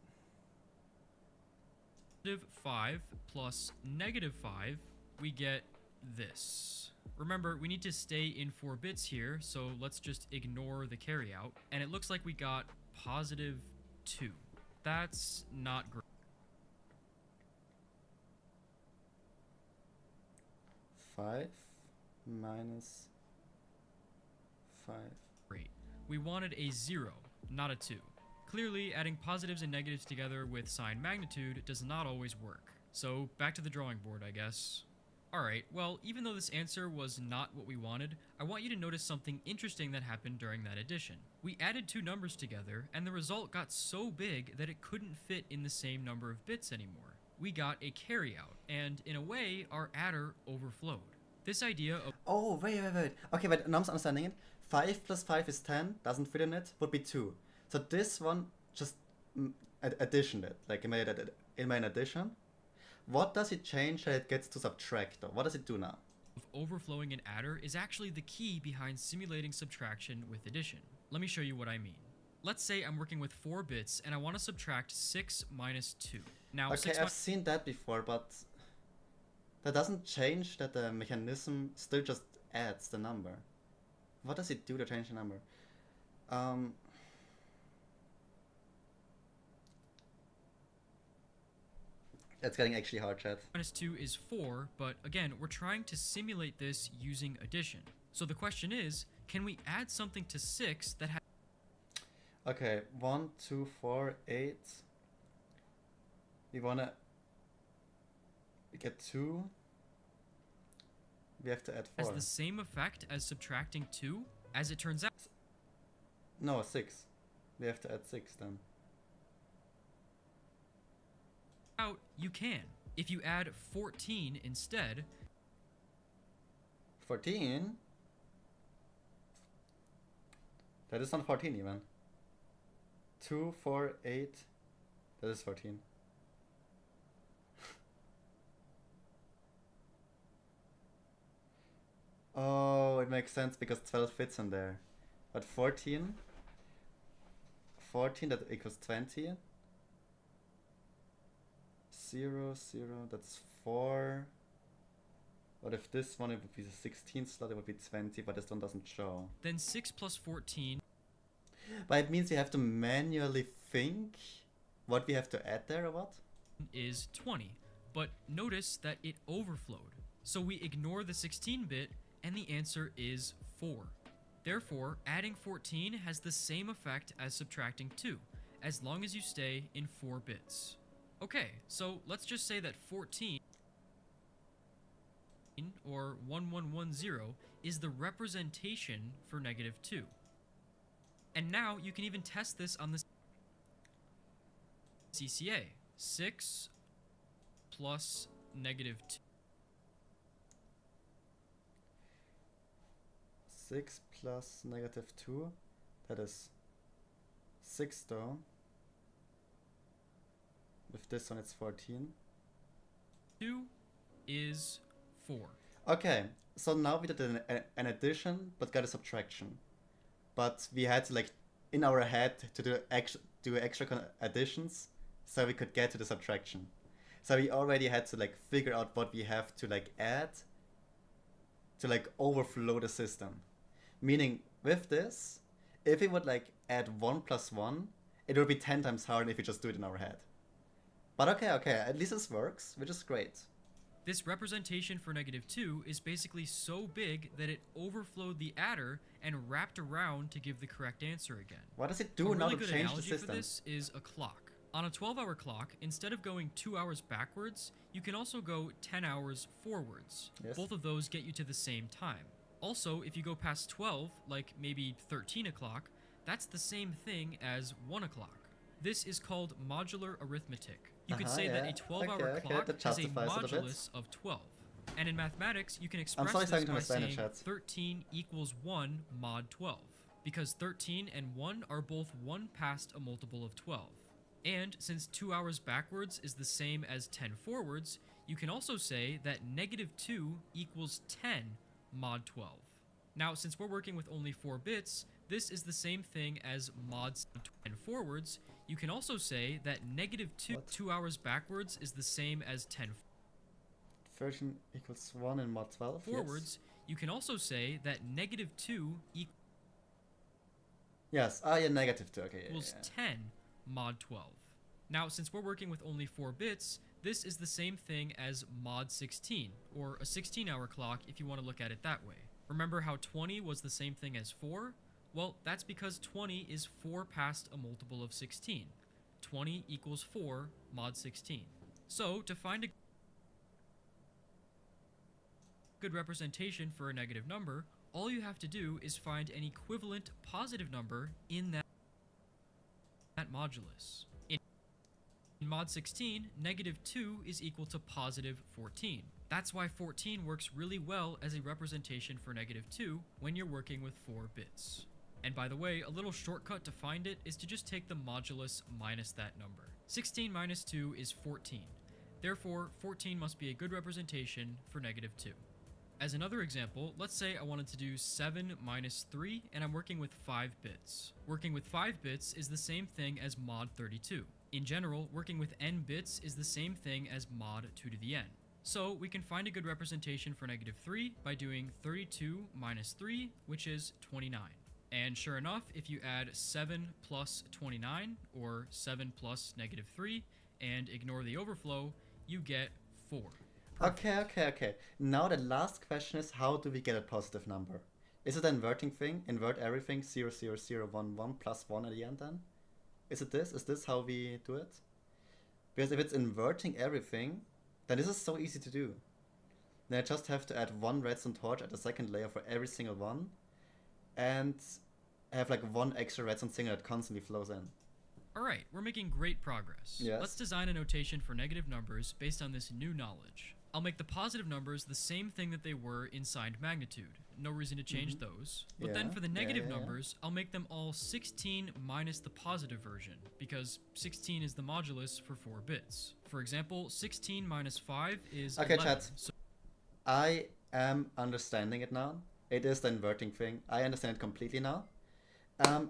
5 plus -5, we get this. Remember, we need to stay in 4 bits here, so let's just ignore the carryout. And it looks like we got positive 2. That's not great. 5 minus 5. Great. We wanted a 0, not a 2. Clearly, adding positives and negatives together with sign magnitude does not always work. So back to the drawing board, I guess. Alright, well, even though this answer was not what we wanted, I want you to notice something interesting that happened during that addition. We added two numbers together, and the result got so big that it couldn't fit in the same number of bits anymore. We got a carryout, and in a way, our adder overflowed. This idea of— Oh, wait. Okay, wait, now I'm understanding it. 5 plus 5 is 10, doesn't fit in it, would be 2. So this one just additioned it, like it made an addition. What does it change that it gets to subtract though? What does it do now? of overflowing an adder is actually the key behind simulating subtraction with addition. Let me show you what I mean. Let's say I'm working with 4 bits and I want to subtract 6 minus 2. Now, okay, I've seen that before, but that doesn't change that the mechanism still just adds the number. What does it do to change the number? That's getting actually hard, chat. Minus 2 is 4, but again, we're trying to simulate this using addition. So the question is, can we add something to 6 that has... Okay, 1, 2, 4, 8. We wanna get 2. We have to add 4. Has the same effect as subtracting 2? As it turns out... No, 6. We have to add 6 then. You can. If you add 14 instead... 14? That is not 14 even. 2, 4, 8. That is 14. Oh, it makes sense because 12 fits in there. But 14, that equals 20. 0, 0, that's 4. But if this one, it would be the 16th slot, it would be 20, but this one doesn't show. Then 6 plus 14... But it means we have to manually think what we have to add there, or what? ...is 20. But notice that it overflowed. So we ignore the 16-bit, and the answer is 4. Therefore, adding 14 has the same effect as subtracting 2, as long as you stay in 4 bits. Okay, so let's just say that 14, or 1110, is the representation for -2. And now you can even test this on the CCA. 6 plus -2. 6 plus -2, that is 6 though. With this one it's 14. 2 is 4. Okay, so now we did an addition, but got a subtraction. But we had to, like, in our head to do extra additions, so we could get to the subtraction. So we already had to, like, figure out what we have to, like, add to, like, overflow the system. Meaning, with this, if we would, like, add 1 plus 1, it would be 10 times harder if we just do it in our head. But okay, at least this works, which is great. This representation for -2 is basically so big that it overflowed the adder and wrapped around to give the correct answer again. What does it do a now really to good change the analogy system? for this is a clock. On a 12-hour clock, instead of going 2 hours backwards, you can also go 10 hours forwards. Yes. Both of those get you to the same time. Also, if you go past 12, like maybe 13 o'clock, that's the same thing as 1 o'clock. This is called modular arithmetic. You could say that a 12-hour clock that has a justifies it a bit. modulus of 12. And in mathematics, you can express sorry, this starting to by understand it, saying chat. 13 equals 1 mod 12. Because 13 and 1 are both 1 past a multiple of 12. And since 2 hours backwards is the same as 10 forwards, you can also say that -2 equals 10 mod 12. Now, since we're working with only 4 bits, this is the same thing as mod 10 forwards. You can also say that -2 hours backwards is the same as 10 13 equals 1 in mod 12. forwards. You can also say that -2 Yes, yeah, -2, okay. equals 10 mod 12. Now, since we're working with only 4 bits, this is the same thing as mod 16, or a 16-hour clock if you want to look at it that way. Remember how 20 was the same thing as 4? Well, that's because 20 is 4 past a multiple of 16. 20 equals 4 mod 16. So, to find a good representation for a negative number, all you have to do is find an equivalent positive number in that modulus. In mod 16, negative 2 is equal to positive 14. That's why 14 works really well as a representation for negative 2 when you're working with 4 bits. And by the way, a little shortcut to find it is to just take the modulus minus that number. 16 minus 2 is 14. Therefore, 14 must be a good representation for negative 2. As another example, let's say I wanted to do 7 minus 3 and I'm working with 5 bits. Working with 5 bits is the same thing as mod 32. In general, working with n bits is the same thing as mod 2 to the n. So we can find a good representation for negative 3 by doing 32 minus 3, which is 29. And sure enough, if you add 7 plus 29, or 7 plus negative 3, and ignore the overflow, you get 4. Okay. Now the last question is, how do we get a positive number? Is it an inverting thing? Invert everything 0, 0, 0, 1, 1 plus 1 at the end then? Is it this? Is this how we do it? Because if it's inverting everything, then this is so easy to do. Then I just have to add 1 redstone torch at the second layer for every single one, and have like 1 extra redstone signal that constantly flows in. Alright, we're making great progress. Yes. Let's design a notation for negative numbers based on this new knowledge. I'll make the positive numbers the same thing that they were in signed magnitude. No reason to change those. But then for the negative numbers, I'll make them all 16 minus the positive version, because 16 is the modulus for 4 bits. For example, 16 minus 5 is Okay, 11. chat. I am understanding it now. It is the inverting thing. I understand it completely now.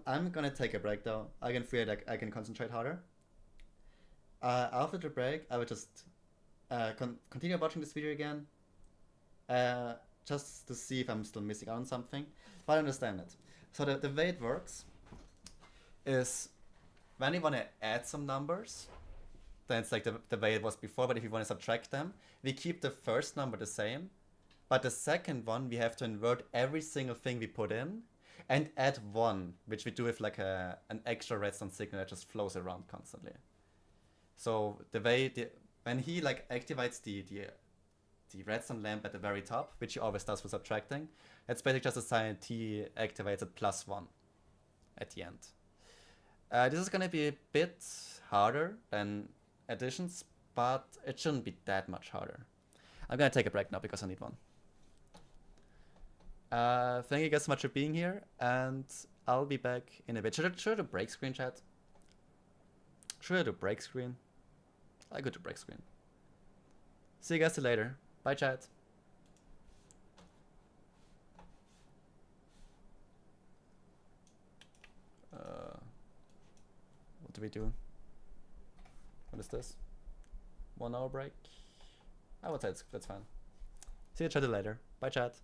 I'm gonna take a break though. I can feel like I can concentrate harder. After the break, I will just continue watching this video again, just to see if I'm still missing out on something, but I understand it. So the way it works is, when you want to add some numbers, then it's like the way it was before, but if you want to subtract them, we keep the first number the same, but the second one we have to invert every single thing we put in, and add 1, which we do with like an extra redstone signal that just flows around constantly. So the way when he like activates the redstone lamp at the very top, which he always does for subtracting, it's basically just a sign T activates at +1 at the end. This is gonna be a bit harder than additions, but it shouldn't be that much harder. I'm gonna take a break now because I need one. Thank you guys so much for being here, and I'll be back in a bit. Should I do break screen, chat? Should I do break screen? I go to break screen. See you guys later. Bye, chat. What do we do? What is this? 1 hour break? I would say that's fine. See you chat later. Bye, chat.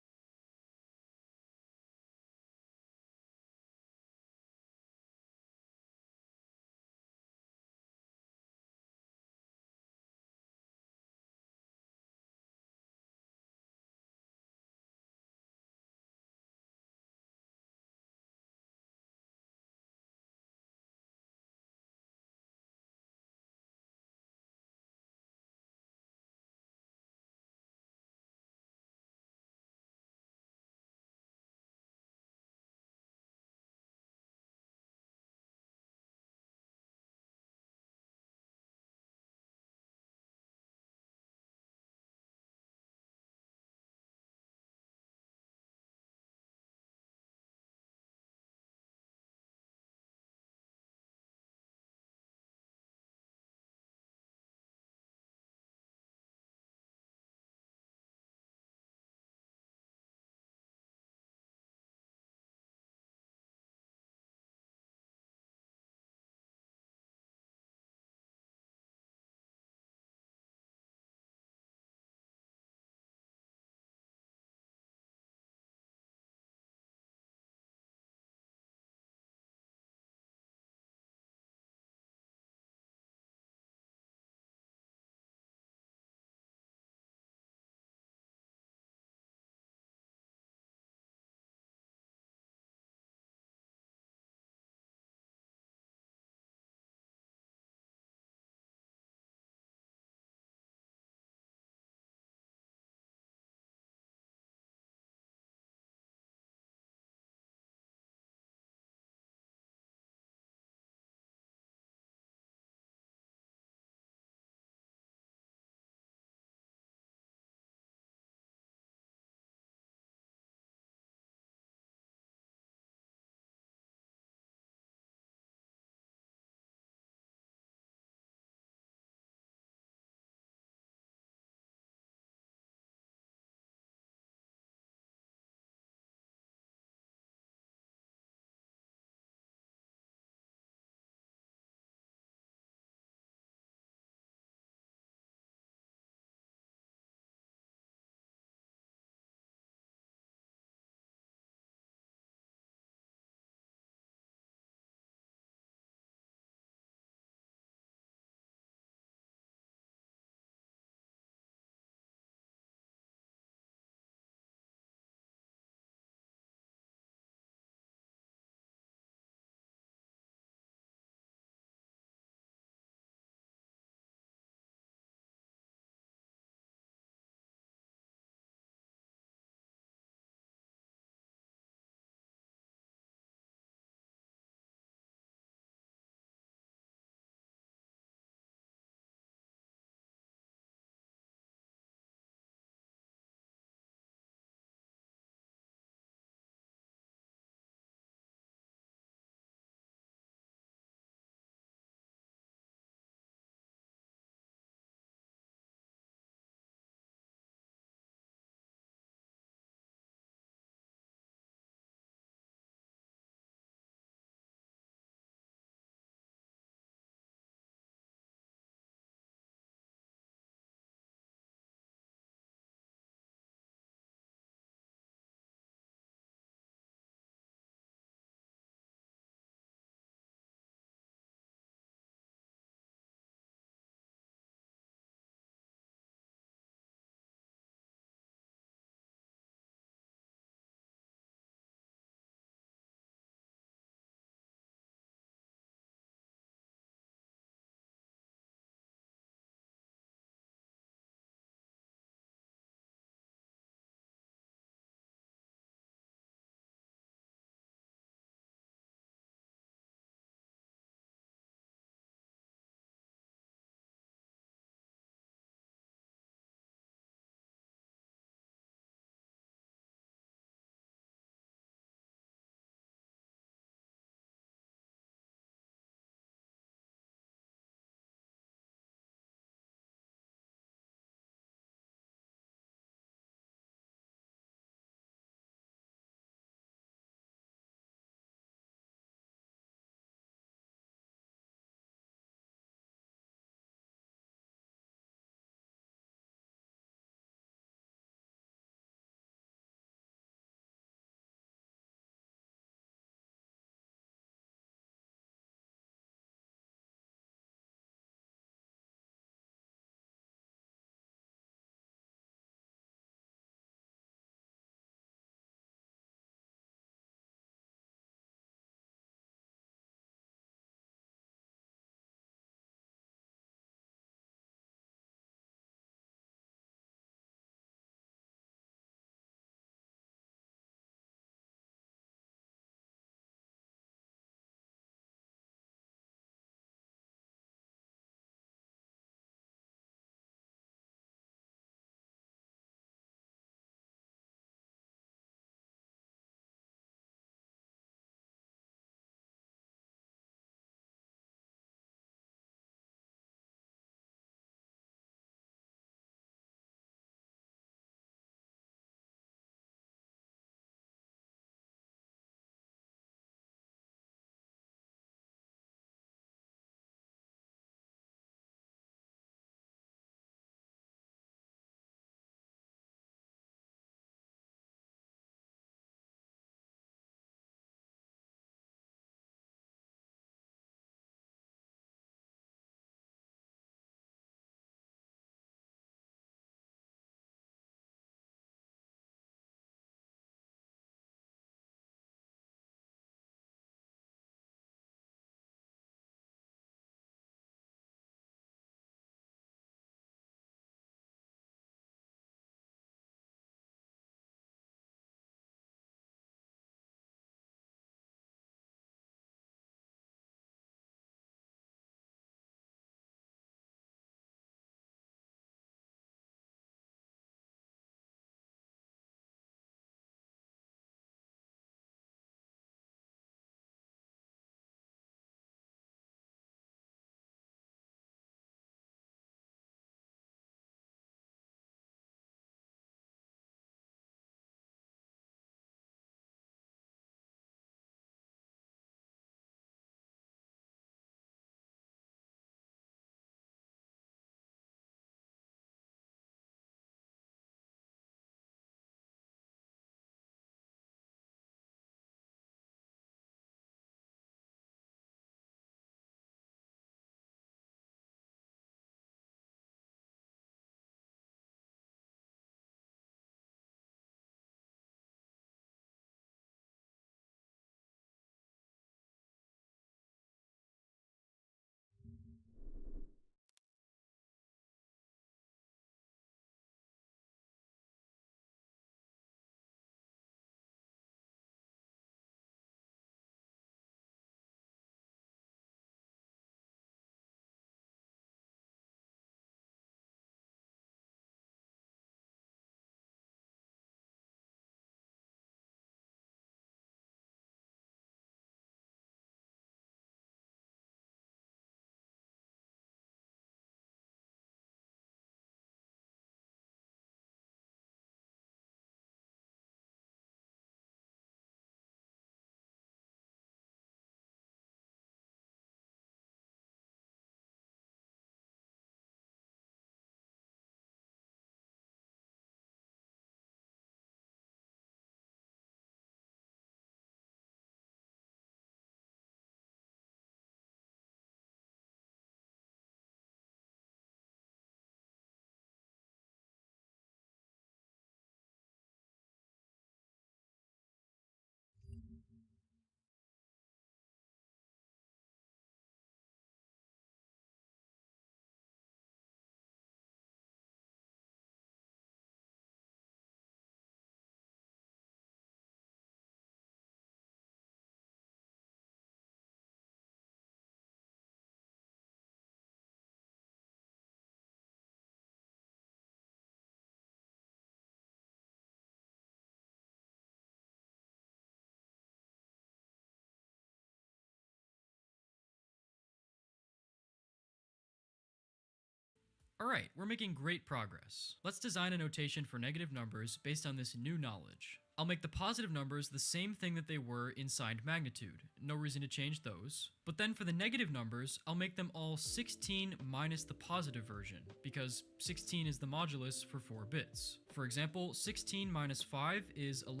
Alright, we're making great progress. Let's design a notation for negative numbers based on this new knowledge. I'll make the positive numbers the same thing that they were in signed magnitude. No reason to change those. But then for the negative numbers, I'll make them all 16 minus the positive version, because 16 is the modulus for 4 bits. For example, 16 minus 5 is 11.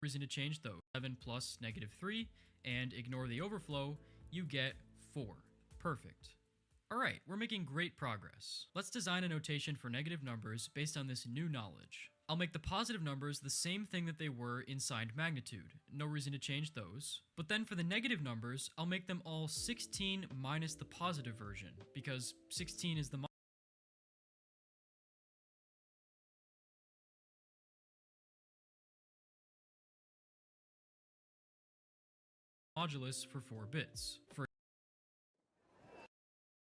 Reason to change those. 7 plus negative 3, and ignore the overflow, you get 4. Perfect. Alright, we're making great progress. Let's design a notation for negative numbers based on this new knowledge. I'll make the positive numbers the same thing that they were in signed magnitude. No reason to change those. But then for the negative numbers, I'll make them all 16 minus the positive version, because 16 is the modulus for 4 bits.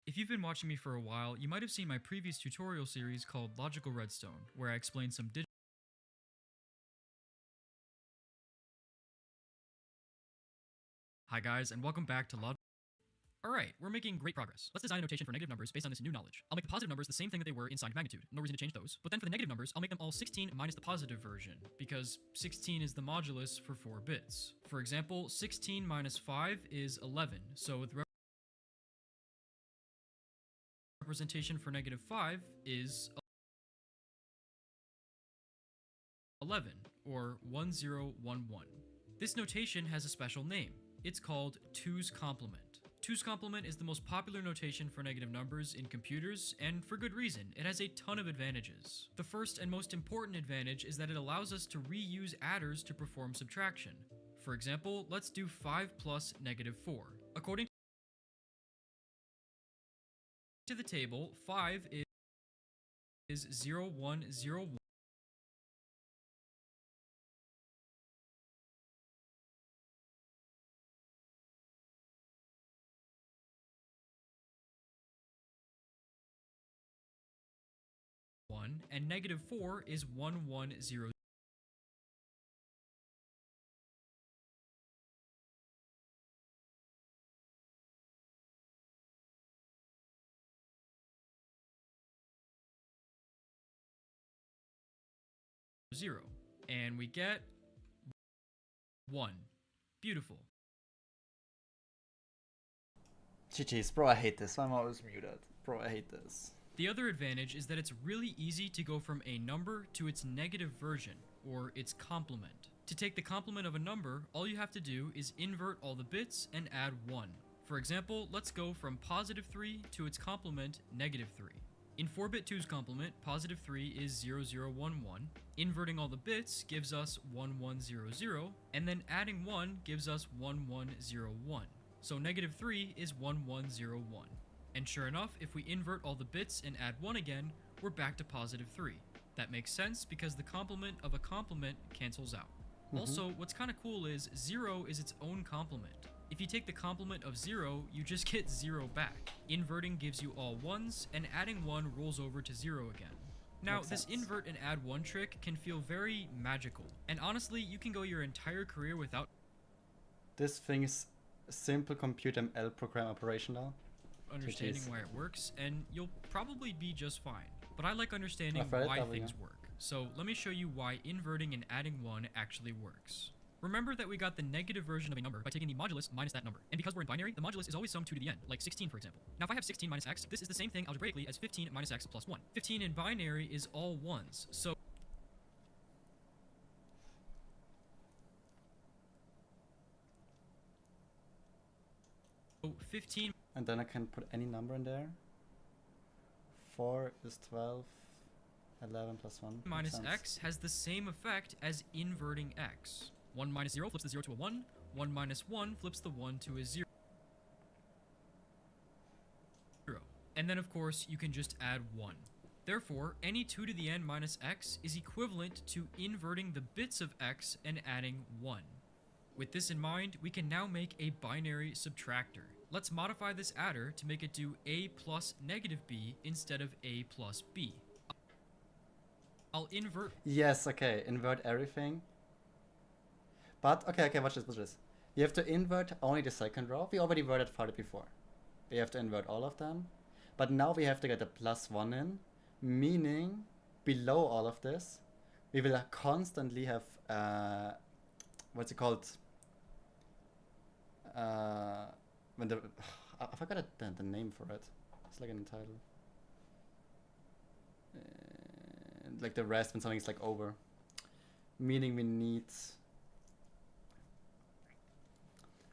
If you've been watching me for a while, you might have seen my previous tutorial series called Logical Redstone, where I explain some digital. Hi guys, and welcome back to Alright, we're making great progress. Let's design a notation for negative numbers based on this new knowledge. I'll make the positive numbers the same thing that they were in signed magnitude. No reason to change those. But then for the negative numbers, I'll make them all 16 minus the positive version, because 16 is the modulus for 4 bits. For example, 16 minus 5 is 11, so with representation for negative 5 is 11, or 1011. This notation has a special name. It's called 2's complement. 2's complement is the most popular notation for negative numbers in computers, and for good reason. It has a ton of advantages. The first and most important advantage is that it allows us to reuse adders to perform subtraction. For example, let's do 5 plus negative 4. According to the table, 5 is 0101. And negative 4 is 1100. And we get 1. Beautiful. GG's, bro, I hate this. I'm always muted. Bro, I hate this. The other advantage is that it's really easy to go from a number to its negative version, or its complement. To take the complement of a number, all you have to do is invert all the bits and add 1. For example, let's go from positive 3 to its complement, negative 3. In 4-bit 2's complement, positive 3 is 0011, inverting all the bits gives us 1100, and then adding 1 gives us 1101. So negative 3 is 1101. And sure enough, if we invert all the bits and add 1 again, we're back to positive 3. That makes sense because the complement of a complement cancels out. Also, what's kind of cool is 0 is its own complement. If you take the complement of 0, you just get 0 back. Inverting gives you all 1s, and adding 1 rolls over to 0 again. Now, this invert and add 1 trick can feel very magical, and honestly, you can go your entire career without This thing is a simple ComputerML program operational. understanding why it works, and you'll probably be just fine. But I like understanding why things work. So let me show you why inverting and adding 1 actually works. Remember that we got the negative version of a number by taking the modulus minus that number. And because we're in binary, the modulus is always summed 2 to the n, like 16 for example. Now if I have 16 minus x, this is the same thing algebraically as 15 minus x plus 1. 15 in binary is all 1s, so 15. And then I can put any number in there. 4 is 12. 11 plus 1. Minus x has the same effect as inverting x. 1 minus 0 flips the 0 to a 1. 1 minus 1 flips the 1 to a 0. And then of course you can just add 1. Therefore, any 2 to the n minus x is equivalent to inverting the bits of x and adding 1. With this in mind, we can now make a binary subtractor. Let's modify this adder to make it do a plus negative b instead of a plus b. I'll invert... Yes, okay, invert everything. But, okay, watch this. You have to invert only the second row. We already were that far before. We have to invert all of them. But now we have to get a +1 in, meaning below all of this, we will constantly have, what's it called? When the, I forgot the name for it. It's like in the title. Like the rest when something's like over. Meaning we need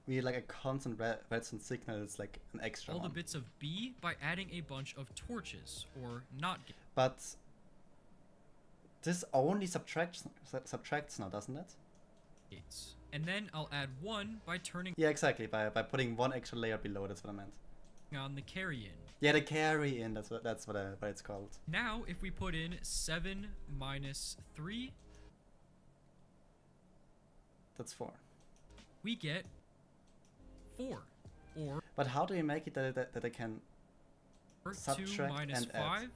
like a constant redstone signal. It's like an extra all one. the bits of B by adding a bunch of torches, or not. But this only subtracts now, doesn't it? And then I'll add 1 by turning Yeah, exactly. By putting one extra layer below. That's what I meant. on the carry in. Yeah, the carry in. That's what it's called. Now, if we put in 7 minus 3, That's 4. we get 4. Or But how do you make it that I can 2 subtract minus and 5 add?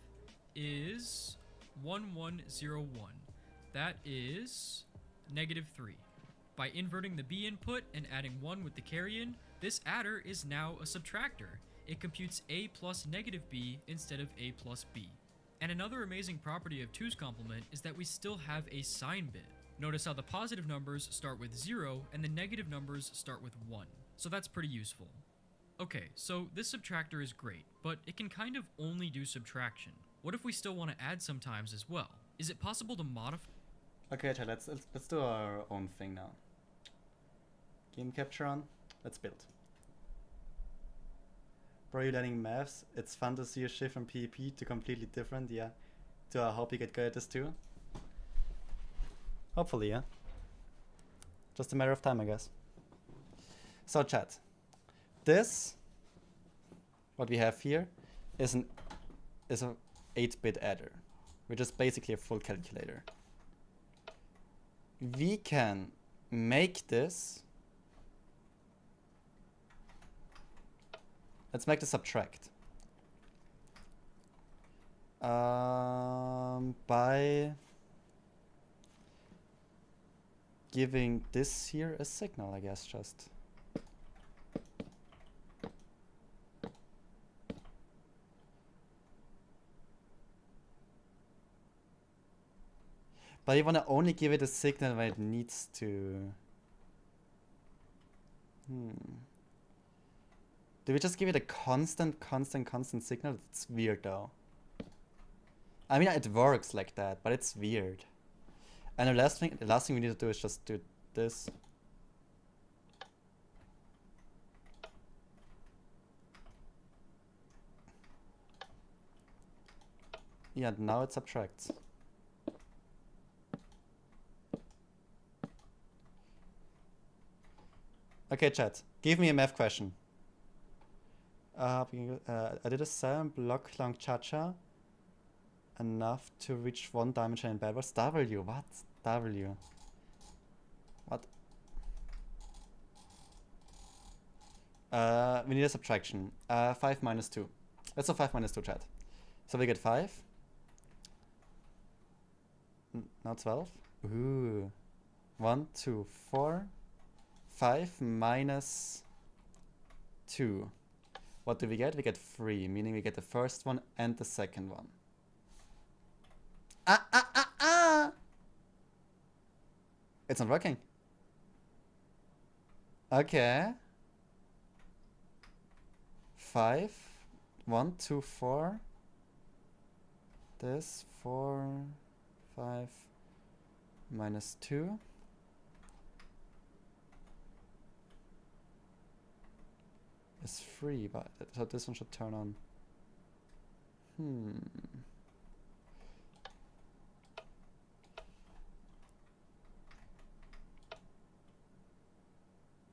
is 1101. That is -3. By inverting the B input and adding 1 with the carry in, this adder is now a subtractor. It computes A plus -B instead of A plus B. And another amazing property of 2's complement is that we still have a sign bit. Notice how the positive numbers start with 0 and the negative numbers start with 1. So that's pretty useful. Okay, so this subtractor is great, but it can kind of only do subtraction. What if we still want to add sometimes as well? Is it possible to modify? Okay, Chad, let's do our own thing now. Game capture on. Let's build. Bro, you learning maths? It's fun to see a shift from PvP to completely different, yeah. Do I hope you get good at this too? Hopefully, yeah. Just a matter of time, I guess. So, chat. This, what we have here, is a 8-bit adder, which is basically a full calculator. We can make this. Let's make the subtract. By giving this here a signal, I guess, just. But you want to only give it a signal when it needs to. Do we just give it a constant signal? It's weird though. I mean, it works like that, but it's weird. And the last thing we need to do is just do this. Yeah, now it subtracts. Okay, chat. Give me a math question. I did a 7-block long cha-cha. Enough to reach 1 dimension in Bed Wars. W. What? W. What? We need a subtraction. 5 minus 2. Let's do 5 minus 2, chat. So we get 5. Now 12. Ooh. 1, 2, 4. 5 minus 2. What do we get? We get 3, meaning we get the first one and the second one. It's not working. Okay. 5. 1, 2, 4. This 4, 5 minus 2. Is 3, but so this one should turn on.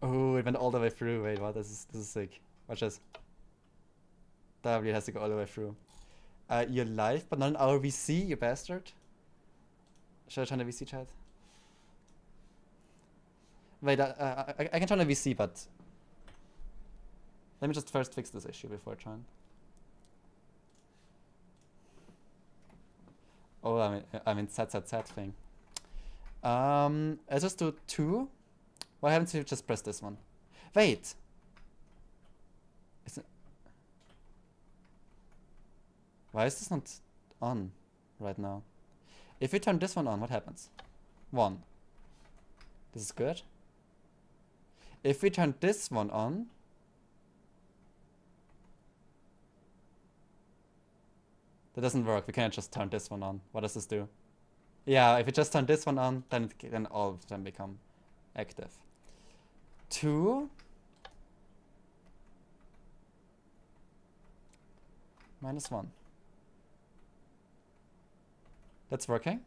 Oh, it went all the way through. Wait, what? This is sick. Watch this. W has to go all the way through. You're live, but not in our VC, you bastard. Should I turn the VC chat? Wait, I can turn the VC, but let me just first fix this issue before trying. Oh, I mean Z thing. Let's just do 2. What happens if you just press this one? Wait. Why is this not on right now? If we turn this one on, what happens? 1. This is good. If we turn this one on, that doesn't work. We can't just turn this one on. What does this do? Yeah, if we just turn this one on, then all of them become active. 2. -1. That's working.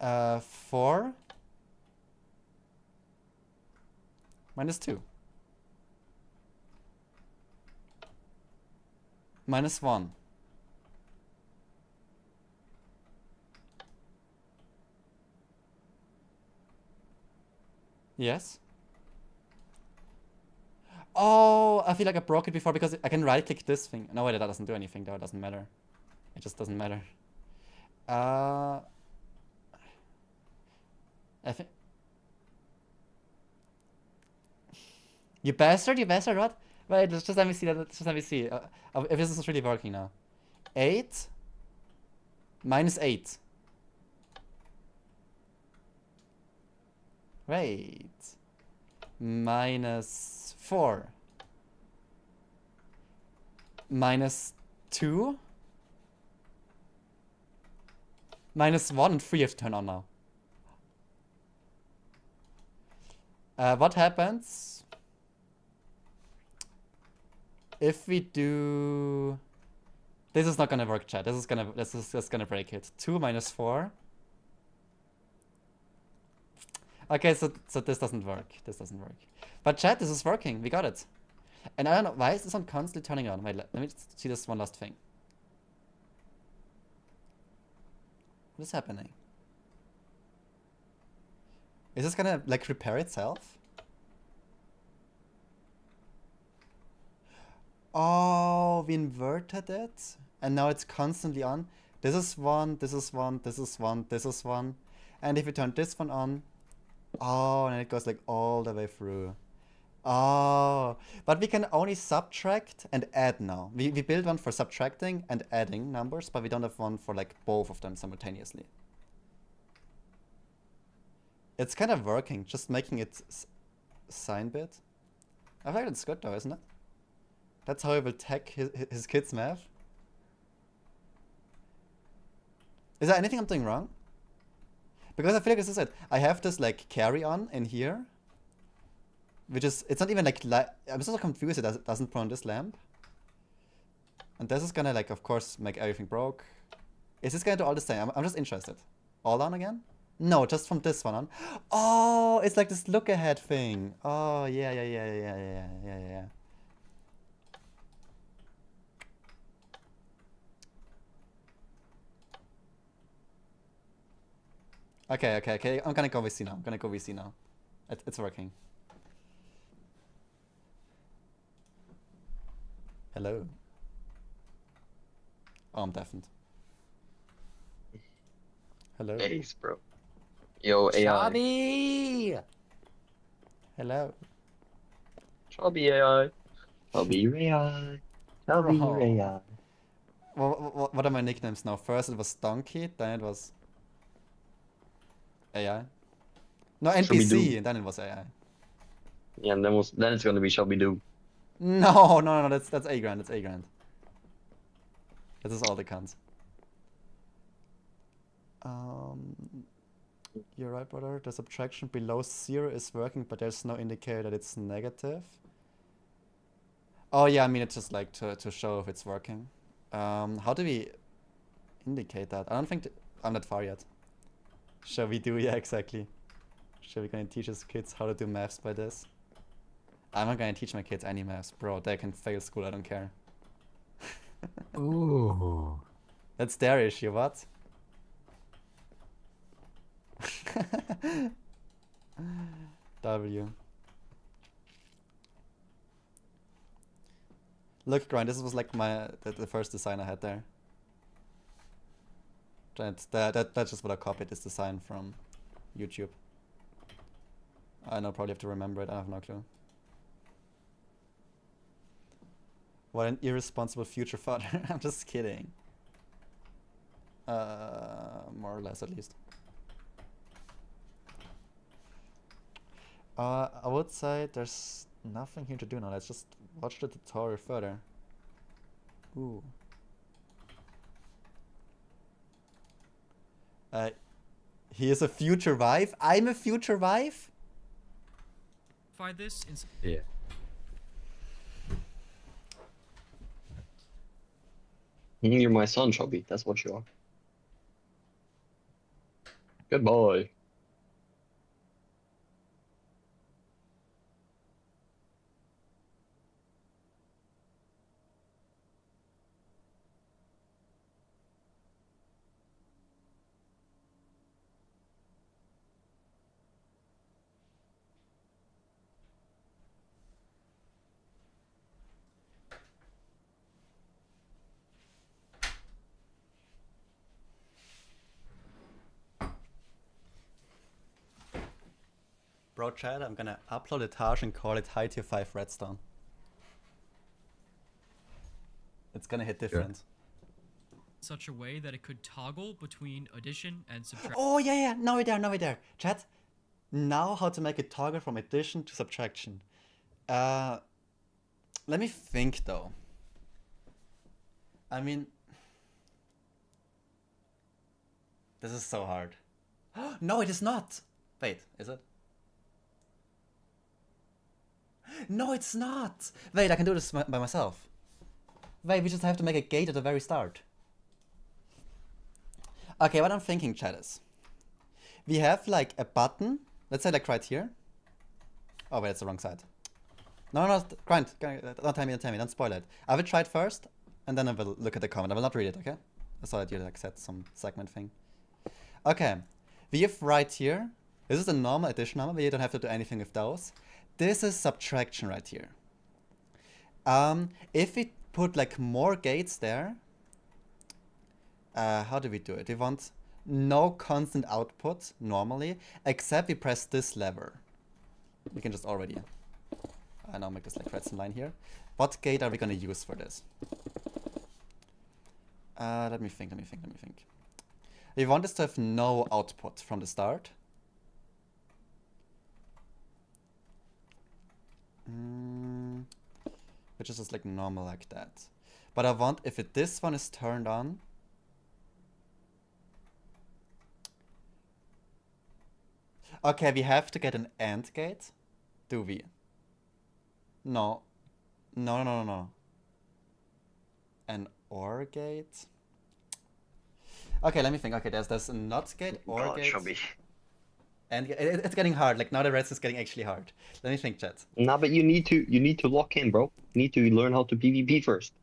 4. -2. -1. Yes. Oh, I feel like I broke it before because I can right click this thing. No, wait, that doesn't do anything though. It doesn't matter. It just doesn't matter. I think. You bastard, what? Wait, just let me see that. Just let me see. If this is really working now. 8 -8. Wait. -4. -2. -1 and 3 have to turn on now. What happens if we do? This is not gonna work, chat. This is just gonna break it. 2 -4. Okay, so this doesn't work. This doesn't work. But chat, this is working. We got it. And I don't know why is this one constantly turning on. Wait, let me just see this one last thing. What is happening? Is this gonna like repair itself? Oh, we inverted it, and now it's constantly on. This is 1, this is 1, this is 1, this is 1, and if we turn this one on, oh, and it goes like all the way through. Oh, but we can only subtract and add now. We build one for subtracting and adding numbers, but we don't have one for like both of them simultaneously. It's kind of working, just making it sign bit. I feel like it's good though, isn't it? That's how he will tech his kids' math. Is there anything I'm doing wrong? Because I feel like this is it. I have this like carry on in here, which is, it's not even like, I'm so confused it doesn't put on this lamp. And this is gonna like, of course, make everything broke. Is this gonna do all the same? I'm just interested. All on again? No, just from this one on. Oh, it's like this look ahead thing. Oh, yeah. Okay. I'm gonna go VC now. It's working. Hello. Oh, I'm deafened. Hello. Ace, bro. Yo, AI. Chubby! Hello. Chubby AI. Chubby AI. Chubby Oh. AI. What are my nicknames now? First it was Donkey, then it was AI. No, NPC, Shubby-doo. and then it was AI. Yeah, and then it's gonna be Shelby Do. No, that's A grand, that's A grand. This is all the cunts. You're right, brother. The subtraction below 0 is working, but there's no indicator that it's negative. Oh yeah, I mean it's just like to show if it's working. How do we indicate that? I don't think I'm not far yet. Shall we do? Yeah, exactly. Shall we gonna teach his kids how to do maths by this? I'm not gonna teach my kids any maths, bro. They can fail school, I don't care. Ooh. That's their issue, what? W. Look, Grind, this was like the first design I had there. That's just what I copied, this design from YouTube. I know, probably have to remember it. I have no clue. What an irresponsible future father. I'm just kidding. More or less, at least. I would say there's nothing here to do now. Let's just watch the tutorial further. Ooh. He is a future wife. I'm a future wife. Find this in. Yeah. You're my son, Chubby. That's what you are. Good boy. Bro, chat, I'm gonna upload a Taj and call it High Tier 5 Redstone. It's gonna hit different. Such a way that it could toggle between addition and subtraction. Oh, yeah. Now we're there. Chat, now how to make a toggle from addition to subtraction. Let me think, though. I mean... This is so hard. No, it is not! Wait, is it? No, it's not! Wait, I can do this by myself. Wait, we just have to make a gate at the very start. Okay, what I'm thinking, chat, is... We have, like, a button. Let's say, like, right here. Oh, wait, it's the wrong side. No, Grind. Don't tell me, don't spoil it. I will try it first, and then I will look at the comment. I will not read it, okay? I saw that you, like, said some segment thing. Okay. We have right here... This is a normal addition number, but you don't have to do anything with those. This is subtraction right here. If we put like more gates there, how do we do it? We want no constant output normally, except we press this lever. We can just already, now make this like redstone line here. What gate are we gonna use for this? Let me think. We want this to have no output from the start. Which is just like normal like that. But I want, if this one is turned on, okay, we have to get an AND gate. Do we? No. An OR gate. Okay, let me think. Okay, there's a NOT gate, OR gate. Chubby. And it's getting hard. Like now the rest is getting actually hard. Let me think, chat. Nah, but you need to lock in, bro. You need to learn how to PvP first.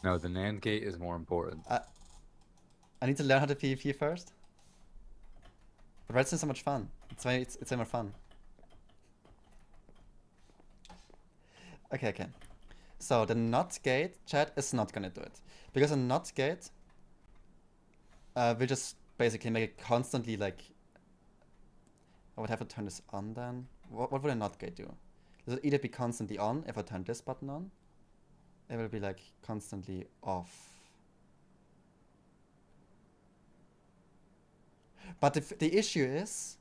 No, the NAND gate is more important. I need to learn how to PvP first. The redstone is so much fun. It's way more fun. Okay. So the NOT gate, chat, is not gonna do it because a NOT gate will just basically make it constantly like. I would have to turn this on then. What would a NOT gate do? Does it either be constantly on if I turn this button on? It will be like constantly off. But the issue is,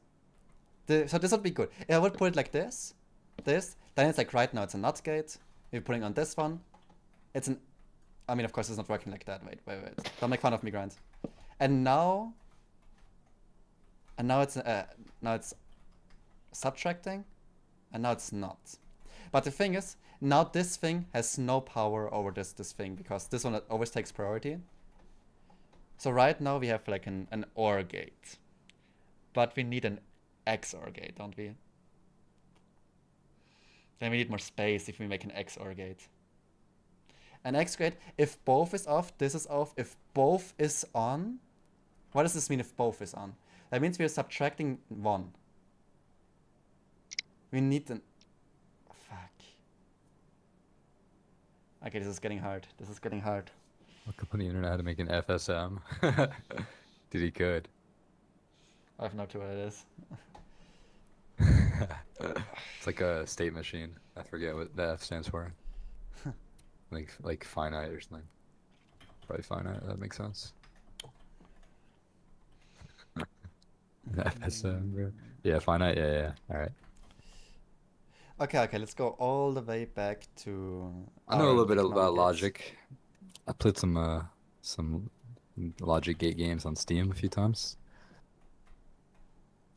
so this would be good. If I would put it like this, then it's like right now it's a NOT gate. We're putting on this one. It's an, I mean of course it's not working like that. Wait. Don't make fun of me, Grant. And now it's subtracting, and now it's not. But the thing is, now this thing has no power over this thing because this one always takes priority. So right now we have like an OR gate, but we need an XOR gate, don't we? Then we need more space if we make an XOR gate. An XOR gate, if both is off, this is off. If both is on, what does this mean if both is on? That means we are subtracting 1. We need an... Fuck. Okay, this is getting hard. Look up on the internet how to make an FSM. Dude, he could. I have no clue what it is. It's like a state machine. I forget what the F stands for. Like finite or something. Probably finite. That makes sense. FSM, bro. Yeah, finite. Yeah. All right. Okay, let's go all the way back to. I know a our little bit economic about gates. logic. I played some logic gate games on Steam a few times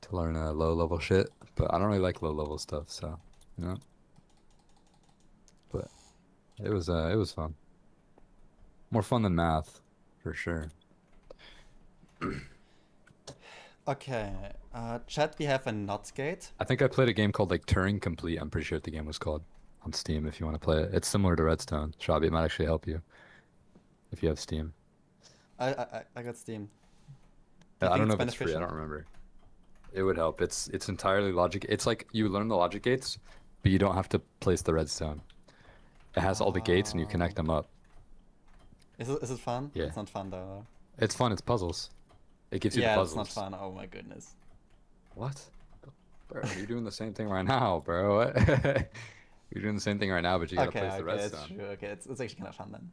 to learn low level shit, but I don't really like low level stuff, so you know. But it was fun. More fun than math, for sure. Okay, chat, we have a NOT gate. I think I played a game called like Turing Complete. I'm pretty sure what the game was called on Steam. If you want to play it, it's similar to Redstone. Shabby, it might actually help you if you have Steam. I got Steam. I don't know if it's it's free. I beneficial? don't remember. It would help. It's entirely logic. It's like you learn the logic gates, but you don't have to place the redstone. It has all the gates and you connect them up. Is it fun? Yeah. It's not fun though. It's fun. It's puzzles. It gives you Yeah, the it's puzzles. not fun. Oh my goodness. What? Bro, you're doing the same thing right now, bro. What? You're doing the same thing right now, but you gotta place the It's redstone. true. Okay, it's actually kind of fun then.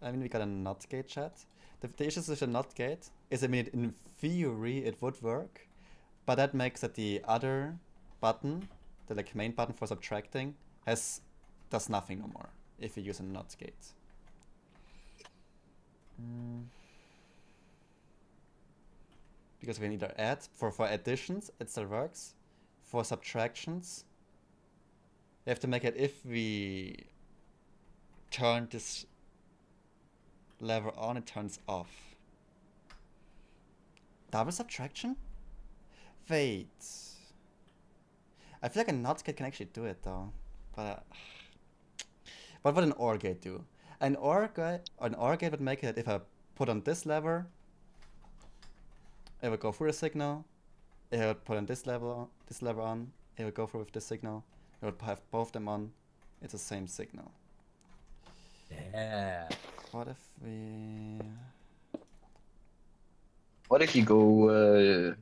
I mean, we got a NOT gate, chat. The issue with the NOT gate is, I mean, in theory it would work, but that makes that the other button, the like main button for subtracting, does nothing no more if you use a NOT gate. Because we can either add for additions, it still works. For subtractions, we have to make it if we turn this lever on, it turns off. Double subtraction? Wait. I feel like a NOT gate can actually do it though. But what would an OR gate do? An OR gate would make it if I put on this lever, it would go through the signal. If I would put on this lever on, it would go through with this signal. It would have both them on. It's the same signal. Yeah. What if we? What if you go,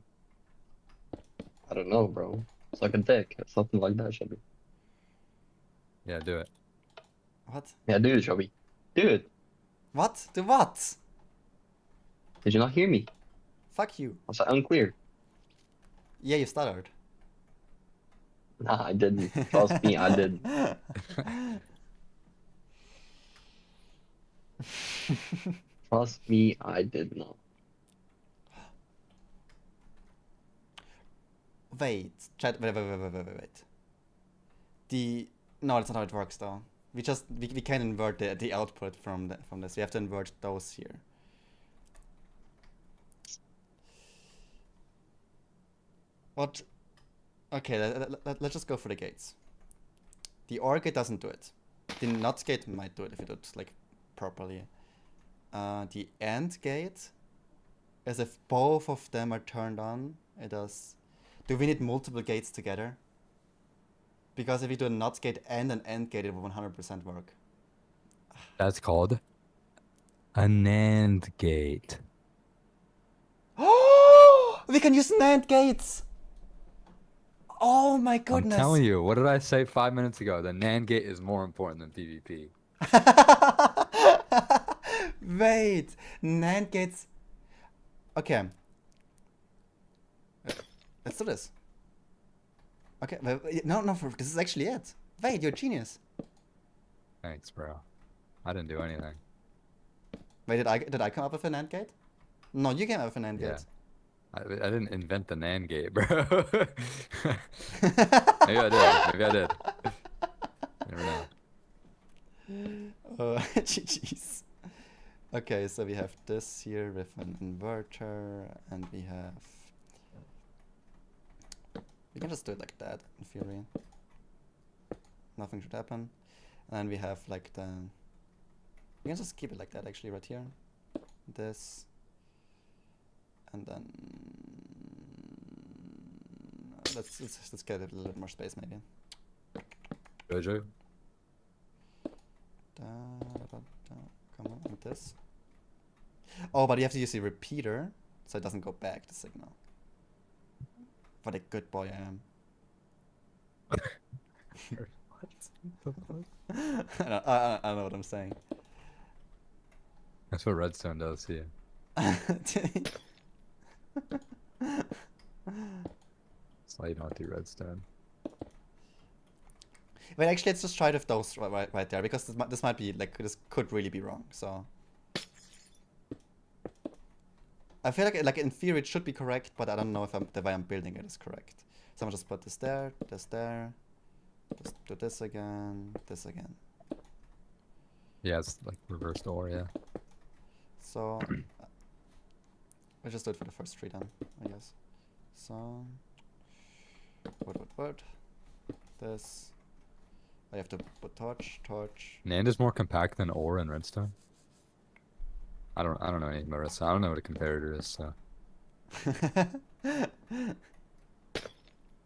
I don't know, bro. Suck a dick. Something like that, Shelby. Yeah, do it. What? Yeah, do it, Shelby. Do it. What? Do what? Did you not hear me? Fuck you. Was I unclear? Yeah, you stuttered. Nah, I didn't. Trust me, I didn't. Trust me, I did not. Wait, chat. Wait. No, that's not how it works though. We can invert the output from this. We have to invert those here. What? Okay, let's just go for the gates. The OR gate doesn't do it. The NOT gate might do it if you do it like properly. The AND gate, as if both of them are turned on, it does. Do we need multiple gates together? Because if you do a NOT gate and an AND gate, it will 100% work. That's called a NAND gate. Oh, we can use NAND gates. Oh my goodness! I'm telling you, what did I say 5 minutes ago? The NAND gate is more important than PvP. Wait, NAND gates. Okay. Let's do this. Okay, no, this is actually it. Wait, you're a genius. Thanks, bro. I didn't do anything. Wait, did I come up with a NAND gate? No, you came up with a NAND Yeah. gate. I didn't invent the NAND gate, bro. Maybe I did. Never know. Oh, GG's. Okay, so we have this here with an inverter, and we have. We can just do it like that in theory. Nothing should happen. And then we have like the. We can just keep it like that actually right here. This. And then let's get a little bit more space maybe. Jojo? Come on, with this. Oh, but you have to use the repeater so it doesn't go back the signal. What a good boy I am. I don't know what I'm saying. That's what Redstone does to you. Slide onto Redstone. Wait, actually, let's just try it with those right there, because this might be, like, this could really be wrong, so... I feel like in theory it should be correct, but I don't know if the way I'm building it is correct. So I'm just put this there, just do this again, this again. Yeah, it's like reversed or, yeah. So... we'll just do it for the first three then, I guess. So... Wood. This... I have to put torch. NAND is more compact than ore and redstone. I don't know anything about redstone. I don't know what a comparator is, so.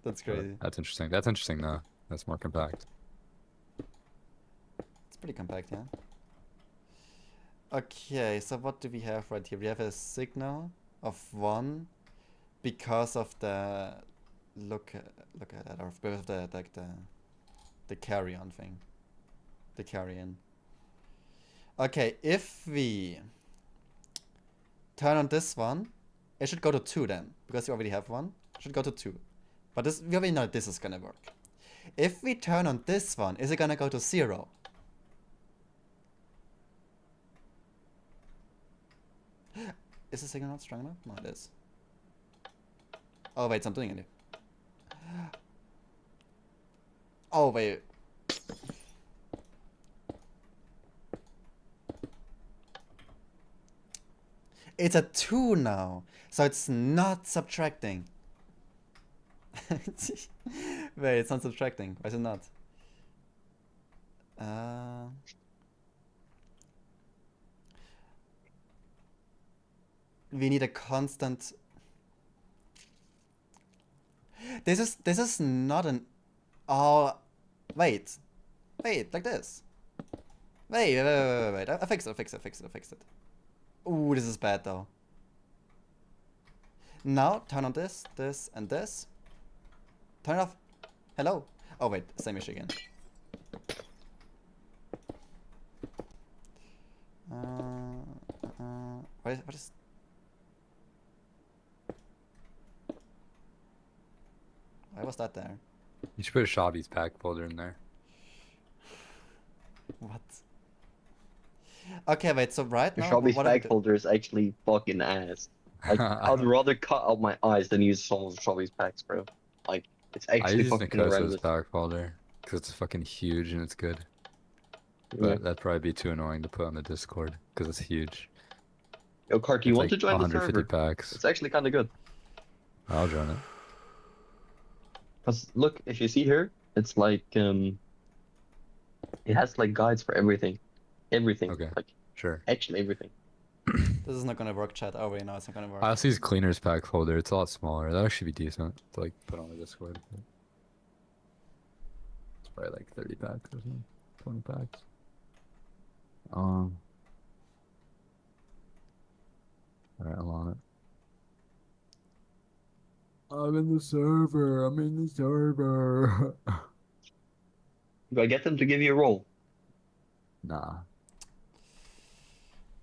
That's crazy. That's interesting. That's interesting though. That's more compact. It's pretty compact, yeah. Okay, so what do we have right here? We have a signal of 1 because of the look at that, or because of the like the carry-on thing. The carry-in. Okay, if we turn on this one, it should go to 2 then, because we already have 1. It should go to 2. But this, we already know this is gonna work. If we turn on this one, is it gonna go to 0? Is the signal not strong enough? No, it is. Oh wait, so I'm doing it. Oh wait. It's a 2 now, so it's not subtracting. Wait, it's not subtracting. Why is it not? We need a constant. This is not an. Oh, wait, like this. Wait. I fixed it. Ooh, this is bad though. Now turn on this, and this. Turn it off. Hello. Oh wait, same issue again. What is? Why was that there? You should put a Shabby's pack folder in there. What? Okay, wait. So right The now, Shabby's what do we pack do? folder is actually fucking ass. Like, I'd rather cut out my eyes than use some of Shabby's packs, bro. Like, it's I actually use fucking Nicosa's horrendous. pack folder because it's fucking huge and it's good. But Yeah. that'd probably be too annoying to put on the Discord because it's huge. Yo, Cart, do you It's want to like join the 150 server? packs. It's actually kind of good. I'll join it. Cause look, if you see here, it's like it has like guides for everything, Okay. like Sure. actually everything. This is not gonna work, chat. Oh wait, no, it's not gonna work. I also use Cleaner's pack folder. It's a lot smaller. That'd actually be decent to like put on the Discord. It's probably like 30 packs or something. 20 packs. Alright, I'm on it. I'm in the server. Do I get them to give you a roll? Nah.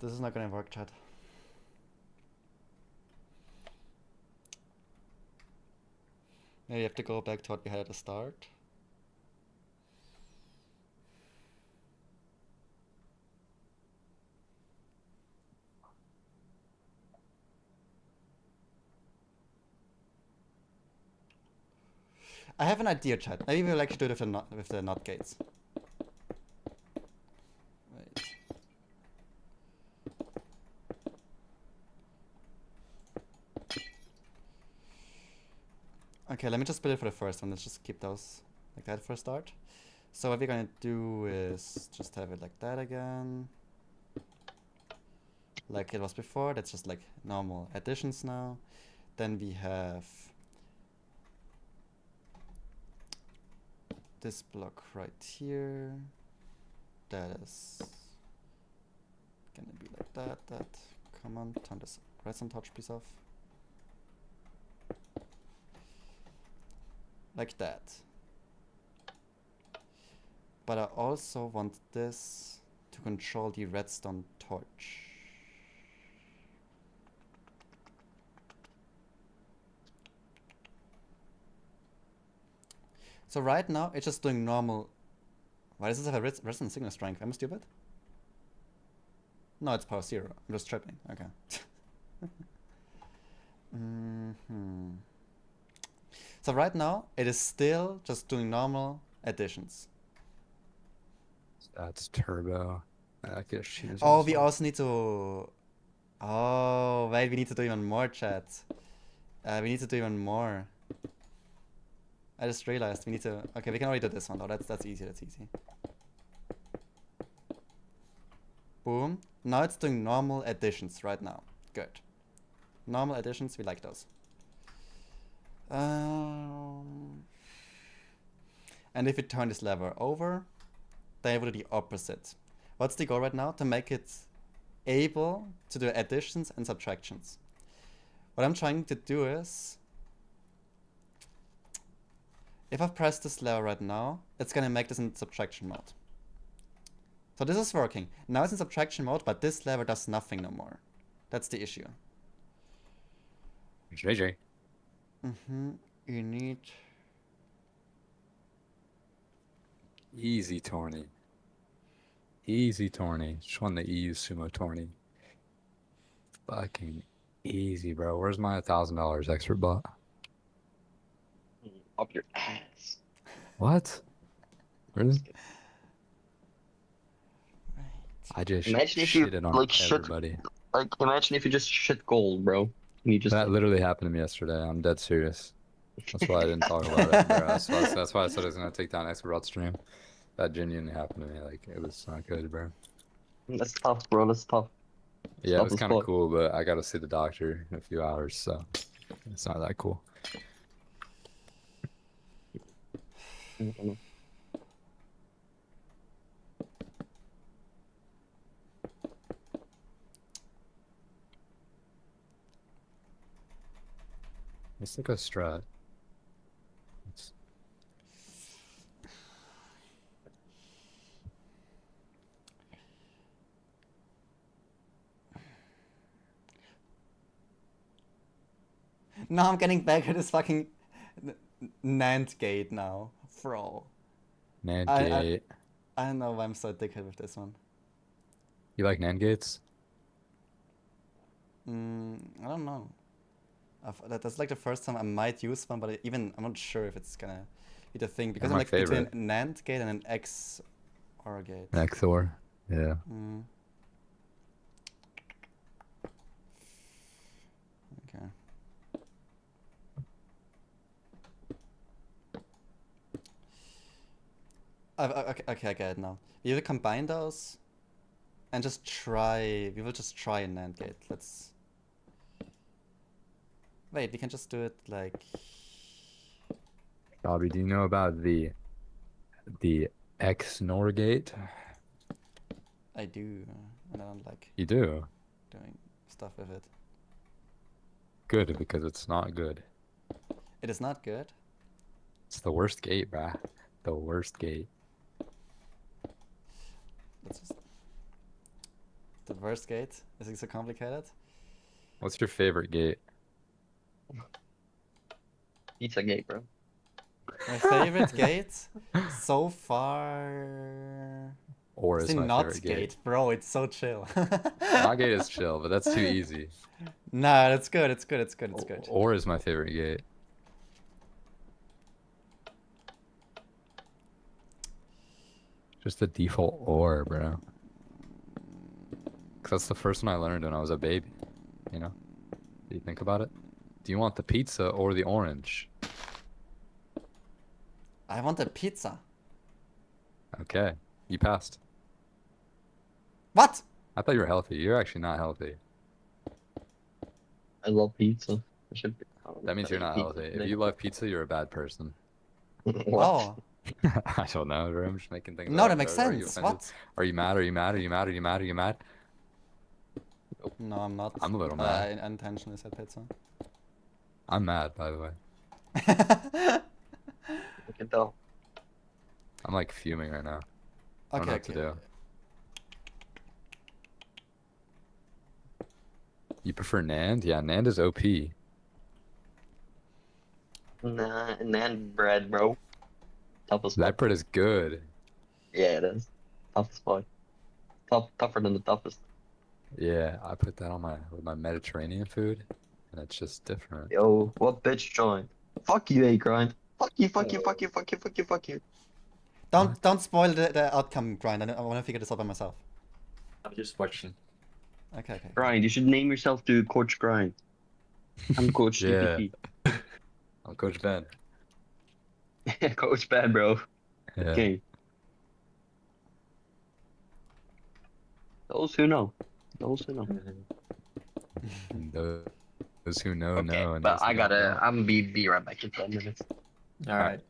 This is not gonna work, chat. Now you have to go back to what we had at the start. I have an idea, chat. Maybe we'll actually do it with the NOT gates. Wait. Okay, let me just build it for the first one. Let's just keep those like that for a start. So what we're gonna do is just have it like that again. Like it was before. That's just like normal additions now. Then we have this block right here. That is gonna be like that. Come on, turn this redstone touch piece off. like that. But I also want this to control the redstone torch. So right now it's just doing normal. Why does this have a redstone signal strength? Am I stupid? No, it's power 0. I'm just tripping. Okay. So right now it is still just doing normal additions. That's turbo. I could choose. Oh, we also need to. Oh, wait, we need to do even more, chat. We need to do even more. I just realized we need to. Okay, we can already do this one though. That's easy. That's easy. Boom. Now it's doing normal additions right now. Good. Normal additions, we like those. And if we turn this lever over, then it will do the opposite. What's the goal right now? To make it able to do additions and subtractions. What I'm trying to do is, if I press this lever right now, it's gonna make this in subtraction mode. So this is working. Now it's in subtraction mode, but this lever does nothing no more. That's the issue. JJ. You need... Easy Torny. Easy Torny. Just want the ease Sumo Torny. Fucking easy, bro. Where's my $1,000 expert bot? Up your ass. What? Where's... I just Imagine if you shitted on like shit. everybody. Like imagine if you just shit gold, bro. You just That literally happened to me yesterday. I'm dead serious. That's why I didn't talk about it, bro. That's why I said I was gonna take down Expert stream. That genuinely happened to me. Like, it was not good, bro. That's tough, bro. That's tough. Yeah, it Tough was as kind of fuck. cool, but I gotta see the doctor in a few hours, so it's not that cool. It's like a strat. It's... Now I'm getting back at this fucking NAND gate now, bro. NAND I gate. I don't know why I'm so dickhead with this one. You like NAND gates? I don't know. That's like the first time I might use one, but I'm not sure if it's gonna be the thing because They're I'm my like between favorite. an NAND gate and an XOR gate. XOR. Yeah. Okay. Okay, I get it now. We will combine those and just try. We will just try a NAND gate. Let's. Wait, we can just do it like. Bobby, do you know about the XNOR gate? I do, and I don't like You do? doing stuff with it. Good, because it's not good. It is not good. It's the worst gate, bruh. The worst gate. Let's just. The worst gate? Is it so complicated? What's your favorite gate? Pizza gate, bro. My favorite gate so far. Or It's is the my NOT favorite gate, gate. bro. It's so chill. NOT gate is chill, but that's too easy. Nah, that's good. It's good. It's good. It's good. Or is my favorite gate. Just the default or, bro. 'Cause that's the first one I learned when I was a baby. You know? Do you think about it? Do you want the pizza or the orange? I want a pizza. Okay. You passed. What? I thought you were healthy. You're actually not healthy. I love pizza. I should be, That means you're not healthy. If you love pizza, you're a bad person. Oh. I don't know, bro. I'm just making things No, up. that makes Are you sense. offended? What? Are you mad? Are you mad? Are you mad? Are you mad? Are you mad? No, I'm not. I'm a little mad. I unintentionally said pizza. I'm mad, by the way. I can tell. I'm like fuming right now. I don't know what to do. You prefer NAND? Yeah, NAND is OP. Nah, NAND bread, bro. Toughest That bread is good. Yeah, it is. Toughest one. Tougher than the toughest. Yeah, I put that on my Mediterranean food, and it's just different. Yo, what bitch joined? Fuck you, A-Grind. Fuck you, fuck you, fuck you, fuck you, fuck you, fuck you. Don't spoil the outcome, Grind. I want to figure this out by myself. I'm just watching. Okay. Grind, you should name yourself to Coach Grind. I'm Coach Yeah. TPP. I'm Coach Ben. Coach Ben, bro. Yeah. Okay. Those who know. Those who know. Those who know Okay, know. And but those who I don't gotta. don't. I'm gonna be right back in 10 minutes. All right.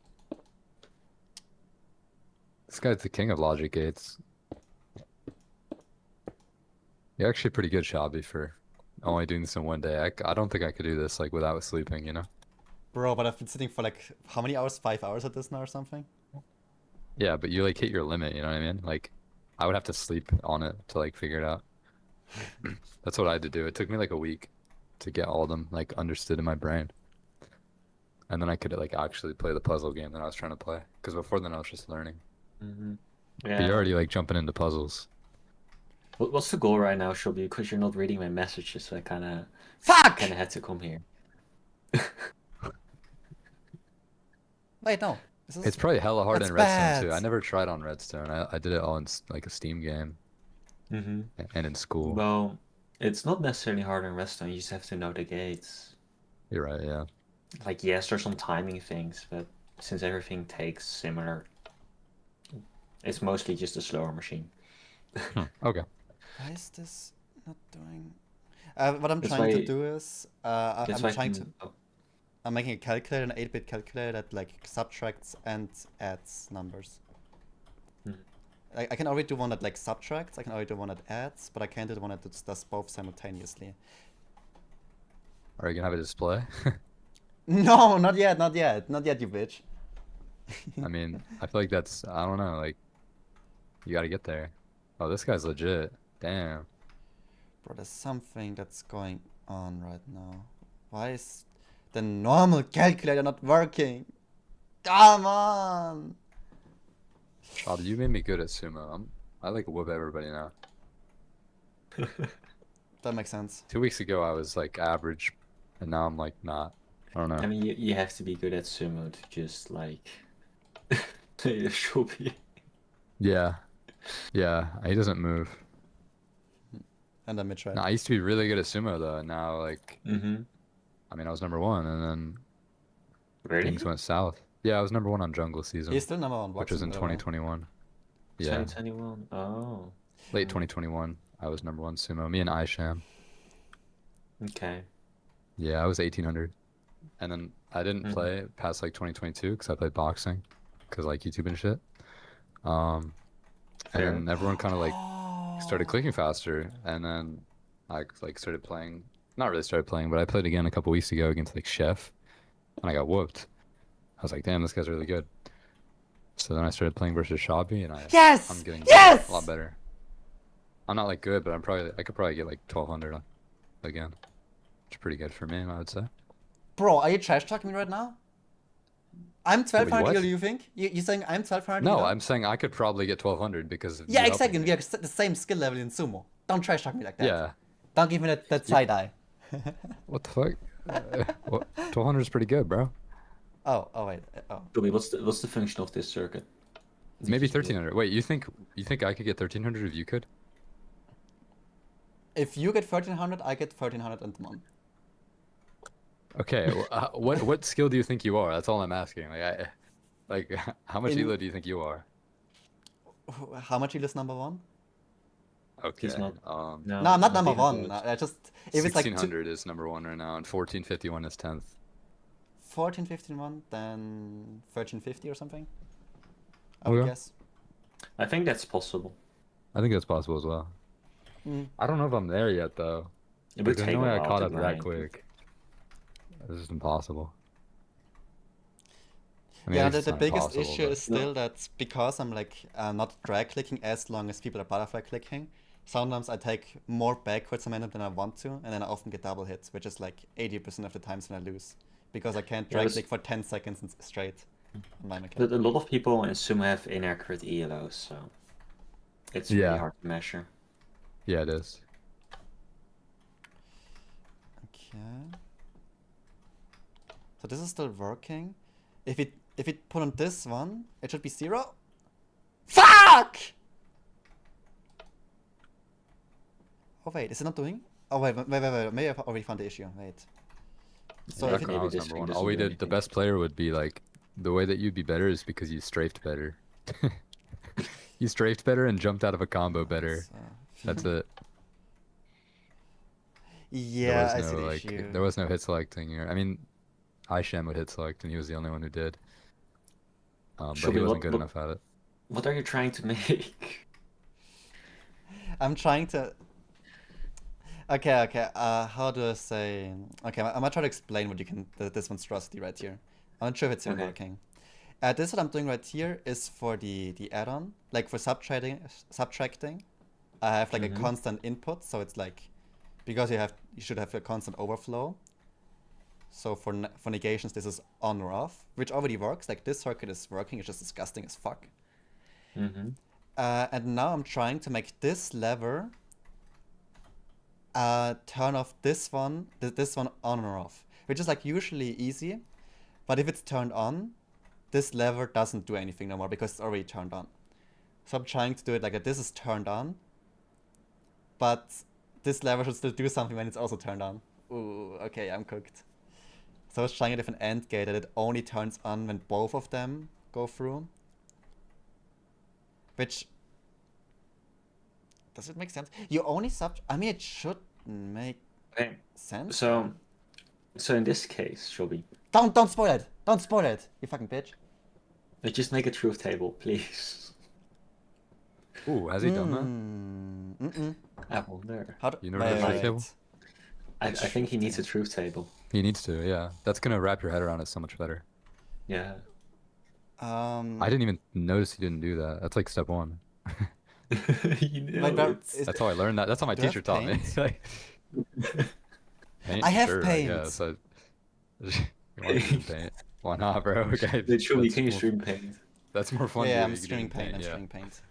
This guy's the king of logic gates. You're actually pretty good, Shabby, for only doing this in one day. I don't think I could do this like without sleeping, you know? Bro, but I've been sitting for like how many hours? 5 hours at this now or something? Yeah, but you like hit your limit, you know what I mean? Like, I would have to sleep on it to like figure it out. That's what I had to do. It took me like a week to get all of them like understood in my brain. And then I could like actually play the puzzle game that I was trying to play. Because before then I was just learning. Yeah. But you're already like jumping into puzzles. What's the goal right now, Shelby? Because you're not reading my messages, so I kind of had to come here. Wait, no. It's probably hella hard That's in Redstone bad. too. I never tried on Redstone. I did it all in like a Steam game and in school. Well, it's not necessarily hard in Redstone. You just have to know the gates. You're right, yeah. Like, yes, there's some timing things, but since everything takes similar, it's mostly just a slower machine. Okay. Why is this not doing? What I'm That's trying to why- do is that's I'm why trying to. can- oh. I'm making a calculator, an 8-bit calculator that like subtracts and adds numbers. I can already do one that like subtracts. I can already do one that adds, but I can't do the one that does both simultaneously. Are you gonna have a display? No, not yet, not yet, not yet, you bitch. I mean, I feel like that's, I don't know, like, you gotta get there. Oh, this guy's legit. Damn. Bro, there's something that's going on right now. Why is the normal calculator not working? Come on! Shab, you made me good at sumo. I like whoop everybody now. That makes sense. 2 weeks ago I was like average, and now I'm like not. I don't know. I mean, you have to be good at sumo to just like play the Shelby. Yeah. Yeah, he doesn't move. And I'm mid-try. No, I used to be really good at sumo though, and now like, Mm-hmm. I mean, I was number one, and then Really? things went south. Yeah, I was number one on jungle season. He's still number one which was in boxing, by the way. 2021. Yeah, 2021. Oh. late 2021. I was number one sumo. Me and Isham. Okay. Yeah, I was 1800, and then I didn't Mhm. play past like 2022 because I played boxing, because like YouTube and shit. And Fair. then everyone kind of like started clicking faster, and then I like started playing. Not really started playing, but I played again a couple weeks ago against like Chef, and I got whooped. I was like, damn, this guy's really good. So then I started playing versus Shabby, and I'm getting a lot better. I'm not like good, but I could probably get like 1200 again. It's pretty good for me, I would say. Bro, are you trash talking me right now? I'm 1200 what? elo, you think? You're saying I'm 1200 No, elo? I'm saying I could probably get 1200 because of you Yeah, helping exactly. me. We are the same skill level in sumo. Don't trash talk me like that. Yeah. Don't give me that side eye. What the fuck? 1200 is pretty good, bro. Oh, wait. Oh. Shelby, what's the function of this circuit? Maybe 1300. Wait, you think I could get 1300 if you could? If you get 1300, I get 1301. Okay, what skill do you think you are? That's all I'm asking. Like how much In- elo do you think you are? How much elo is number one? Okay. not- No, I'm not number even one. close. I just if it's like 1600 is number one right now, and 1451 is 10th. 1451, then 1350 or something. I would Okay. guess. I think that's possible. I think that's possible as well. Mm. I don't know if I'm there yet though. It would There's take no a way I while caught to up that grind. quick. This is impossible. I mean, Yeah, at least the it's not biggest impossible, issue but- is still that because I'm like not drag clicking as long as people are butterfly clicking, sometimes I take more backwards momentum than I want to, and then I often get double hits, which is like 80% of the times when I lose. Because I can't Yeah, drag that's- click for 10 seconds straight on my mechanic. But a lot of people in Sumo have inaccurate ELOs, so it's really Yeah. hard to measure. Yeah, it is. Okay. So this is still working. If it put on this one, it should be 0. Fuck! Oh wait, is it not doing? Oh wait. Maybe I've already found the issue. Wait. So Yeah, if it, Kyle was number one. All we did, the best player would be like, the way that you'd be better is because you strafed better. You strafed better and jumped out of a combo better. That's it. Yeah, I there was see no the like, issue. there was no hit selecting. I mean, Aishem would hit select, and he was the only one who did. But Should he we wasn't look- good look- enough at it. What are you trying to make? I'm trying to. Okay. How do I say? Okay, I'm gonna try to explain what you can. This monstrosity right here. I'm not sure if it's even Okay. working. This what I'm doing right here is for the add-on, like for subtracting. I have like a Mhm. constant input, so it's like because you should have a constant overflow. So for negations, this is on or off, which already works. Like this circuit is working. It's just disgusting as fuck. Mm-hmm. And now I'm trying to make this lever turn off this one on or off, which is like usually easy, but if it's turned on, this lever doesn't do anything no more because it's already turned on. So I'm trying to do it like that. This is turned on, but this lever should still do something when it's also turned on. Ooh, okay, I'm cooked. So I was trying a different AND gate that it only turns on when both of them go through. Which, does it make sense? You only I mean, it should make Okay. sense. So in this case, Shelby, Don't spoil it. Don't spoil it, you fucking bitch. let's just make a truth table, please. Ooh, has he done Mm-mm. Apple there. How do, You know the truth table? I think he needs a truth table. He needs to, yeah. That's gonna wrap your head around it so much better. Yeah. I didn't even notice he didn't do that. That's like step one. You know Like that- it's- is- That's how I learned that. That's how my Do you teacher have taught me. paint? Like, paint? I have Sure, paint. guess. You want to use paint? Why not, bro? Okay. Literally, that's can you more- stream paint? That's more fun. Yeah, to I'm do. You can do streaming it in paint. I'm yeah. streaming paint.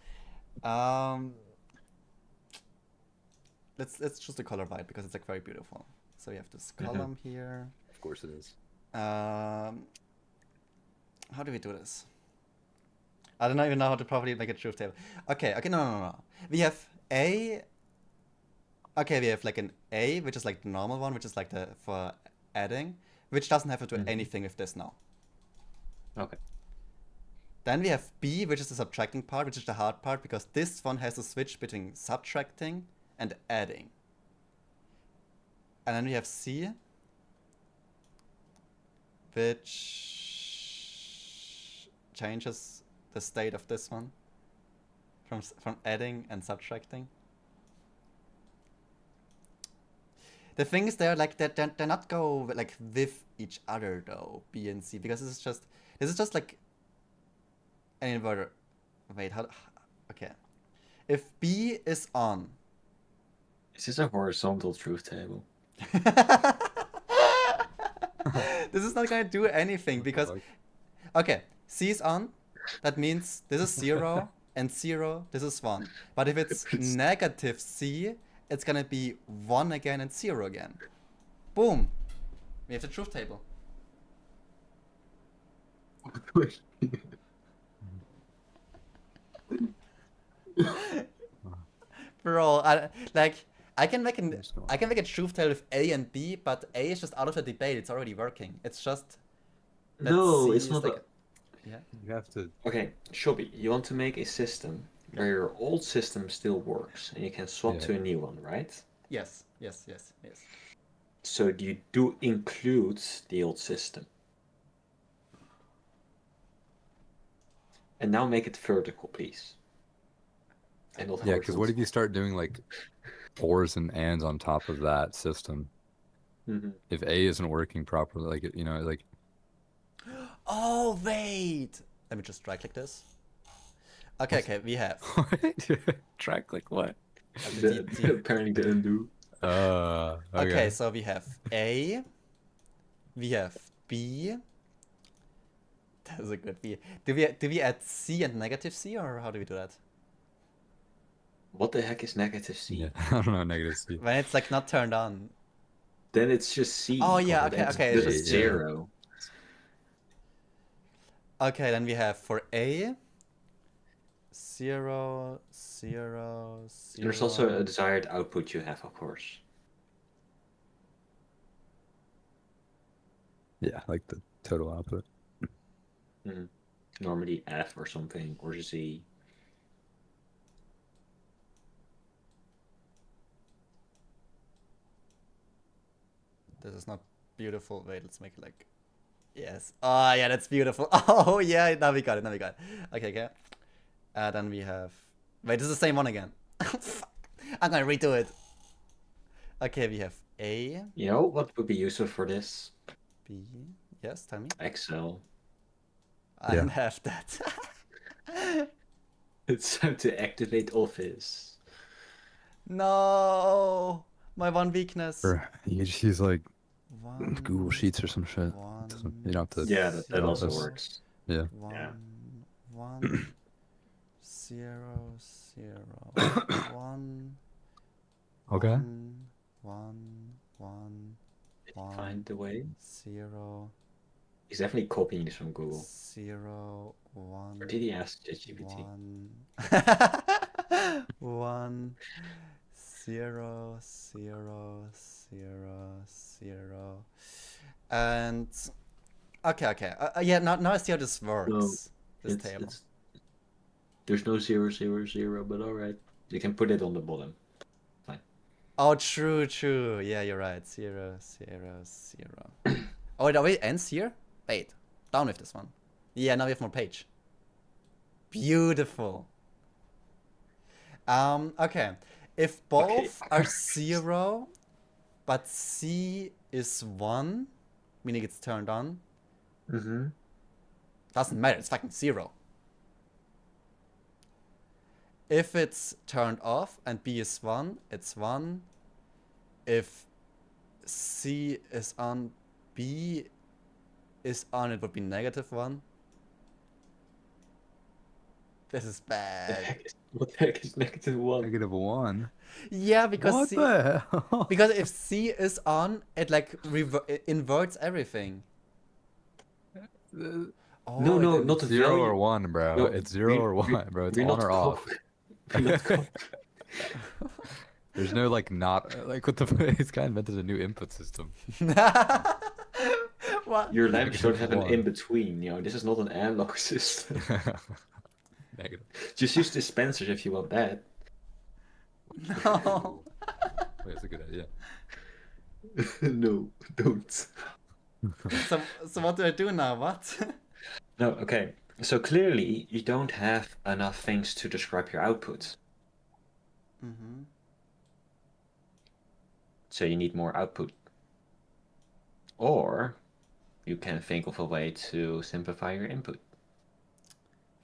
Let's choose the color white because it's like very beautiful. So we have this column here. Of course it is. How do we do this? I don't even know how to properly make a truth table. Okay, no. We have A. Okay, we have like an A, which is like the normal one, which is like the for adding, which doesn't have to do anything with this now. Okay. Then we have B, which is the subtracting part, which is the hard part, because this one has to switch between subtracting and adding. And then we have C, which changes the state of this one from adding and subtracting. The thing is, they're not go like with each other though, B and C, because this is just like an inverter. Wait, how? Okay, if B is on. Is this a horizontal truth table? This is not gonna do anything because, okay, C is on. That means this is 0 and 0. This is 1. But if it's negative C, it's gonna be 1 again and 0 again. Boom. We have the truth table. Bro, I can make a truth table with A and B, but A is just out of the debate. It's already working. It's just that No, C it's is not. like- Yeah. You have to. Okay, Shelby, you want to make a system where your old system still works and you can swap to a new one, right? Yes. So you do include the old system. And now make it vertical, please. And not Yeah, because what if horizontal. you start doing like ors and ands on top of that system? Mhm. If A isn't working properly, like like Oh, Oh wait. Let me just right click this. Okay, okay, we have. Try click what? Apparently the undo. Okay, so we have A. We have B. That is a good B. Do we add C and negative C, or how do we do that? What the heck is negative C? Yeah, I don't know negative C. When it's like not turned on. Then it's just C. Oh yeah, called, okay, and okay. It's It's just just zero. Okay, then we have for A 0, 0, 0. There's also a desired output you have, of course. Yeah, like the total output. Normally F or something, or Z. This is not beautiful. Wait, let's make it like. Yes. Oh yeah, that's beautiful. Oh yeah, now we got it. Now we got it. Okay, okay. Then we have. Wait, this is the same one again. Fuck. I'm gonna redo it. Okay, we have A. You know what would be useful for this? B. Yes, tell me. Excel. I don't have that. It's time to activate Office. No, my one weakness. Or you could just use like One, Google Sheets or some shit. You don't have to. Yeah, that also those- works. Yeah. 1, 0, 0, 1. Okay. 1, 1, Did you find the way? 0. He's definitely copying this from Google. 0, 1. Or did he ask ChatGPT? 1, 0, 0, 0, 0. And okay, okay. Yeah, now I see how this works. No, this table. There's no 0, 0, 0, but alright. You can put it on the bottom. Fine. Oh, true, true. Yeah, you're right. 0, 0, 0. Oh, wait, it ends here? Wait, down with this one. Yeah, now we have more page. Beautiful. Okay. If both are 0, but C is 1, meaning it's turned on. Doesn't matter, it's fucking 0. If it's turned off and B is 1, it's 1. If C is on, B is on, it would be -1. This is bad. What the heck is -1? -1? Yeah, because What C, the hell? because if C is on, it like it inverts everything. Oh, No, no, not the 0 value. or 1, bro. No, It's 0 or 1, bro. It's we're on not or off. we're not There's no like not like what the this guy invented a new input system. What? Your lamps don't have an -1. in between, you know. This is not an analog system. Negative. Just use dispensers if you want that. No. Wait, that's a good idea. No, don't. So what do I do now? What? No, okay. So clearly you don't have enough things to describe your output. Mm-hmm. So you need more output. Or you can think of a way to simplify your input.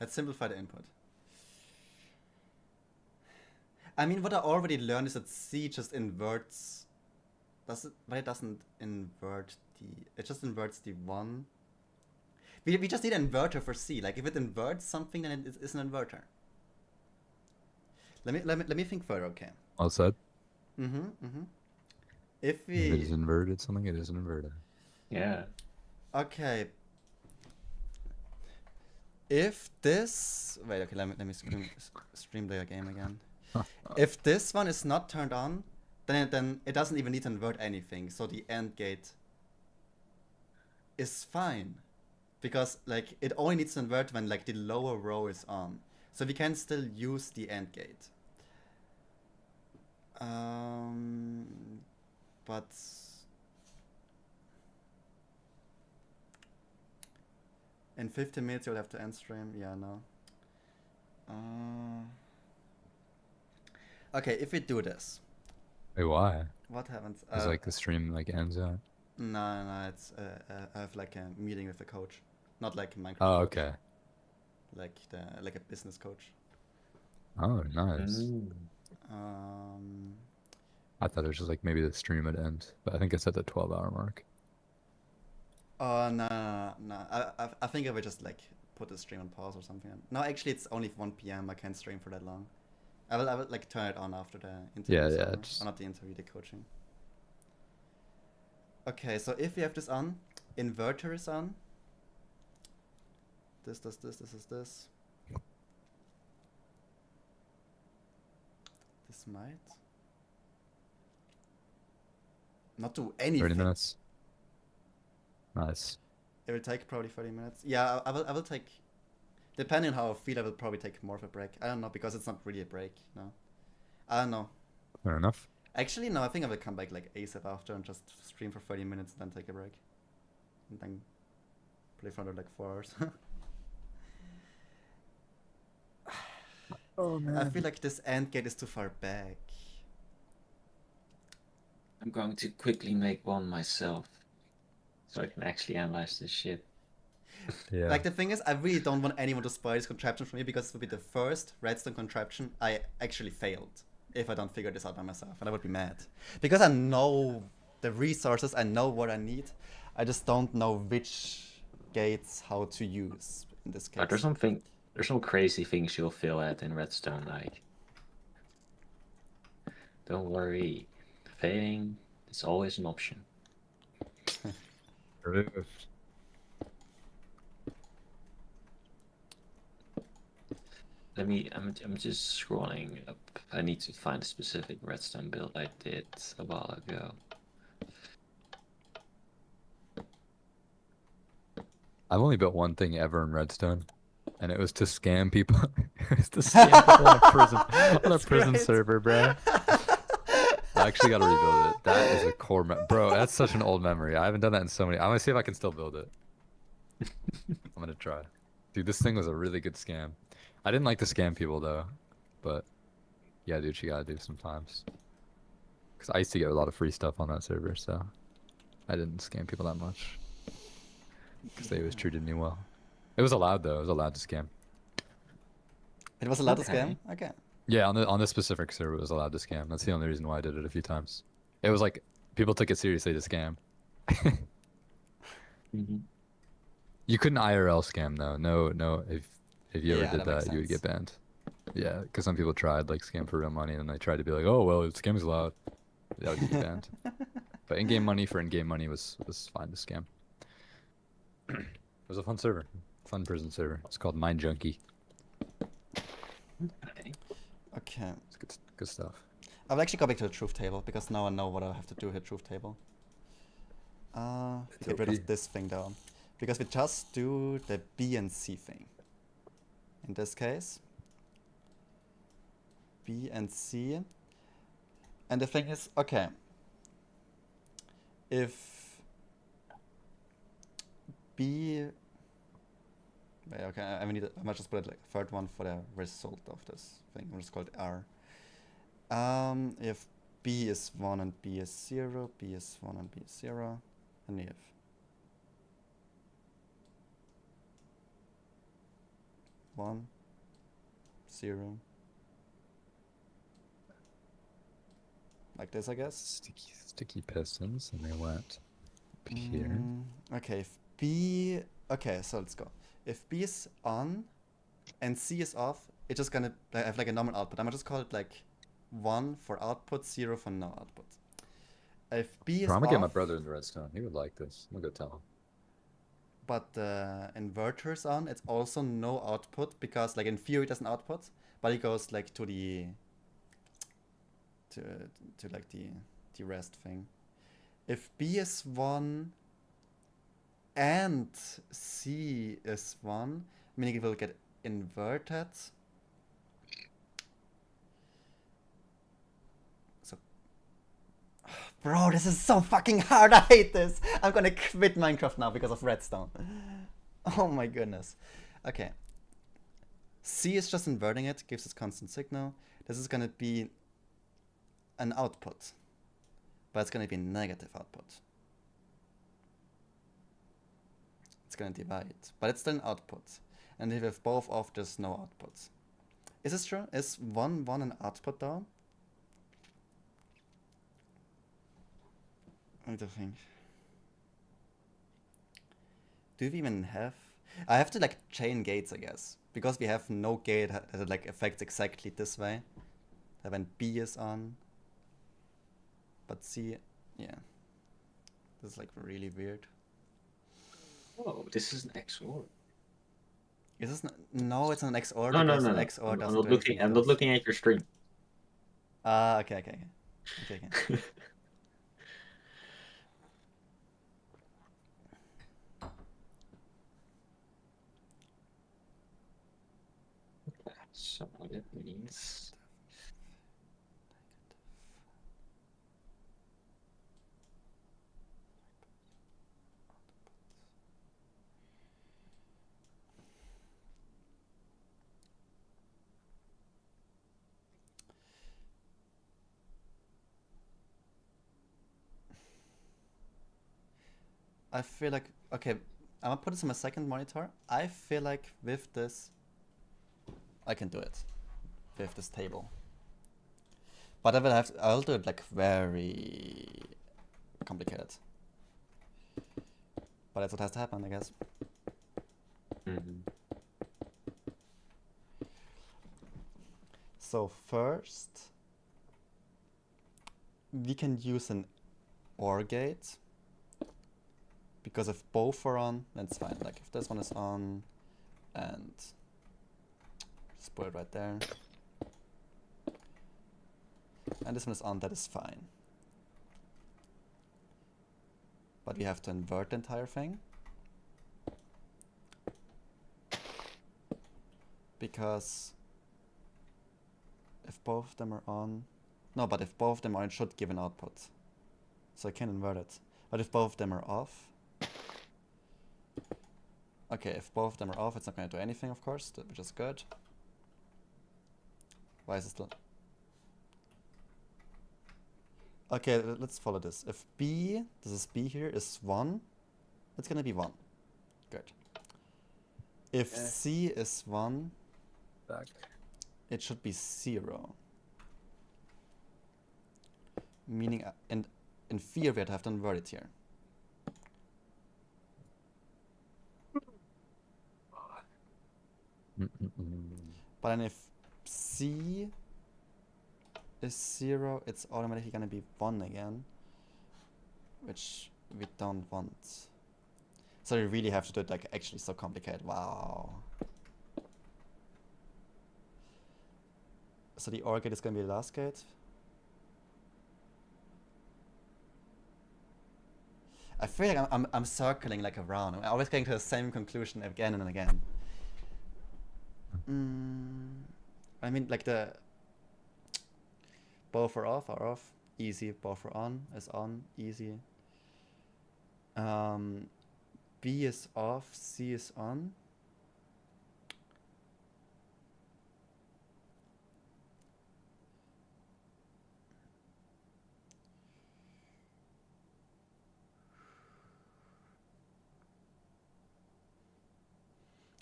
Let's simplify the input. I mean, what I already learned is that C just inverts. But it doesn't invert it just inverts the 1. We just need an inverter for C. Like if it inverts something, then it is an inverter. Let me think further. Okay. All said. If If it is we inverted something, it is an inverter. Yeah. okay. If this wait, okay, let me stream the game again. If this one is not turned on, then it doesn't even need to invert anything. So the AND gate is fine, because like it only needs to invert when like the lower row is on. So we can still use the AND gate. But in 15 minutes you'll have to end stream. Yeah, no. Okay, if we do this. Wait, why? What happens? It's like the stream like ends out. No, it's I have like a meeting with the coach. not like a Minecraft. Oh, coach. okay. Like a business coach. Oh, nice. I thought it was just like maybe the stream would end, but I think it's at the 12-hour mark. Oh no. I think I would just like put the stream on pause or something. No, actually it's only 1 p.m. I can't stream for that long. I will like turn it on after the interview. Yeah, or just- not the interview, the coaching. Okay, so if we have this on, inverter is on. This does this is this. This might not do anything. 30 minutes. Nice. It will take probably 30 minutes. Yeah, I will take, depending on how I feel, I will probably take more of a break. I don't know, because it's not really a break, no. I don't know. Fair enough. Actually, no, I think I will come back like ASAP after and just stream for 30 minutes and then take a break. And then play for another like 4 hours. Oh man. I feel like this end gate is too far back. I'm going to quickly make one myself, so I can actually analyze this shit. Yeah. Like the thing is, I really don't want anyone to spoil this contraption for me because it would be the first redstone contraption I actually failed if I don't figure this out by myself, and I would be mad. Because I know the resources, I know what I need, I just don't know which gates how to use in this case. But there's some crazy things you'll fail at in Redstone, like. Don't worry, failing is always an option. I'm just scrolling up. I need to find a specific redstone build I did a while ago. I've only built one thing ever in Redstone, and it was to scam people. It was to scam people on a prison That's prison great. server, bro. I actually gotta rebuild it. That is a core bro. That's such an old memory. I haven't done that in so many. I'm gonna see if I can still build it. I'm gonna try. Dude, this thing was a really good scam. I didn't like to scam people though, but yeah, dude, you gotta do sometimes. Cause I used to get a lot of free stuff on that server, so I didn't scam people that much. Cause they always treated me well. It was allowed though. It was allowed to scam. It was allowed to Okay. scam? Okay. Yeah, on this specific server, it was allowed to scam. That's the only reason why I did it a few times. It was like people took it seriously to scam. You couldn't IRL scam though. No. If you ever Yeah, did that makes that, you would get sense. banned. Yeah, because some people tried like scam for real money, and then they tried to be like, oh well, scam's allowed. That would get you banned. But in-game money for in-game money was fine to scam. It was a fun server, fun prison server. It's called Mind Junkie. Okay. It's good stuff. I will actually go back to the truth table because now I know what I have to do with truth table. Get rid OP. of this thing down. Because we just do the B and C thing. In this case. B and C. And the thing is, okay. If B... Wait, okay, I might just put it like third one for the result of this thing. We'll just call it R. If B is 1 and B is 0, B is 1 and B is 0, and if 1, 0, like this, I guess. Sticky pistons, and they went up here. Okay, if B... Okay, so let's go. If B is on and C is off, it's just gonna have like a normal output. I'm gonna just call it like 1 for output, 0 for no output. If B is Bro, I'm gonna get my off, brother into Redstone. He would like this. I'm gonna go tell him. but the inverter's on, it's also no output because like in theory it doesn't output, but it goes like to the to like the rest thing. If B is 1 and C is 1, meaning it will get inverted. So, bro, this is so fucking hard. I hate this. I'm gonna quit Minecraft now because of redstone. Oh my goodness. Okay. C is just inverting it, gives us constant signal. This is gonna be an output, but it's gonna be negative output. it's gonna divide, but it's still an output. And if we have both off, there's no output. Is this true? Is 1, 1 an output though? I don't think. Do we even have? I have to like chain gates, I guess, because we have no gate that like affects exactly this way. That when B is on, but C, yeah, this is like really weird. Oh, this is an XOR. Is this no? It's not an XOR. No, no, because no, an no. XOR I'm doesn't not do looking. anything I'm to not us. looking at your stream. Okay, okay, okay, okay. So what it means. I feel like, okay, I'm gonna put this on my second monitor. I feel like with this, I can do it. With this table. But I will have to, I'll do it like very complicated. But that's what has to happen, I guess. So first, we can use an OR gate. Because if both are on, that's fine. Like if this one is on, and just put it right there, and this one is on, that is fine. But we have to invert the entire thing. Because if both of them are on, no, but if both of them are, it should give an output. So I can invert it. But if both of them are off, okay, if both of them are off, it's not going to do anything, of course, which is good. Why is it still? Okay, let's follow this. If B, this is B here, is 1, it's going to be 1. Good. If C is 1, it should be 0. Meaning, in theory, we'd have to invert it here. But then if C is 0, it's automatically gonna be 1 again, which we don't want. So you really have to do it like actually so complicated. Wow. So the OR gate is gonna be the last gate. I feel like I'm circling like around. I'm always getting to the same conclusion again and again. I mean, like the both are off, easy. Both are on, is on, easy. B is off, C is on.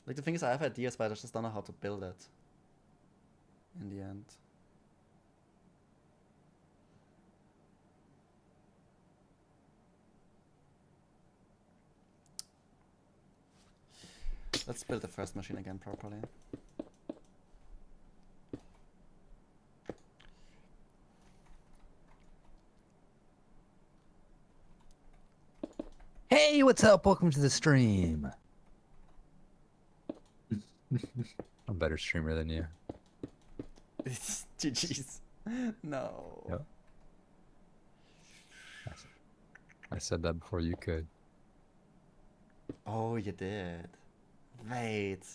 Like the thing is, I have ideas, but I just don't know how to build it. In the end. Let's build the first machine again properly. Hey, what's up? Welcome to the stream. I'm a better streamer than you. GG's. No. Yep. I said that before you could. Oh, you did. Wait.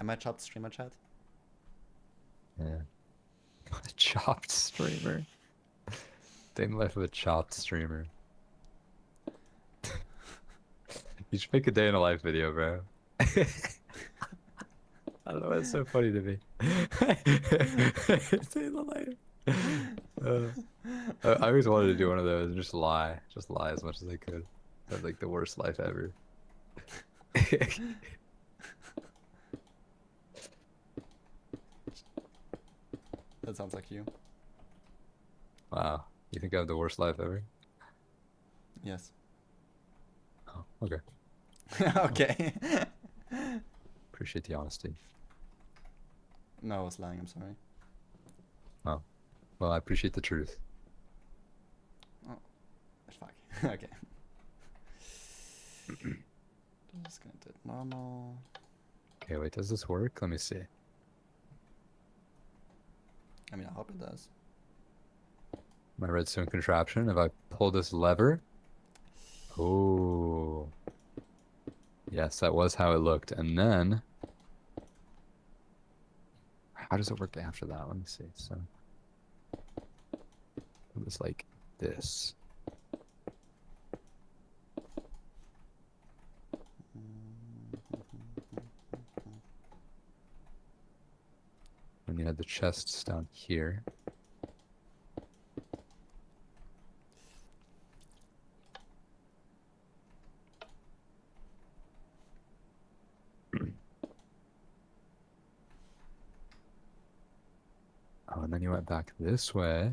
Am I chopped streamer chat? Yeah. A chopped streamer. Day in the life of a chopped streamer. You should make a day in a life video, bro. I don't know, it's so funny to me. Day in the life. I always wanted to do one of those and just lie as much as I could. Have like the worst life ever. That sounds like you. Wow. You think I have the worst life ever? Yes. Oh, okay. Okay. Appreciate the honesty. No, I was lying. I'm sorry. Oh. Well, I appreciate the truth. Oh, fuck. Okay. Just gonna do it normal. Okay, wait, does this work? Let me see. I mean, I hope it does. My redstone contraption. If I pull this lever. Oh. Yes, that was how it looked. And then. How does it work after that? Let me see. So. It was like this. And you had the chests down here. Oh, and then you went back this way.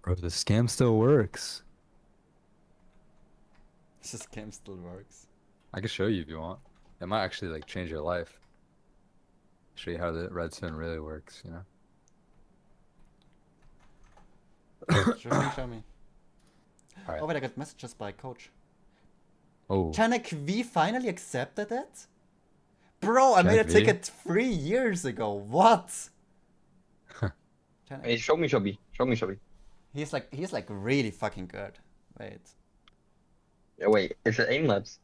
Bro, the scam still works. This game still works. I can show you if you want. It might actually like change your life. Show you how the redstone really works, you know? Show me. All right. Oh wait, I got messages by coach. Oh. Janek V finally accepted it? Bro, I made a Janek V? ticket 3 years ago. What? Hey, show me, Shelby. Show me, Shelby. He's like really fucking good. Wait. Yeah, wait. Is it aim labs?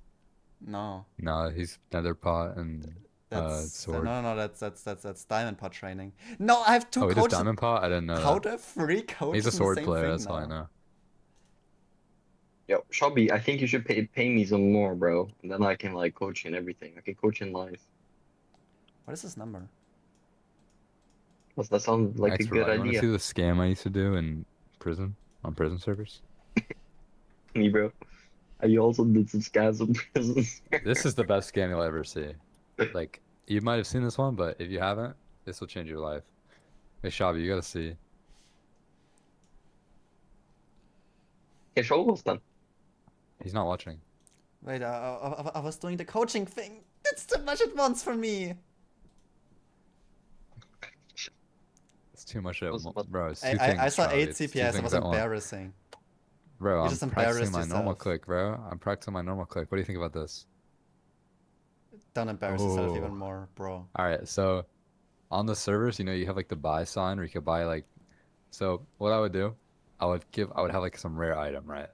No. No, he's Netherpot and That's sword. no, that's Diamond Pot training. No, I have two Oh, he does coaches. Diamond Pot? I didn't know How that. the three coaches He's a in the sword same player, thing that's all I now? know. Yo, Shelby, I think you should pay me some more, bro. And then I can like coach you and everything. I can coach in live. What is this number? Does that sound like a Thanks for good that. You want to idea? see the scam I used to do in prison? On prison servers? Me, bro. I also did some scams in prison. This is the best scam you'll ever see. Like, you might have seen this one, but if you haven't, this will change your life. Hey, Shabi, you gotta see. Yeah, show us then. He's not watching. Wait, I was doing the coaching thing. That's too much at once for me. It's too much at once. Bro, it's two I things, saw Shabi. 8 It's two CPS. It things was at once. embarrassing. Bro, You I'm just practicing embarrassed my normal yourself. click, bro. I'm practicing my normal click. What do you think about this? Don't embarrass yourself Oh. even more, bro. Alright, so on the servers, you know, you have like the buy sign where you could buy like, so what I would do, I would have like some rare item, right?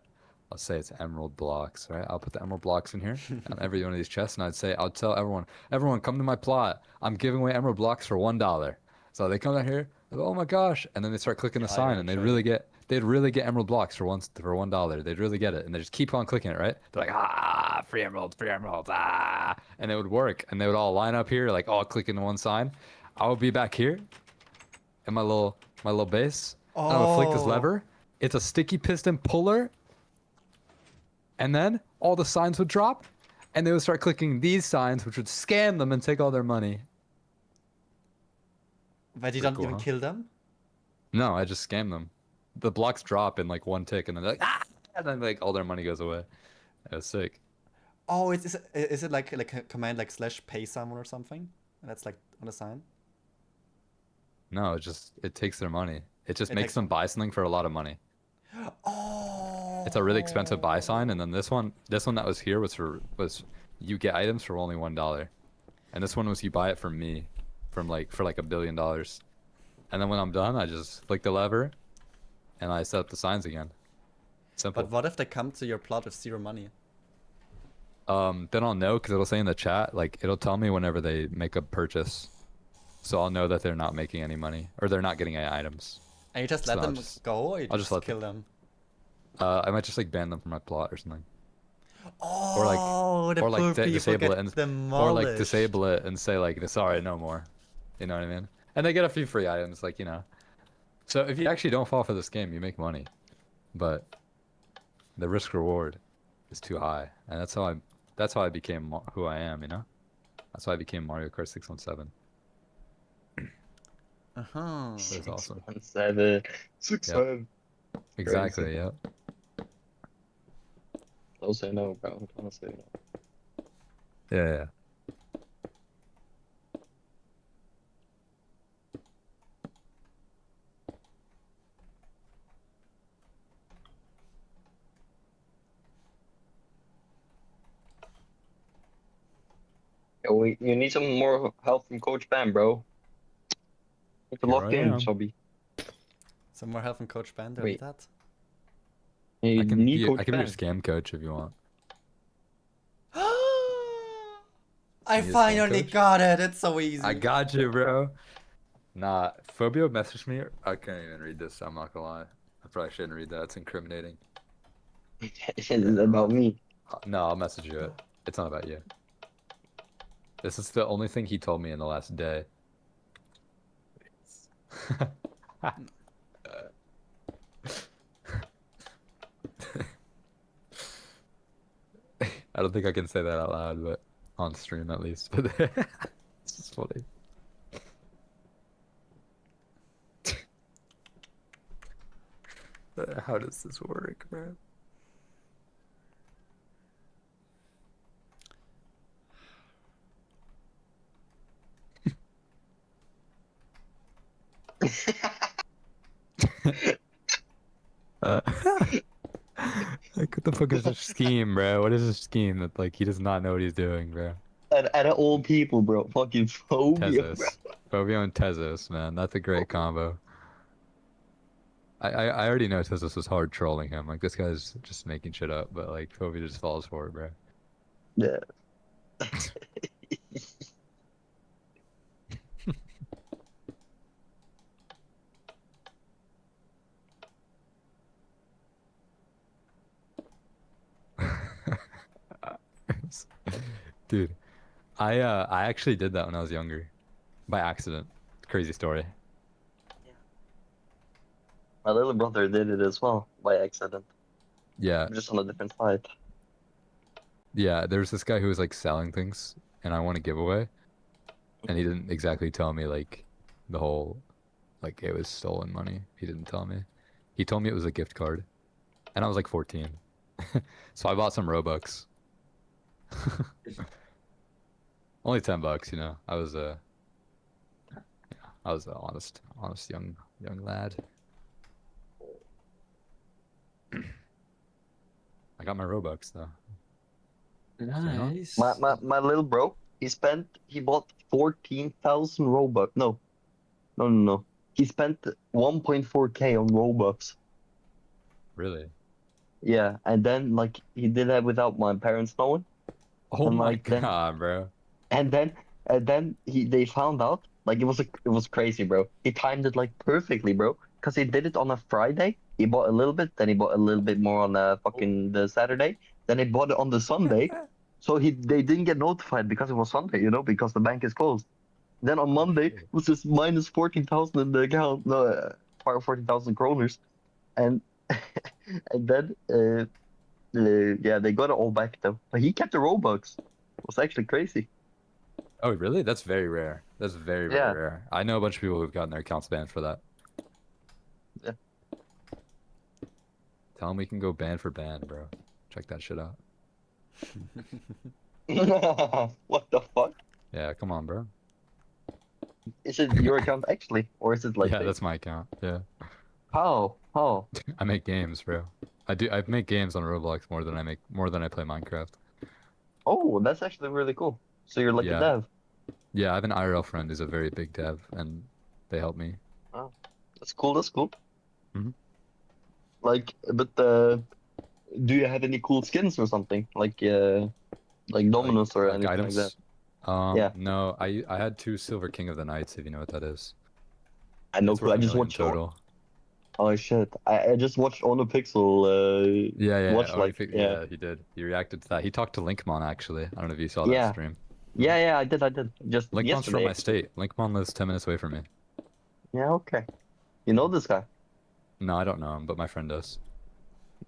Let's say it's emerald blocks, right? I'll put the emerald blocks in here on every one of these chests, and I'll tell everyone, come to my plot. I'm giving away emerald blocks for $1. So they come down here, they go, oh my gosh, and then they start clicking the sign, and they'd really get emerald blocks for $1. They'd really get it, and they just keep on clicking it, right? They're like, free emeralds, and it would work, and they would all line up here, like all clicking one sign. I would be back here, in my little base. And I would flick this Oh. lever. It's a sticky piston puller. And then all the signs would drop, and they would start clicking these signs, which would scam them and take all their money. But you Pretty don't cool, even huh? kill them? No, I just scam them. The blocks drop in like one tick, and then they're like, ah! And then like all their money goes away. It was sick. Oh, is it like a command like / pay someone or something? And that's like on the sign? No, it takes their money. It just It makes takes them buy something for a lot of money. Oh, It's a really expensive buy sign, and then this one that was here was you get items for only $1, and this one was you buy it from me, for like $1 billion, and then when I'm done, I just flick the lever, and I set up the signs again. Simple. But what if they come to your plot with 0 money? Then I'll know because it'll say in the chat, like it'll tell me whenever they make a purchase, so I'll know that they're not making any money or they're not getting any items. And you just let them go, or you I'll just let kill them? I might just like ban them from my plot or something. Oh, the or poor like people disable get it and demolished. disable it and say like sorry, no more. You know what I mean? And they get a few free items, like So if you actually don't fall for this game, you make money, but the risk reward is too high, and that's how I became who I am. That's how I became Mario Kart 617. That's awesome. 617. Exactly. Yep. Don't say no, bro. Don't say no. Yeah. You need some more help from Coach Bam, bro. Need to lock in, Sobby. Some more help from Coach Band, Wait. that? Hey, I can be your Bam. scam coach if you want. I Need a finally coach? got it. It's so easy. I got you, bro. Nah, Phobio messaged me. I can't even read this. I'm not gonna lie. I probably shouldn't read that. It's incriminating. It's about me. No, I'll message you it. It's not about you. This is the only thing he told me in the last day. I don't think I can say that out loud, but on stream at least. But this is funny. How does this work, man? Like, what the fuck is this scheme, bro? What is this scheme that, like, he does not know what he's doing, bro? At old people, bro. Fucking phobia, Tezos. bro. Phobia and Tezos, man. That's a great combo. I already know Tezos was hard trolling him. Like, this guy's just making shit up, but, like, Phobia just falls for it, bro. Yeah. Dude, I actually did that when I was younger, by accident. Crazy story. My little brother did it as well, by accident. Yeah. Just on a different side. Yeah, there was this guy who was like selling things, and I won a giveaway, and he didn't exactly tell me like the whole, like it was stolen money. He didn't tell me. He told me it was a gift card, and I was like 14, so I bought some Robux. Only $10, you know. I was an honest young lad. I got my Robux though. Nice. My little bro, he bought 14,000 Robux. No. He spent 1.4k on Robux. Really? Yeah, and then like he did that without my parents knowing. Oh And, my like, then- god, bro. And then they found out, like it was crazy, bro. He timed it like perfectly, bro. Cause he did it on a Friday. He bought a little bit, then he bought a little bit more on the Saturday. Then he bought it on the Sunday. So they didn't get notified because it was Sunday, you know, because the bank is closed. Then on Monday it was just minus 14,000 in the account, 14,000 kroners, and and then yeah, they got it all back though. But he kept the Robux. It was actually crazy. Oh, really? That's very rare. That's very, very Yeah. rare. I know a bunch of people who've gotten their accounts banned for that. Yeah. Tell them we can go ban for ban, bro. Check that shit out. What the fuck? Yeah, come on, bro. Is it your account actually, or is it like? Yeah, that's my account. Yeah. How? Oh. I make games, bro. I make games on Roblox more than I play Minecraft. Oh, that's actually really cool. So you're like a Yeah. dev. Yeah, I have an IRL friend who's a very big dev, and they help me. Oh, that's cool. That's cool. Mhm. Like, but do you have any cool skins or something? Like Dominus or Like anything items? like that? Yeah. No, I had 2 Silver King of the Knights, if you know what that is. I know. It's worth I $1 just million watched. total. Oh shit! I just watched OnoPixel. Yeah, Watch like yeah, he did. He reacted to that. He talked to Linkmon actually. I don't know if you saw that Yeah. stream. Yeah, I did. Just Linkmon's yesterday. from my state. Linkmon lives 10 minutes away from me. Yeah. Okay. You know this guy? No, I don't know him, but my friend does.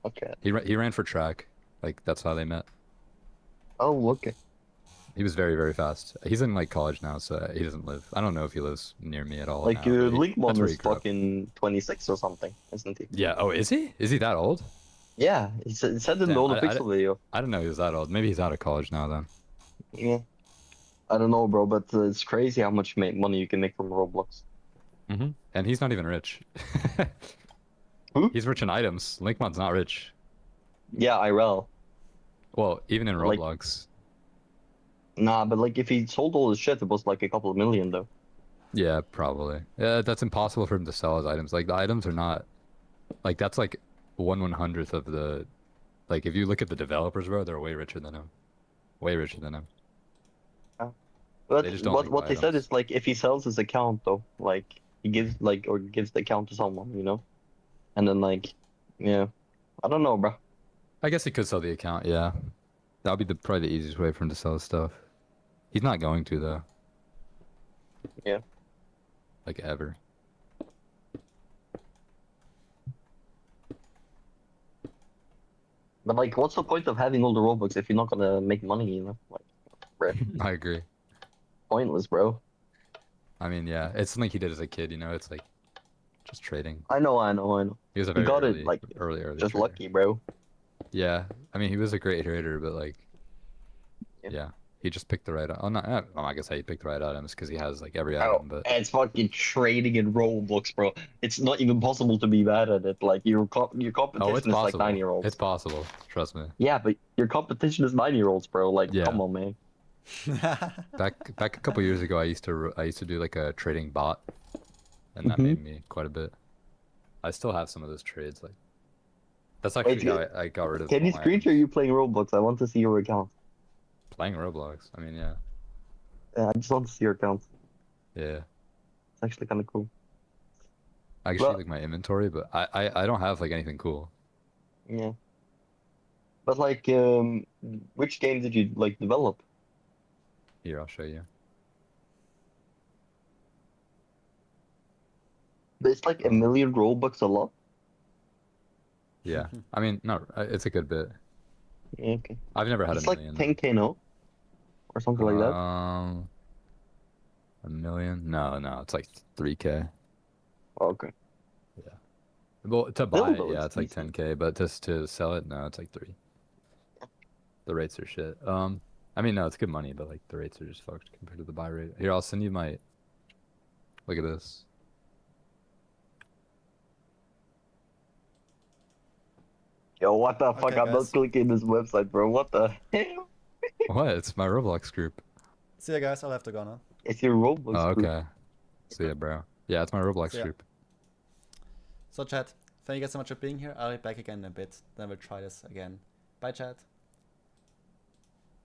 Okay. He ran for track. Like that's how they met. Oh, okay. He was very, very fast. He's in like college now, so he doesn't live. I don't know if he lives near me at all. Like now, but that's Linkmon where is he grew up. fucking 26 or something, isn't he? Yeah. Oh, is he? Is he that old? Yeah, he said in the Damn, OnoPixel video. I didn't know he was that old. Maybe he's out of college now then. Yeah. I don't know, bro, but it's crazy how much money you can make from Roblox. Mm-hmm. And he's not even rich. Who? He's rich in items. Linkmon's not rich. Yeah, IRL. Well, even in Like- Roblox. Nah, but like if he sold all his shit, it was like a couple of million though. Yeah, probably. Yeah, that's impossible for him to sell his items. Like the items are not, like that's like 1/100th of the, like if you look at the developers, bro, they're way richer than him. Way richer than him. But They just don't what like they buy said items. is like if he sells his account though, like he gives the account to someone, you know, and then like, yeah, I don't know, bro. I guess he could sell the account. Yeah, that would be probably the easiest way for him to sell his stuff. He's not going to though. Yeah. Like ever. But like, what's the point of having all the Robux if you're not gonna make money, you know? Like, bro, I agree. pointless, bro. I mean, yeah, it's something he did as a kid. You know, it's like just trading. I know. He was a He very got early, it like early just trader. lucky, bro. Yeah, I mean, he was a great trader, but like, yeah, he just picked the right. Oh, not. Oh, I guess he picked the right items because he has like every Oh, item. But it's fucking trading in Roblox, bro. It's not even possible to be bad at it. Like your competition oh, it's is like possible. 9-year-olds. It's possible. Trust me. Yeah, but your competition is 9-year-olds, bro. Like, Yeah. come on, man. Back a couple years ago, I used to do like a trading bot, and that Mhm. made me quite a bit. I still have some of those trades. Like, that's actually how I got rid of. Can you all my screen share you playing Roblox? I want to see your account. playing Roblox. I mean, yeah, Yeah, I just want to see your account. yeah. It's actually kind of cool. I can show you Well- like my inventory, but I don't have like anything cool. Yeah. But like, which game did you like develop? Here, I'll show you. It's like a million Robux a lot. Yeah, I mean, no, it's a good bit. Yeah, okay. I've never had It's a like million. 10K, no? Or something like that. A million? No, it's like 3K. Okay. Well, to buy Still, it, though, yeah, it's it's like 10K, but just to sell it, no, it's like 3. The rates are shit. I mean, no, it's good money, but like the rates are just fucked compared to the buy rate. Here, I'll send you my. Look at this. Yo, what the fuck? Okay, I'm not guys. clicking this website, bro. What the hell? What? It's my Roblox group. See ya, guys. I'll have to go now. It's your Roblox Oh, group. okay. See ya, bro. Yeah, it's my Roblox See ya. group. So, chat, thank you guys so much for being here. I'll be back again in a bit. Then we'll try this again. Bye, chat.